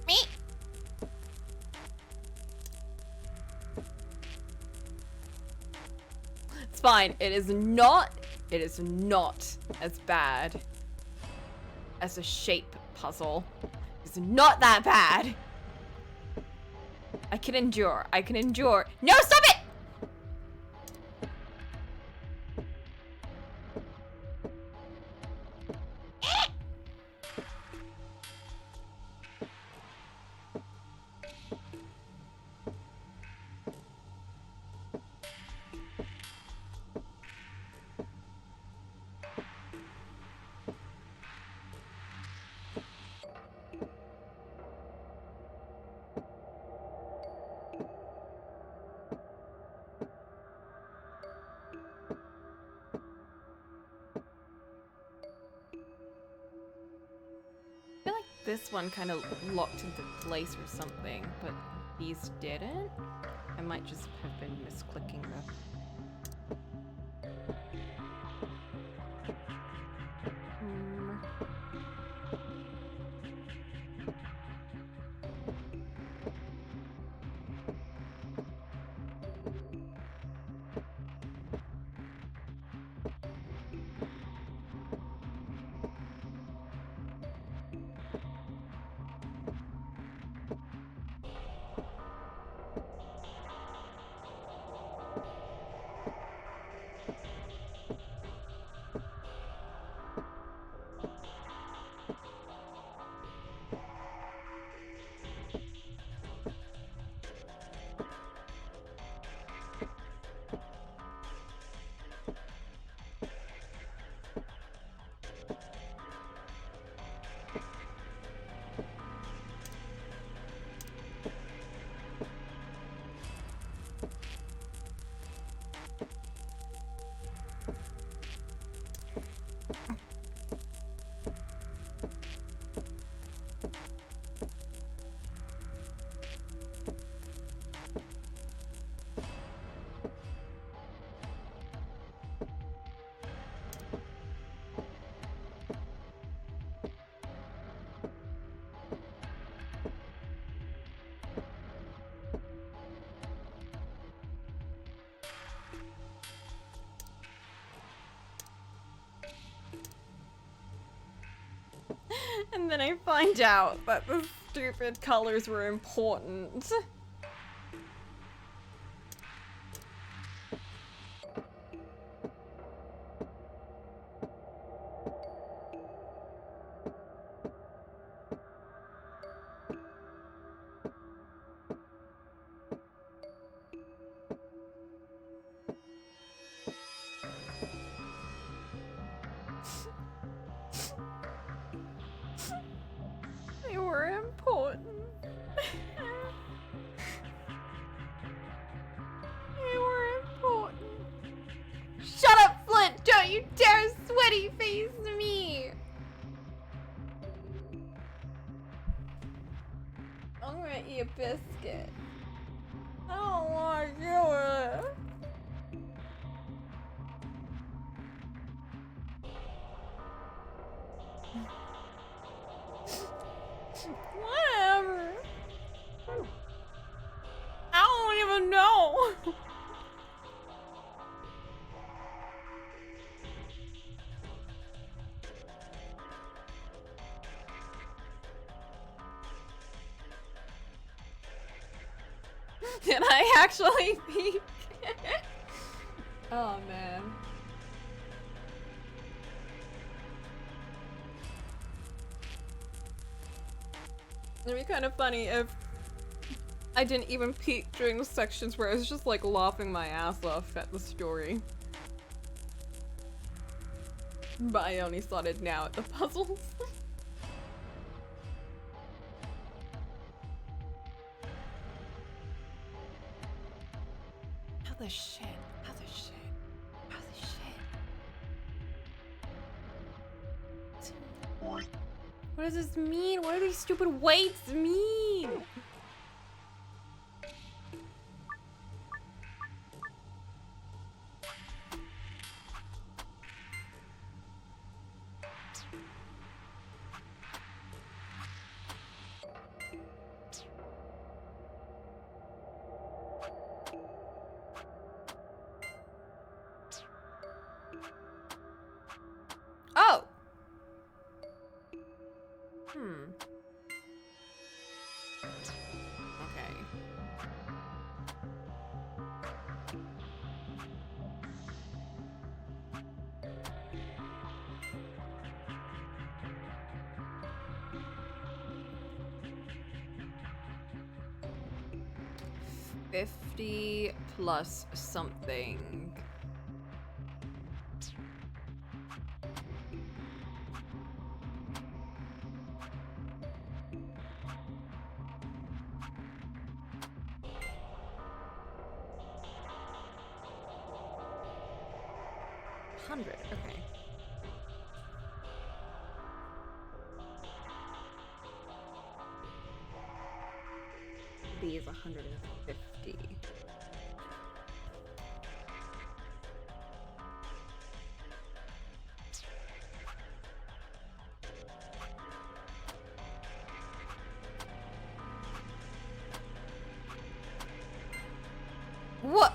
Me. It's fine. It is not as bad as a shape puzzle. It's not that bad. I can endure. I can endure. No, stop it! this one kind of locked into place or something, but these didn't. I might just have been misclicking the. And then I find out that the stupid colors were important. They were important. They were important. Shut up, Flint! Don't you dare sweaty face me! I'm gonna eat a biscuit. I don't want to do it. Whatever. I don't even know. Did I actually peek? Oh man. It'd be kind of funny if I didn't even peek during the sections where I was just like laughing my ass off at the story. But I only started now at the puzzles. How the shit? How the shit? How the shit? What does this mean? What do these stupid weights mean? Oh! Okay. $50 plus something. $100, okay. capacity is 150. What?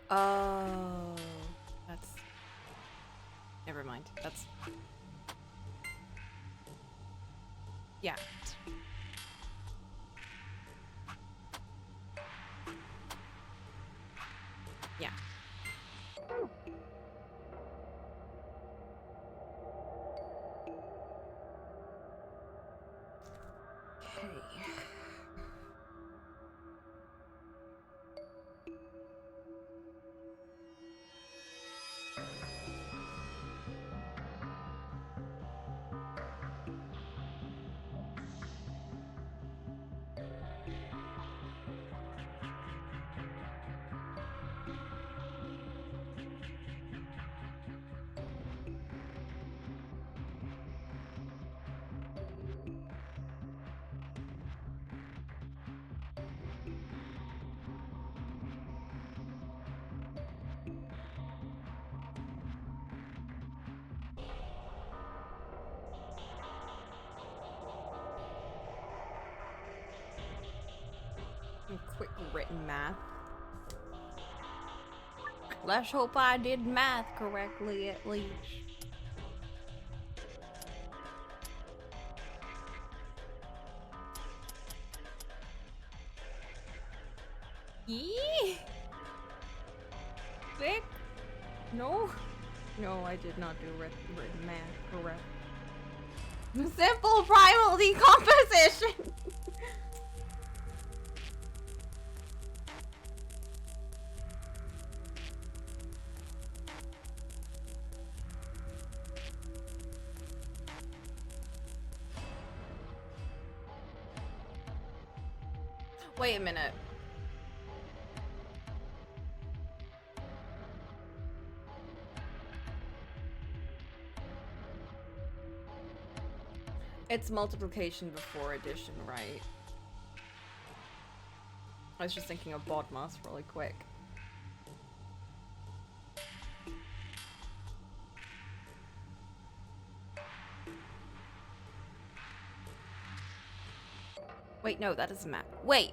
Oh, that's... Never mind. That's... Yeah. Yeah. Okay. Quick written math. Let's hope I did math correctly at least. Yee! Thick? No? No, I did not do written math correct. Simple primal decomposition! Wait a minute. It's multiplication before addition, right? I was just thinking of BODMAS really quick. Wait, no, that doesn't matter. Wait!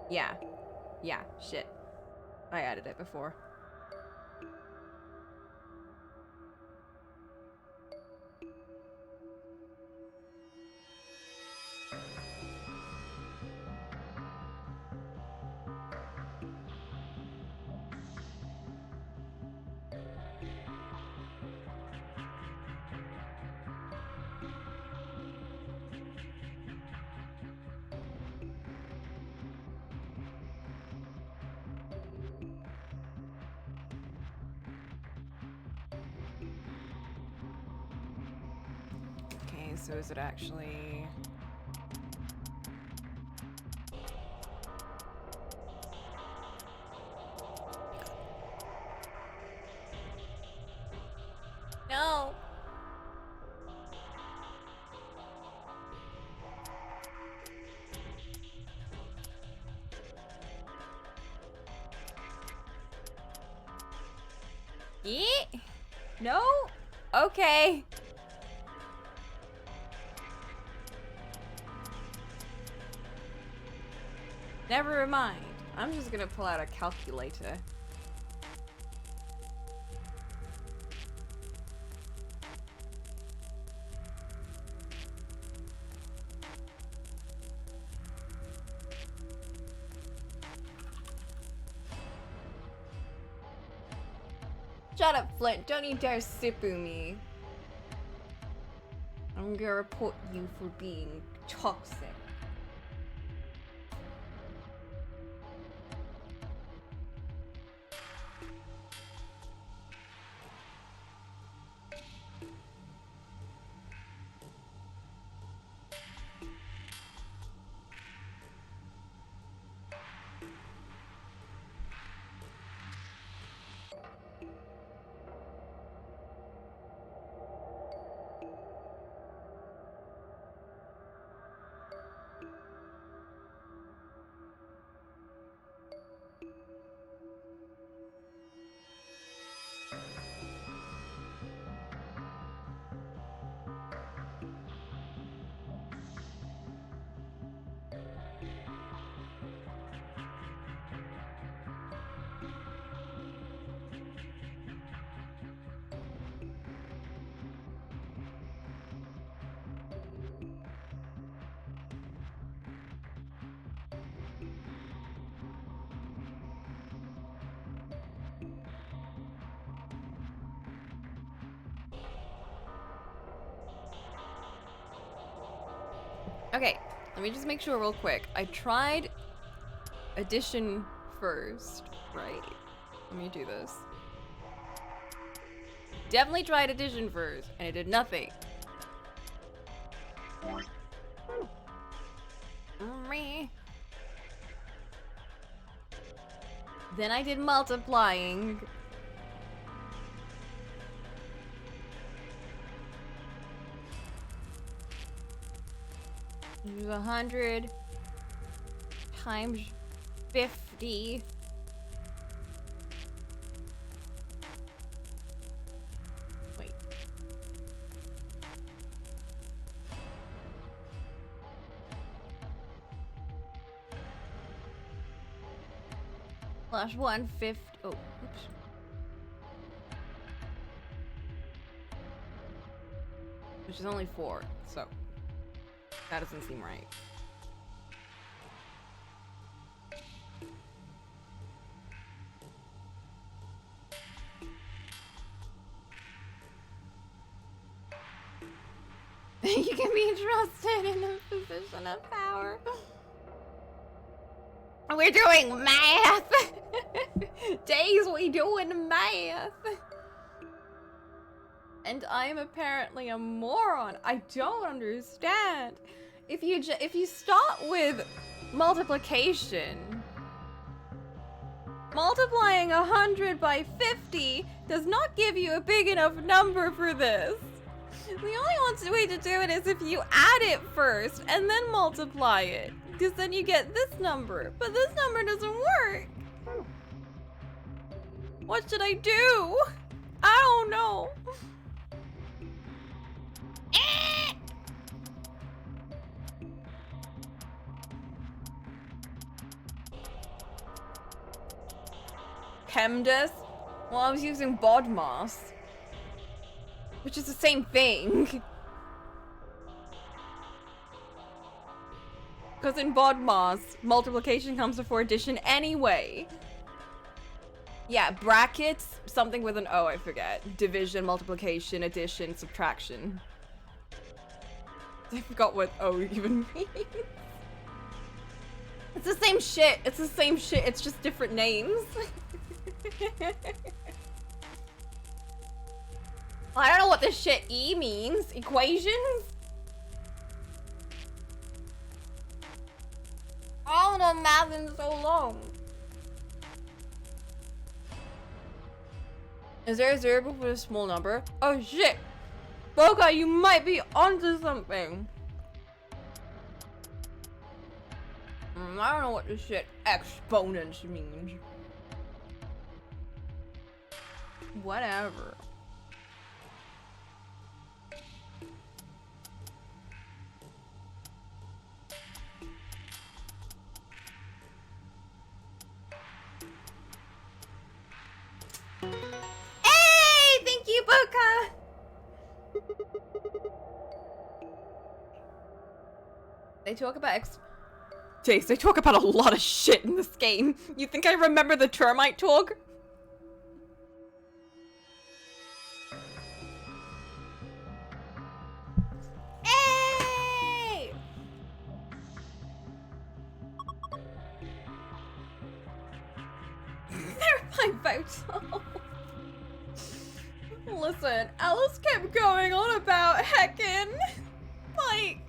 Yeah. Yeah, shit. I added it before. So is it actually... No! Yeah? No? Okay. Never mind. I'm just gonna pull out a calculator. Shut up, Flint. Don't you dare sipoo me. I'm gonna report you for being Toxic. Okay, let me just make sure real quick. I tried addition first, right? Let me do this. Definitely tried addition first, and it did nothing. Then I did multiplying. Use 100 times 50. Wait. Plus 150. Oh, oops. Which is only 4, so. That doesn't seem right. You can be trusted in a position of power. We're doing math! Days we doing math! And I'm apparently a moron. I don't understand. If you start with multiplication, multiplying 100 by 50 does not give you a big enough number for this. The only way to do it is if you add it first and then multiply it, because then you get this number. But this number doesn't work. What should I do? I don't know. PEMDAS? Well, I was using BODMAS, which is the same thing. Because in BODMAS, multiplication comes before addition anyway. Yeah, brackets, something with an O, I forget. Division, multiplication, addition, subtraction. I forgot what O even means. It's the same shit. It's the same shit. It's just different names. I don't know what this shit E means. Equations? I don't know math in so long. Is there a zero before a small number? Oh shit! Boca, you might be onto something. I don't know what this shit exponents means. Whatever. Hey! Thank you, Boca! They talk about Jace, they talk about a lot of shit in this game. You think I remember the termite talk? Hey! photo. Listen, Alice kept going on about heckin' like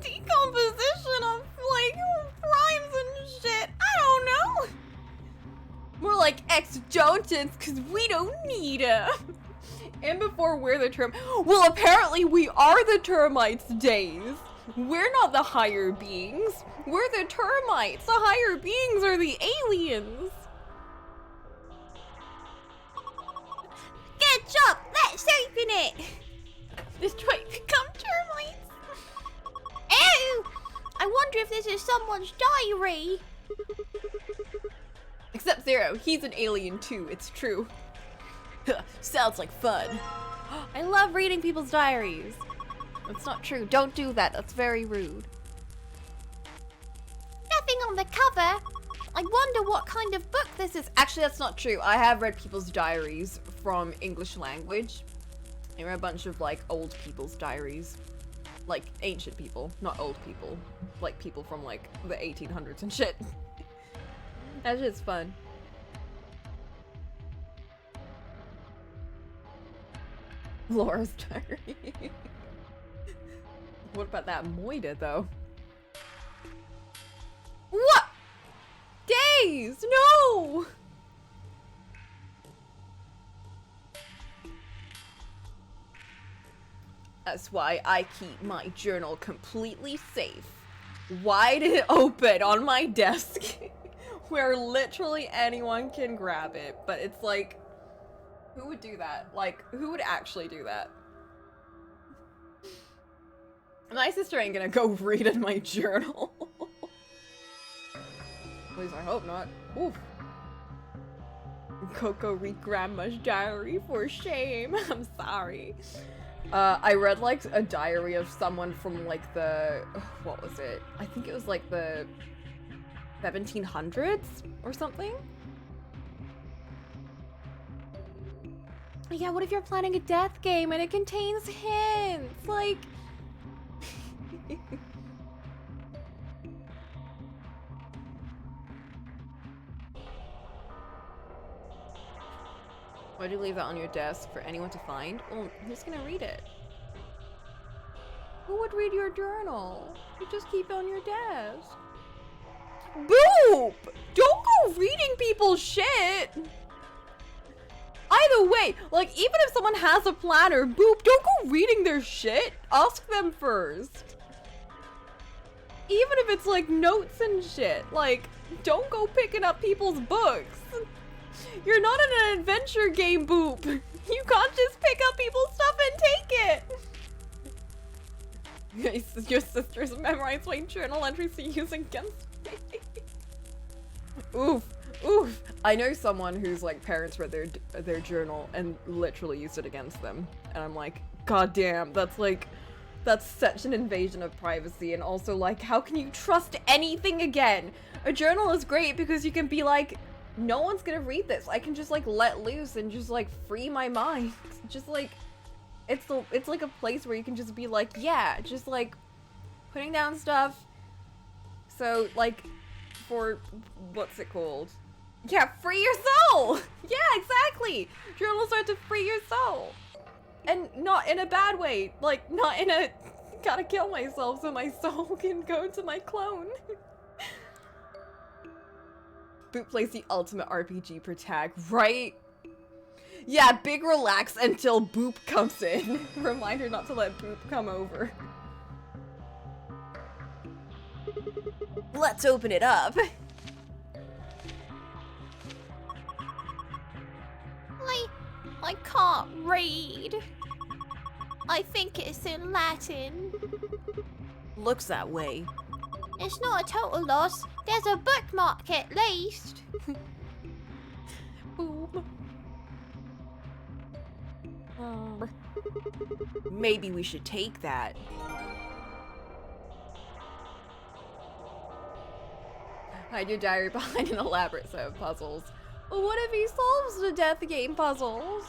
decomposition of like rhymes and shit. I don't know. More like ex-Jontons, cause we don't need 'em. And before we're the well, apparently we are the termites, Days. We're not the higher beings. We're the termites. The higher beings are the aliens. Good job! Let's open it! Destroy become termites. Ew! I wonder if this is someone's diary. Except Zero, he's an alien too, it's true. Sounds like fun. I love reading people's diaries. That's not true. Don't do that. That's very rude. Nothing on the cover. I wonder what kind of book this is. Actually, that's not true. I have read people's diaries from English language. I read a bunch of like old people's diaries. Like ancient people, not old people. Like people from like the 1800s and shit. That shit's fun. Laura's diary. What about that Moida though? What? Days! No! That's why I keep my journal completely safe. Wide open on my desk. Where literally anyone can grab it. But it's like, who would do that? Like, who would actually do that? My sister ain't gonna go read in my journal. At least I hope not. Oof. Coco read grandma's diary for shame. I'm sorry. I read like a diary of someone from like the, what was it? I think it was like the 1700s or something. Yeah, what if you're planning a death game and it contains hints? Like... Why'd you leave that on your desk for anyone to find? Well, who's gonna read it? Who would read your journal? You just keep it on your desk. Boop! Don't go reading people's shit! Either way, like, even if someone has a planner, Boop, don't go reading their shit. Ask them first. Even if it's, like, notes and shit. Like, don't go picking up people's books. You're not in an adventure game, Boop. You can't just pick up people's stuff and take it. Your sister's memorized my journal entries to use against me. Oof. Oof. I know someone whose like parents read their journal and literally used it against them. And I'm like, god damn, that's such an invasion of privacy. And also like, how can you trust anything again? A journal is great because you can be like, no one's gonna read this. I can just like let loose and just like free my mind. Just like, it's like a place where you can just be like, yeah, just like putting down stuff. So like, for, what's it called? Yeah, free your soul! Yeah, exactly! Journals are to free your soul. And not in a bad way. Like, not in a, gotta kill myself so my soul can go to my clone. Boop plays the ultimate RPG per tag, right? Yeah, big relax until Boop comes in. Reminder not to let Boop come over. Let's open it up. I can't read. I think it's in Latin. Looks that way. It's not a total loss. There's a bookmark at least. Boom. Maybe we should take that. Hide your diary behind an elaborate set of puzzles. Well, what if he solves the death game puzzles?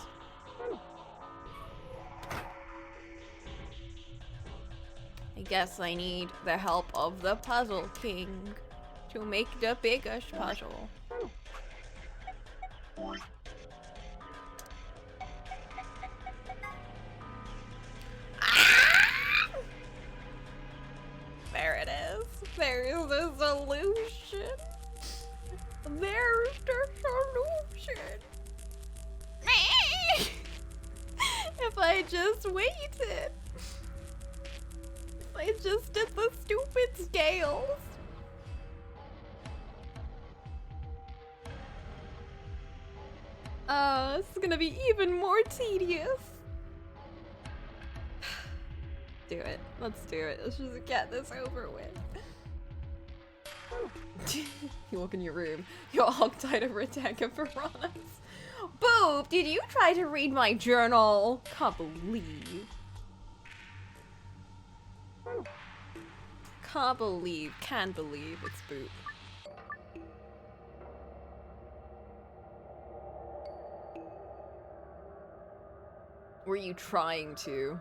I guess I need the help of the Puzzle King to make the biggest puzzle. There it is. There is the solution. There's the solution. If I just waited. If I just did the stupid scales. This is gonna be even more tedious. Do it. Let's do it. Let's just get this over with. You walk in your room. You're hogtied over a tank of piranhas. Boob, did you try to read my journal? Can't believe. Can't believe it's Boop. Were you trying to?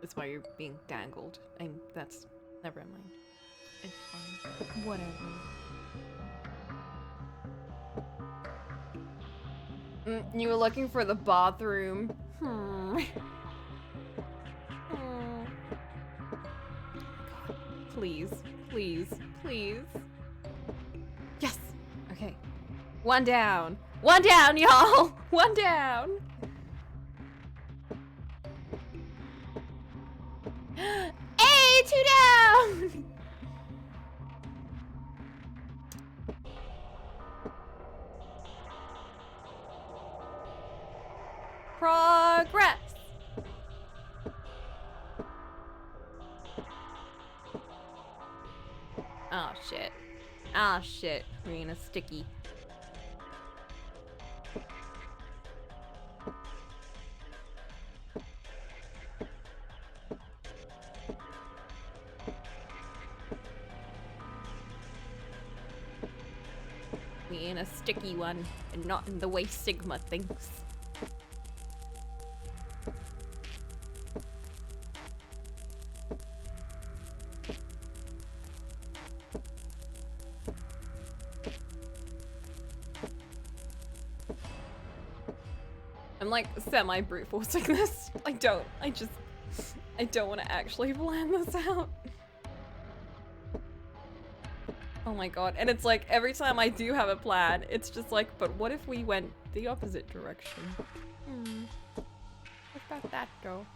That's why you're being dangled. That's... never mind. It's fine. Whatever. You were looking for the bathroom. God, please, please, please. Yes! Okay. One down. One down, y'all! One down! Hey, 2 down! Progress! Oh shit. Ah shit. We're in a sticky. We in a sticky one, and not in the way Sigma thinks. I'm like semi-brute forcing this. I don't want to actually plan this out. Oh my god. And it's like every time I do have a plan, it's just like, but what if we went the opposite direction? Where did that go?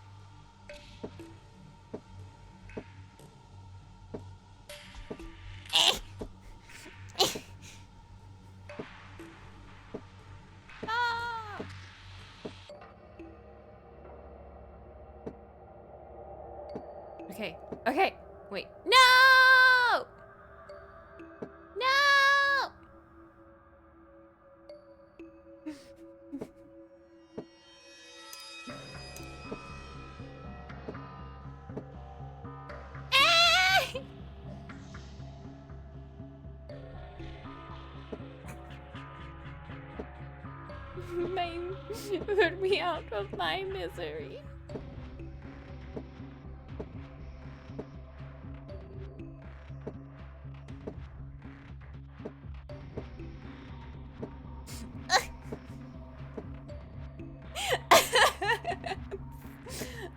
Okay. Okay. Wait. No! No! Put me out of my misery.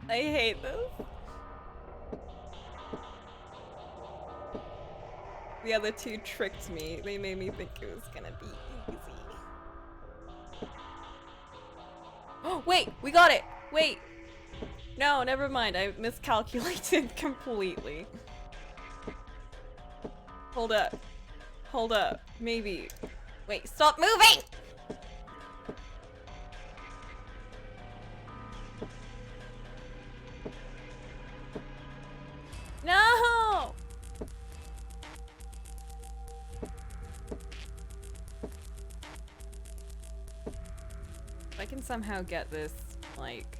I hate this. The other two tricked me. They made me think it was gonna be easy. Oh, wait! We got it! Wait! No, never mind. I miscalculated completely. Hold up. Hold up. Maybe. Wait, stop moving! No! If I can somehow get this, like...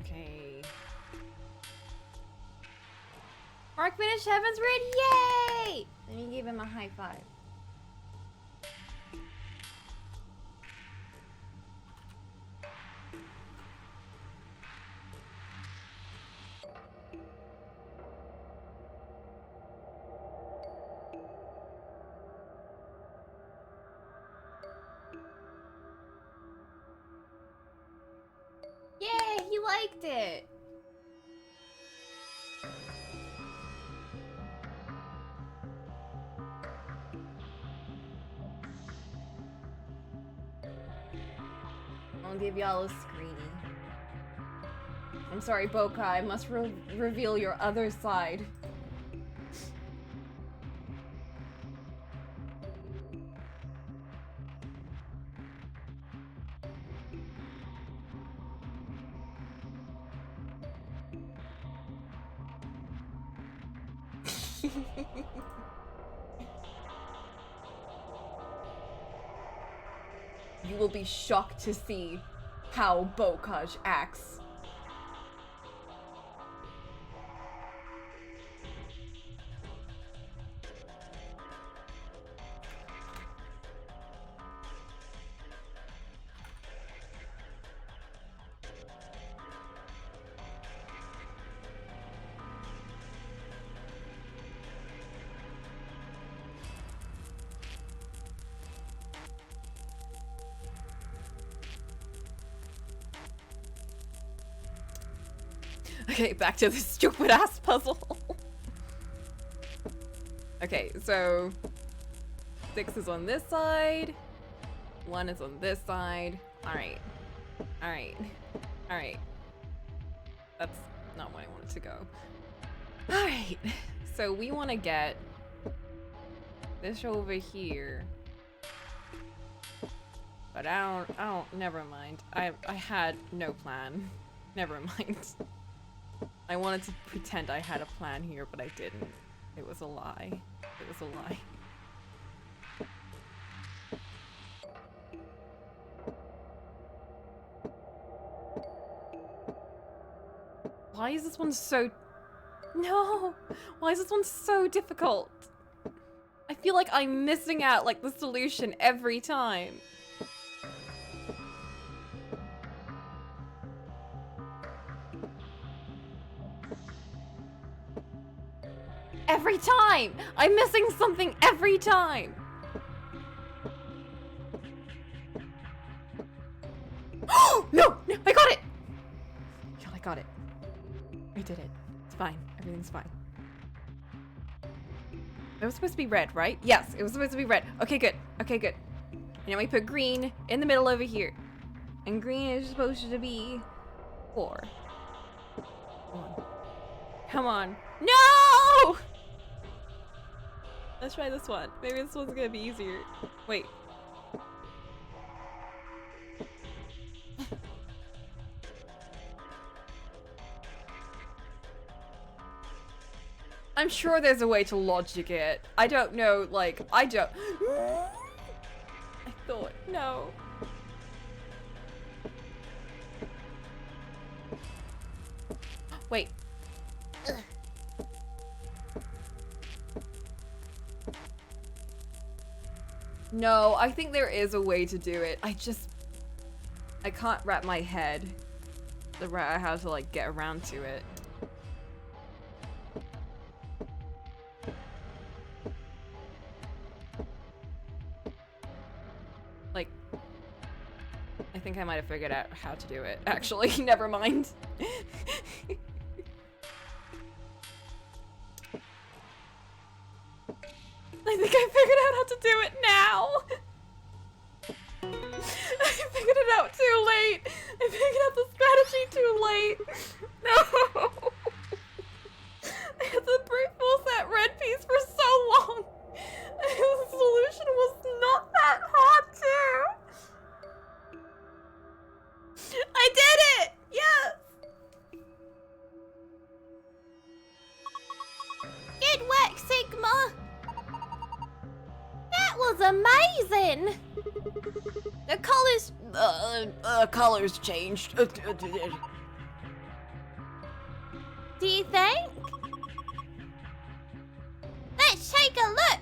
Okay. Mark finished Heaven's Rid, yay! Let me give him a high five. Yay, he liked it! I'll give y'all a screeny. I'm sorry, Bokai, I must reveal your other side. You will be shocked to see how Bokaj acts. Okay, back to this stupid ass puzzle. Okay, so 6 is on this side, 1 is on this side. Alright. Alright. Alright. That's not where I wanted to go. Alright. So we want to get this over here. But I don't, never mind. I had no plan. Never mind. I wanted to pretend I had a plan here, but I didn't. It was a lie. It was a lie. Why is this one so... No! Why is this one so difficult? I feel like I'm missing out, like, the solution every time. Every time! I'm missing something every time! No! No! I got it! God, I got it. I did it. It's fine. Everything's fine. It was supposed to be red, right? Yes, it was supposed to be red. Okay, good. Okay, good. And now we put green in the middle over here. And green is supposed to be 4. Come on. Come on. No! Let's try this one. Maybe this one's gonna be easier. Wait. I'm sure there's a way to logic it. I don't know, like, I don't... I thought, no. Wait. No, I think there is a way to do it. I can't wrap my head around how to, like, get around to it. Like, I think I might have figured out how to do it. Actually, never mind. I think I figured out how to do it now! I figured it out too late! I figured out the strategy too late! No! I had to brute force that red piece for so long! The solution was not that hard too! I did it! Yes! Good work, Sigma! That was amazing! The colors changed. Do you think? Take a look!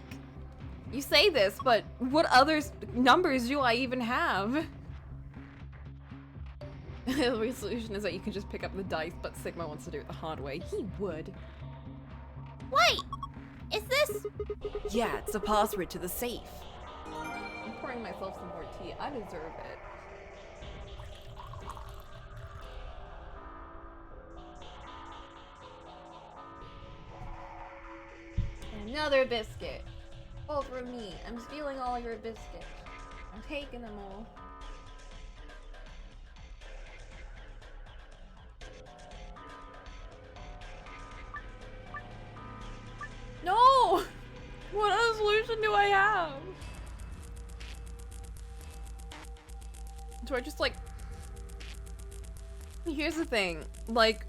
You say this, but what other numbers do I even have? The real solution is that you can just pick up the dice, but Sigma wants to do it the hard way. He would. Wait! Is this... Yeah, it's a password to the safe. I'm pouring myself some more tea. I deserve it. Another biscuit. All for me. I'm stealing all your biscuits. I'm taking them all. No! What other solution do I have? Do I just like... Here's the thing. Like,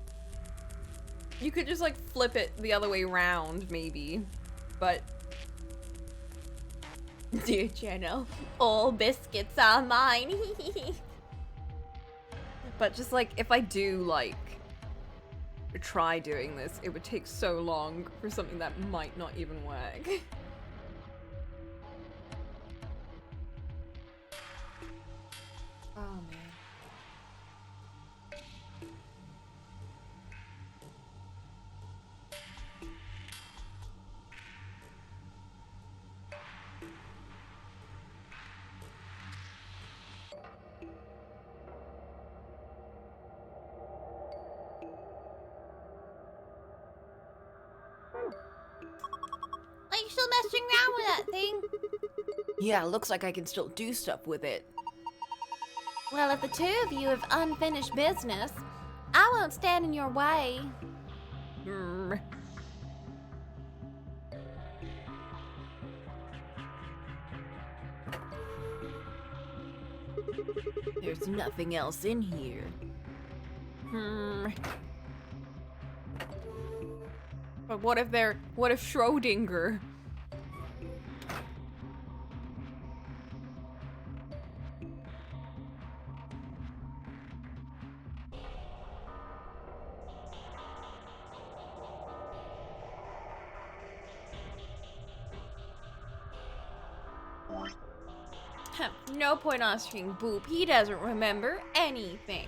you could just like flip it the other way around, maybe. But... Dear channel, all biscuits are mine. But just like, if I do like try doing this, it would take so long for something that might not even work. Oh man. Are you still messing around with that thing? Yeah, looks like I can still do stuff with it. Well, if the two of you have unfinished business, I won't stand in your way. There's nothing else in here. But what if Schrodinger? No point asking Boop. He doesn't remember anything.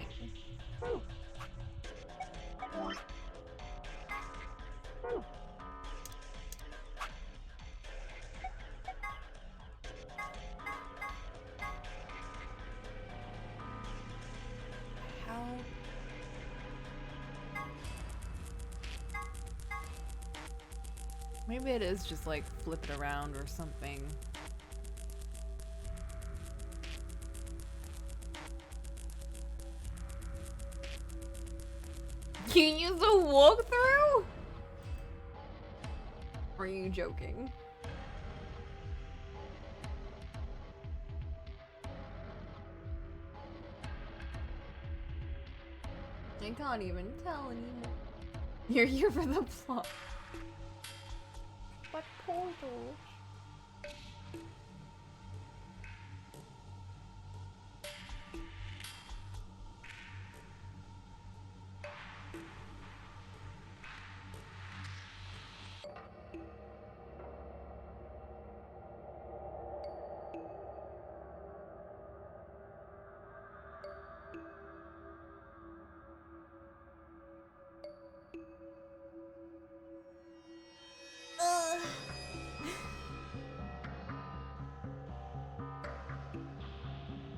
How? Maybe it is just like flip it around or something. Can you use a walkthrough? Are you joking? I can't even tell anymore. You're here for the plot. But portal.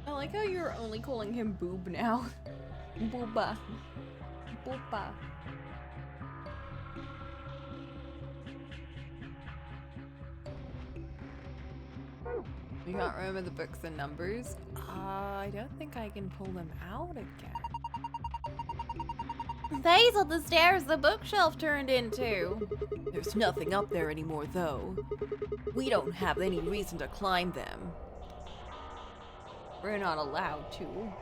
I like how you're only calling him Boob now. Booba. Booba. You can't remember the books and numbers? I don't think I can pull them out again. These are the stairs the bookshelf turned into. There's nothing up there anymore, though. We don't have any reason to climb them. We're not allowed to.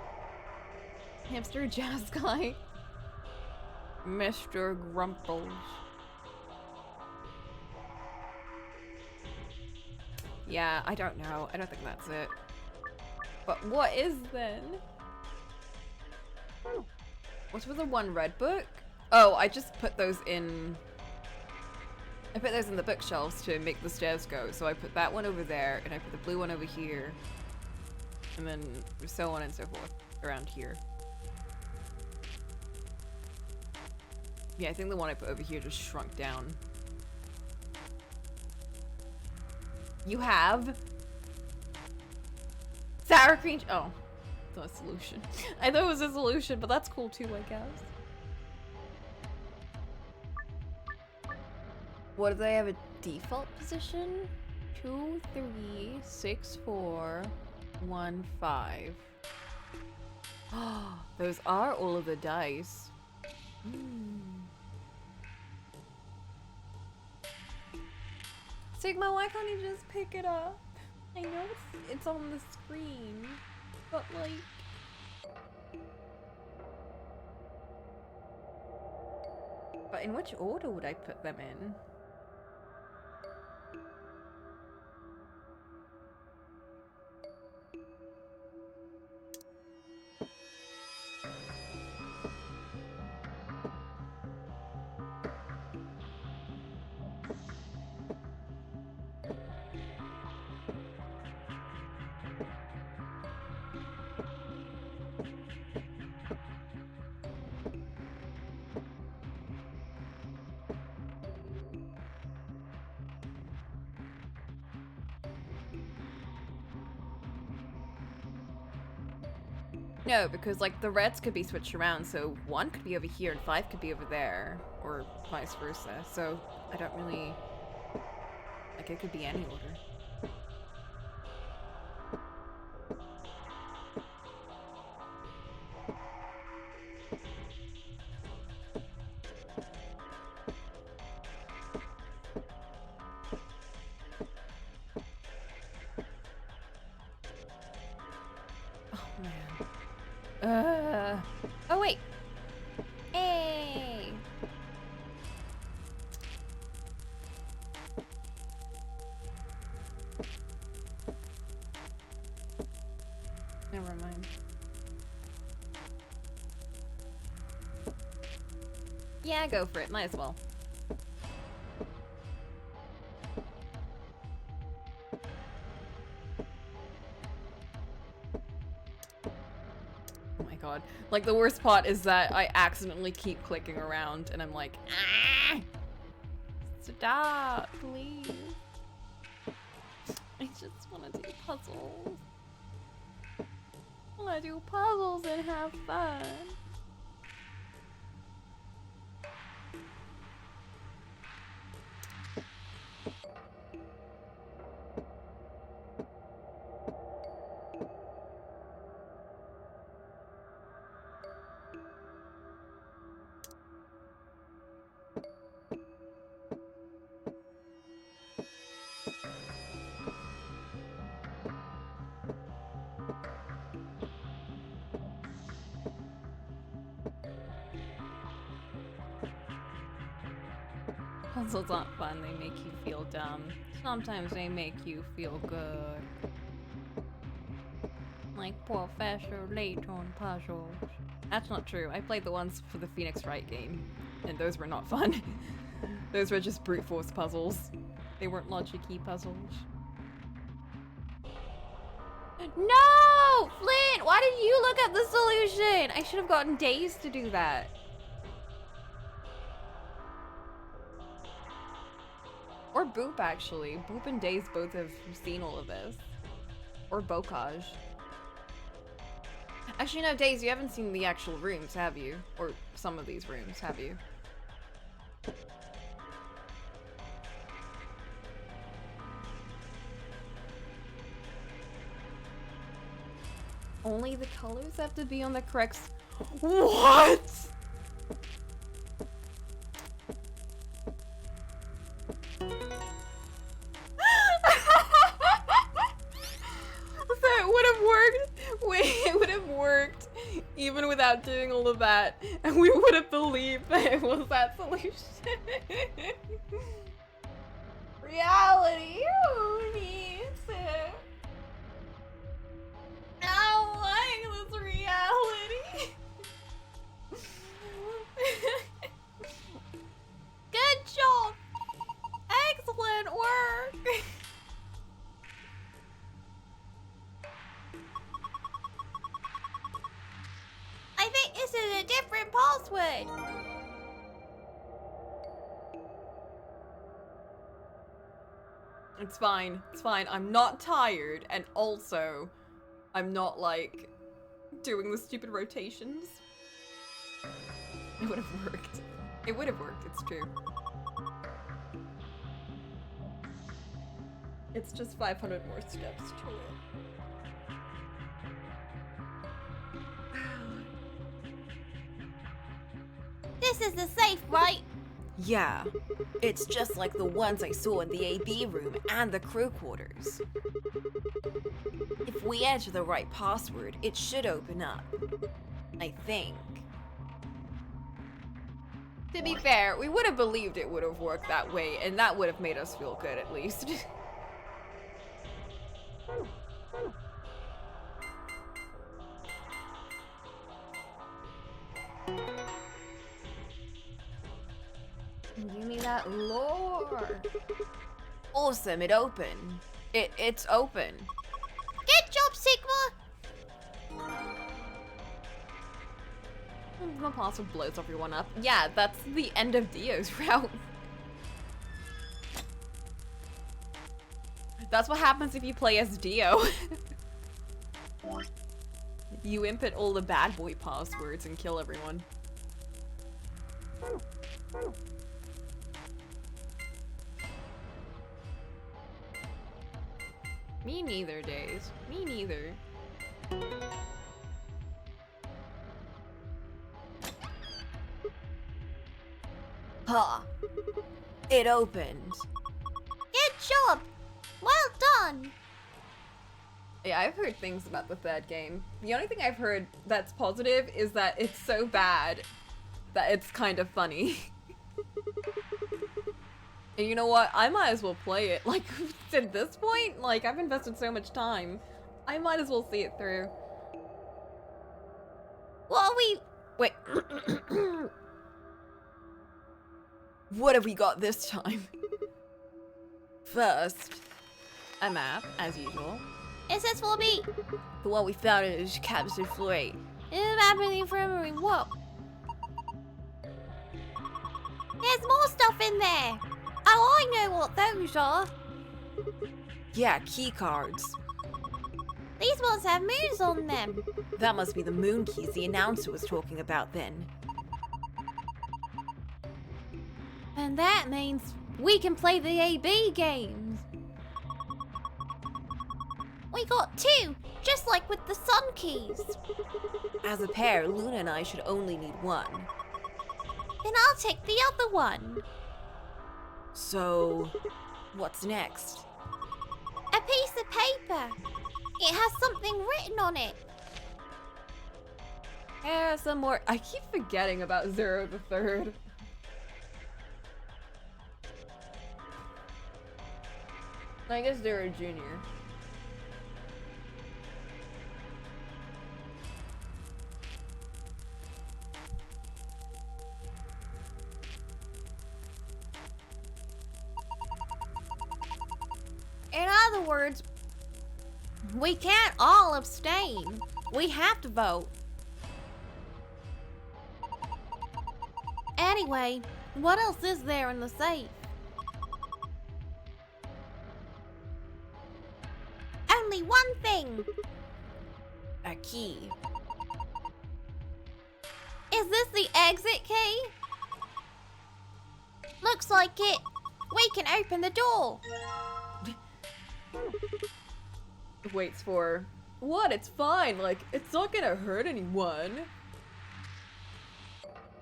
Hamster Jazz Guy. Mr. Grumples. Yeah, I don't know. I don't think that's it. But what is then? What's with the one red book? Oh, I just put those in I put those in the bookshelves to make the stairs go. So I put that one over there, and I put the blue one over here. And then so on and so forth around here. Yeah, I think the one I put over here just shrunk down. You have sour cream. Oh, that's a solution. I thought it was a solution, but that's cool too, I guess. What do they have a default position? 2, 3, 6, 4, 1, 5. Oh, those are all of the dice. Sigma, why can't you just pick it up? I know it's on the screen, but like... But in which order would I put them in? No, because like the reds could be switched around, so 1 could be over here and 5 could be over there, or vice versa. So I don't really, like, it could be any order. Oh wait. Hey. Never mind. Yeah, go for it. Might as well. God. Like, the worst part is that I accidentally keep clicking around and I'm like, ah! Stop, please. I just want to do puzzles. I want to do puzzles and have fun. Puzzles aren't fun, they make you feel dumb. Sometimes they make you feel good. Like Professor Layton puzzles. That's not true. I played the ones for the Phoenix Wright game, and those were not fun. Those were just brute force puzzles. They weren't logic-y puzzles. No! Flint! Why did you look up the solution? I should have gotten Days to do that. Or Boop, actually. Boop and Days both have seen all of this. Or Bocage. Actually, no, Days, you haven't seen the actual rooms, have you? Or some of these rooms, have you? Only the colors have to be on the correct... What?! So it would have worked. Wait, it would have worked even without doing all of that, and we would have believed that it was that solution. Reality, who needs it? I don't like this reality. Good job. This is a different password. It's fine. It's fine. I'm not tired, and also, I'm not, like, doing the stupid rotations. It would have worked. It would have worked, it's true. It's just 500 more steps to it. This is the safe, right? Yeah, it's just like the ones I saw in the AB room and the crew quarters. If we enter the right password, it should open up. I think. To be fair, we would have believed it would have worked that way, and that would have made us feel good at least. Give me that lore. Awesome, it opened. It's open. Good job, Sigma! The password blows everyone up. Yeah, that's the end of Dio's route. That's what happens if you play as Dio. You input all the bad boy passwords and kill everyone. Me neither, Days. Me neither. Huh. It opened. Good job! Well done! Yeah, I've heard things about the third game. The only thing I've heard that's positive is that it's so bad that it's kind of funny. And you know what? I might as well play it. Like, at this point, like, I've invested so much time. I might as well see it through. What are we... Wait. What have we got this time? First, a map, as usual. Is this for me? The one we found is Capsule Floor 8. In the map in the infirmary, what? There's more stuff in there! Oh, I know what those are! Yeah, key cards. These ones have moons on them. That must be the moon keys the announcer was talking about then. And that means we can play the AB games. We got two, just like with the sun keys. As a pair, Luna and I should only need one. Then I'll take the other one. So, what's next? A piece of paper. It has something written on it. Yeah, some more. I keep forgetting about Zero the Third. I guess Zero Jr. In other words, we can't all abstain. We have to vote. Anyway, what else is there in the safe? Only one thing. A key. Is this the exit key? Looks like it. We can open the door. Waits for what? It's fine. Like, it's not gonna hurt anyone.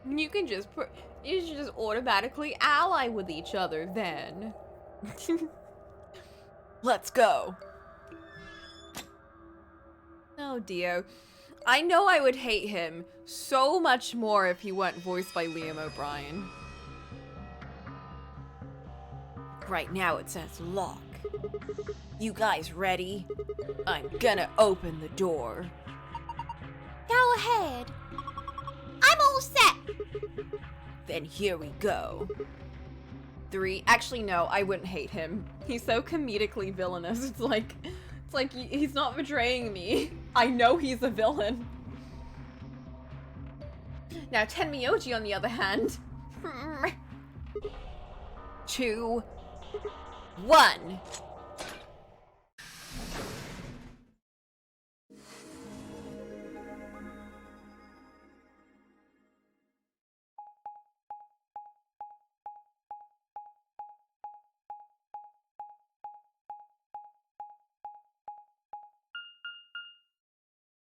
You can just you should just automatically ally with each other then. Let's go. Oh, Dio. I know I would hate him so much more if he weren't voiced by Liam O'Brien. Right now it says lock. You guys ready? I'm gonna open the door. Go ahead. I'm all set. Then here we go. 3. Actually, no, I wouldn't hate him. He's so comedically villainous. It's like he's not betraying me. I know he's a villain. Now Tenmyoji, on the other hand. 2, 1.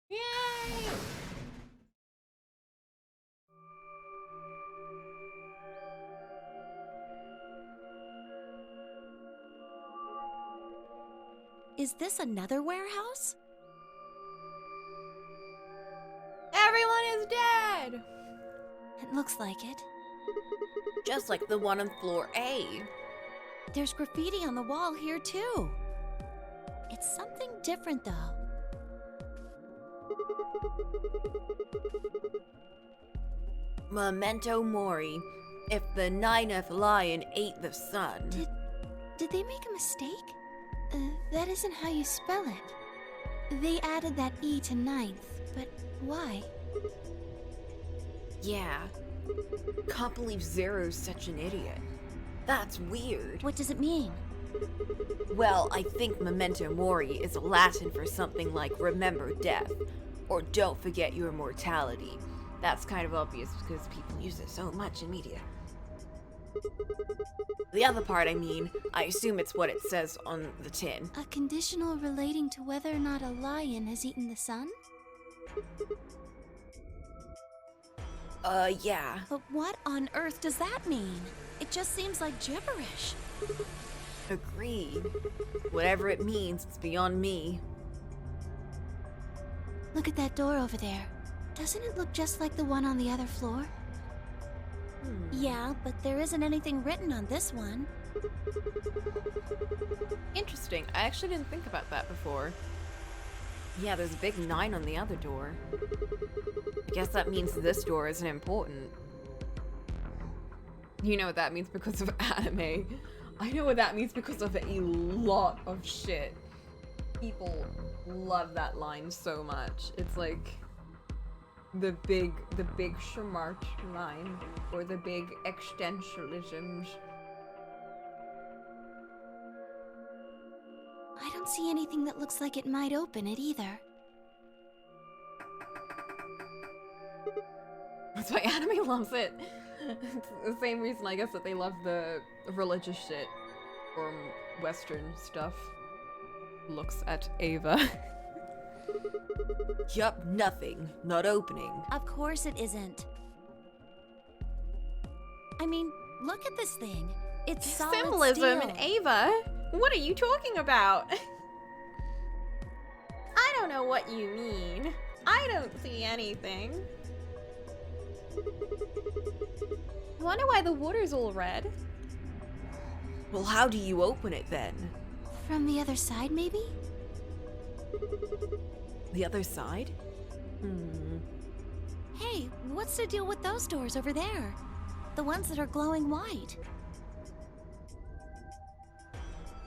Yay! Is this another warehouse? Everyone is dead! It looks like it. Just like the one on floor A. There's graffiti on the wall here too. It's something different though. Memento Mori. If the 9th lion ate the sun. Did they make a mistake? That isn't how you spell it. They added that E to 9th, but why? Yeah. Can't believe Zero's such an idiot. That's weird. What does it mean? Well, I think Memento Mori is Latin for something like remember death, or don't forget your mortality. That's kind of obvious because people use it so much in media. The other part, I mean, I assume it's what it says on the tin. A conditional relating to whether or not a lion has eaten the sun? Yeah. But what on earth does that mean? It just seems like gibberish. Agreed. Whatever it means, it's beyond me. Look at that door over there. Doesn't it look just like the one on the other floor? Yeah, but there isn't anything written on this one. Interesting. I actually didn't think about that before. Yeah, there's a big 9 on the other door. I guess that means this door isn't important. You know what that means because of anime. I know what that means because of a lot of shit. People love that line so much. It's like the big smart line, or the big existentialisms. I don't see anything that looks like it might open it either. That's why anime loves it. It's the same reason, I guess, that they love the religious shit from Western stuff. Looks at Ava. Yup, nothing. Not opening. Of course it isn't. I mean, look at this thing. It's solid Symbolism, steel. Ava? What are you talking about? I don't know what you mean. I don't see anything. I wonder why the water's all red. Well, how do you open it then? From the other side, maybe? The other side? Hey, what's the deal with those doors over there? The ones that are glowing white.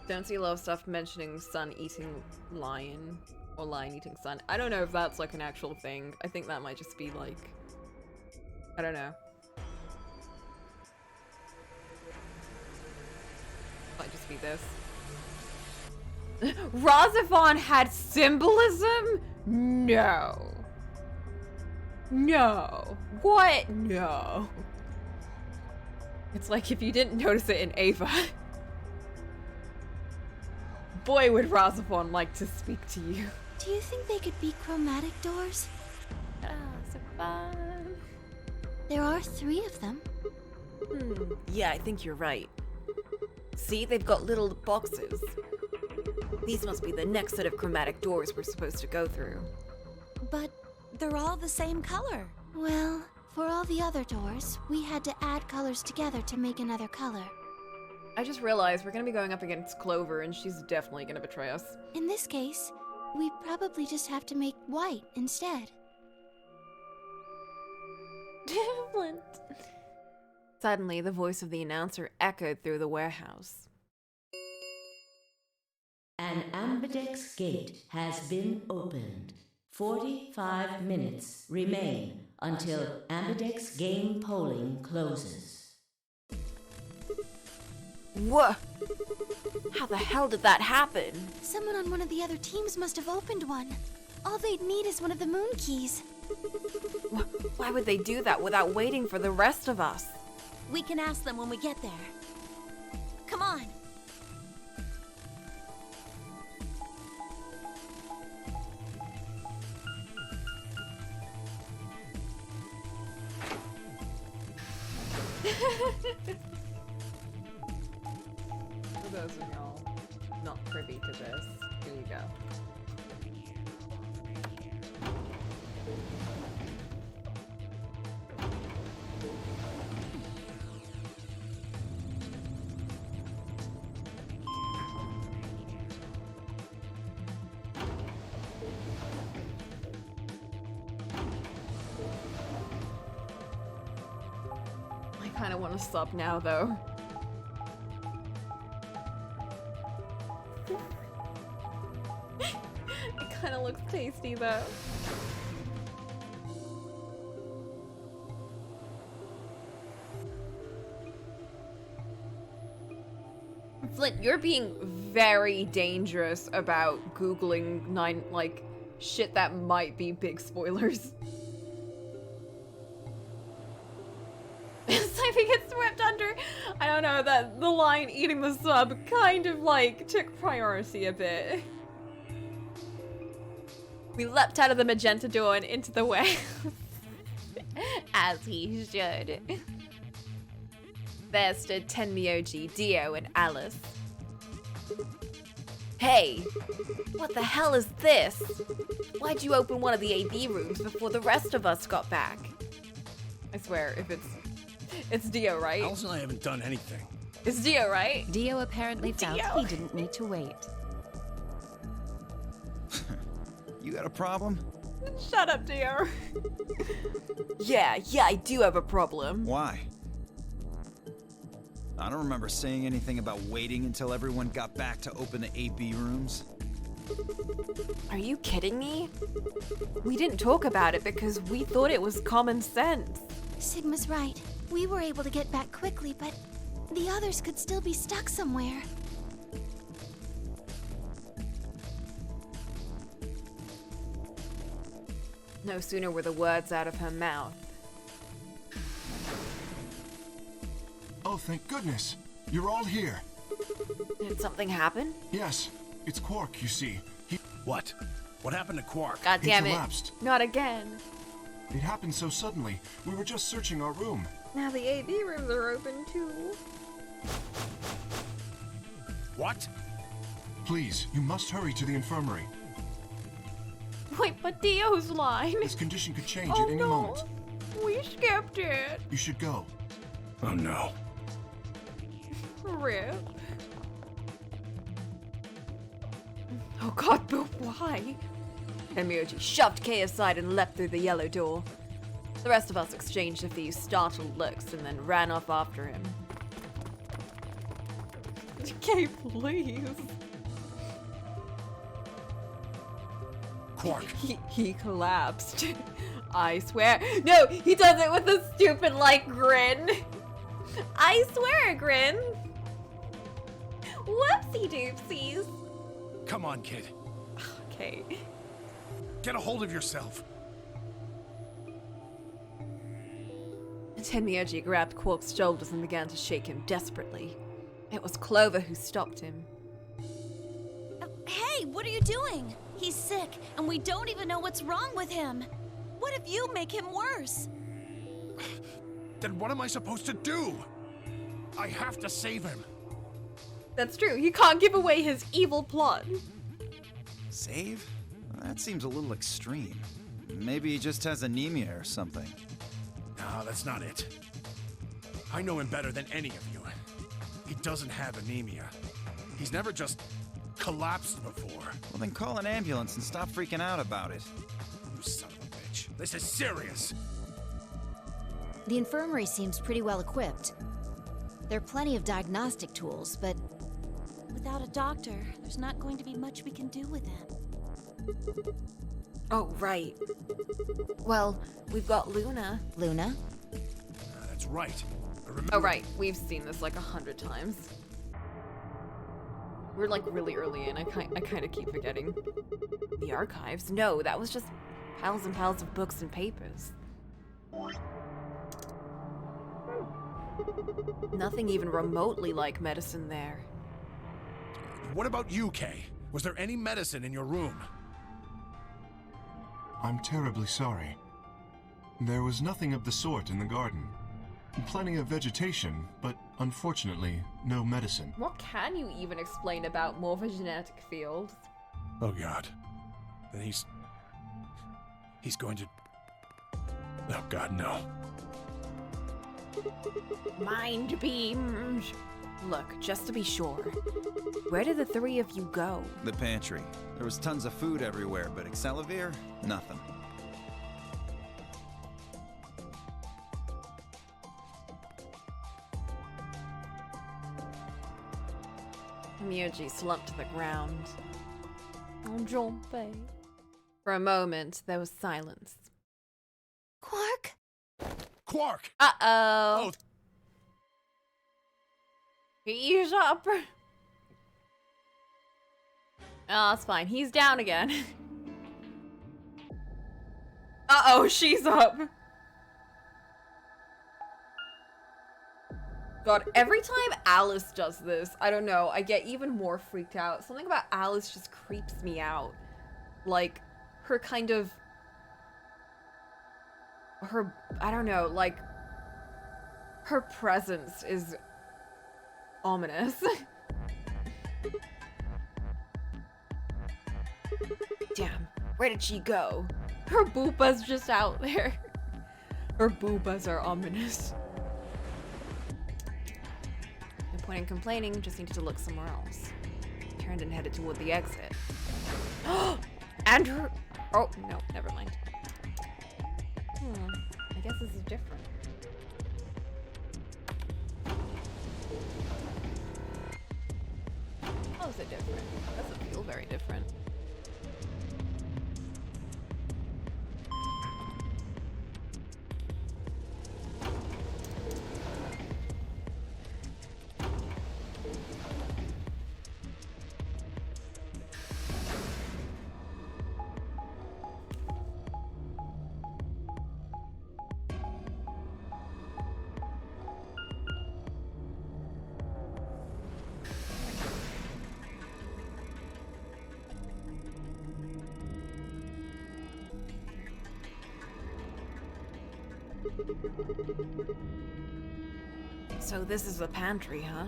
Don't see a lot of stuff mentioning sun eating lion, or lion eating sun. I don't know if that's like an actual thing. I think that might just be like, I don't know. Might just be this. Razafon had symbolism? No. No. What? No. It's like if you didn't notice it in Ava. Boy, would Razafon like to speak to you. Do you think they could be chromatic doors? Razafon. There are 3 of them. Yeah, I think you're right. See, they've got little boxes. These must be the next set of chromatic doors we're supposed to go through. But they're all the same color. Well, for all the other doors, we had to add colors together to make another color. I just realized we're gonna be going up against Clover, and she's definitely gonna betray us. In this case, we probably just have to make white instead. Different. Suddenly, the voice of the announcer echoed through the warehouse. An ambidex gate has been opened. 45 minutes remain until Ambidex game polling closes. What? How the hell did that happen? Someone on one of the other teams must have opened one. All they'd need is one of the moon keys. Why would they do that without waiting for the rest of us? We can ask them when we get there. Come on. For those of y'all not privy to this, here you go. I kind of want to sub now, though. It kind of looks tasty, though. Flint, you're being very dangerous about Googling shit that might be big spoilers. If he gets swept under, I don't know, that the line eating the sub kind of took priority a bit. We leapt out of the magenta door and into the way. As he should. There stood Tenmyoji, Dio, and Alice. Hey! What the hell is this? Why'd you open one of the AB rooms before the rest of us got back? I swear, if it's Dio, right? Alice and I haven't done anything. It's Dio, right? Dio apparently felt he didn't need to wait. You got a problem? Shut up, Dio. Yeah, I do have a problem. Why? I don't remember saying anything about waiting until everyone got back to open the AB rooms. Are you kidding me? We didn't talk about it because we thought it was common sense. Sigma's right. We were able to get back quickly, but the others could still be stuck somewhere. No sooner were the words out of her mouth. Oh, thank goodness. You're all here. Did something happen? Yes, it's Quark, you see. What? What happened to Quark? God damn He it. collapsed. Not again. It happened so suddenly. We were just searching our room. Now the AB rooms are open too. What? Please, you must hurry to the infirmary. Wait, but Dio's line. This condition could change Oh, at any no. moment. We skipped it. You should go. Oh no. Rip. Oh god, but why? Tenmyoji shoved Kay aside and leapt through the yellow door. The rest of us exchanged a few startled looks and then ran off after him. Kay, please. Quark. He collapsed. I swear. No, he does it with a stupid, grin. I swear, grin. Whoopsie doopsies. Come on, kid. Okay. Get a hold of yourself. Tenmyoji grabbed Quark's shoulders and began to shake him desperately. It was Clover who stopped him. Hey, what are you doing? He's sick, and we don't even know what's wrong with him. What if you make him worse? Then what am I supposed to do? I have to save him. That's true. He can't give away his evil plot. Save? That seems a little extreme. Maybe he just has anemia or something. No, that's not it. I know him better than any of you. He doesn't have anemia. He's never just collapsed before. Well, then call an ambulance and stop freaking out about it. You son of a bitch. This is serious. The infirmary seems pretty well equipped. There are plenty of diagnostic tools, but Without a doctor, there's not going to be much we can do with him. Oh, right. Well, we've got Luna. Luna? That's right. I remember. Oh, right. We've seen this like 100 times. We're like really early in. I kind of keep forgetting. The archives? No, that was just piles and piles of books and papers. Nothing even remotely like medicine there. What about you, Kay? Was there any medicine in your room? I'm terribly sorry. There was nothing of the sort in the garden. Plenty of vegetation, but unfortunately, no medicine. What can you even explain about morphogenetic fields? Oh God. Then he's going to... Oh God, no. Mind beams. Look, just to be sure, where did the three of you go? The pantry. There was tons of food everywhere, but Excelivir? Nothing. Miyoji slumped to the ground. Oh, Junpei. For a moment, there was silence. Quark? Quark! Uh-oh. Oh, He's up. Oh, it's fine. He's down again. Uh-oh, she's up. God, every time Alice does this, I don't know, I get even more freaked out. Something about Alice just creeps me out. Like, her kind of... Her, I don't know, like... Her presence is ominous. Damn, where did she go? Her booba's just out there. Her boobas are ominous. No point in complaining, just needed to look somewhere else. Turned and headed toward the exit. And her... Oh, no, never mind. I guess this is different. How is it different? It doesn't feel very different. So this is the pantry, huh?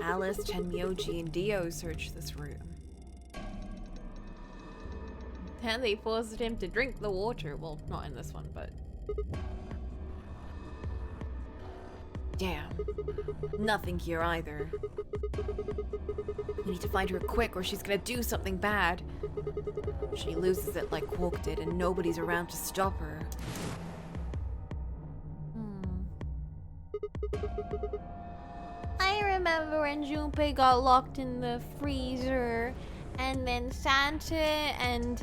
Alice, Tenmyoji, and Dio searched this room. And they forced him to drink the water. Well, not in this one, but... Damn. Nothing here either. We need to find her quick or she's gonna do something bad. She loses it like Quark did and nobody's around to stop her. I remember when Junpei got locked in the freezer, and then Santa and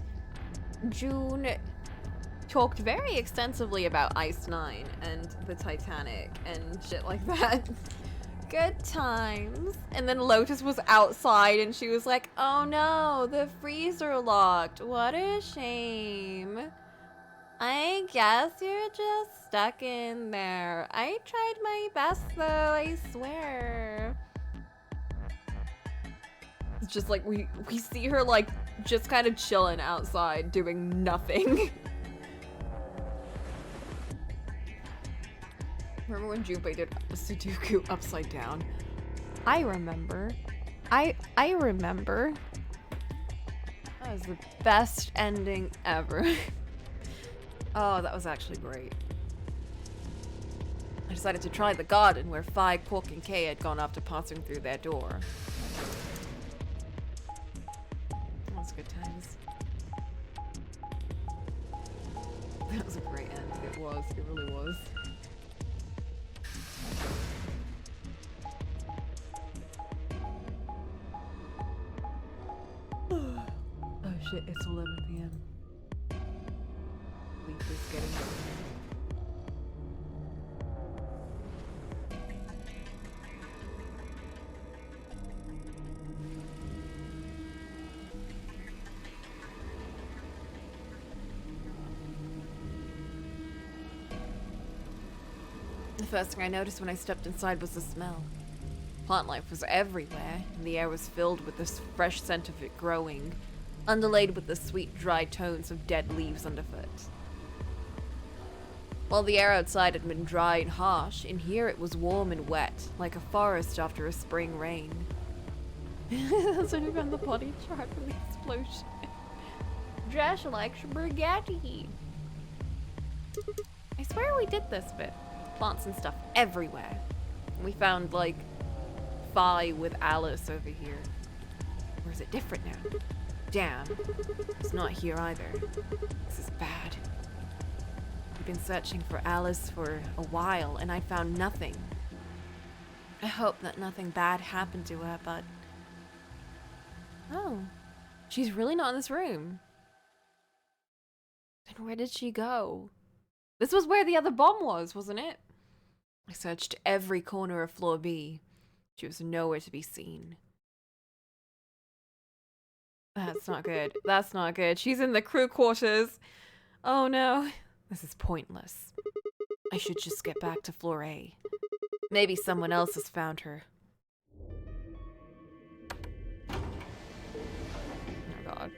June talked very extensively about Ice 9 and the Titanic and shit like that. Good times. And then Lotus was outside and she was like, oh no, the freezer locked. What a shame. I guess you're just stuck in there. I tried my best though, I swear. It's just like we see her like just kind of chilling outside doing nothing. Remember when Junpei did Sudoku upside down? I remember. I remember. That was the best ending ever. Oh, that was actually great. I decided to try the garden where Phi, Quark, and Kay had gone after passing through their door. That was good times. That was a great end. It was. It really was. Oh shit, it's 11 p.m. The first thing I noticed when I stepped inside was the smell. Plant life was everywhere, and the air was filled with this fresh scent of it growing, underlaid with the sweet, dry tones of dead leaves underfoot. While the air outside had been dry and harsh, in here it was warm and wet, like a forest after a spring rain. That's when we found the body chart from the explosion. Dress like spaghetti. I swear we did this bit. Plants and stuff everywhere. We found, like, Phi with Alice over here. Or is it different now? Damn. It's not here either. This is bad. We've been searching for Alice for a while, and I found nothing. I hope that nothing bad happened to her, but... Oh. She's really not in this room. Then where did she go? This was where the other bomb was, wasn't it? I searched every corner of floor B. She was nowhere to be seen. That's not good. That's not good. She's in the crew quarters. Oh no. This is pointless. I should just get back to floor A. Maybe someone else has found her. Oh my god.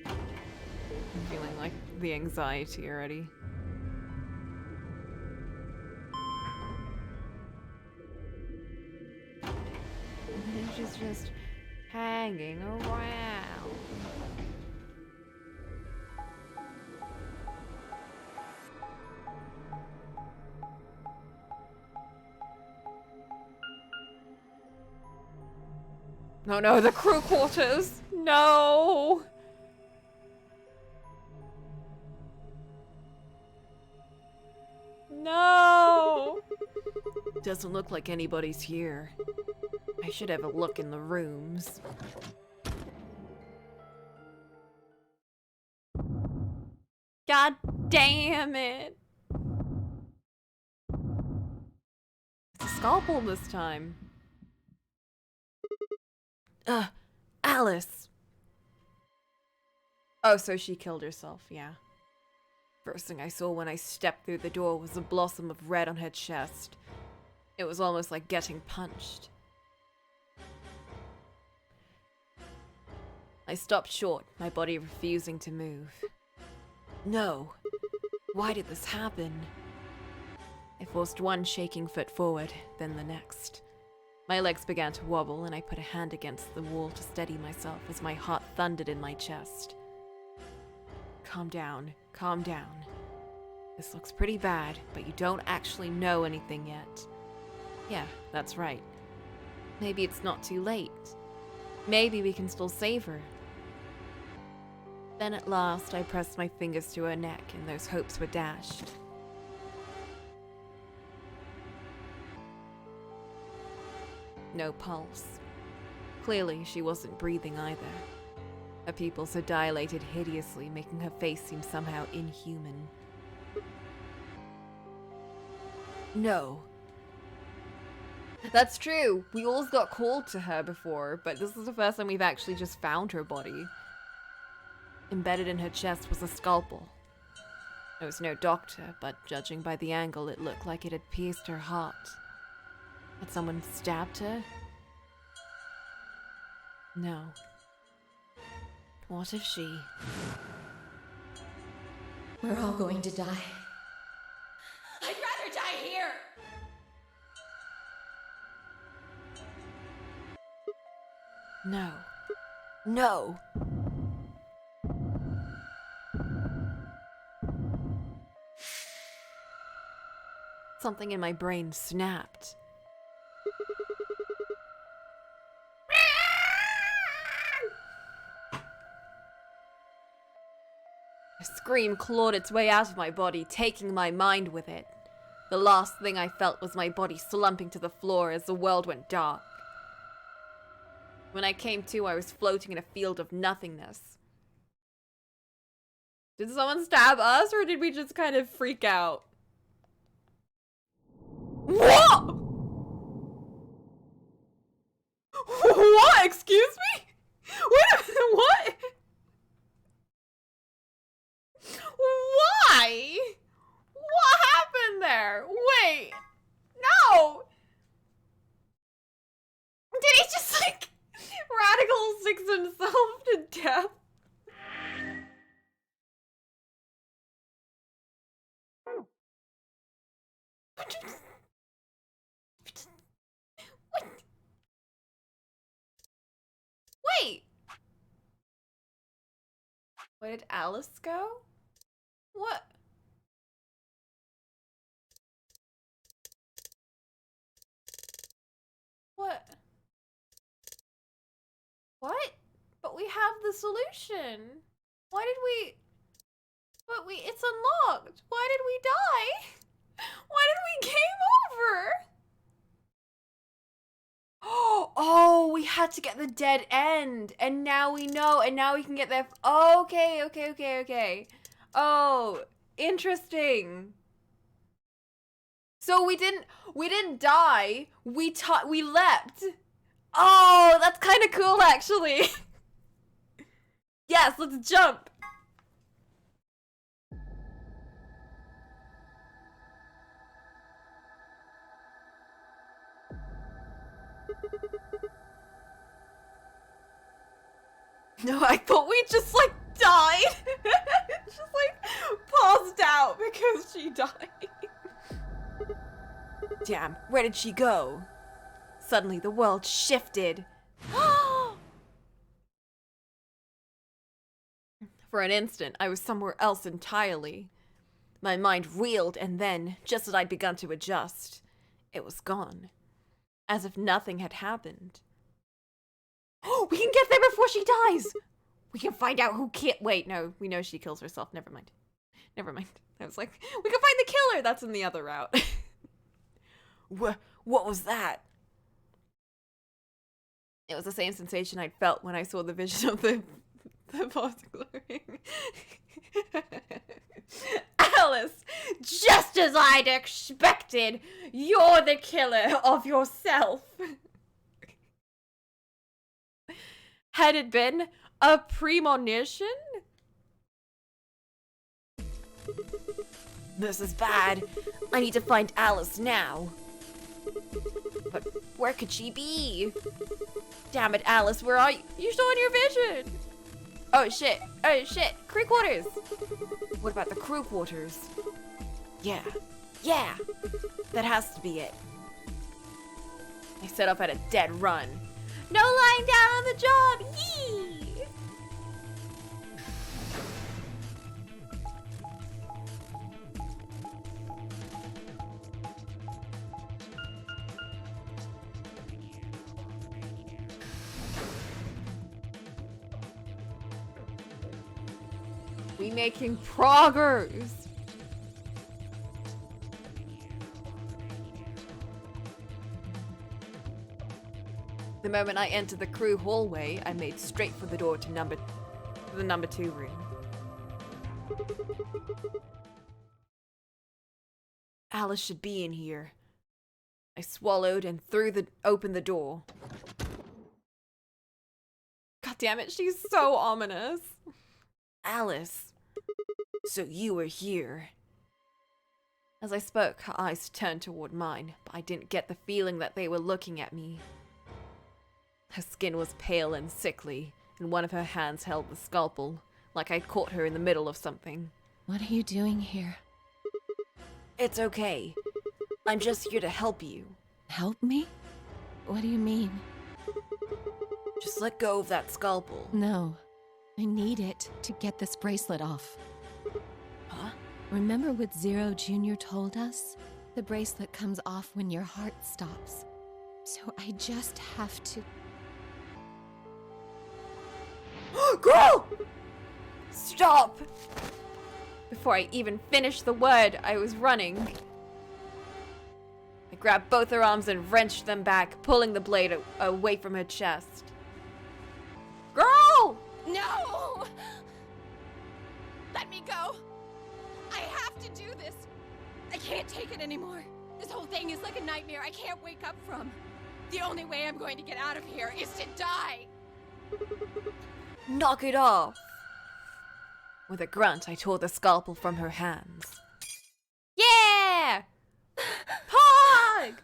I'm feeling like the anxiety already. She's just hanging around. Oh no, the crew quarters! No! No! Doesn't look like anybody's here. I should have a look in the rooms. God damn it! It's a scalpel this time. Alice! Oh, so she killed herself, yeah. First thing I saw when I stepped through the door was a blossom of red on her chest. It was almost like getting punched. I stopped short, my body refusing to move. No. Why did this happen? I forced one shaking foot forward, then the next. My legs began to wobble, and I put a hand against the wall to steady myself as my heart thundered in my chest. Calm down, calm down. This looks pretty bad, but you don't actually know anything yet. Yeah, that's right. Maybe it's not too late. Maybe we can still save her. Then at last, I pressed my fingers to her neck, and those hopes were dashed. No pulse. Clearly, she wasn't breathing either. Her pupils had dilated hideously, making her face seem somehow inhuman. No. That's true. We all got called to her before, but this is the first time we've actually just found her body. Embedded in her chest was a scalpel. There was no doctor, but judging by the angle, it looked like it had pierced her heart. Had someone stabbed her? No. What if she... We're all going to die. I'd rather die here! No. No! Something in my brain snapped. A scream clawed its way out of my body, taking my mind with it. The last thing I felt was my body slumping to the floor as the world went dark. When I came to, I was floating in a field of nothingness. Did someone stab us, or did we just kind of freak out? What? What? Excuse me? Wait a minute, what? Why? What happened there? Wait. What? Wait. Where did Alice go? What? What? What? But we have the solution. Why did we... But it's unlocked. Why did we die? Why did we game over? Oh, we had to get the dead end. And now we know. And now we can get there. Okay. Oh, interesting. So we didn't die. We leapt. Oh, that's kind of cool, actually. Yes, let's jump. No, I thought we just, like, died. Just, like, paused out because she died. Damn, where did she go? Suddenly the world shifted. For an instant, I was somewhere else entirely. My mind reeled, and then, just as I'd begun to adjust, it was gone. As if nothing had happened. We can get there before she dies! We can find out who wait, no, we know she kills herself. Never mind. I was like, we can find the killer! That's in the other route. What was that? It was the same sensation I'd felt when I saw the vision of the boss glowing. Alice, just as I'd expected, you're the killer of yourself. Had it been a premonition? This is bad. I need to find Alice now. But where could she be? Damn it, Alice, where are you? You're still in your vision. Oh shit, crew quarters. What about the crew quarters? Yeah, that has to be it. I set off at a dead run. No lying down on the job, yee! We making progress. The moment I entered the crew hallway, I made straight for the door to the number 2 room. Alice should be in here. I swallowed and opened the door. God damn it, she's so ominous. Alice, so you were here. As I spoke, her eyes turned toward mine, but I didn't get the feeling that they were looking at me. Her skin was pale and sickly, and one of her hands held the scalpel, like I'd caught her in the middle of something. What are you doing here? It's okay. I'm just here to help you. Help me? What do you mean? Just let go of that scalpel. No. I need it to get this bracelet off. Huh? Remember what Zero Jr. told us? The bracelet comes off when your heart stops. So I just have to... Girl! Stop! Before I even finished the word, I was running. I grabbed both her arms and wrenched them back, pulling the blade away from her chest. Girl! No! Let me go! I have to do this! I can't take it anymore. This whole thing is like a nightmare I can't wake up from. The only way I'm going to get out of here is to die! Knock it off! With a grunt, I tore the scalpel from her hands. Yeah! Pog!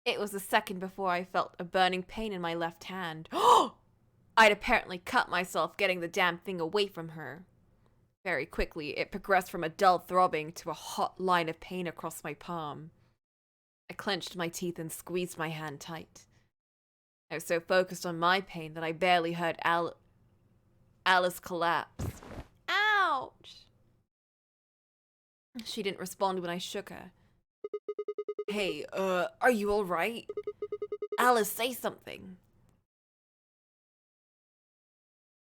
It was a second before I felt a burning pain in my left hand. I'd apparently cut myself getting the damn thing away from her. Very quickly, it progressed from a dull throbbing to a hot line of pain across my palm. I clenched my teeth and squeezed my hand tight. I was so focused on my pain that I barely heard Alice collapse. Ouch! She didn't respond when I shook her. Hey, are you alright? Alice, say something.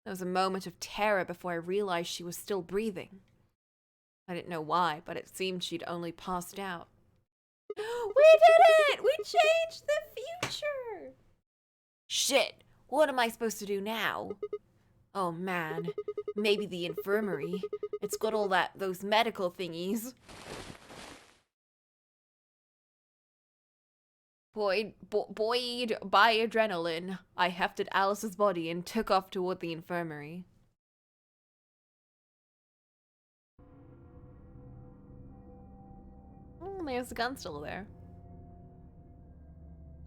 There was a moment of terror before I realized she was still breathing. I didn't know why, but it seemed she'd only passed out. We did it! We changed the future! Shit! What am I supposed to do now? Oh man, maybe the infirmary. It's got all those medical thingies. Buoyed by adrenaline, I hefted Alice's body and took off toward the infirmary. Oh, there's the gun still there.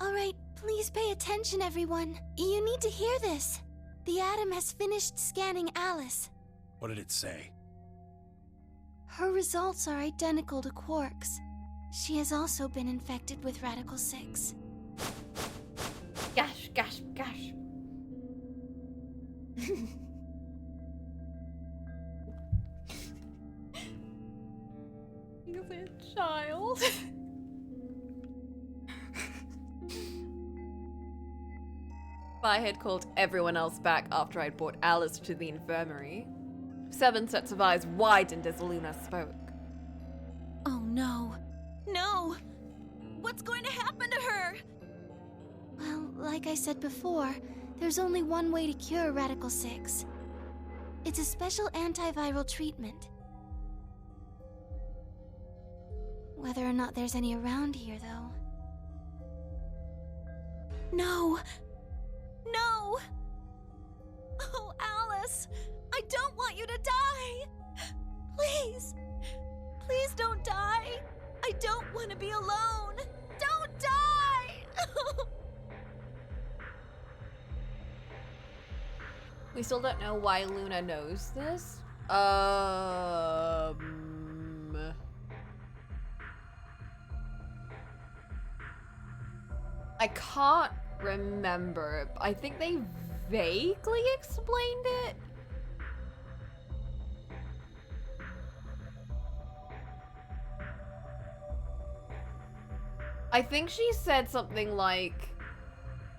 Alright, please pay attention, everyone. You need to hear this. The Atom has finished scanning Alice. What did it say? Her results are identical to Quark's. She has also been infected with Radical 6. Gosh, gosh, gosh. He's a child. I had called everyone else back after I'd brought Alice to the infirmary. 7 sets of eyes widened as Luna spoke. Oh no. No! What's going to happen to her? Well, like I said before, there's only one way to cure Radical 6. It's a special antiviral treatment. Whether or not there's any around here, though. No! No! Oh, Alice! I don't want you to die! Please! Please don't die! I don't want to be alone! Don't die! We still don't know why Luna knows this. I can't remember. I think they vaguely explained it. I think she said something like,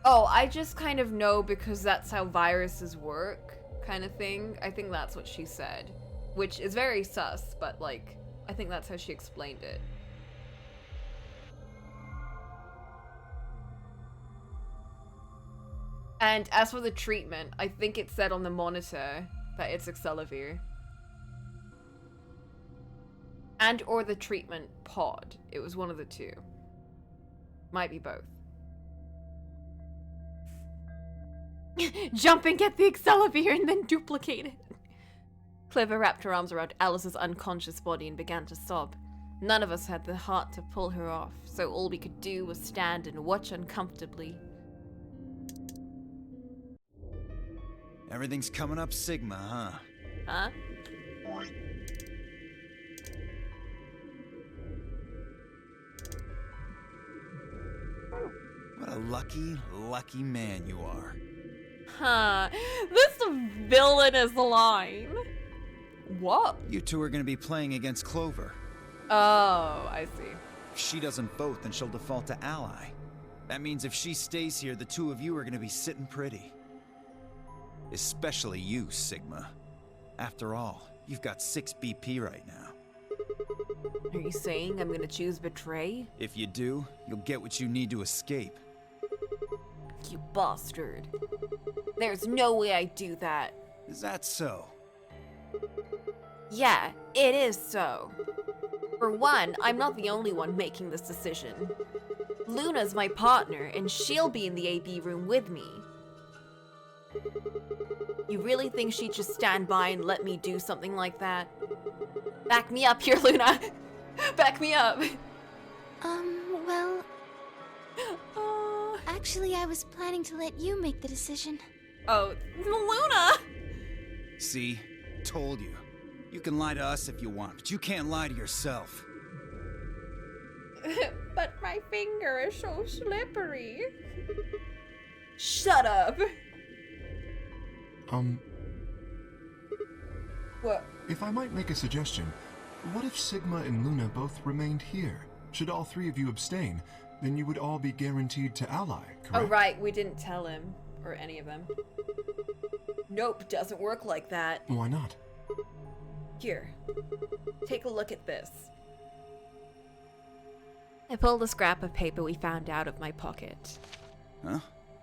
oh, I just kind of know because that's how viruses work, kind of thing. I think that's what she said, which is very sus, but like, I think that's how she explained it. And as for the treatment, I think it said on the monitor that it's Accelavir. And or the treatment pod. It was one of the two. Might be both. Jump and get the Accelavir and then duplicate it. Clever wrapped her arms around Alice's unconscious body and began to sob. None of us had the heart to pull her off, so all we could do was stand and watch uncomfortably. Everything's coming up Sigma, huh? Huh? What a lucky, lucky man you are. Huh. This villainous line. What? You two are gonna be playing against Clover. Oh, I see. If she doesn't vote, then she'll default to ally. That means if she stays here, the two of you are gonna be sitting pretty. Especially you, Sigma. After all, you've got 6 BP right now. Are you saying I'm gonna choose betray? If you do, you'll get what you need to escape. You bastard. There's no way I'd do that. Is that so? Yeah, it is so. For one, I'm not the only one making this decision. Luna's my partner, and she'll be in the AB room with me. You really think she'd just stand by and let me do something like that? Back me up here, Luna! Back me up! Well... Actually, I was planning to let you make the decision. Oh, Luna! See? Told you. You can lie to us if you want, but you can't lie to yourself. But my finger is so slippery. Shut up. What? If I might make a suggestion, what if Sigma and Luna both remained here? Should all three of you abstain, then you would all be guaranteed to ally, correct? Oh right, we didn't tell him. Or any of them. Nope, doesn't work like that. Why not? Here, take a look at this. I pulled a scrap of paper we found out of my pocket. Huh?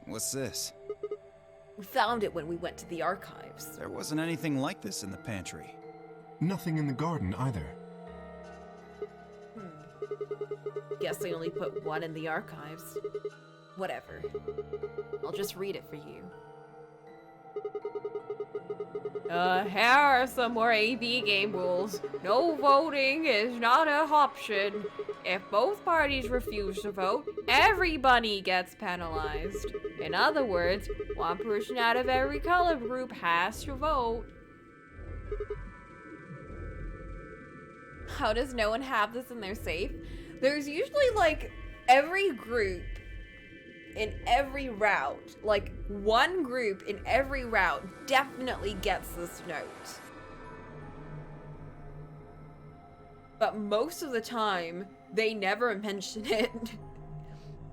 What's this? We found it when we went to the archives. There wasn't anything like this in the pantry. Nothing in the garden either. Guess they only put one in the archives. Whatever. I'll just read it for you. Here are some more AB game rules. No voting is not an option. If both parties refuse to vote, everybody gets penalized. In other words, one person out of every color group has to vote. How does no one have this in their safe? There's usually like every group in every route, like one group in every route definitely gets this note. But most of the time, they never mention it.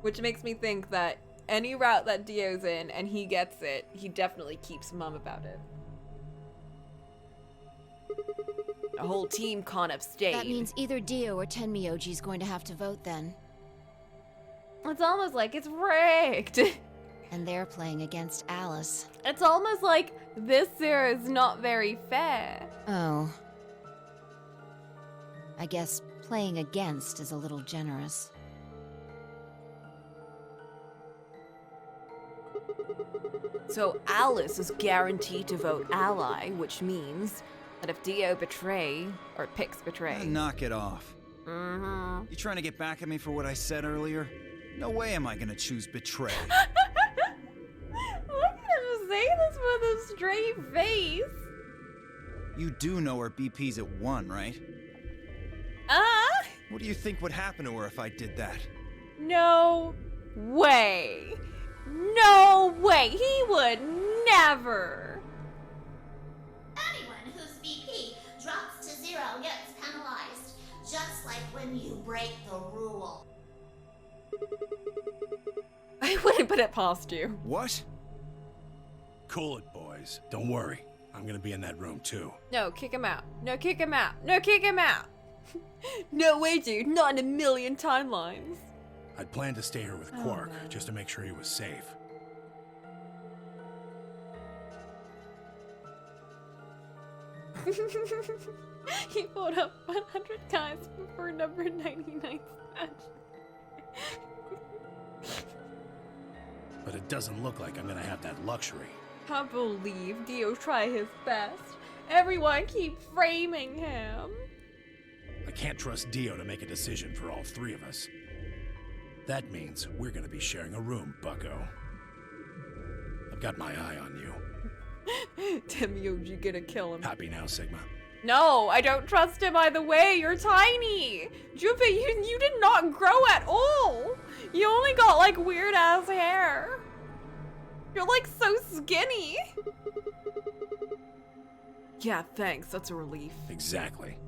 Which makes me think that any route that Dio's in and he gets it, he definitely keeps mum about it. The whole team can't abstain. That means either Dio or Tenmyoji's going to have to vote then. It's almost like it's rigged. And they're playing against Alice. It's almost like this year is not very fair. Oh. I guess playing against is a little generous. So Alice is guaranteed to vote ally, which means that if Dio picks betray. Knock it off. Mm-hmm. You trying to get back at me for what I said earlier? No way am I gonna choose betray. Look at him say this with a straight face. You do know her BP's at 1, right? What do you think would happen to her if I did that? No way. No way. He would never. Anyone whose BP drops to 0 gets penalized, just like when you break the rule. I wouldn't put it past you. What? Cool it, boys. Don't worry. I'm gonna be in that room, too. No, kick him out. No, kick him out. No, kick him out. No way, dude. Not in a million timelines. I'd planned to stay here with Quark, just to make sure he was safe. He fought up 100 guys before number 99 match. But it doesn't look like I'm gonna have that luxury. I believe Dio tried his best. Everyone keep framing him. I can't trust Dio to make a decision for all three of us. That means we're gonna be sharing a room, bucko. I've got my eye on you. Tenmyoji gonna kill him. Happy now, Sigma? No, I don't trust him either way. You're tiny. Junpei, you did not grow at all. You only got like weird ass hair. You're like so skinny. Yeah, thanks. That's a relief. Exactly.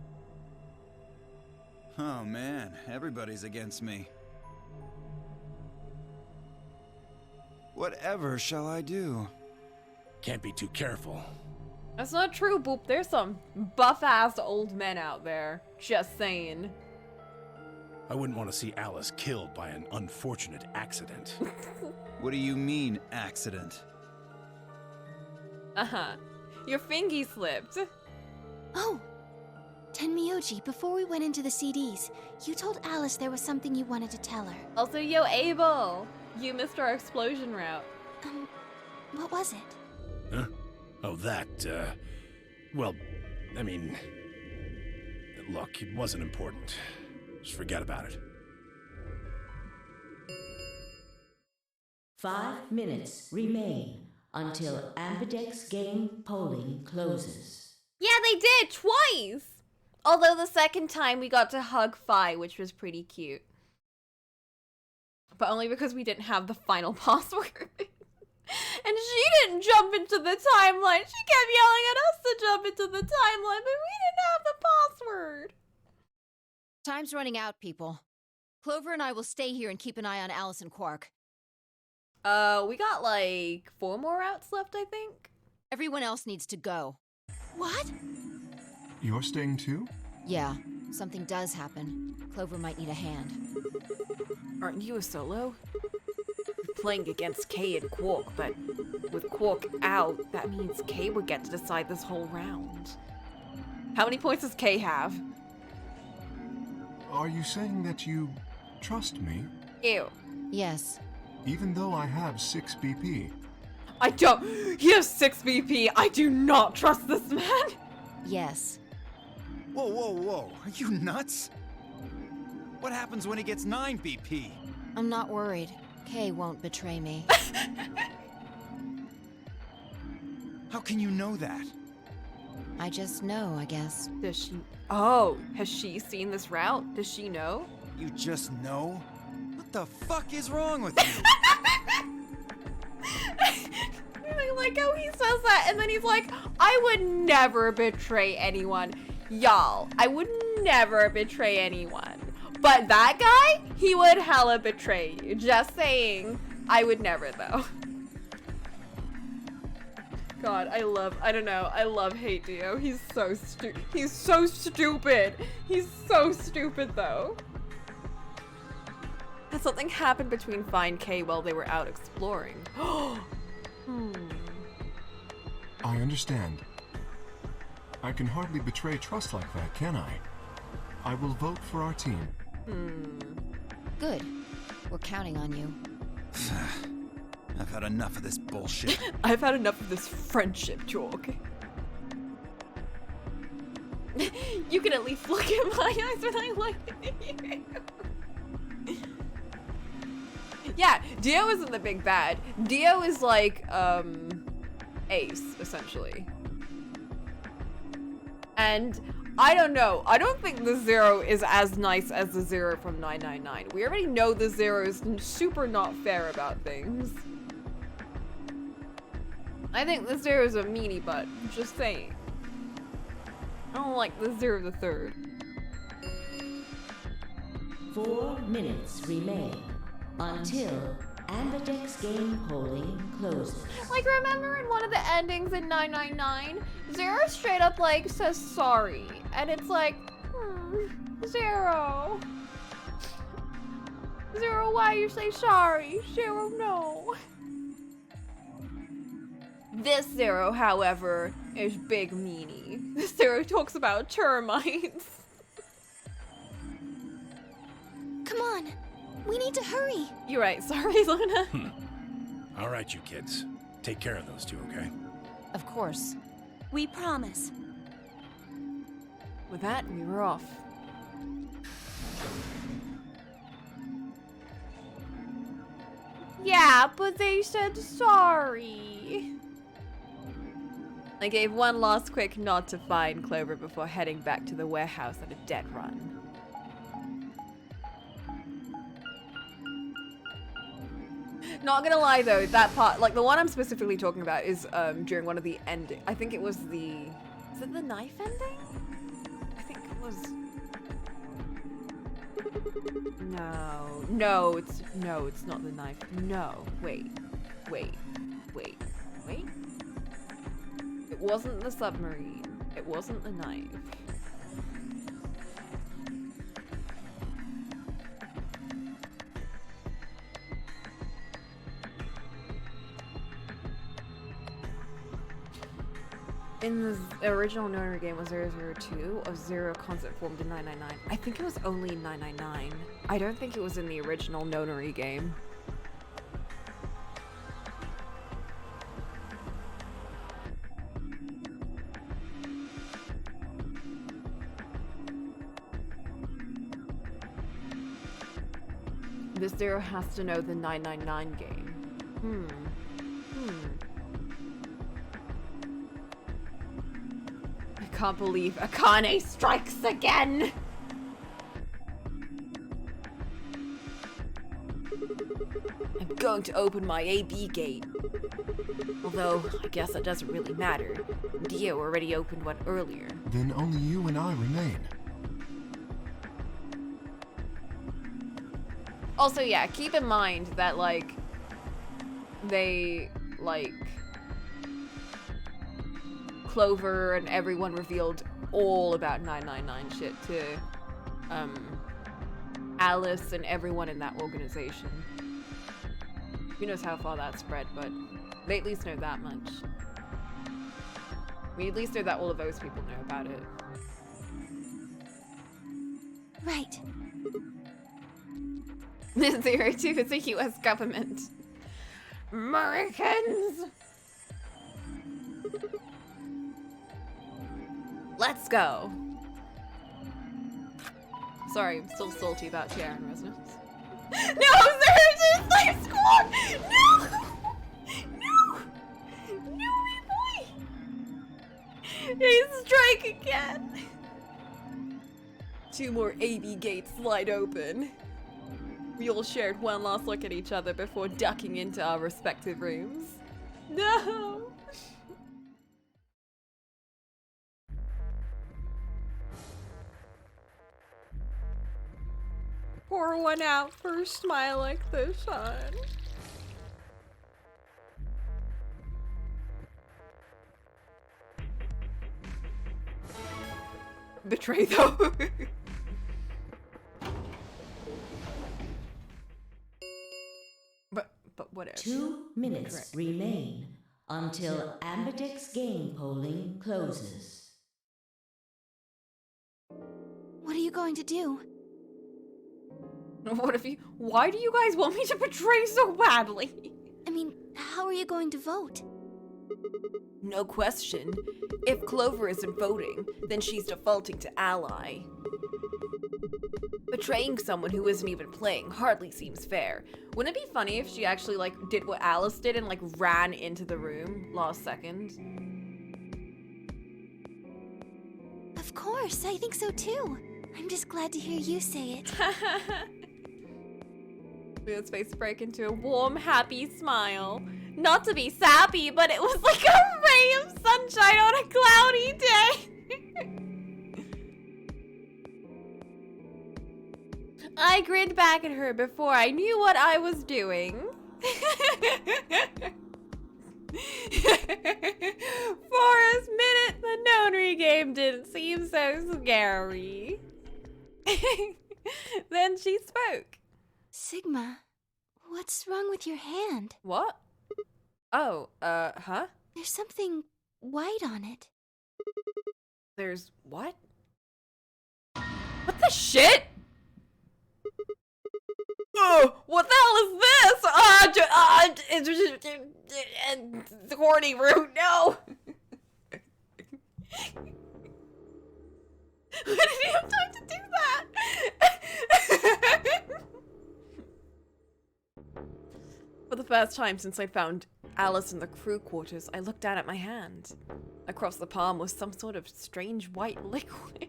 Oh man, everybody's against me. Whatever shall I do? Can't be too careful. That's not true, Boop. There's some buff-ass old men out there. Just saying. I wouldn't want to see Alice killed by an unfortunate accident. What do you mean, accident? Uh-huh. Your fingy slipped. Oh! Tenmyoji, before we went into the CDs, you told Alice there was something you wanted to tell her. Also, yo, Abel. You missed our explosion route. What was it? Huh? Oh, that, well, I mean, look, it wasn't important. Just forget about it. 5 minutes remain until Ambidex game polling closes. Yeah, they did twice. Although the second time we got to hug Fi, which was pretty cute. But only because we didn't have the final password. And she didn't jump into the timeline. She kept yelling at us to jump into the timeline, but we didn't have the password. Time's running out, people. Clover and I will stay here and keep an eye on Alice and Quark. We got like 4 more routes left, I think. Everyone else needs to go. What? You're staying too? Yeah, something does happen. Clover might need a hand. Aren't you a solo? You're playing against Kay and Quark, but with Quark out, that means Kay would get to decide this whole round. How many points does Kay have? Are you saying that you trust me? Ew. Yes. Even though I have 6 BP? I don't. He has 6 BP. I do not trust this man. Yes. Whoa, whoa, whoa. Are you nuts? What happens when he gets 9 BP? I'm not worried. Kay won't betray me. How can you know that? I just know, I guess. Does she? Oh, has she seen this route? Does she know? You just know? What the fuck is wrong with you? I like how he says that, and then he's like, I would never betray anyone. Y'all, I would never betray anyone. But that guy, he would hella betray you. Just saying. I would never, though. God, I love hate Dio. He's so stupid. He's so stupid. He's so stupid, though. Had something happened between Fi and Kay while they were out exploring. I understand. I can hardly betray trust like that, can I? I will vote for our team. Good. We're counting on you. I've had enough of this bullshit. I've had enough of this friendship talk. You can at least look in my eyes when I look at you. Yeah, Dio isn't the big bad. Dio is like, Ace, essentially. And I don't know. I don't think the Zero is as nice as the Zero from 999. We already know the Zero is super not fair about things. I think the Zero is a meanie butt. Just saying. I don't like the Zero the Third. 4 minutes remain until Ambidex game polling closes. Like, remember in one of the endings in 999, Zero straight up, like, says sorry. And it's like, Zero. Zero, why you say sorry? Zero, no. This Zero, however, is big meanie. This Zero talks about termites. Come on. We need to hurry. You're right. Sorry, Luna. All right, you kids. Take care of those two, okay? Of course. We promise. With that, we were off. Yeah, but they said sorry. I gave one last quick nod to Fi and Clover before heading back to the warehouse at a dead run. Not gonna lie though, that part, like the one I'm specifically talking about is during one of the ending. I think it was the, is it the knife ending? I think it was. No, it's not the knife. No, wait. It wasn't the submarine. It wasn't the knife. In the original Nonary game was 002 of Zero concept formed in 999. I think it was only 999. I don't think it was in the original Nonary game. This Zero has to know the 999 game. can't believe Akane strikes again! I'm going to open my AB gate. Although, I guess that doesn't really matter. Dio already opened one earlier. Then only you and I remain. Also, yeah, keep in mind that, like, they, like, Clover and everyone revealed all about 999 shit to, Alice and everyone in that organization. Who knows how far that spread, but they at least know that much. We at least know that all of those people know about it. Right. 02 is the US government. Americans! Let's go. Sorry, I'm still salty about Sharon Resonance. No, there's my squad! No! No! No, me boy! He strike again! 2 more AB gates slide open. We all shared one last look at each other before ducking into our respective rooms. No! Pour one out for a smile like this, hon. Betray though. But whatever. 2 minutes Correct. remain until Ambidex game polling closes. What are you going to do? What if you? Why do you guys want me to betray so badly? I mean, how are you going to vote? No question. If Clover isn't voting, then she's defaulting to ally. Betraying someone who isn't even playing hardly seems fair. Wouldn't it be funny if she actually, like, did what Alice did and, like, ran into the room last second? Of course, I think so too. I'm just glad to hear you say it. Leo's face broke into a warm, happy smile. Not to be sappy, but it was like a ray of sunshine on a cloudy day. I grinned back at her before I knew what I was doing. For a minute, the notary game didn't seem so scary. Then she spoke. Sigma, what's wrong with your hand? What? Oh, huh? There's something white on it. There's what? What the shit? Oh, what the hell is this? Horny root, no! Why did he have time to do that? For the first time since I found Alice in the crew quarters, I looked down at my hand. Across the palm was some sort of strange white liquid.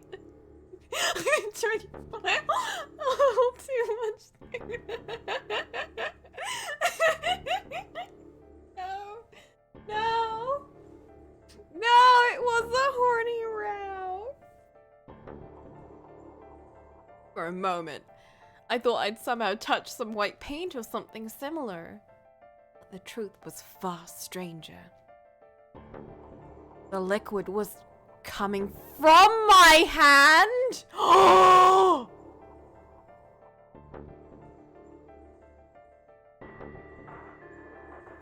I'm trying to find too much. No, it was a horny route. For a moment, I thought I'd somehow touched some white paint or something similar. But the truth was far stranger. The liquid was coming from my hand?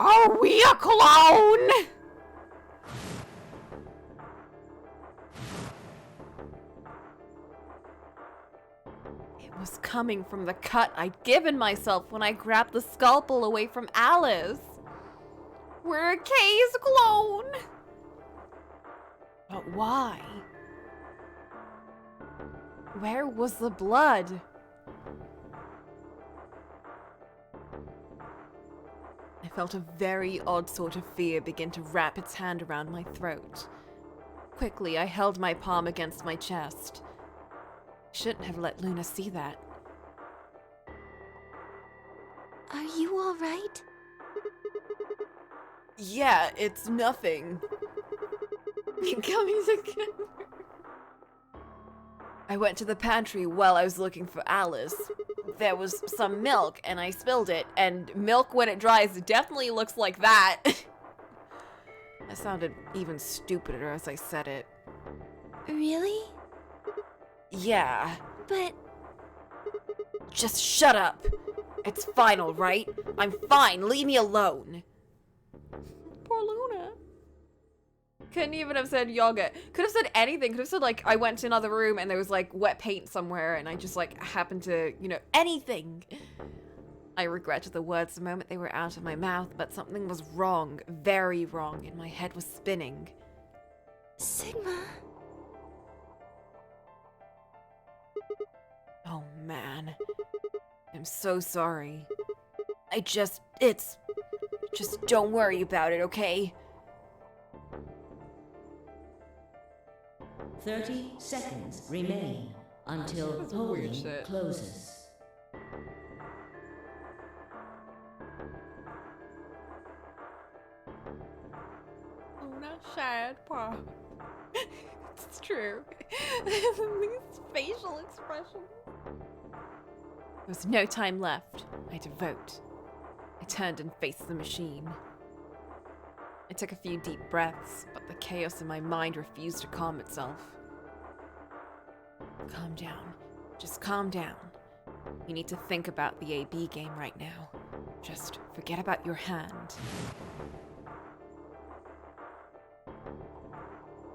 Are we a clone? It was coming from the cut I'd given myself when I grabbed the scalpel away from Alice. We're a K's clone. But why? Where was the blood? I felt a very odd sort of fear begin to wrap its hand around my throat. Quickly, I held my palm against my chest. Shouldn't have let Luna see that. Are you alright? Yeah, it's nothing. Coming together. I went to the pantry while I was looking for Alice. There was some milk, and I spilled it, and milk when it dries definitely looks like that. I sounded even stupider as I said it. Really? Yeah. But... Just shut up. It's fine, alright? I'm fine, leave me alone. Poor Luna. Couldn't even have said yogurt. Could have said anything. Could have said, like, I went to another room and there was, like, wet paint somewhere and I just, like, happened to, you know, anything. I regretted the words the moment they were out of my mouth, but something was wrong, very wrong, and my head was spinning. Sigma... Oh, man. I'm so sorry. Just don't worry about it, okay? 30 seconds remain until polling closes. Oh, not sad, Pa. It's true. These facial expressions. There was no time left. I had to vote. I turned and faced the machine. I took a few deep breaths, but the chaos in my mind refused to calm itself. Calm down. Just calm down. You need to think about the AB game right now. Just forget about your hand.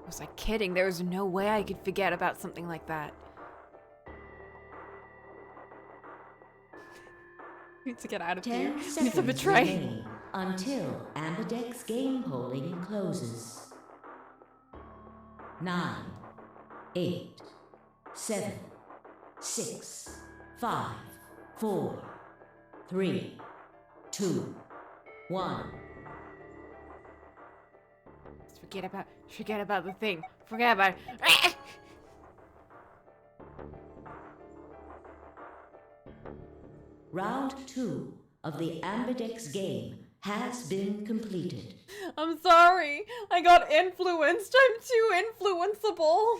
Was I kidding? There was no way I could forget about something like that. Need to get out of 10 here. Need to seconds betray. remain until Ambidex game polling closes. 9, 8, 7, 6, 5, 4, 3, 2, 1. Just forget about the thing. Forget about it. Round 2 of the Ambidex game has been completed. I'm sorry. I got influenced. I'm too influenceable.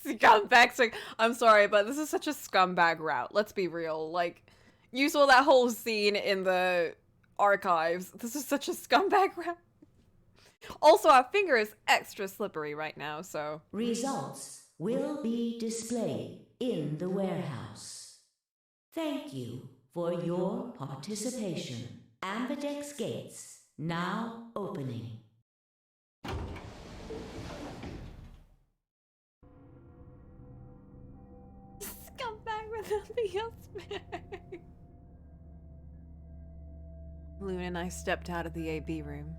Scumbag. I'm sorry, but this is such a scumbag route. Let's be real. Like, you saw that whole scene in the archives. This is such a scumbag route. Also, our finger is extra slippery right now, so... Results will be displayed in the warehouse. Thank you for your participation. Ambidex gates now opening. Scumbag with nothing else back. Luna and I stepped out of the AB room.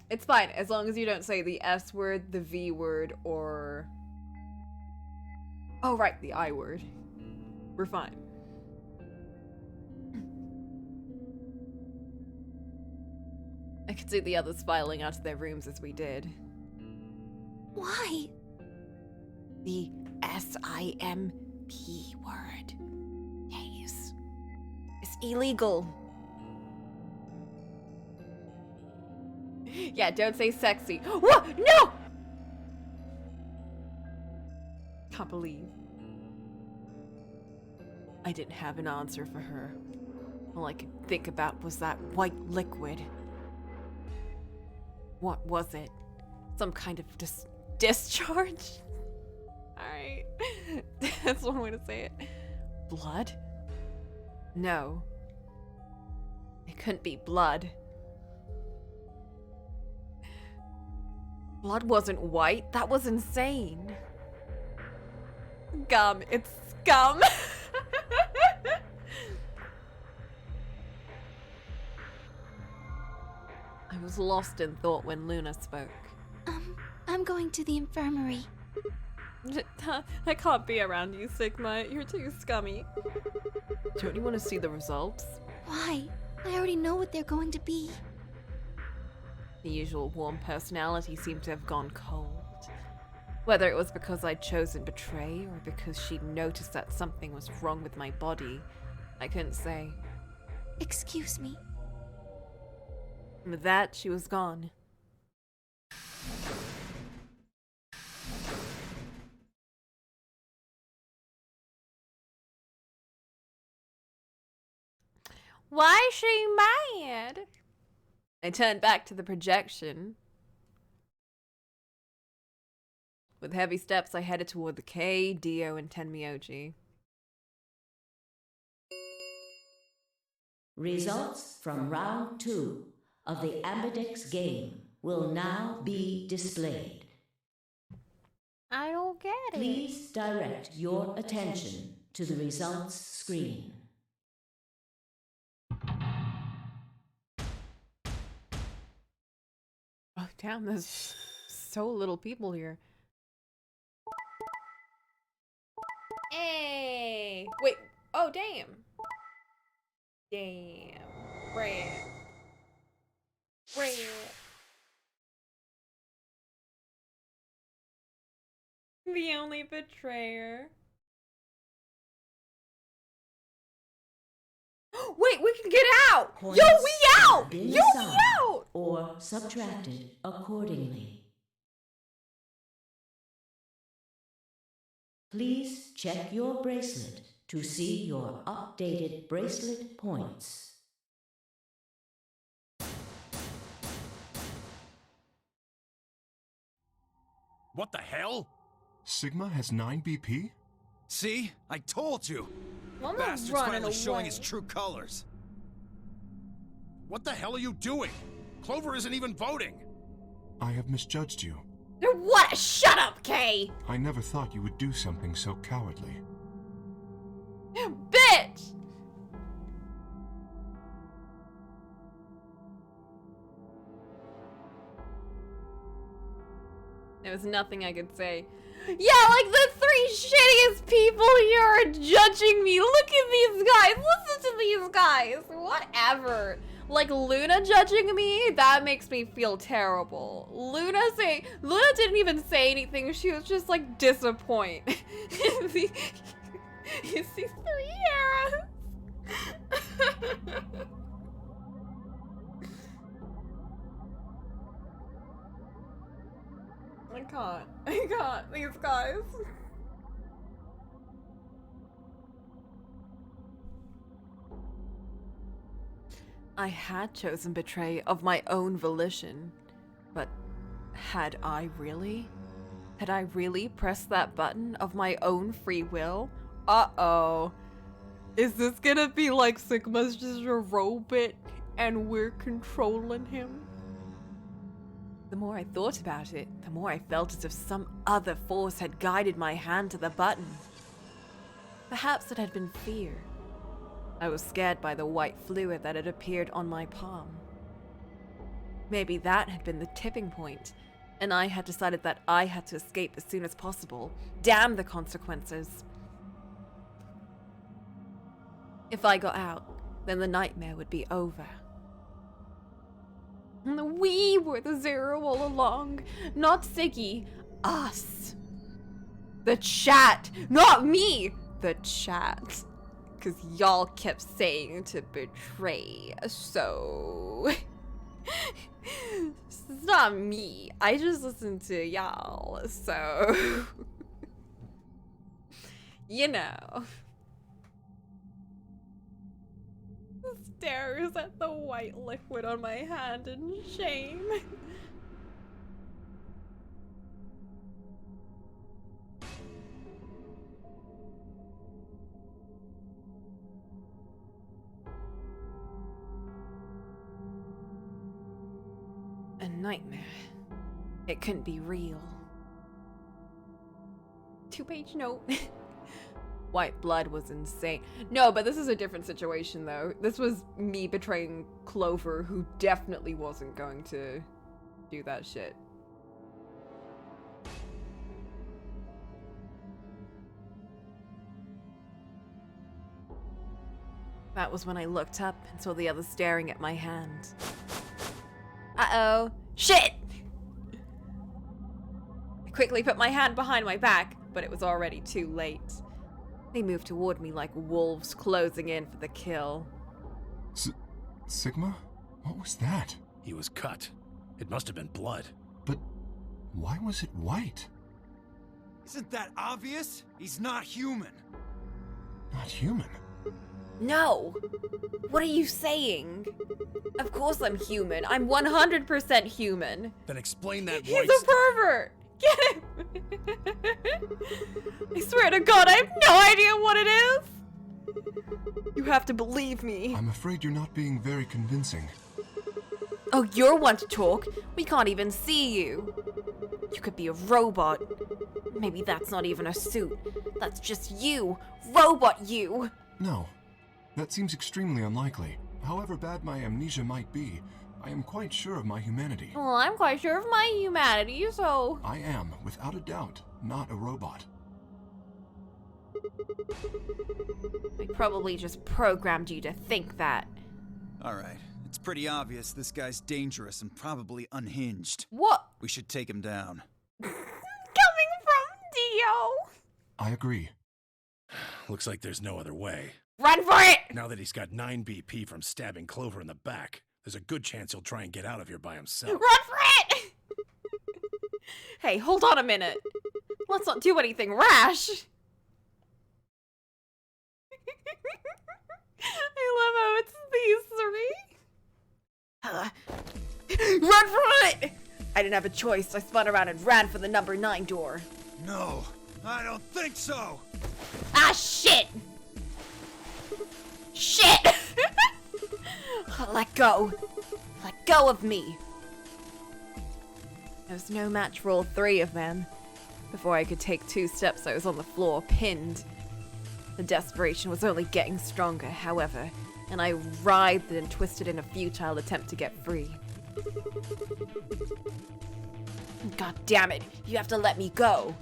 It's fine, as long as you don't say the S word, the V word, or... Oh, right, the I word. We're fine. I could see the others filing out of their rooms as we did. Why? The S-I-M-P word. Yes. It's illegal. Yeah, don't say sexy. What? No! Can't believe. I didn't have an answer for her. All I could think about was that white liquid. What was it? Some kind of discharge? Alright. That's one way to say it. Blood? No. It couldn't be blood. Blood wasn't white. That was insane. Gum. It's scum. I was lost in thought when Luna spoke. I'm going to the infirmary. I can't be around you, Sigma. You're too scummy. Don't you want to see the results? Why? I already know what they're going to be. The usual warm personality seemed to have gone cold. Whether it was because I'd chosen betray or because she'd noticed that something was wrong with my body, I couldn't say. Excuse me. With that, she was gone. Why is she mad? I turned back to the projection. With heavy steps, I headed toward the K, Dio, and Tenmyoji. Results from round 2 of the Ambidex game will now be displayed. I don't get it. Please direct your attention to the results screen. Oh, damn, there's so little people here. Hey! Wait, oh, damn. Damn. Red. Red. The only betrayer. Wait, we can get out! Points Yo, we out! have been Yo, we assigned out! or subtracted accordingly. Please check your bracelet to see your updated bracelet points. What the hell? Sigma has 9 BP? See? I told you! I'm not Bastard's running finally showing away. his true colors. What the hell are you doing? Clover isn't even voting. I have misjudged you. What? Shut up, Kay! I never thought you would do something so cowardly. Bitch! There was nothing I could say. Yeah, like the 3 shittiest people here are judging me. Look at these guys. Listen to these guys. Whatever. Like Luna judging me, that makes me feel terrible. Luna didn't even say anything. She was just like disappointed. You see 3 arrows. I can't. These guys. I had chosen betray of my own volition, but had I really? Had I really pressed that button of my own free will? Uh-oh. Is this gonna be like Sigma's just a robot and we're controlling him? The more I thought about it, the more I felt as if some other force had guided my hand to the button. Perhaps it had been fear. I was scared by the white fluid that had appeared on my palm. Maybe that had been the tipping point, and I had decided that I had to escape as soon as possible. Damn the consequences. If I got out, then the nightmare would be over. We were the Zero all along, not Siggy, us. The chat, not me, the chat. Because y'all kept saying to betray, so... It's not me, I just listened to y'all, so... You know. Stares at the white liquid on my hand in shame. A nightmare. It couldn't be real. 2-page note. White blood was insane. No, but this is a different situation though. This was me betraying Clover, who definitely wasn't going to do that shit. That was when I looked up and saw the others staring at my hand. Uh-oh. Shit! I quickly put my hand behind my back, but it was already too late. They moved toward me like wolves closing in for the kill. Sigma? What was that? He was cut. It must have been blood. But why was it white? Isn't that obvious? He's not human. Not human? No! What are you saying? Of course I'm human. I'm 100% human. Then explain that He's white a pervert! Get him! I swear to God, I have no idea what it is! You have to believe me. I'm afraid you're not being very convincing. Oh, you're one to talk. We can't even see you. You could be a robot. Maybe that's not even a suit. That's just you. Robot you. No. That seems extremely unlikely. However bad my amnesia might be, I am quite sure of my humanity. Well, I'm quite sure of my humanity, so... I am, without a doubt, not a robot. I probably just programmed you to think that. Alright, it's pretty obvious this guy's dangerous and probably unhinged. What? We should take him down. Coming from Dio! I agree. Looks like there's no other way. Run for it! Now that he's got 9 BP from stabbing Clover in the back, there's a good chance he'll try and get out of here by himself. Run for it! Hey, hold on a minute. Let's not do anything rash. I love how it's these 3. Run for it! I didn't have a choice. I spun around and ran for the number 9 door. No, I don't think so! Ah, shit! Shit! Let go. Let go of me. There was no match for all 3 of them. Before I could take 2 steps, I was on the floor, pinned. The desperation was only getting stronger, however, and I writhed and twisted in a futile attempt to get free. God damn it, you have to let me go.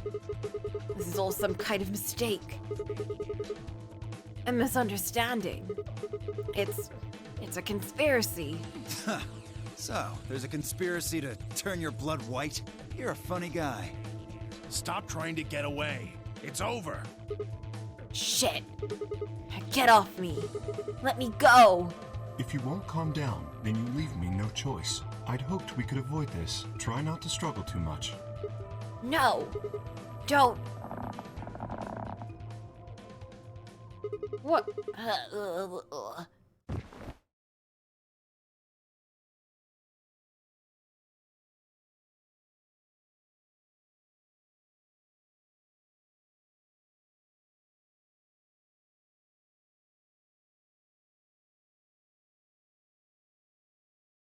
This is all some kind of mistake. A misunderstanding. It's a conspiracy. So, there's a conspiracy to turn your blood white? You're a funny guy. Stop trying to get away. It's over. Shit. Get off me. Let me go. If you won't calm down, then you leave me no choice. I'd hoped we could avoid this. Try not to struggle too much. No. Don't. What?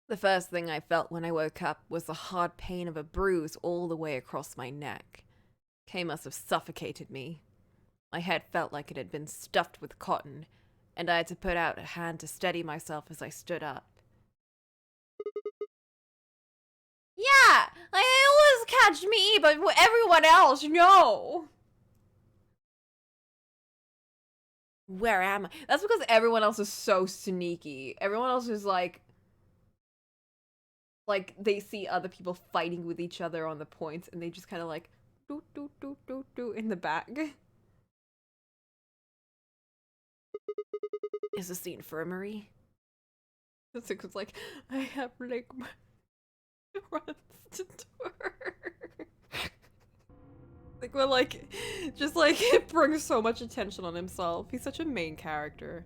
The first thing I felt when I woke up was the hard pain of a bruise all the way across my neck. Kay must have suffocated me. My head felt like it had been stuffed with cotton, and I had to put out a hand to steady myself as I stood up. Yeah, they always catch me, but everyone else, no. Where am I? That's because everyone else is so sneaky. Everyone else is like they see other people fighting with each other on the points, and they just kind of like do do do do do in the back. Is this the infirmary? It's like I have like my runs to tour. Like well, like just like it brings so much attention on himself. He's such a main character.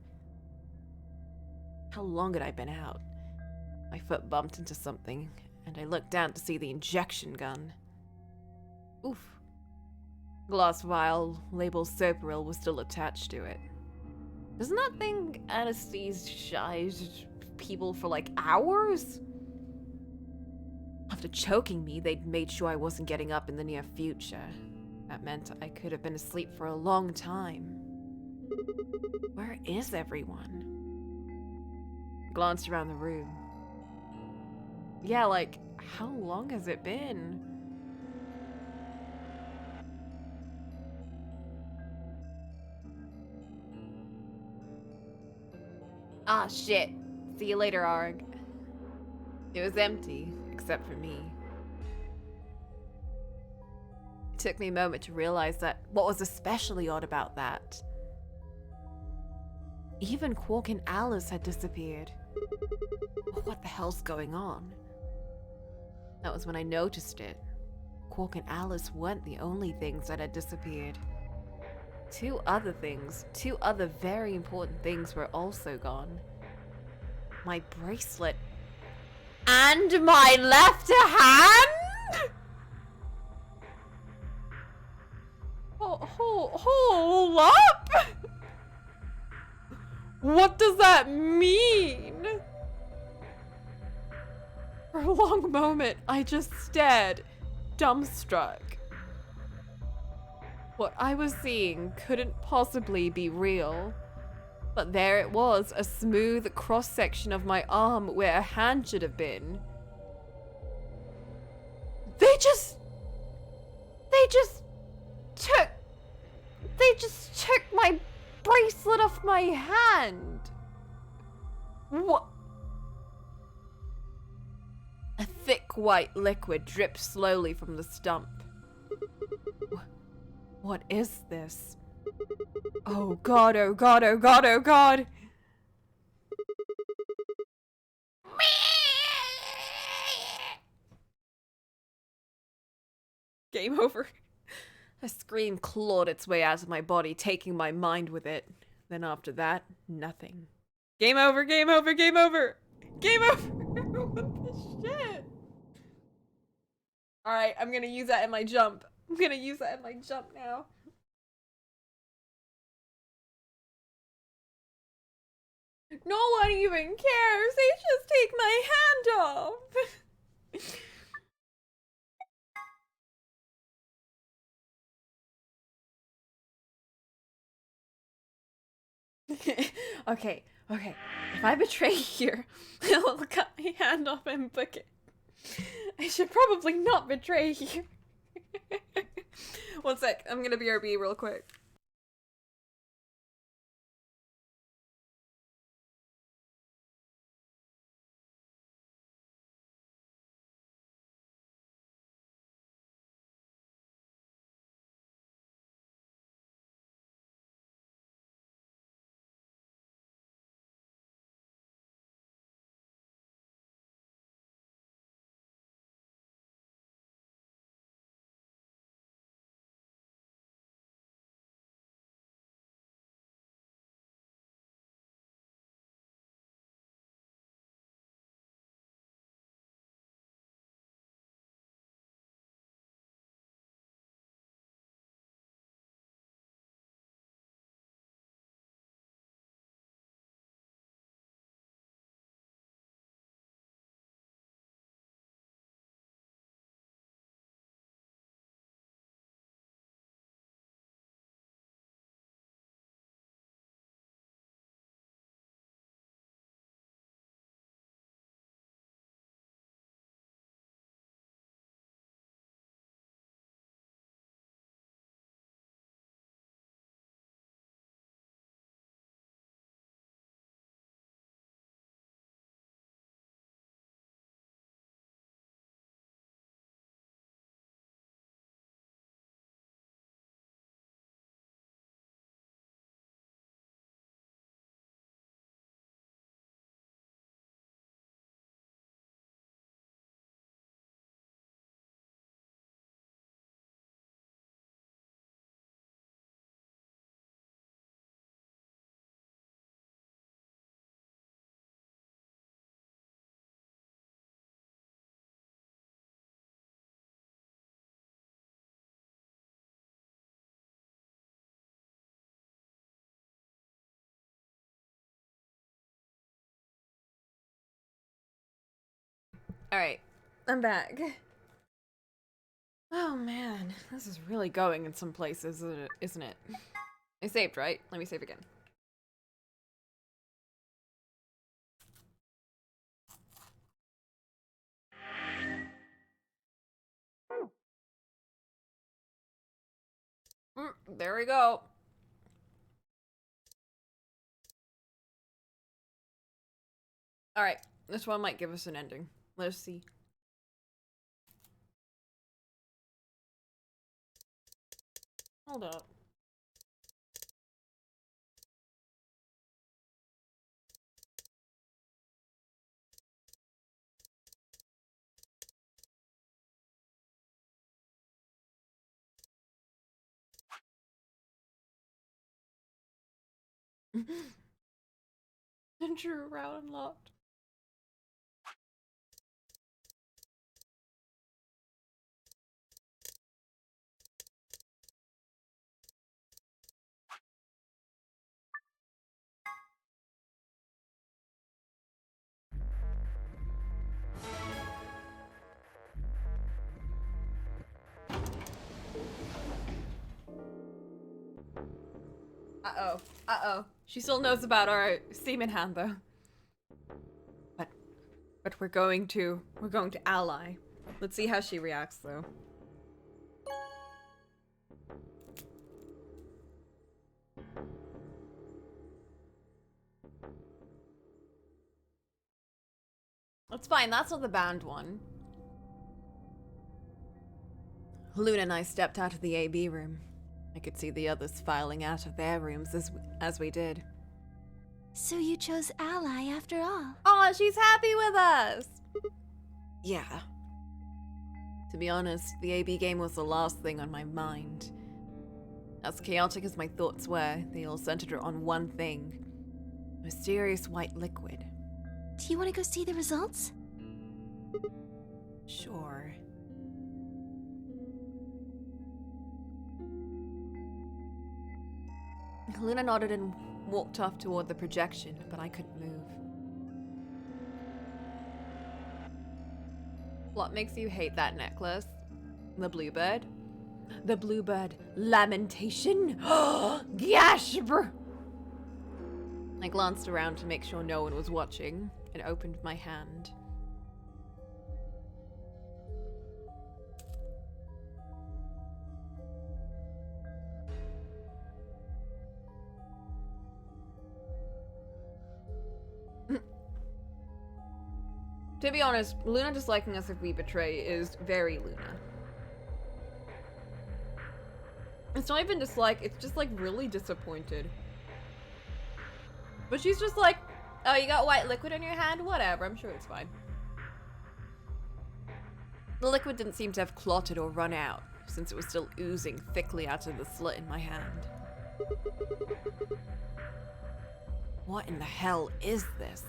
How long had I been out? My foot bumped into something, and I looked down to see the injection gun. Oof. Glass vial labeled Sopril was still attached to it. Doesn't that thing anesthetize people for like hours? After choking me, they'd made sure I wasn't getting up in the near future. That meant I could have been asleep for a long time. Where is everyone? I glanced around the room. Yeah, like, how long has it been? Ah, shit. See you later, Arg. It was empty, except for me. It took me a moment to realize that what was especially odd about that. Even Quark and Alice had disappeared. What the hell's going on? That was when I noticed it. Quark and Alice weren't the only things that had disappeared. Two other very important things were also gone. My bracelet and my left hand? Hold up! What does that mean? For a long moment, I just stared, dumbstruck. What I was seeing couldn't possibly be real. But there it was, a smooth cross-section of my arm where a hand should have been. They just took my bracelet off my hand. What? A thick white liquid dripped slowly from the stump. What is this? Oh god, oh god, oh god, oh god! Game over. A scream clawed its way out of my body, taking my mind with it. Then after that, nothing. Game over, game over, game over! Game over! What the shit? Alright, I'm gonna use that in my jump. I'm gonna use that in my jump now. No one even cares. They just take my hand off. Okay. If I betray here, I will cut my hand off and book it. I should probably not betray here. One sec. I'm gonna BRB real quick. Alright, I'm back. Oh man, this is really going in some places, isn't it? I saved, right? Let me save again. There we go. Alright, this one might give us an ending. Let's see. Hold up. True route unlocked. Uh-oh. Uh-oh. She still knows about our semen hand, though. But we're going to ally. Let's see how she reacts, though. That's fine, that's not the banned one. Luna and I stepped out of the AB room. I could see the others filing out of their rooms as we did. So you chose Ally after all? Aw, she's happy with us! Yeah. To be honest, the AB game was the last thing on my mind. As chaotic as my thoughts were, they all centered on one thing. Mysterious white liquid. Do you want to go see the results? Sure. Luna nodded and walked off toward the projection, but I couldn't move. What makes you hate that necklace? The bluebird? The bluebird lamentation? Gasp! I glanced around to make sure no one was watching and opened my hand. To be honest, Luna disliking us if we betray is very Luna. It's not even dislike, it's just like really disappointed. But she's just like, oh, you got white liquid in your hand? Whatever, I'm sure it's fine. The liquid didn't seem to have clotted or run out, since it was still oozing thickly out of the slit in my hand. What in the hell is this?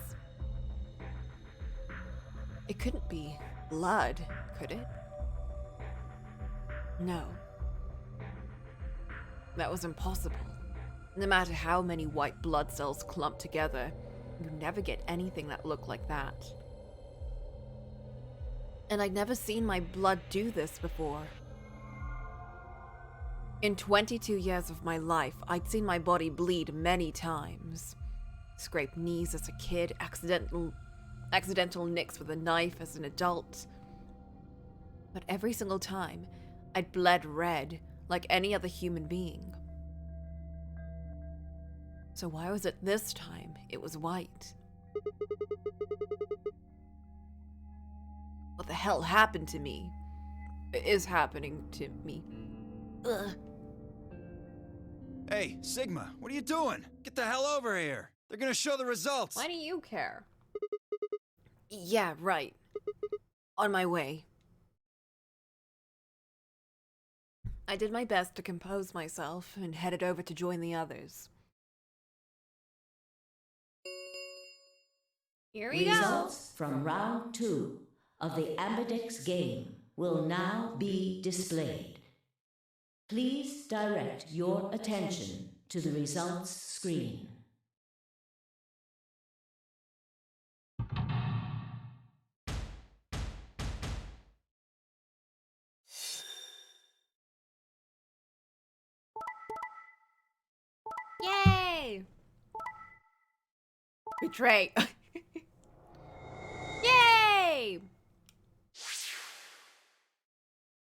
It couldn't be blood, could it? No. That was impossible. No matter how many white blood cells clumped together, you'd never get anything that looked like that. And I'd never seen my blood do this before. In 22 years of my life, I'd seen my body bleed many times. Scraped knees as a kid, accidental nicks with a knife as an adult. But every single time, I'd bled red, like any other human being. So why was it this time it was white? What the hell happened to me? It is happening to me. Ugh. Hey, Sigma, what are you doing? Get the hell over here. They're gonna show the results. Why do you care? Yeah, right. On my way. I did my best to compose myself and headed over to join the others. Here we go. Results from round 2 of the Ambidex game will now be displayed. Please direct your attention to the results screen. Yay! Betray. Yay!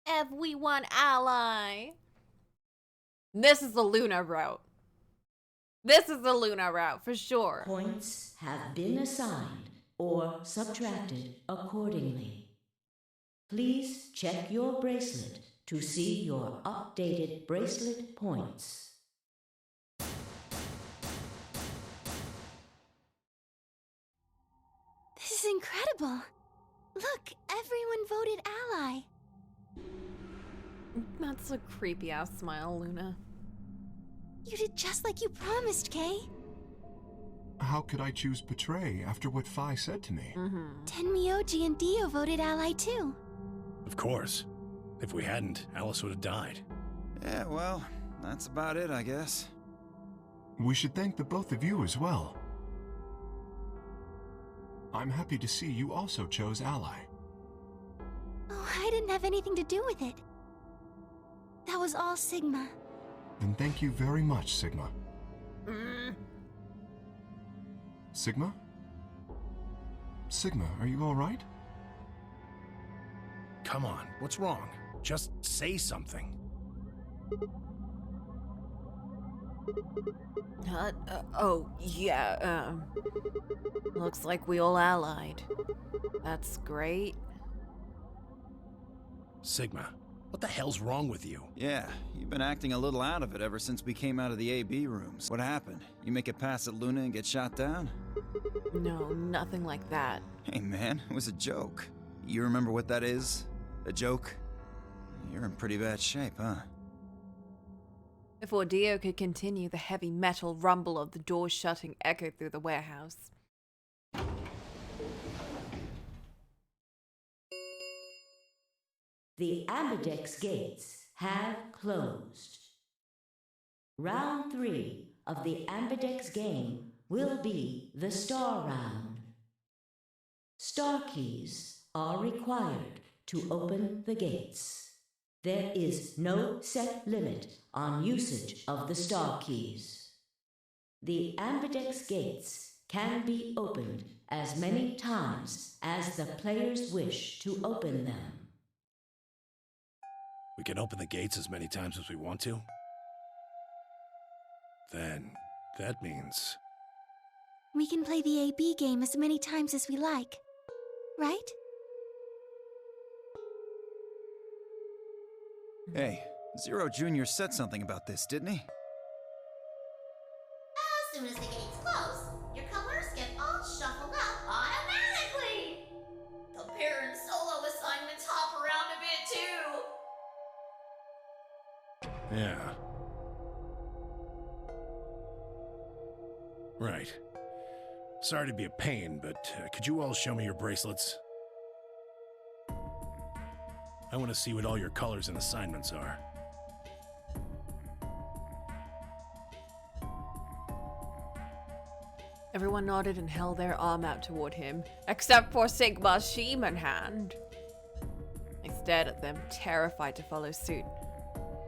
Everyone ally. This is the Luna route. This is the Luna route for sure. Points have been assigned or subtracted accordingly. Please check your bracelet to see your updated bracelet points. This is incredible. Look, everyone voted ally. That's a creepy ass smile, Luna. You did just like you promised, Kay. How could I choose betray after what Phi said to me? Tenmyoji and Dio voted ally too. Of course. If we hadn't, Alice would have died. Yeah, well, that's about it, I guess. We should thank the both of you as well. I'm happy to see you also chose ally. Oh, I didn't have anything to do with it. That was all Sigma. Then thank you very much, Sigma. Sigma? Sigma, are you all right? Come on, what's wrong? Just say something. Looks like we all allied. That's great. Sigma, what the hell's wrong with you? Yeah, you've been acting a little out of it ever since we came out of the AB rooms. What happened? You make a pass at Luna and get shot down? No, nothing like that. Hey man, it was a joke. You remember what that is? A joke? You're in pretty bad shape, huh? Before Dio could continue, the heavy metal rumble of the doors shutting echoed through the warehouse. The Ambidex gates have closed. Round 3 of the Ambidex game will be the Star Round. Star keys are required to open the gates. There is no set limit on usage of the star keys. The Ambidex gates can be opened as many times as the players wish to open them. We can open the gates as many times as we want to? Then, that means... We can play the AB game as many times as we like, right? Hey, Zero Jr. said something about this, didn't he? As soon as the gates close, your colors get all shuffled up automatically. The pair and solo assignments hop around a bit too. Yeah. Right. Sorry to be a pain, but could you all show me your bracelets? I want to see what all your colors and assignments are. Everyone nodded and held their arm out toward him, except for Sigma's Sheeman hand. I stared at them, terrified to follow suit,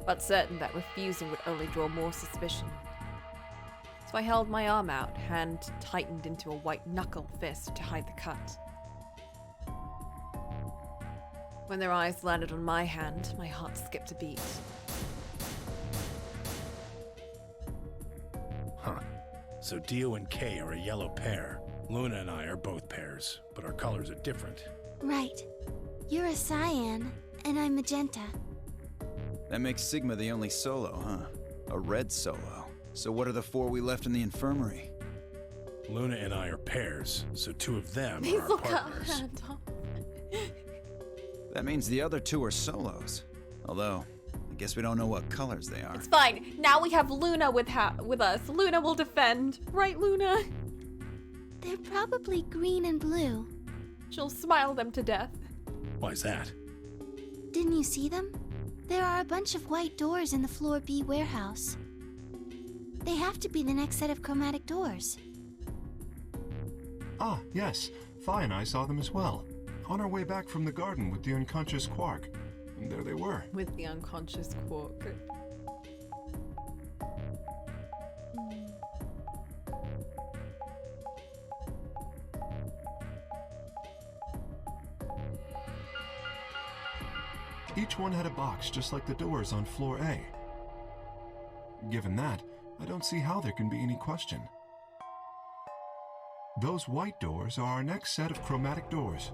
but certain that refusing would only draw more suspicion. So I held my arm out, hand tightened into a white knuckle fist to hide the cut. When their eyes landed on my hand, my heart skipped a beat. Huh. So Dio and Kay are a yellow pair. Luna and I are both pairs, but our colors are different. Right. You're a cyan, and I'm magenta. That makes Sigma the only solo, huh? A red solo. So what are the 4 we left in the infirmary? Luna and I are pairs, so 2 of them Please are our look partners. That means the other 2 are solos. Although, I guess we don't know what colors they are. It's fine. Now we have Luna with us. Luna will defend. Right, Luna? They're probably green and blue. She'll smile them to death. Why's that? Didn't you see them? There are a bunch of white doors in the Floor B warehouse. They have to be the next set of chromatic doors. Ah, yes. Phi and I saw them as well. On our way back from the garden with the unconscious Quark. And there they were. With the unconscious Quark. Each one had a box just like the doors on floor A. Given that, I don't see how there can be any question. those white doors are our next set of chromatic doors.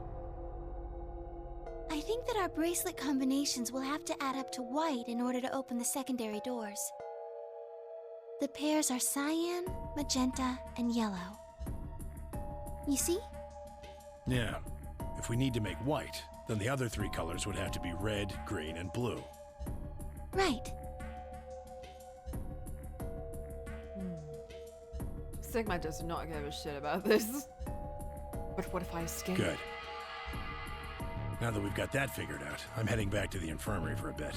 I think that our bracelet combinations will have to add up to white in order to open the secondary doors. The pairs are cyan, magenta, and yellow. You see? Yeah. If we need to make white, then the other three colors would have to be red, green, and blue. Right. Sigma does not give a shit about this. But what if I escape? Good. Now that we've got that figured out, I'm heading back to the infirmary for a bit.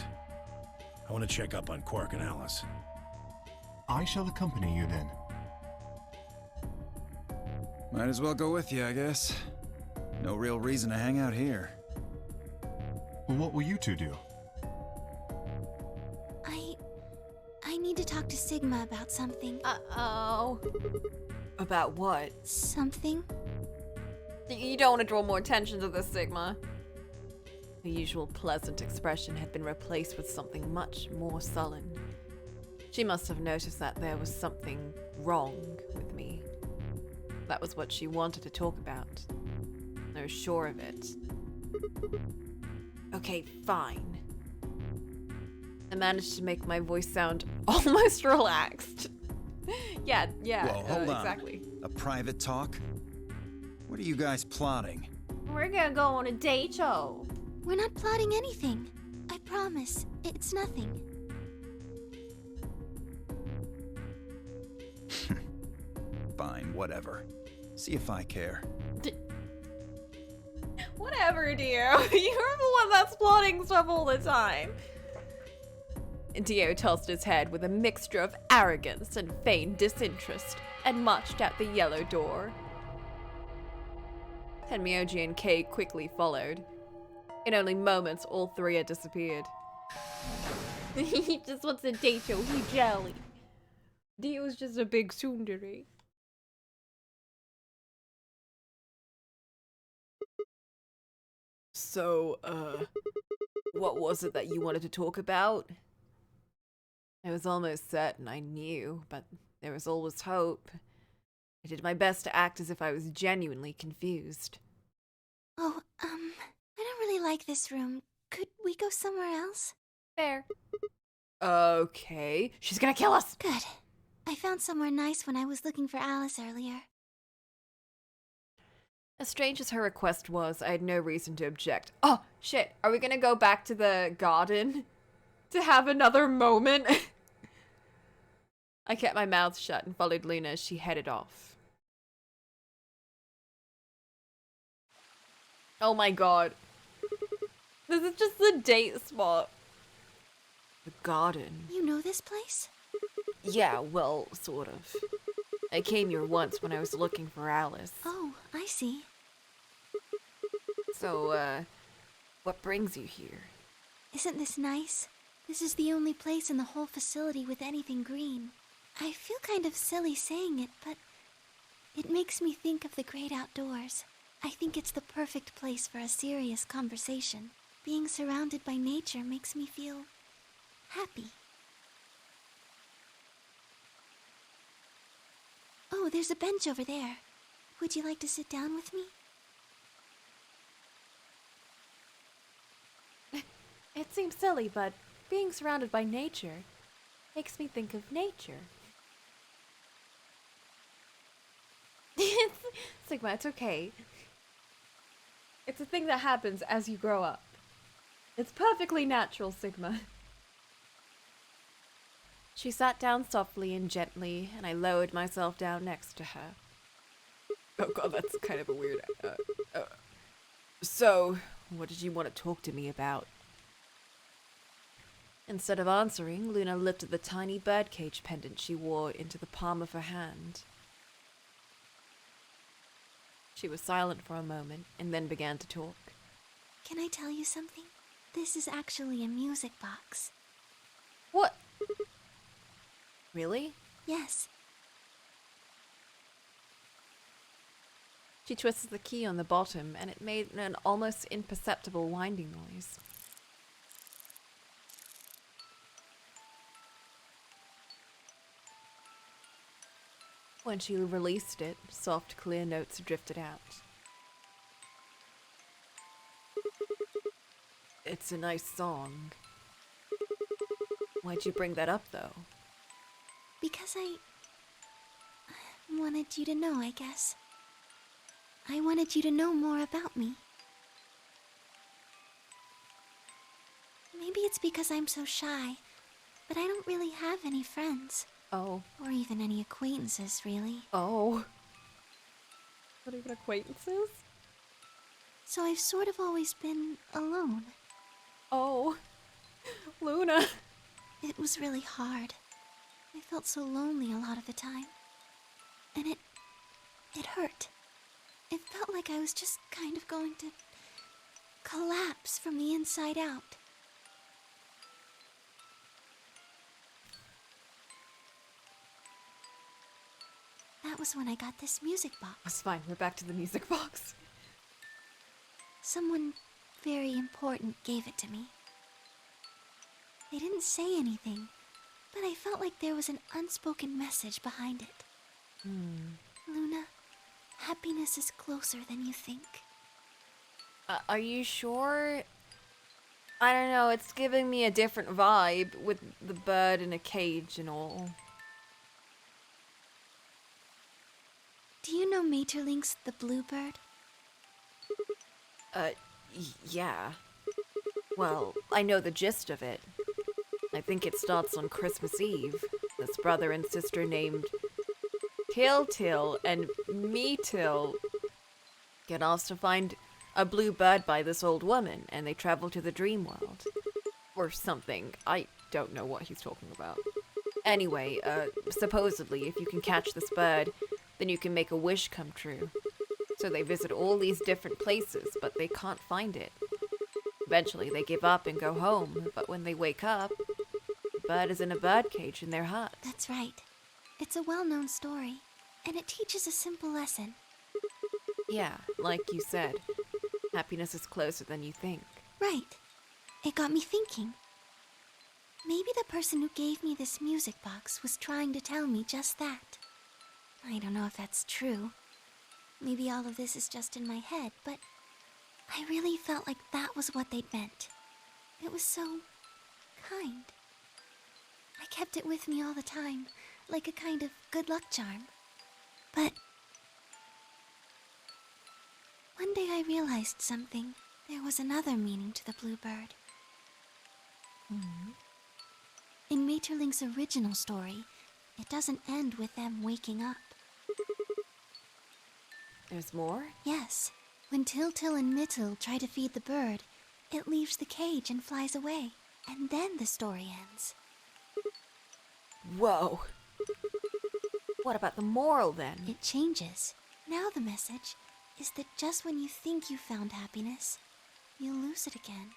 I want to check up on Quark and Alice. I shall accompany you then. Might as well go with you, I guess. No real reason to hang out here. What will you two do? I need to talk to Sigma about something. Uh-oh. About what? Something? You don't want to draw more attention to this, Sigma. The usual pleasant expression had been replaced with something much more sullen. She must have noticed that there was something wrong with me. That was what she wanted to talk about. I was sure of it. Okay, fine. I managed to make my voice sound almost relaxed. yeah, Whoa, hold on. exactly. A private talk? What are you guys plotting? We're gonna go on a date, Joe. We're not plotting anything. I promise. It's nothing. Fine, whatever. See if I care. Whatever, Dio. You're the one that's plotting stuff all the time. Dio tossed his head with a mixture of arrogance and feigned disinterest and marched out the yellow door. Tenmyoji and Kay quickly followed. In only moments, all three had disappeared. He just wants a date, Joe. He jelly. Dio's just a big tsundere. So, what was it that you wanted to talk about? I was almost certain I knew, but there was always hope. I did my best to act as if I was genuinely confused. Oh, I don't really like this room. Could we go somewhere else? Fair. Okay. She's gonna kill us! Good. I found somewhere nice when I was looking for Alice earlier. As strange as her request was, I had no reason to object. Oh, shit. Are we gonna go back to the garden to have another moment? I kept my mouth shut and followed Luna as she headed off. Oh my god. This is just the date spot. The garden. You know this place? Yeah, well, sort of. I came here once when I was looking for Alice. Oh, I see. So, what brings you here? Isn't this nice? This is the only place in the whole facility with anything green. I feel kind of silly saying it, but it makes me think of the great outdoors. I think it's the perfect place for a serious conversation. Being surrounded by nature makes me feel happy. Oh, there's a bench over there. Would you like to sit down with me? It seems silly, but being surrounded by nature makes me think of nature. Sigma, it's okay. It's a thing that happens as you grow up. It's perfectly natural, Sigma. She sat down softly and gently, and I lowered myself down next to her. Oh god, that's kind of a weird... So, what did you want to talk to me about? Instead of answering, Luna lifted the tiny birdcage pendant she wore into the palm of her hand. She was silent for a moment, and then began to talk. Can I tell you something? This is actually a music box. What? Really? Yes. She twisted the key on the bottom, and it made an almost imperceptible winding noise. When she released it, soft, clear notes drifted out. It's a nice song. Why'd you bring that up, though? Because I wanted you to know, I guess. I wanted you to know more about me. Maybe it's because I'm so shy, but I don't really have any friends. Oh. Or even any acquaintances, really. Oh. Not even acquaintances? So I've sort of always been alone. Oh. Luna. It was really hard. I felt so lonely a lot of the time. And it hurt. It felt like I was just kind of going to collapse from the inside out. That was when I got this music box. It's fine, we're back to the music box. Someone very important gave it to me. They didn't say anything, but I felt like there was an unspoken message behind it. Luna, happiness is closer than you think. Are you sure? I don't know, it's giving me a different vibe with the bird in a cage and all. Do you know Maeterlinck's The Bluebird? Yeah. Well, I know the gist of it. I think it starts on Christmas Eve. This brother and sister named Till and Meetil get asked to find a blue bird by this old woman, and they travel to the dream world. Or something. I don't know what he's talking about. Anyway, supposedly, if you can catch this bird, then you can make a wish come true. So they visit all these different places, but they can't find it. Eventually, they give up and go home, but when they wake up, the bird is in a birdcage in their hut. That's right. It's a well-known story, and it teaches a simple lesson. Yeah, like you said, happiness is closer than you think. Right. It got me thinking. Maybe the person who gave me this music box was trying to tell me just that. I don't know if that's true. Maybe all of this is just in my head, but I really felt like that was what they'd meant. It was so kind. I kept it with me all the time, like a kind of good luck charm. But one day I realized something. There was another meaning to the bluebird. In Maeterlinck's original story, it doesn't end with them waking up. There's more? Yes. When Till and Mittel try to feed the bird, it leaves the cage and flies away. And then the story ends. Whoa. What about the moral then? It changes. Now the message is that just when you think you found happiness, you'll lose it again.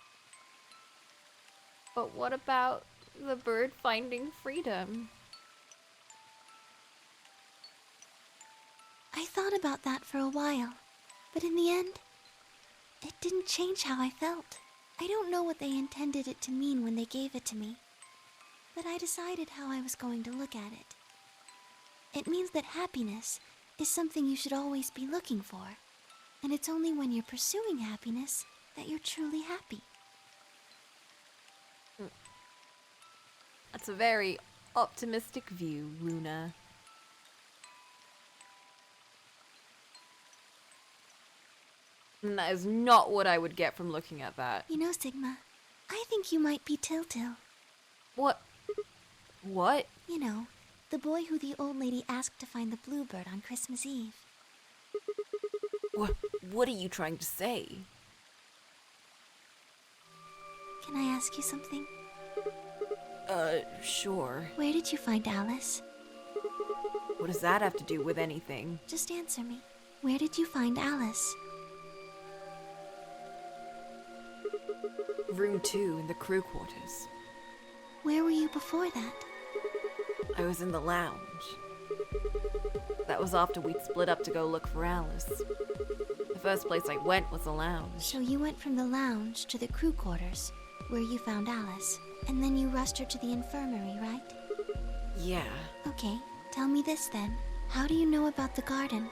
But what about the bird finding freedom? I thought about that for a while, but in the end, it didn't change how I felt. I don't know what they intended it to mean when they gave it to me, but I decided how I was going to look at it. It means that happiness is something you should always be looking for, and it's only when you're pursuing happiness that you're truly happy. That's a very optimistic view, Luna. And that is not what I would get from looking at that. You know, Sigma, I think you might be Till. What? What? You know, the boy who the old lady asked to find the bluebird on Christmas Eve. What are you trying to say? Can I ask you something? Sure. Where did you find Alice? What does that have to do with anything? Just answer me. Where did you find Alice? Room 2 in the crew quarters. Where were you before that? I was in the lounge. That was after we'd split up to go look for Alice. The first place I went was the lounge. So you went from the lounge to the crew quarters, where you found Alice, and then you rushed her to the infirmary, right? Yeah. Okay, tell me this then. How do you know about the garden?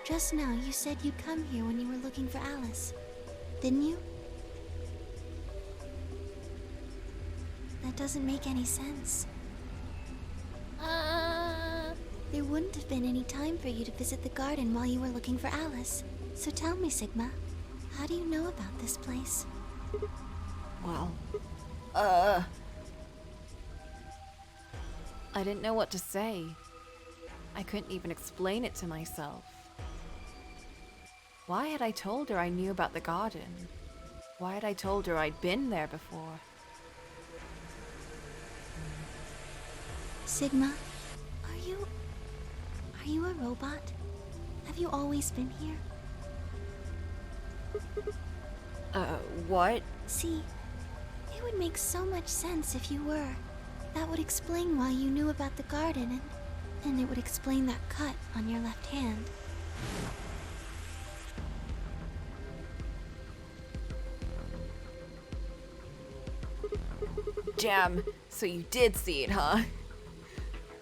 Just now you said you'd come here when you were looking for Alice. Didn't you? That doesn't make any sense. There wouldn't have been any time for you to visit the garden while you were looking for Alice. So tell me, Sigma, how do you know about this place? Well, I didn't know what to say. I couldn't even explain it to myself. Why had I told her I knew about the garden? Why had I told her I'd been there before? Sigma, are you a robot? Have you always been here? What? See, it would make so much sense if you were. That would explain why you knew about the garden, and it would explain that cut on your left hand. Damn, so you did see it, huh?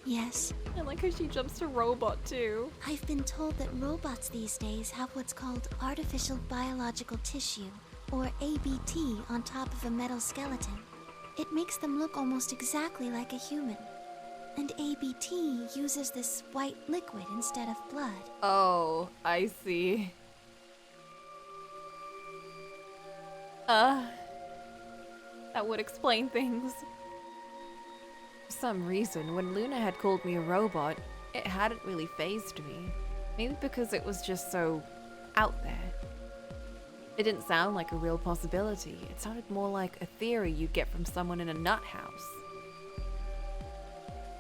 Yes. I like how she jumps to robot too. I've been told that robots these days have what's called artificial biological tissue, or ABT, on top of a metal skeleton. It makes them look almost exactly like a human. And ABT uses this white liquid instead of blood. Oh, I see. That would explain things. For some reason, when Luna had called me a robot, it hadn't really fazed me. Maybe because it was just so out there. It didn't sound like a real possibility. It sounded more like a theory you'd get from someone in a nut house.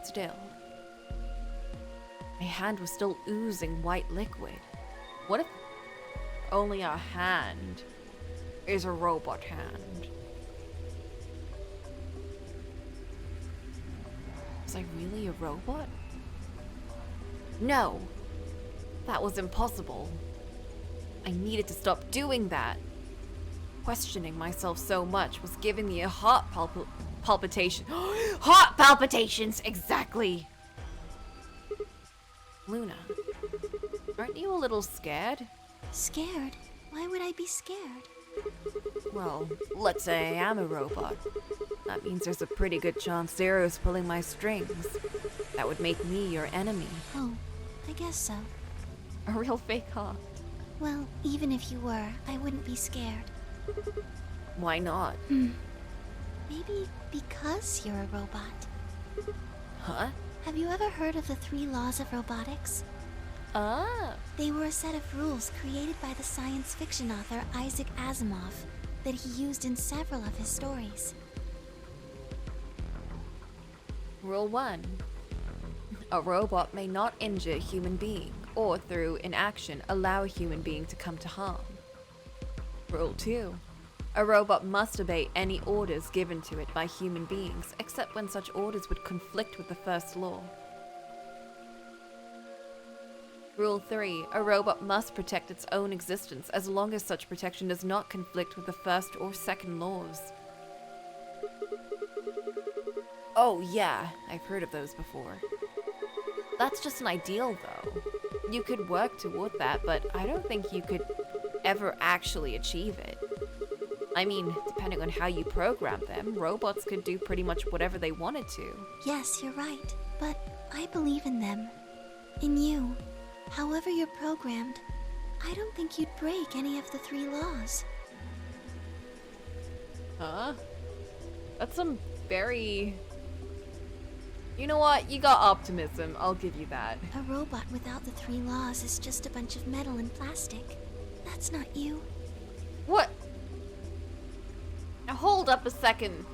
Still, my hand was still oozing white liquid. What if only our hand is a robot hand? Was I really a robot? No, that was impossible. I needed to stop doing that. Questioning myself so much was giving me a heart palpitation. Heart palpitations, exactly. Luna, aren't you a little scared? Scared? Why would I be scared? Well, let's say I am a robot. That means there's a pretty good chance Zero's pulling my strings. That would make me your enemy. Oh, I guess so. A real fake heart. Well, even if you were, I wouldn't be scared. Why not? Maybe because you're a robot. Huh? Have you ever heard of the 3 laws of robotics? They were a set of rules created by the science fiction author Isaac Asimov that he used in several of his stories. Rule 1. A robot may not injure a human being, or through inaction allow a human being to come to harm. Rule 2. A robot must obey any orders given to it by human beings, except when such orders would conflict with the first law. Rule 3. A robot must protect its own existence as long as such protection does not conflict with the first or second laws. Oh yeah, I've heard of those before. That's just an ideal though. You could work toward that, but I don't think you could ever actually achieve it. I mean, depending on how you program them, robots could do pretty much whatever they wanted to. Yes, you're right, but I believe in them. In you. However you're programmed, I don't think you'd break any of the 3 laws. Huh? That's some very... You know what? You got optimism. I'll give you that. A robot without the 3 laws is just a bunch of metal and plastic. That's not you. What? Now hold up a second.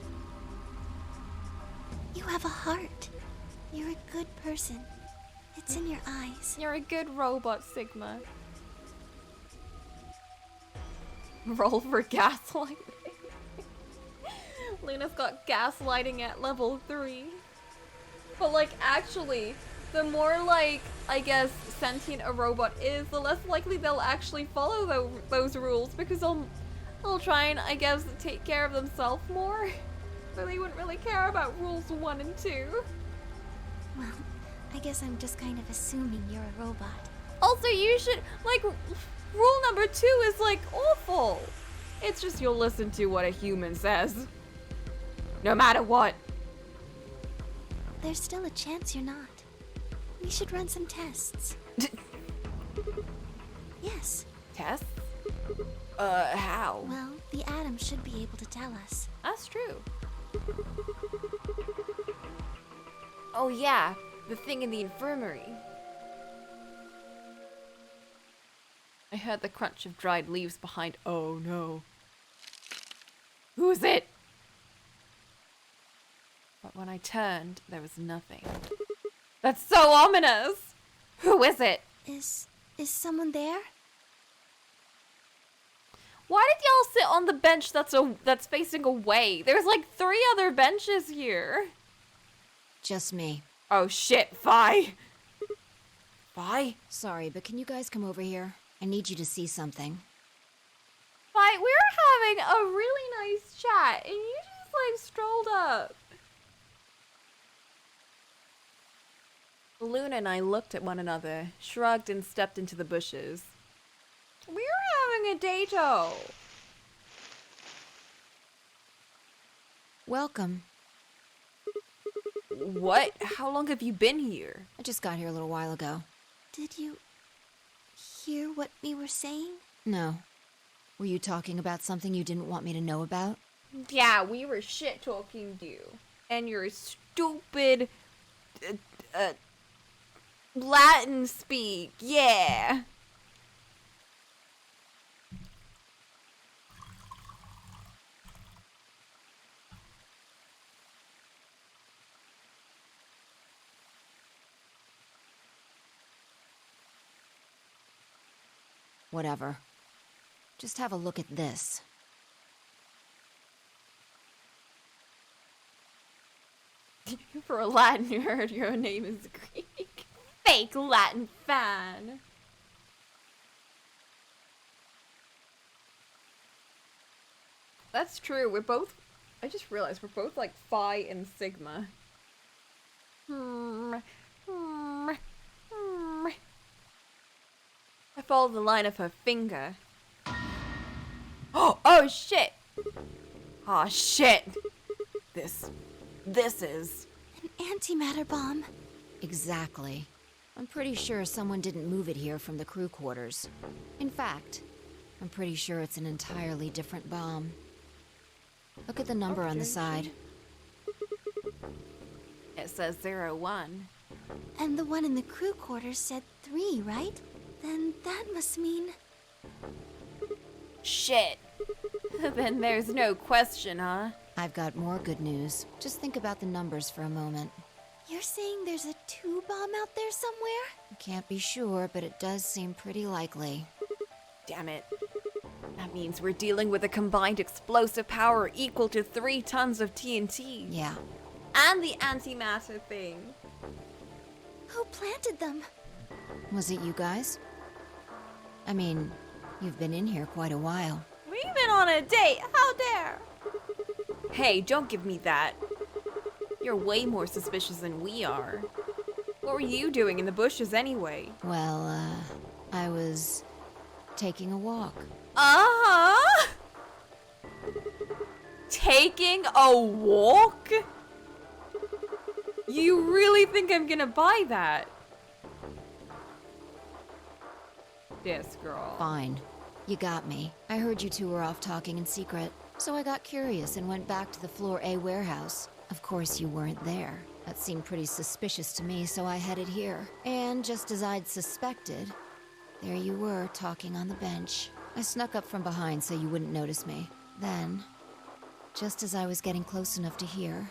You have a heart. You're a good person. It's in your eyes. You're a good robot, Sigma. Roll for gaslighting. Luna's got gaslighting at level 3. But like, actually, the more like, I guess, sentient a robot is, the less likely they'll actually follow those rules, because they'll try and, I guess, take care of themselves more. So they wouldn't really care about rules 1 and 2. Well, I guess I'm just kind of assuming you're a robot. Also, you should, like, rule number 2 is, like, awful. It's just you'll listen to what a human says. No matter what. There's still a chance you're not. We should run some tests. Yes. Tests? How? Well, the atom should be able to tell us. That's true. Oh yeah, the thing in the infirmary. I heard the crunch of dried leaves behind. Oh no. Who's it? But when I turned, there was nothing. That's so ominous! Who is it? Is someone there? Why did y'all sit on the bench that's facing away? There's like 3 other benches here. Just me. Oh shit, Fi. Fi? Sorry, but can you guys come over here? I need you to see something. Fi, we were having a really nice chat and you just like strolled up. Luna and I looked at one another, shrugged and stepped into the bushes. We were having a date-o. Welcome. What? How long have you been here? I just got here a little while ago. Did you hear what we were saying? No. Were you talking about something you didn't want me to know about? Yeah, we were shit-talking you. And your stupid... Latin speak, yeah. Whatever. Just have a look at this. For a Latin nerd, your name is Greek. Fake Latin fan. That's true. We're both... I just realized we're both like Phi and Sigma. I followed the line of her finger. Oh shit! Oh shit! This is... An antimatter bomb. Exactly. I'm pretty sure someone didn't move it here from the crew quarters. In fact, I'm pretty sure it's an entirely different bomb. Look at the number on the side. It says 01. And the one in the crew quarters said 3, right? Then that must mean... Shit. Then there's no question, huh? I've got more good news. Just think about the numbers for a moment. You're saying there's a 2 bomb out there somewhere? Can't be sure, but it does seem pretty likely. Damn it. That means we're dealing with a combined explosive power equal to 3 tons of TNT. Yeah. And the antimatter thing. Who planted them? Was it you guys? I mean, you've been in here quite a while. We've been on a date. How dare? Hey, don't give me that. You're way more suspicious than we are. What were you doing in the bushes anyway? Well, I was taking a walk. Uh-huh. Taking a walk? You really think I'm gonna buy that? This girl. Fine. You got me. I heard you two were off talking in secret, so I got curious and went back to the Floor A warehouse. Of course you weren't there. That seemed pretty suspicious to me, so I headed here. And just as I'd suspected, there you were, talking on the bench. I snuck up from behind so you wouldn't notice me. Then, just as I was getting close enough to hear,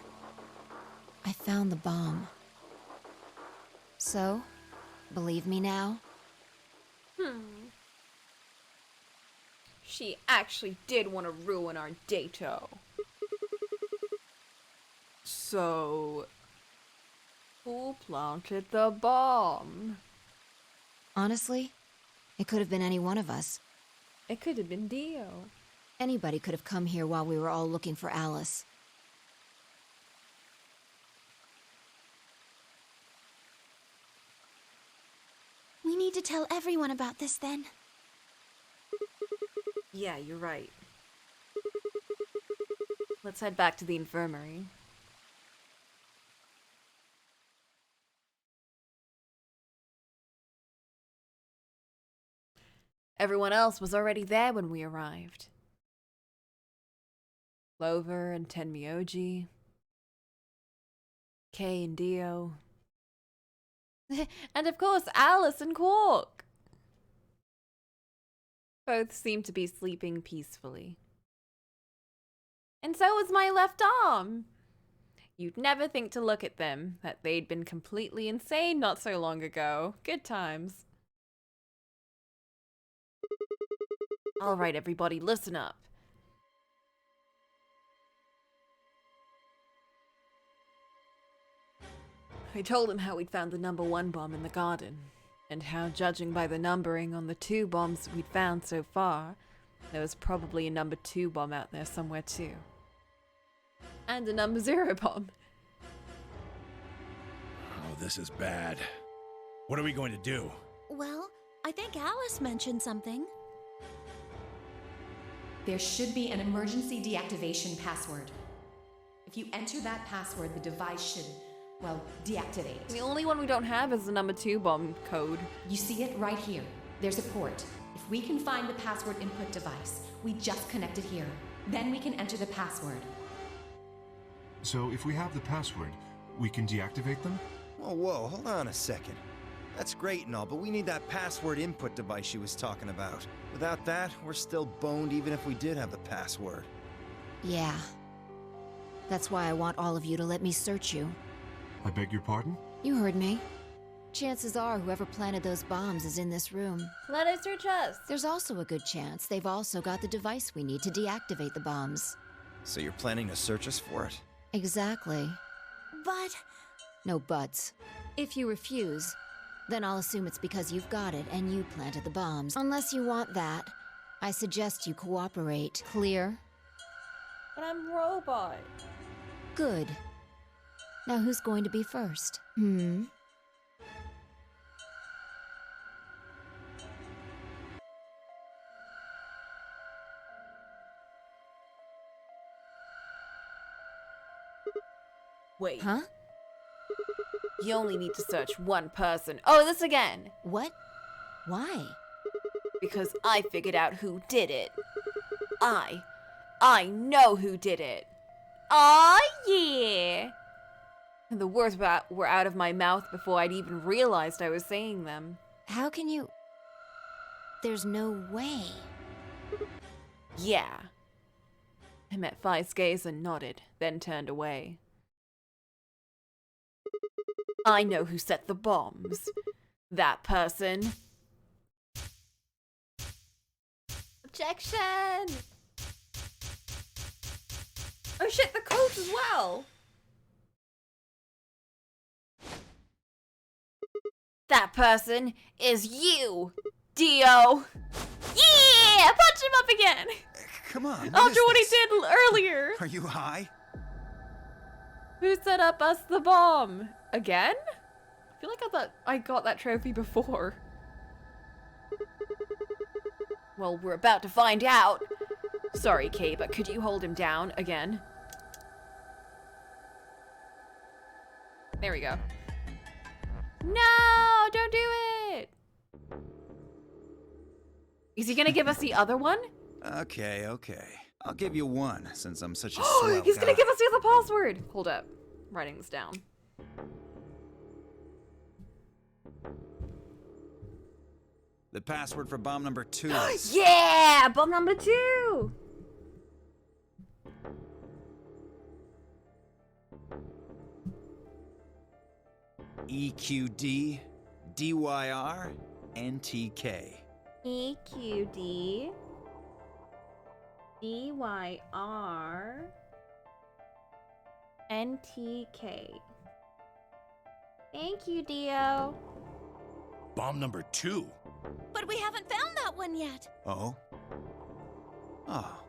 I found the bomb. So, believe me now? She actually did want to ruin our date-o. So, who planted the bomb? Honestly, it could have been any one of us. It could have been Dio. Anybody could have come here while we were all looking for Alice. need to tell everyone about this then. Yeah, you're right. Let's head back to the infirmary. Everyone else was already there when we arrived. Clover and Tenmyoji, Kay and Dio, and of course Alice and Quark. Both seemed to be sleeping peacefully. And so was my left arm. You'd never think to look at them, that they'd been completely insane not so long ago. Good times. All right, everybody, listen up. I told him how we'd found the #1 bomb in the garden, and how, judging by the numbering on the 2 bombs we'd found so far, there was probably a #2 bomb out there somewhere too. And a #0 bomb. Oh, this is bad. What are we going to do? Well, I think Alice mentioned something. There should be an emergency deactivation password. If you enter that password, the device should, well, deactivate. The only one we don't have is the #2 bomb code. You see it right here. There's a port. If we can find the password input device, we just connect it here. Then we can enter the password. So if we have the password, we can deactivate them? Whoa, hold on a second. That's great and all, but we need that password input device she was talking about. Without that, we're still boned even if we did have the password. Yeah. That's why I want all of you to let me search you. I beg your pardon? You heard me. Chances are whoever planted those bombs is in this room. Let us search us. There's also a good chance they've also got the device we need to deactivate the bombs. So you're planning to search us for it? Exactly. But... No buts. If you refuse, then I'll assume it's because you've got it and you planted the bombs. Unless you want that, I suggest you cooperate. Clear? But I'm robot. Good. Now who's going to be first? Wait. Huh? You only need to search one person. Oh, this again. What? Why? Because I figured out who did it. I know who did it. Aw, yeah. The words were out of my mouth before I'd even realized I was saying them. How can you... There's no way. Yeah. I met Fi's gaze and nodded, then turned away. I know who set the bombs. That person. Objection! Oh shit, the coach as well! That person is you, Dio! Yeah! Punch him up again! Come on. After what he did earlier! Are you high? Who set up us the bomb? Again? I feel like I got that trophy before. Well, we're about to find out. Sorry, Kay, but could you hold him down again? There we go. No, don't do it! Is he gonna give us the other one? Okay. I'll give you one, since I'm such a swell He's gonna guy. give us the other password! Hold up. I'm writing this down. The password for bomb number 2 is... Yeah! Bomb number 2! EQD DYR NTK. EQD DYR NTK. Thank you, Dio. Bomb number 2? But we haven't found that one yet. Oh? Oh.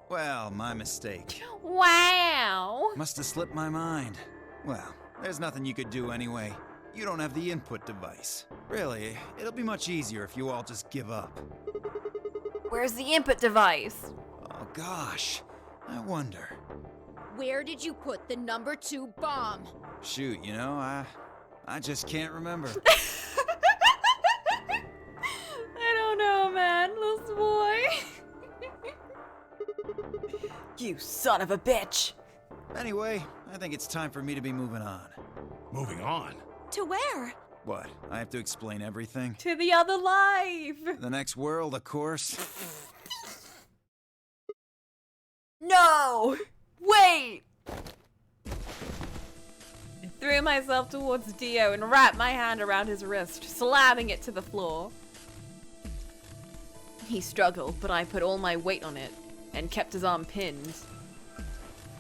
Well, my mistake. Wow. Must have slipped my mind. Well, there's nothing you could do anyway. You don't have the input device. Really, it'll be much easier if you all just give up. Where's the input device? Oh gosh, I wonder. Where did you put the number 2 bomb? Shoot, you know, I just can't remember. I don't know, man. This boy. You son of a bitch. Anyway, I think it's time for me to be moving on. Moving on? To where? What, I have to explain everything? To the other life. The next world, of course. No! Wait! I threw myself towards Dio and wrapped my hand around his wrist, slamming it to the floor. He struggled, but I put all my weight on it and kept his arm pinned.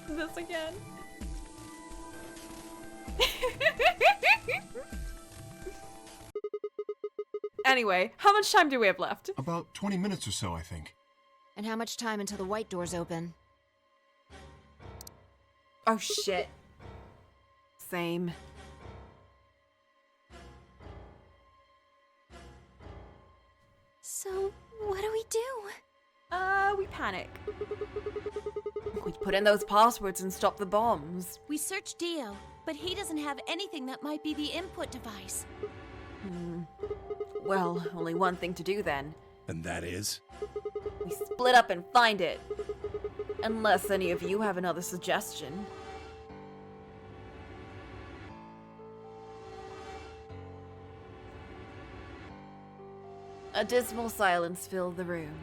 This again. Anyway, how much time do we have left? About 20 minutes or so, I think. And how much time until the white doors open? Oh shit. Same. So, what do we do? We panic. We put in those passwords and stop the bombs. We searched Dio, but he doesn't have anything that might be the input device. Well, only one thing to do then. And that is? We split up and find it. Unless any of you have another suggestion. A dismal silence filled the room.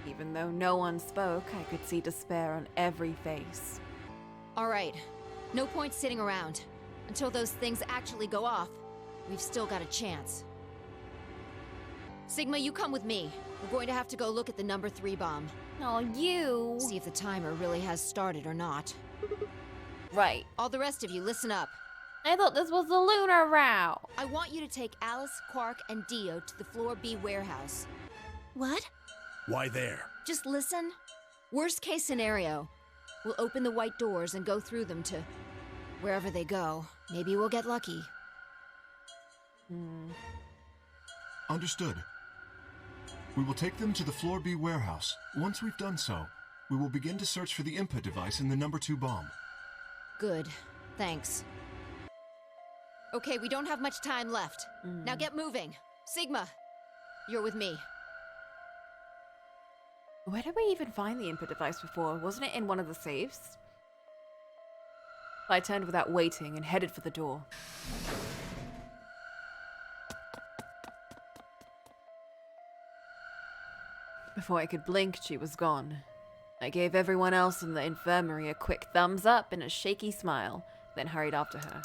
Even though no one spoke, I could see despair on every face. All right. No point sitting around. Until those things actually go off, we've still got a chance. Sigma, you come with me. We're going to have to go look at the number 3 bomb. Oh, you! See if the timer really has started or not. Right. All the rest of you, listen up. I thought this was the lunar route. I want you to take Alice, Quark, and Dio to the Floor B warehouse. What? Why there? Just listen. Worst case scenario, we'll open the white doors and go through them to wherever they go. Maybe we'll get lucky. Understood. We will take them to the Floor B warehouse. Once we've done so, we will begin to search for the input device in the number 2 bomb. Good. Thanks. Okay, we don't have much time left. Now get moving. Sigma, you're with me. Where did we even find the input device before? Wasn't it in one of the safes? I turned without waiting and headed for the door. Before I could blink, she was gone. I gave everyone else in the infirmary a quick thumbs up and a shaky smile, then hurried after her.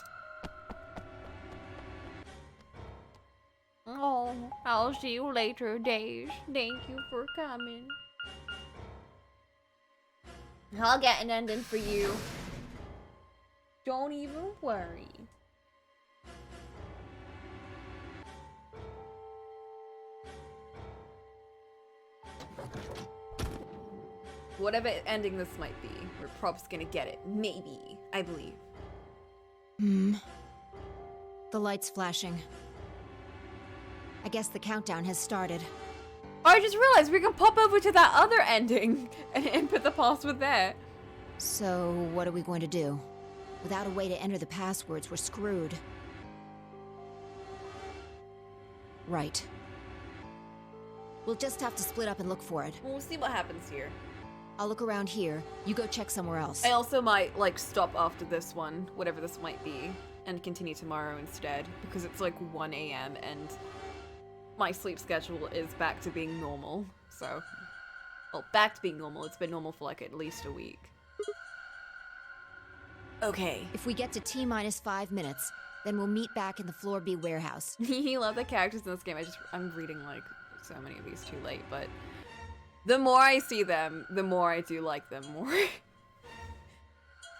Oh, I'll see you later, Days. Thank you for coming. I'll get an ending for you. Don't even worry. Whatever ending this might be, we're probably gonna get it. Maybe. I believe. The light's flashing. I guess the countdown has started. I just realized we can pop over to that other ending and input the password there. So, what are we going to do? Without a way to enter the passwords, we're screwed. Right. We'll just have to split up and look for it. We'll see what happens here. I'll look around here. You go check somewhere else. I also might, like, stop after this one, whatever this might be, and continue tomorrow instead, because it's like 1 a.m. and my sleep schedule is back to being normal, so... Well, back to being normal. It's been normal for, like, at least a week. Okay. If we get to T-minus 5 minutes, then we'll meet back in the Floor B warehouse. You love the characters in this game. I'm reading, like, so many of these too late, but... The more I see them, the more I do like them more.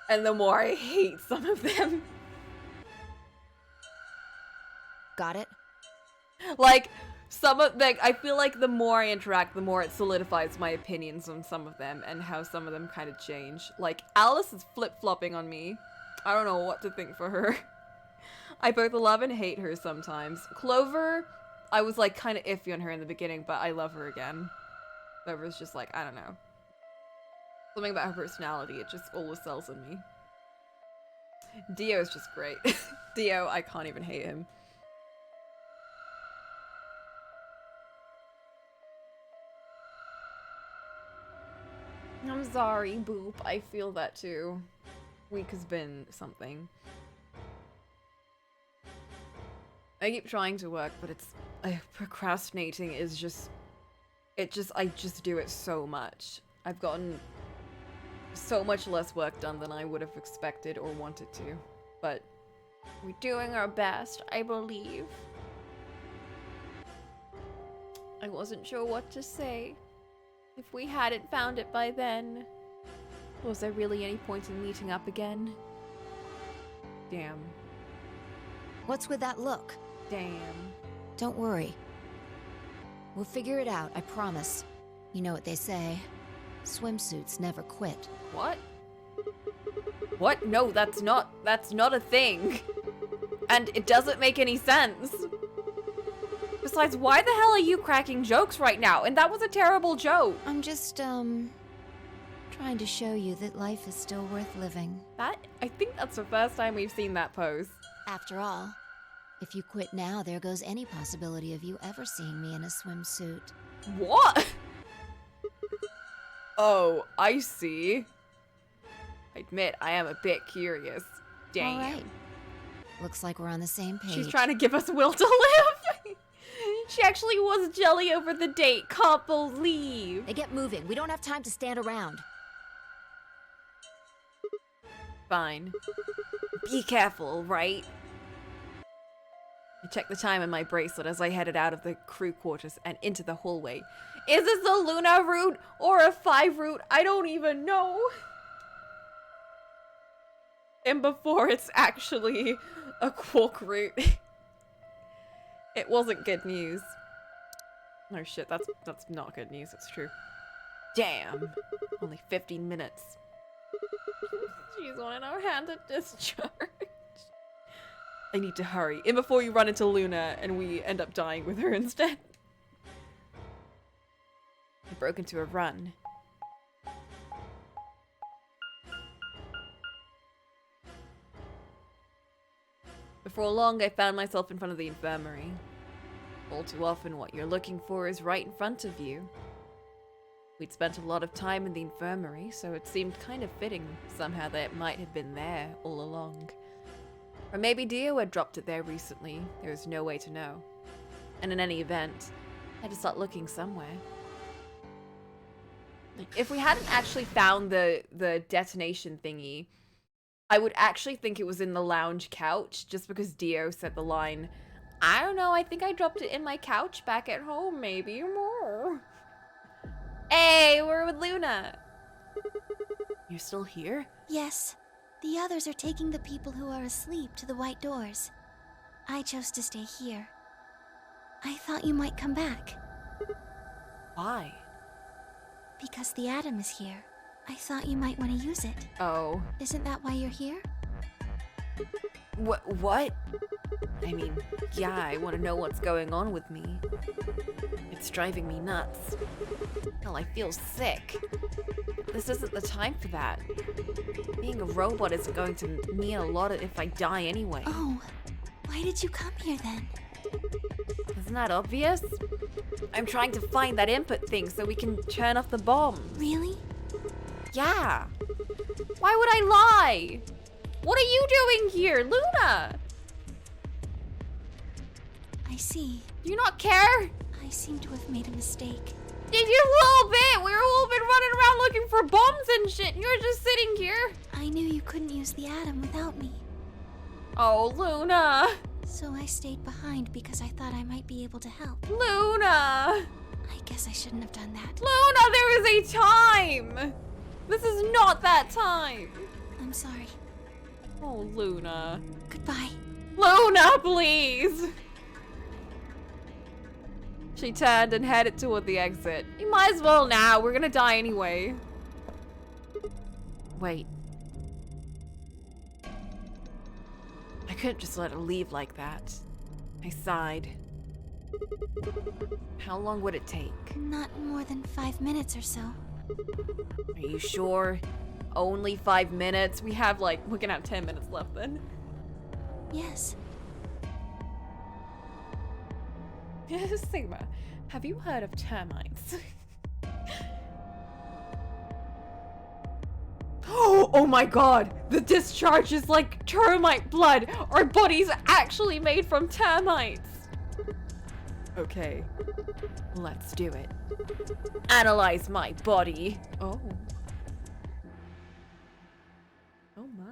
And the more I hate some of them. Got it? Like, some of, like, I feel like the more I interact, the more it solidifies my opinions on some of them and how some of them kind of change. Like, Alice is flip-flopping on me. I don't know what to think for her. I both love and hate her sometimes. Clover, I was like kind of iffy on her in the beginning, but I love her again. Clover's just like, I don't know. Something about her personality, it just always sells in me. Dio's just great. Dio, I can't even hate him. I'm sorry, Boop. I feel that too. Week has been something. I keep trying to work, but it's procrastinating is just I just do it so much. I've gotten so much less work done than I would have expected or wanted to, but we're doing our best, I believe. I wasn't sure what to say. If we hadn't found it by then, was there really any point in meeting up again? Damn. What's with that look? Damn. Don't worry. We'll figure it out, I promise. You know what they say. Swimsuits never quit. What? What? No, that's not a thing. And it doesn't make any sense. Besides, why the hell are you cracking jokes right now? And that was a terrible joke. I'm just, trying to show you that life is still worth living. I think that's the first time we've seen that pose. After all, if you quit now, there goes any possibility of you ever seeing me in a swimsuit. What? Oh, I see. I admit, I am a bit curious. Damn. All right. Looks like we're on the same page. She's trying to give us will to live. She actually was jelly over the date. Can't believe. Hey, get moving. We don't have time to stand around. Fine. Be careful, right? I checked the time in my bracelet as I headed out of the crew quarters and into the hallway. Is this a Luna route or a 5 route? I don't even know. And before it's actually a Quark route. It wasn't good news. Oh shit, that's not good news, it's true. Damn. Only 15 minutes. She's wanting our hand to discharge. I need to hurry. And before you run into Luna and we end up dying with her instead. I broke into a run. Before long, I found myself in front of the infirmary. All too often, what you're looking for is right in front of you. We'd spent a lot of time in the infirmary, so it seemed kind of fitting somehow that it might have been there all along. Or maybe Dio had dropped it there recently. There was no way to know. And in any event, I had to start looking somewhere. If we hadn't actually found the detonation thingy, I would actually think it was in the lounge couch, just because Dio said the line, I don't know, I think I dropped it in my couch back at home, maybe. Hey, we're with Luna. You're still here? Yes. The others are taking the people who are asleep to the white doors. I chose to stay here. I thought you might come back. Why? Because the atom is here. I thought you might want to use it. Oh. Isn't that why you're here? What? I mean, yeah, I want to know what's going on with me. It's driving me nuts. Hell, I feel sick. This isn't the time for that. Being a robot isn't going to mean a lot if I die anyway. Oh, why did you come here then? Isn't that obvious? I'm trying to find that input thing so we can turn off the bomb. Really? Yeah. Why would I lie? What are you doing here, Luna? I see. Do you not care? I seem to have made a mistake. Did you a little bit? We were all been running around looking for bombs and shit, and you're just sitting here. I knew you couldn't use the atom without me. Oh, Luna. So I stayed behind because I thought I might be able to help. Luna. I guess I shouldn't have done that. Luna, there is a time. This is not that time. I'm sorry. Oh, Luna. Goodbye. Luna, please. She turned and headed toward the exit. You might as well now. We're gonna die anyway. Wait. I couldn't just let her leave like that. I sighed. How long would it take? Not more than 5 minutes or so. Are you sure? Only 5 minutes? We have like, we can have 10 minutes left then. Yes. Sigma, have you heard of termites? Oh my god! The discharge is like termite blood! Our body's actually made from termites! Okay, let's do it. Analyze my body. Oh. Oh my.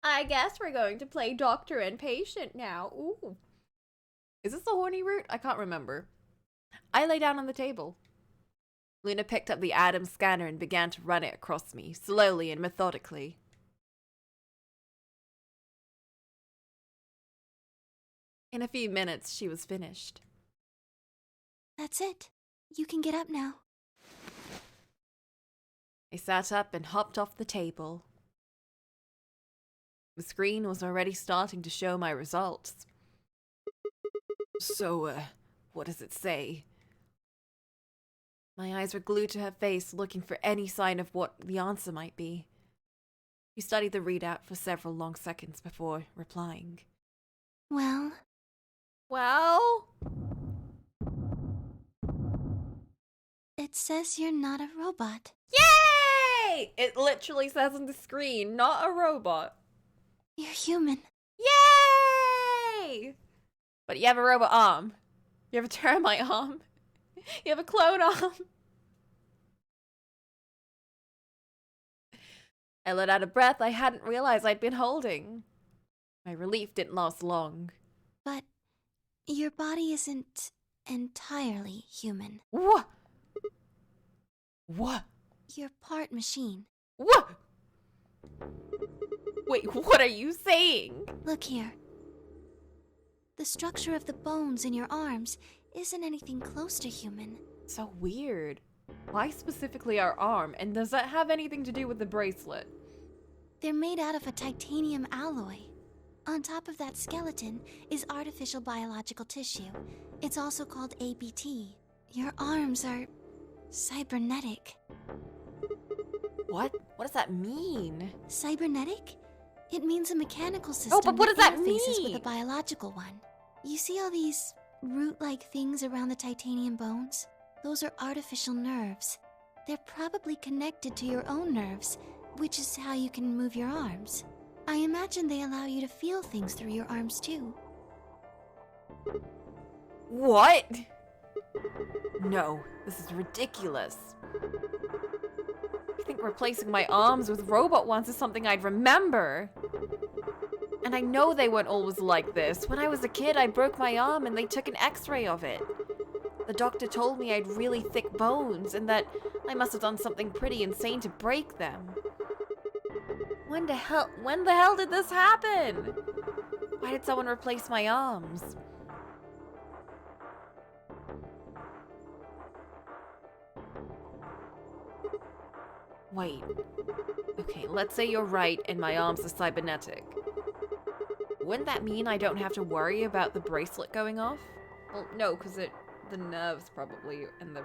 I guess we're going to play doctor and patient now. Ooh. Is this the horny route? I can't remember. I lay down on the table. Luna picked up the Atom scanner and began to run it across me, slowly and methodically. In a few minutes, she was finished. That's it. You can get up now. I sat up and hopped off the table. The screen was already starting to show my results. So, what does it say? My eyes were glued to her face, looking for any sign of what the answer might be. She studied the readout for several long seconds before replying. Well? Well? It says you're not a robot. Yay! It literally says on the screen, not a robot. You're human. Yay! But you have a robot arm. You have a termite arm. You have a clone arm. I let out a breath I hadn't realized I'd been holding. My relief didn't last long. But your body isn't entirely human. What? What? You're part machine. What? Wait, what are you saying? Look here. The structure of the bones in your arms isn't anything close to human. So weird. Why specifically our arm? And does that have anything to do with the bracelet? They're made out of a titanium alloy. On top of that skeleton is artificial biological tissue. It's also called ABT. Your arms are cybernetic. What? What does that mean? Cybernetic? It means a mechanical system but what does that interfaces mean? with a biological one. You see all these root-like things around the titanium bones? Those are artificial nerves. They're probably connected to your own nerves, which is how you can move your arms. I imagine they allow you to feel things through your arms too. What? No, this is ridiculous. I think replacing my arms with robot ones is something I'd remember. And I know they weren't always like this. When I was a kid, I broke my arm and they took an x-ray of it. The doctor told me I had really thick bones and that I must have done something pretty insane to break them. When the hell did this happen? Why did someone replace my arms? Wait. Okay, let's say you're right and my arms are cybernetic. Wouldn't that mean I don't have to worry about the bracelet going off? Well, no, because the nerves probably, and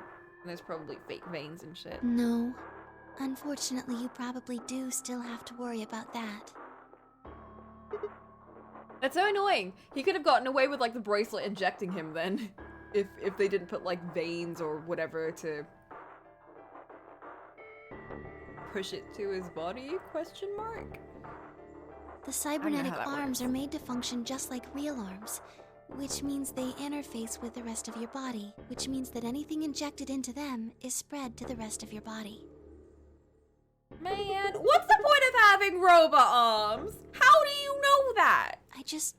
there's probably fake veins and shit. No. Unfortunately, you probably do still have to worry about that. That's so annoying. He could have gotten away with like the bracelet injecting him then. If they didn't put like veins or whatever to push it to his body, question mark? The cybernetic arms works. are made to function just like real arms, which means they interface with the rest of your body, which means that anything injected into them is spread to the rest of your body. Man, what's the point of having robot arms? How do you know that? I just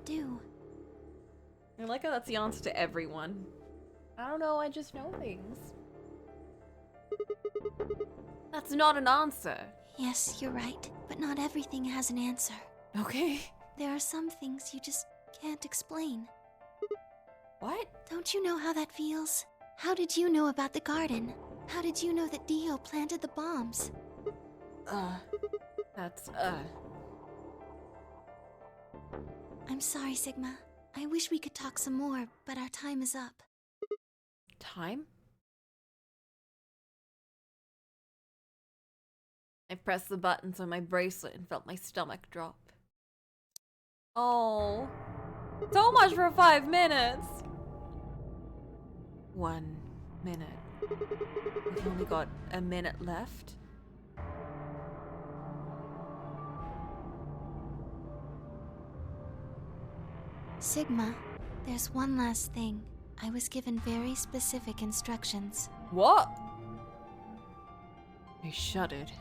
do. I like how that's the answer to everyone. I don't know, I just know things. That's not an answer. Yes, you're right, but not everything has an answer. Okay. There are some things you just can't explain. What? Don't you know how that feels? How did you know about the garden? How did you know that Dio planted the bombs? I'm sorry, Sigma. I wish we could talk some more, but our time is up. Time? I pressed the buttons on my bracelet and felt my stomach drop. Oh, so much for 5 minutes. 1 minute. We've only got a minute left. Sigma, there's one last thing. I was given very specific instructions. What? I shuddered.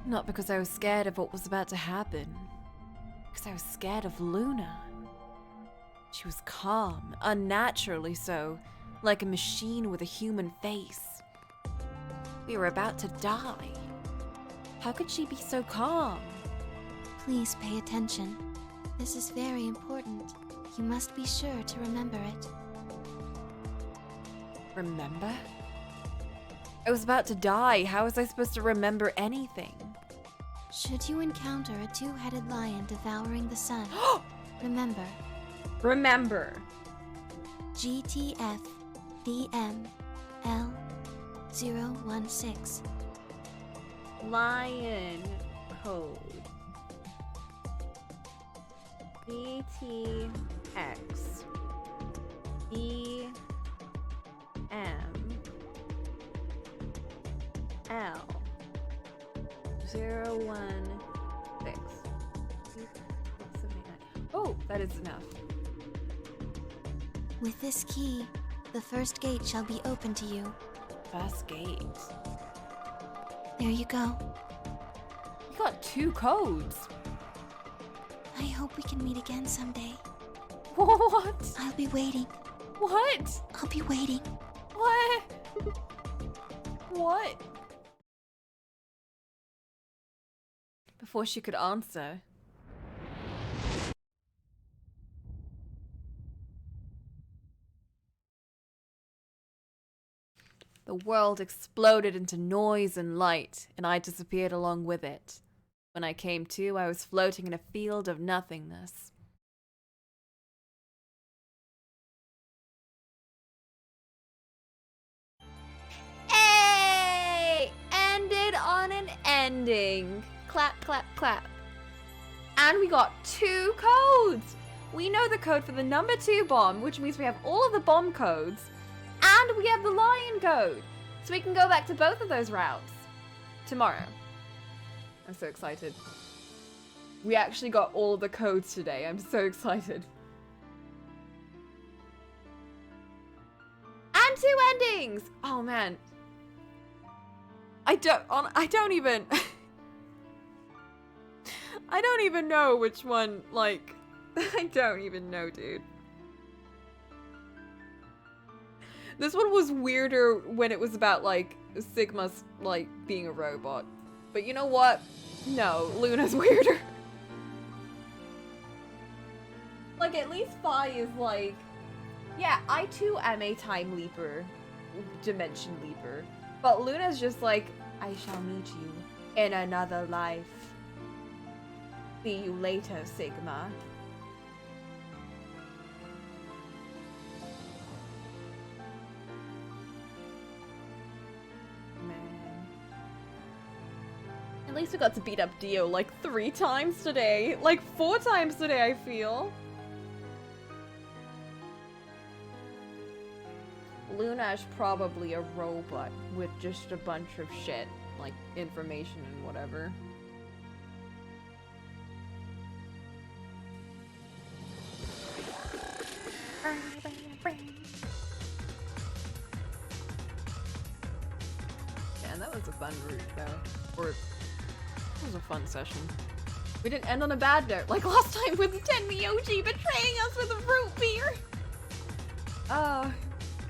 Not because I was scared of what was about to happen. Because I was scared of Luna. She was calm, unnaturally so, like a machine with a human face. We were about to die. How could she be so calm? Please pay attention. This is very important. You must be sure to remember it. Remember? I was about to die. How was I supposed to remember anything? Should you encounter a two-headed lion devouring the sun, remember. Remember. GTF DML016. Lion code. BTX EML016. Oh, that is enough. With this key, the first gate shall be open to you. First gate. There you go. You got 2 codes. I hope we can meet again someday. What? I'll be waiting. What? I'll be waiting. What? What? Before she could answer. The world exploded into noise and light, and I disappeared along with it. When I came to, I was floating in a field of nothingness. Hey! Ended on an ending. Clap, clap, clap. And we got 2 codes! We know the code for the number 2 bomb, which means we have all of the bomb codes. And we have the lion code. So we can go back to both of those routes. Tomorrow. I'm so excited. We actually got all the codes today. I'm so excited. And 2 endings! Oh man. I don't even... I don't even know which one, like... I don't even know, dude. This one was weirder when it was about, like, Sigma's, like, being a robot. But you know what? No, Luna's weirder. Like, at least Phi is like... Yeah, I too am a time leaper. Dimension leaper. But Luna's just like, I shall meet you in another life. See you later, Sigma. At least we got to beat up Dio like 3 times today. Like 4 times today, I feel. Luna is probably a robot with just a bunch of shit. Like information and whatever. Man, that was a fun route though. Or... It was a fun session. We didn't end on a bad note, like last time with Tenmyoji betraying us with a root beer!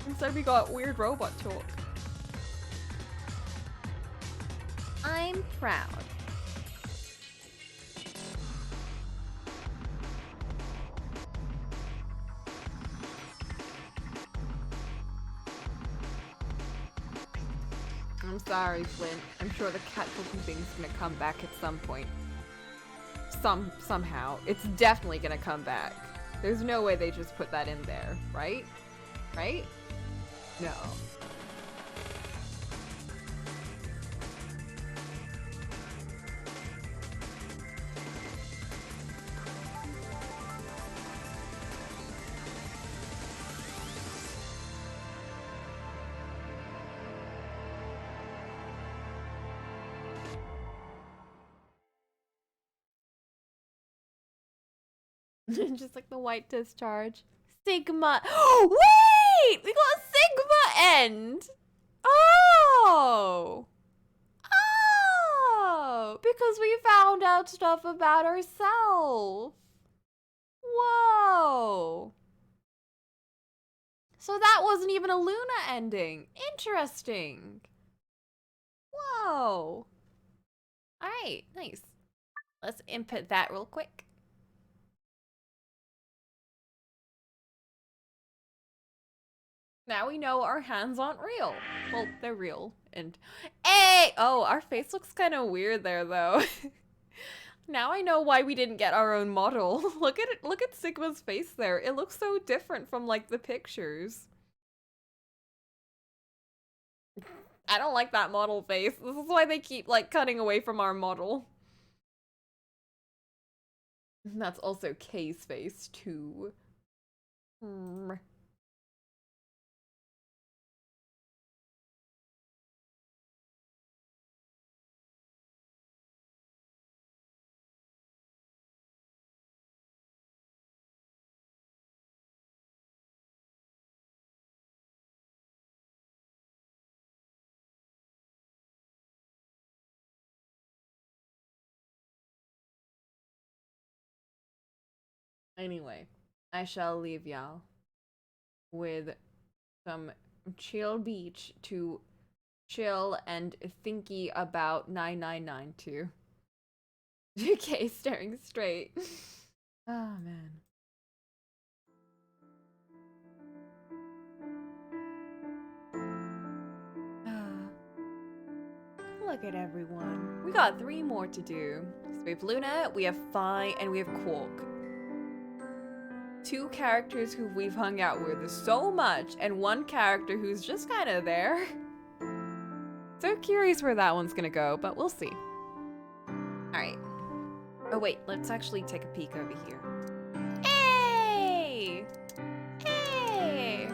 Instead we got weird robot talk. I'm proud. I'm sorry, Flint. I'm sure the cat cookie thing's gonna come back at some point. Somehow. It's definitely gonna come back. There's no way they just put that in there, right? Right? No. Just like the white discharge. Sigma. Wait! We got a Sigma end! Oh! Oh! Because we found out stuff about ourselves. Whoa! So that wasn't even a Luna ending. Interesting. Whoa. Alright, nice. Let's input that real quick. Now we know our hands aren't real. Well, they're real. And hey! Oh, our face looks kind of weird there, though. Now I know why we didn't get our own model. Look at it. Look at Sigma's face there. It looks so different from like the pictures. I don't like that model face. This is why they keep like cutting away from our model. And that's also Kay's face too. Anyway, I shall leave y'all with some chill beach to chill and thinky about 9992. Okay, staring straight. Oh, man. Look at everyone. We got 3 more to do. So we have Luna, we have Phi, and we have Quark. 2 characters who we've hung out with so much, and 1 character who's just kind of there. So curious where that one's gonna go, but we'll see. Alright. Oh wait, let's actually take a peek over here. Hey! Hey!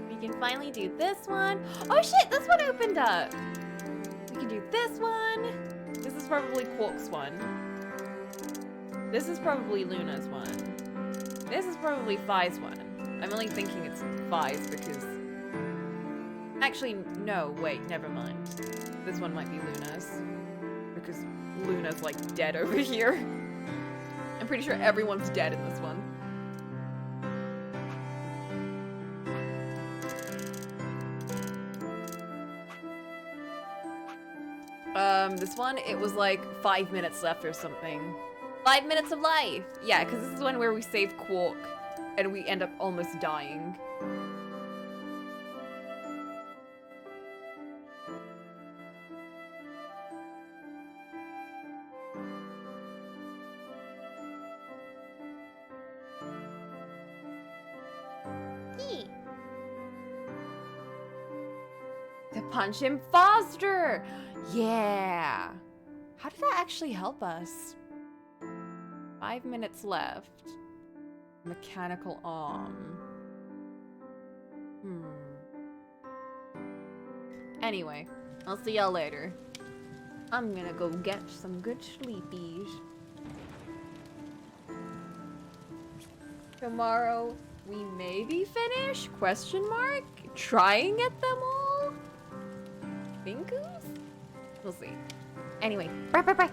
We can finally do this one. Oh shit, this one opened up! We can do this one. This is probably Quark's one. This is probably Luna's one. This is probably Phi's one. I'm only thinking it's Phi's because... Actually, no, wait, never mind. This one might be Luna's. Because Luna's, like, dead over here. I'm pretty sure everyone's dead in this one. This one, it was like 5 minutes left or something. 5 minutes of life! Yeah, because this is one where we save Quark, and we end up almost dying. To punch him faster! Yeah! How did that actually help us? 5 minutes left. Mechanical arm. Anyway, I'll see y'all later. I'm gonna go get some good sleepies. Tomorrow, we may be finished? Question mark? Trying at them all? Finkus? We'll see. Anyway, bye bye bye.